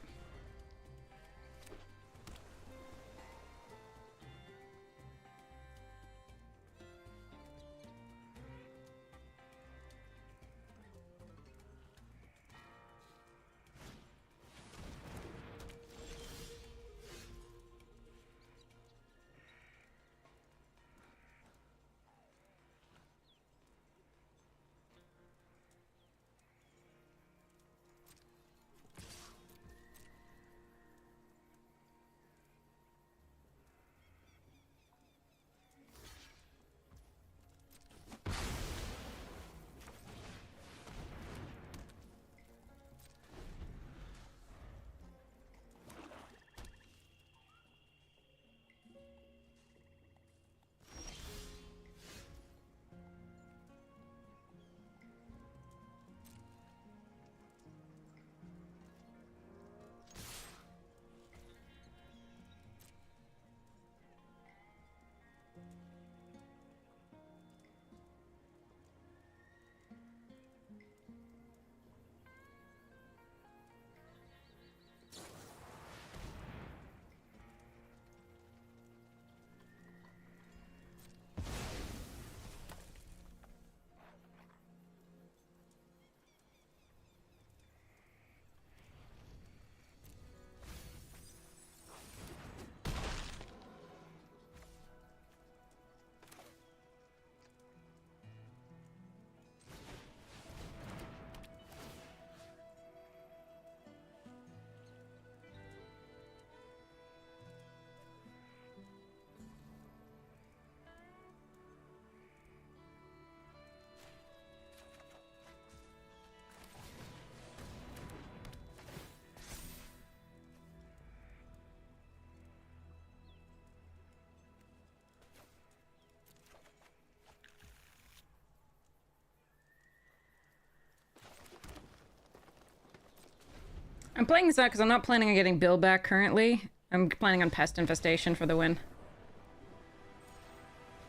I'm playing this out because I'm not planning on getting Bill back currently. I'm planning on Pest Infestation for the win.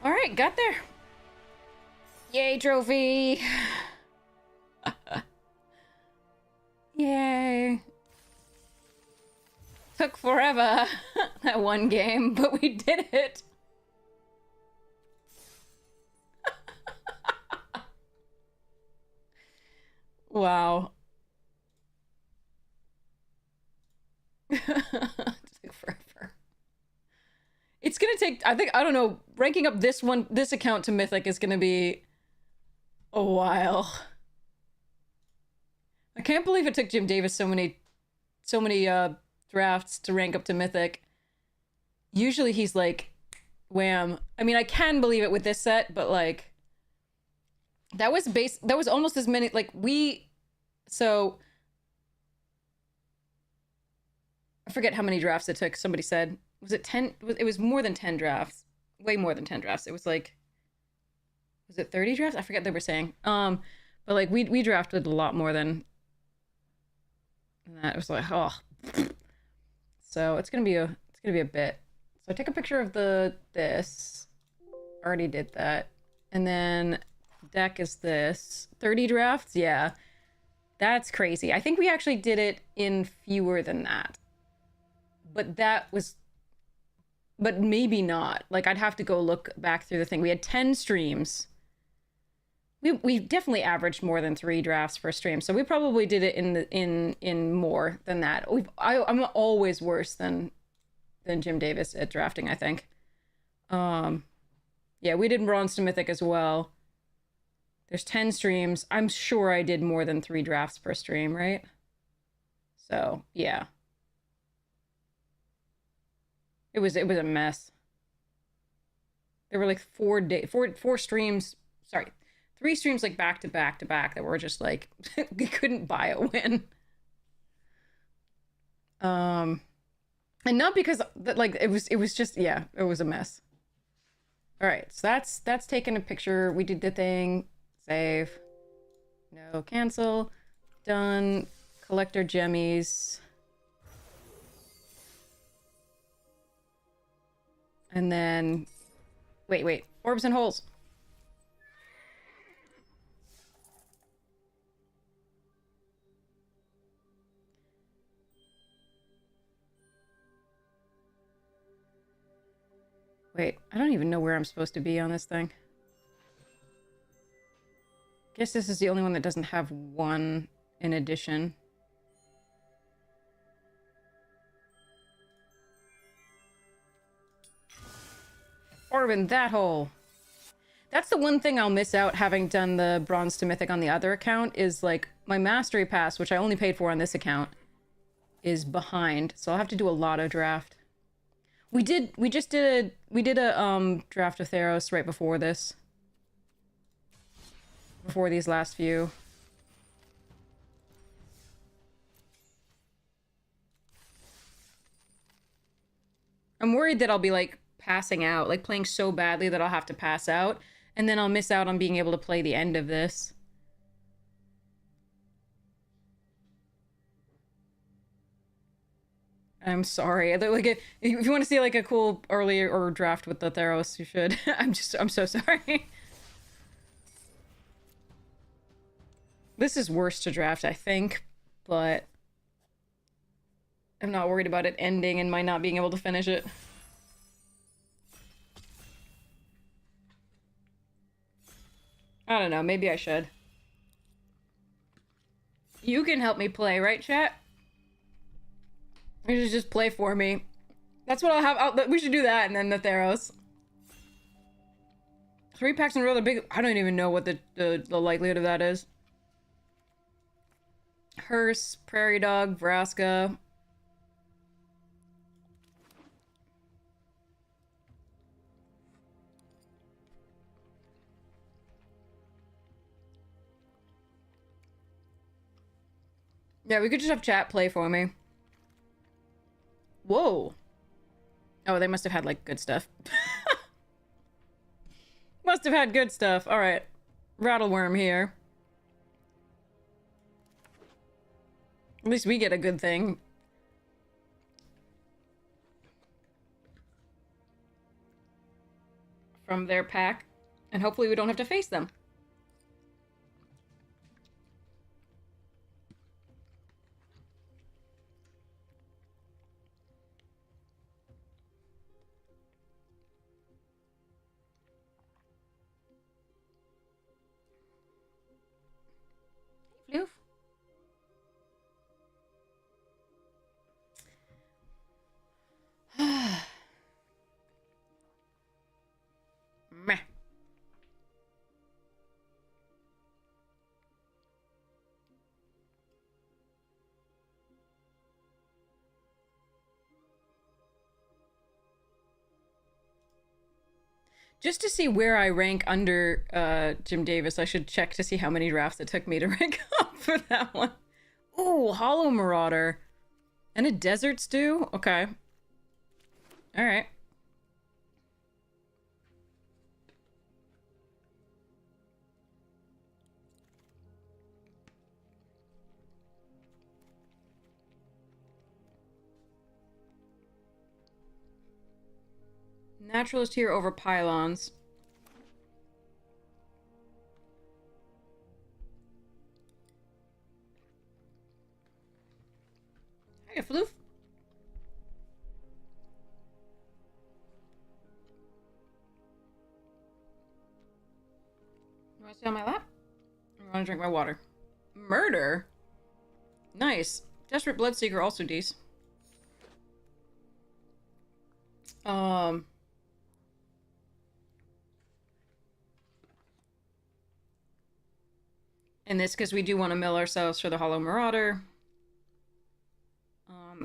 Alright, got there. Yay, trophy! Yay. Took forever, that one game, but we did it! Wow. Took forever. It's gonna take, I don't know, ranking up this account to Mythic is gonna be a while. I can't believe it took Jim Davis so many drafts to rank up to Mythic. Usually he's like, wham. I mean, I can believe it with this set, but like, that was almost as many, like, so I forget how many drafts it took. Somebody said, was it 10? It was more than 10 drafts. Way more than 10 drafts. It was like, was it 30 drafts? I forget they were saying. But like we drafted a lot more than that. It was like, oh. So it's gonna be a bit. So I take a picture of this. Already did that. And then deck is this. 30 drafts? Yeah. That's crazy. I think we actually did it in fewer than that. But maybe not. Like, I'd have to go look back through the thing. We had 10 streams. We definitely averaged more than 3 drafts per stream, so we probably did it in more than that. I'm always worse than Jim Davis at drafting, I think. Yeah, we did Bronze to Mythic as well. There's 10 streams. I'm sure I did more than 3 drafts per stream, right? So, yeah. It was a mess. There were like 4 streams, sorry, 3 streams like back to back to back that were just like, we couldn't buy a win. And not because like it was just, yeah, it was a mess. All right, so that's taking a picture. We did the thing. Save. No, cancel. Done. Collect our gemmies. And then, wait, orbs and holes. Wait, I don't even know where I'm supposed to be on this thing. Guess this is the only one that doesn't have one in addition. Orb in that hole. That's the one thing I'll miss out having done the Bronze to Mythic on the other account is, like, my Mastery Pass, which I only paid for on this account, is behind. So I'll have to do a lot of draft. We did a draft of Theros right before this. Before these last few. I'm worried that I'll be, like, passing out. Like, playing so badly that I'll have to pass out. And then I'll miss out on being able to play the end of this. I'm sorry. Like, if you want to see, like, a cool early or draft with the Theros, you should. I'm so sorry. This is worse to draft, I think, but I'm not worried about it ending and my not being able to finish it. I don't know, maybe I should. You can help me play, right, chat? You should just play for me. That's what I'll have. We should do that, and then the Theros. 3 packs in a row, the big... I don't even know what the likelihood of that is. Hearse, Prairie Dog, Vraska. Yeah, we could just have chat play for me. Whoa. Oh, they must have had, like, good stuff. Must have had good stuff. Alright. Rattleworm here. At least we get a good thing. From their pack. And hopefully we don't have to face them. Floof. Meh. Just to see where I rank under Jim Davis, I should check to see how many drafts it took me to rank up for that one. Ooh, Hollow Marauder. And a Desert Stew? Okay. Alright. Naturalist here over Pylons. Hey, Floof. You want to sit on my lap? Or you want to drink my water? Murder? Nice. Desperate Bloodseeker also decent. In this, because we do want to mill ourselves for the Hollow Marauder.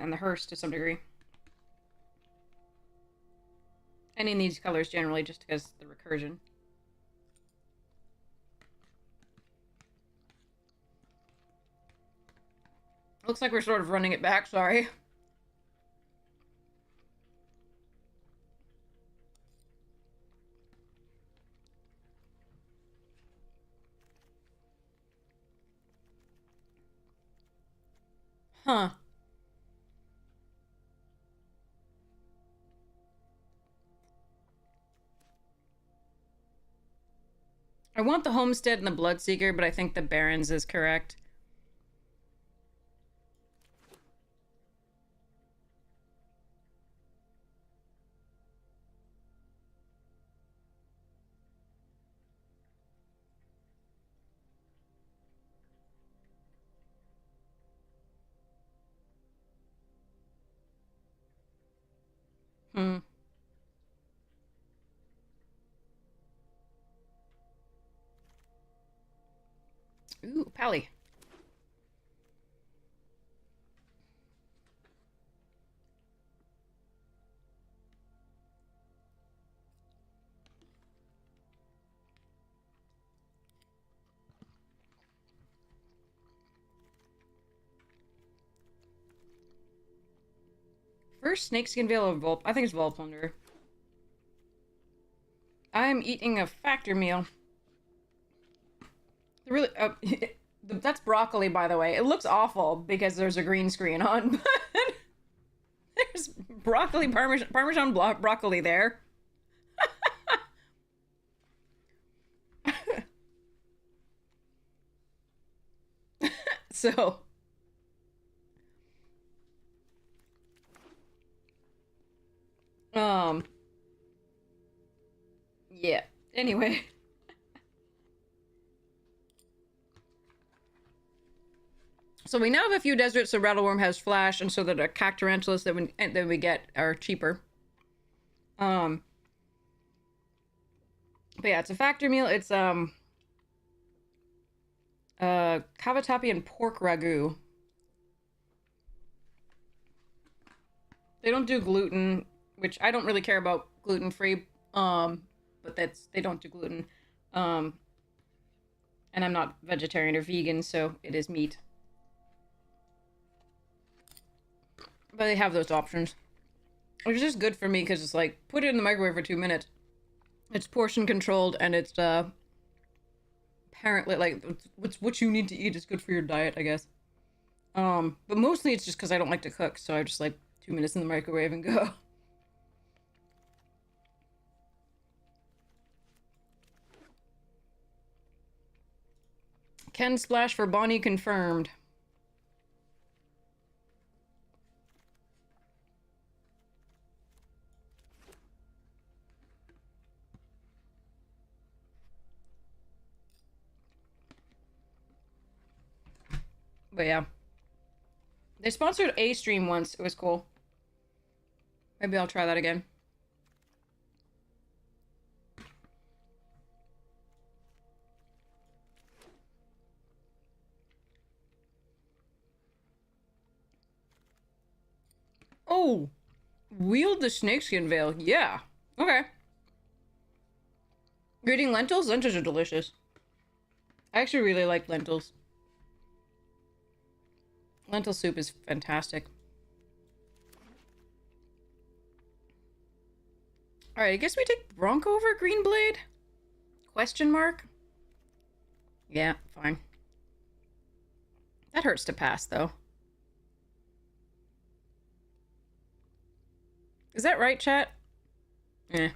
And the Hearse to some degree. And in these colors generally, just because the recursion. Looks like we're sort of running it back, sorry. Huh. I want the Homestead and the Bloodseeker, but I think the Barrens is correct. Hmm. Ooh, Pally. First snakeskin veil of Vol. I think it's Volplunder. I'm eating a factor meal. Really, that's broccoli, by the way. It looks awful because there's a green screen on, but there's broccoli, Parmesan broccoli there. So, yeah. Anyway. So we now have a few deserts, so Rattleworm has flash, and so that our Cactarantulas that we get are cheaper. But yeah, it's a factor meal. It's cavatappi and pork ragu. They don't do gluten, which I don't really care about gluten-free. But they don't do gluten. And I'm not vegetarian or vegan, so it is meat. But they have those options. Which is just good for me because it's like, put it in the microwave for 2 minutes. It's portion controlled and it's apparently like what you need to eat is good for your diet, I guess. But mostly it's just because I don't like to cook, so I just like 2 minutes in the microwave and go. Ken Splash for Bonnie confirmed. But yeah. They sponsored a stream once. It was cool. Maybe I'll try that again. Oh! Wield the snakeskin veil. Yeah. Okay. You're eating lentils? Lentils are delicious. I actually really like lentils. Lentil soup is fantastic. Alright, I guess we take Bronco over Greenblade? Question mark? Yeah, fine. That hurts to pass, though. Is that right, chat? Eh.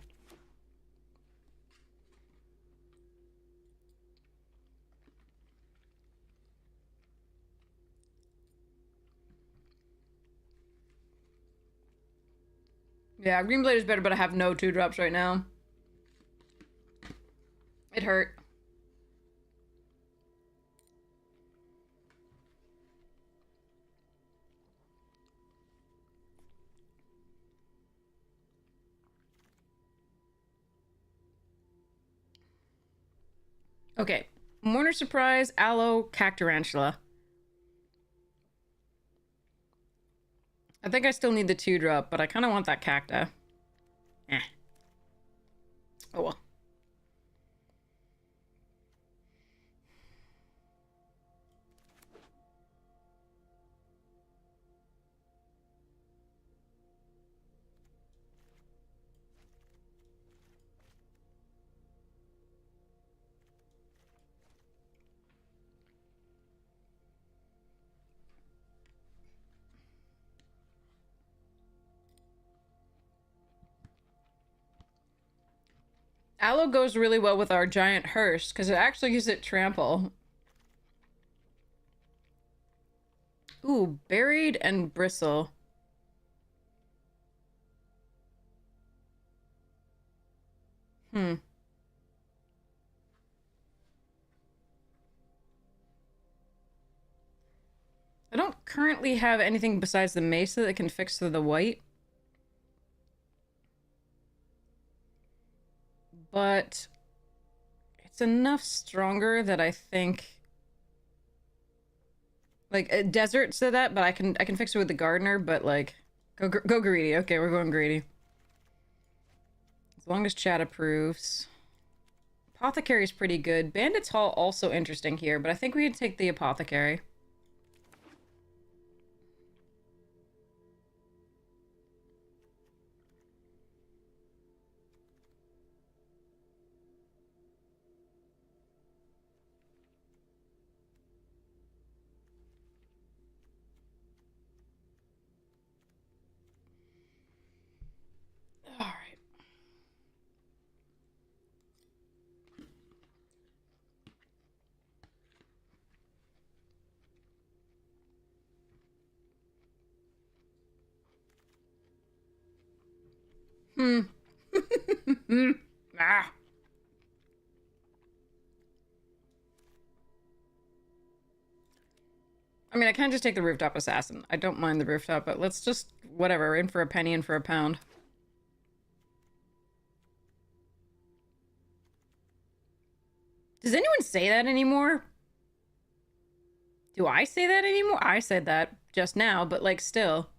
Yeah, Greenblade is better, but I have no 2-drops right now. It hurt. Okay. Mourner Surprise, Aloe, Cactarantula. I think I still need the 2-drop, but I kind of want that Cacta. Eh. Oh well. Aloe goes really well with our giant hearse, because it actually gives it trample. Ooh, buried and bristle. Hmm. I don't currently have anything besides the Mesa that can fix the white. but it's enough stronger that I think like desert to that, but I can fix it with the gardener, but like go greedy. Okay, we're going greedy. As long as chat approves. Apothecary is pretty good. Bandit's Hall also interesting here, but I think we can take the Apothecary. Ah. I mean, I can just take the Rooftop Assassin. I don't mind the Rooftop, but let's just, whatever, in for a penny and for a pound. Does anyone say that anymore? Do I say that anymore? I said that just now, but like still.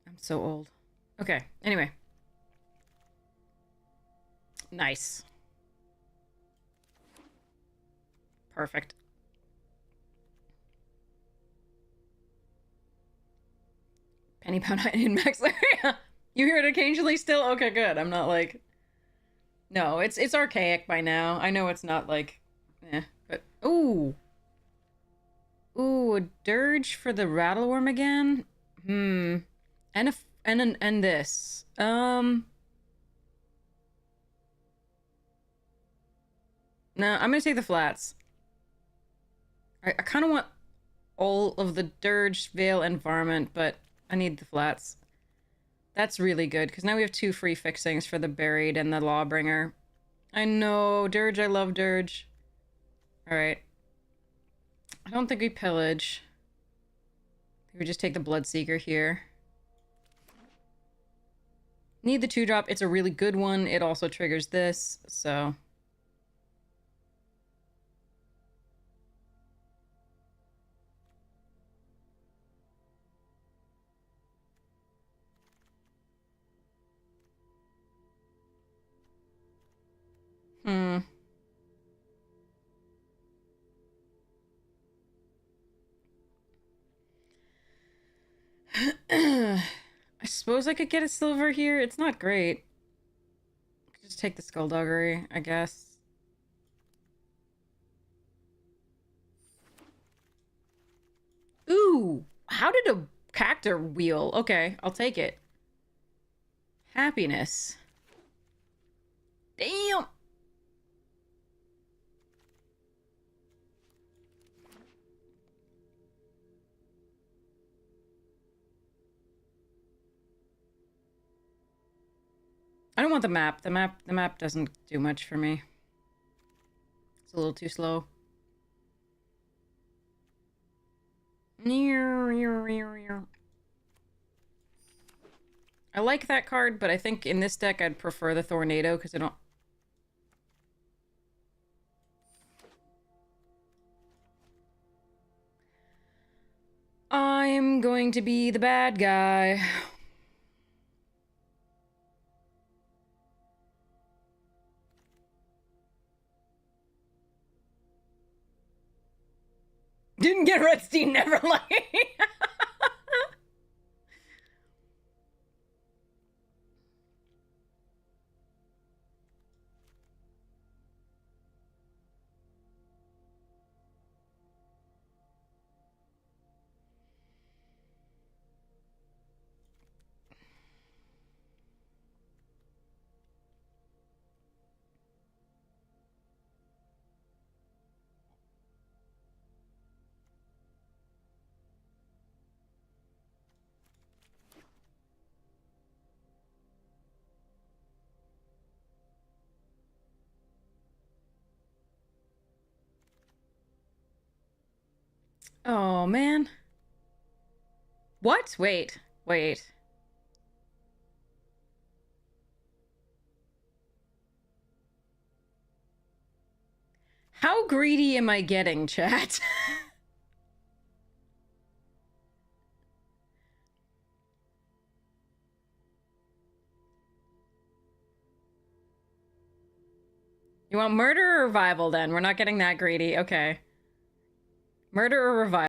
I'm so old. Okay, anyway. Nice. Perfect. Penny pound in max area. You hear it occasionally still? Okay, good. I'm not like... No, it's archaic by now. I know it's not like... but... Ooh! Ooh, a dirge for the Rattleworm again? And this. No, I'm gonna take the flats. I kind of want all of the Dirge, Veil, and Varmint, but I need the flats. That's really good, because now we have 2 free fixings for the Buried and the Lawbringer. I know, Dirge, I love Dirge. Alright. I don't think we pillage. We just take the Bloodseeker here. Need the 2-drop. It's a really good one. It also triggers this, so... I suppose I could get a silver here. It's not great. Just take the Skullduggery, I guess. Ooh! How did a Cactor wheel? Okay, I'll take it. Happiness. Damn! I don't want the map. The map doesn't do much for me. It's a little too slow. I like that card, but I think in this deck I'd prefer the Tornado because I don't... I'm going to be the bad guy. Didn't get Redstein Neverlight. Oh, man. What? Wait. Wait. How greedy am I getting, chat? You want murder or revival then? We're not getting that greedy. Okay. Murder or revival?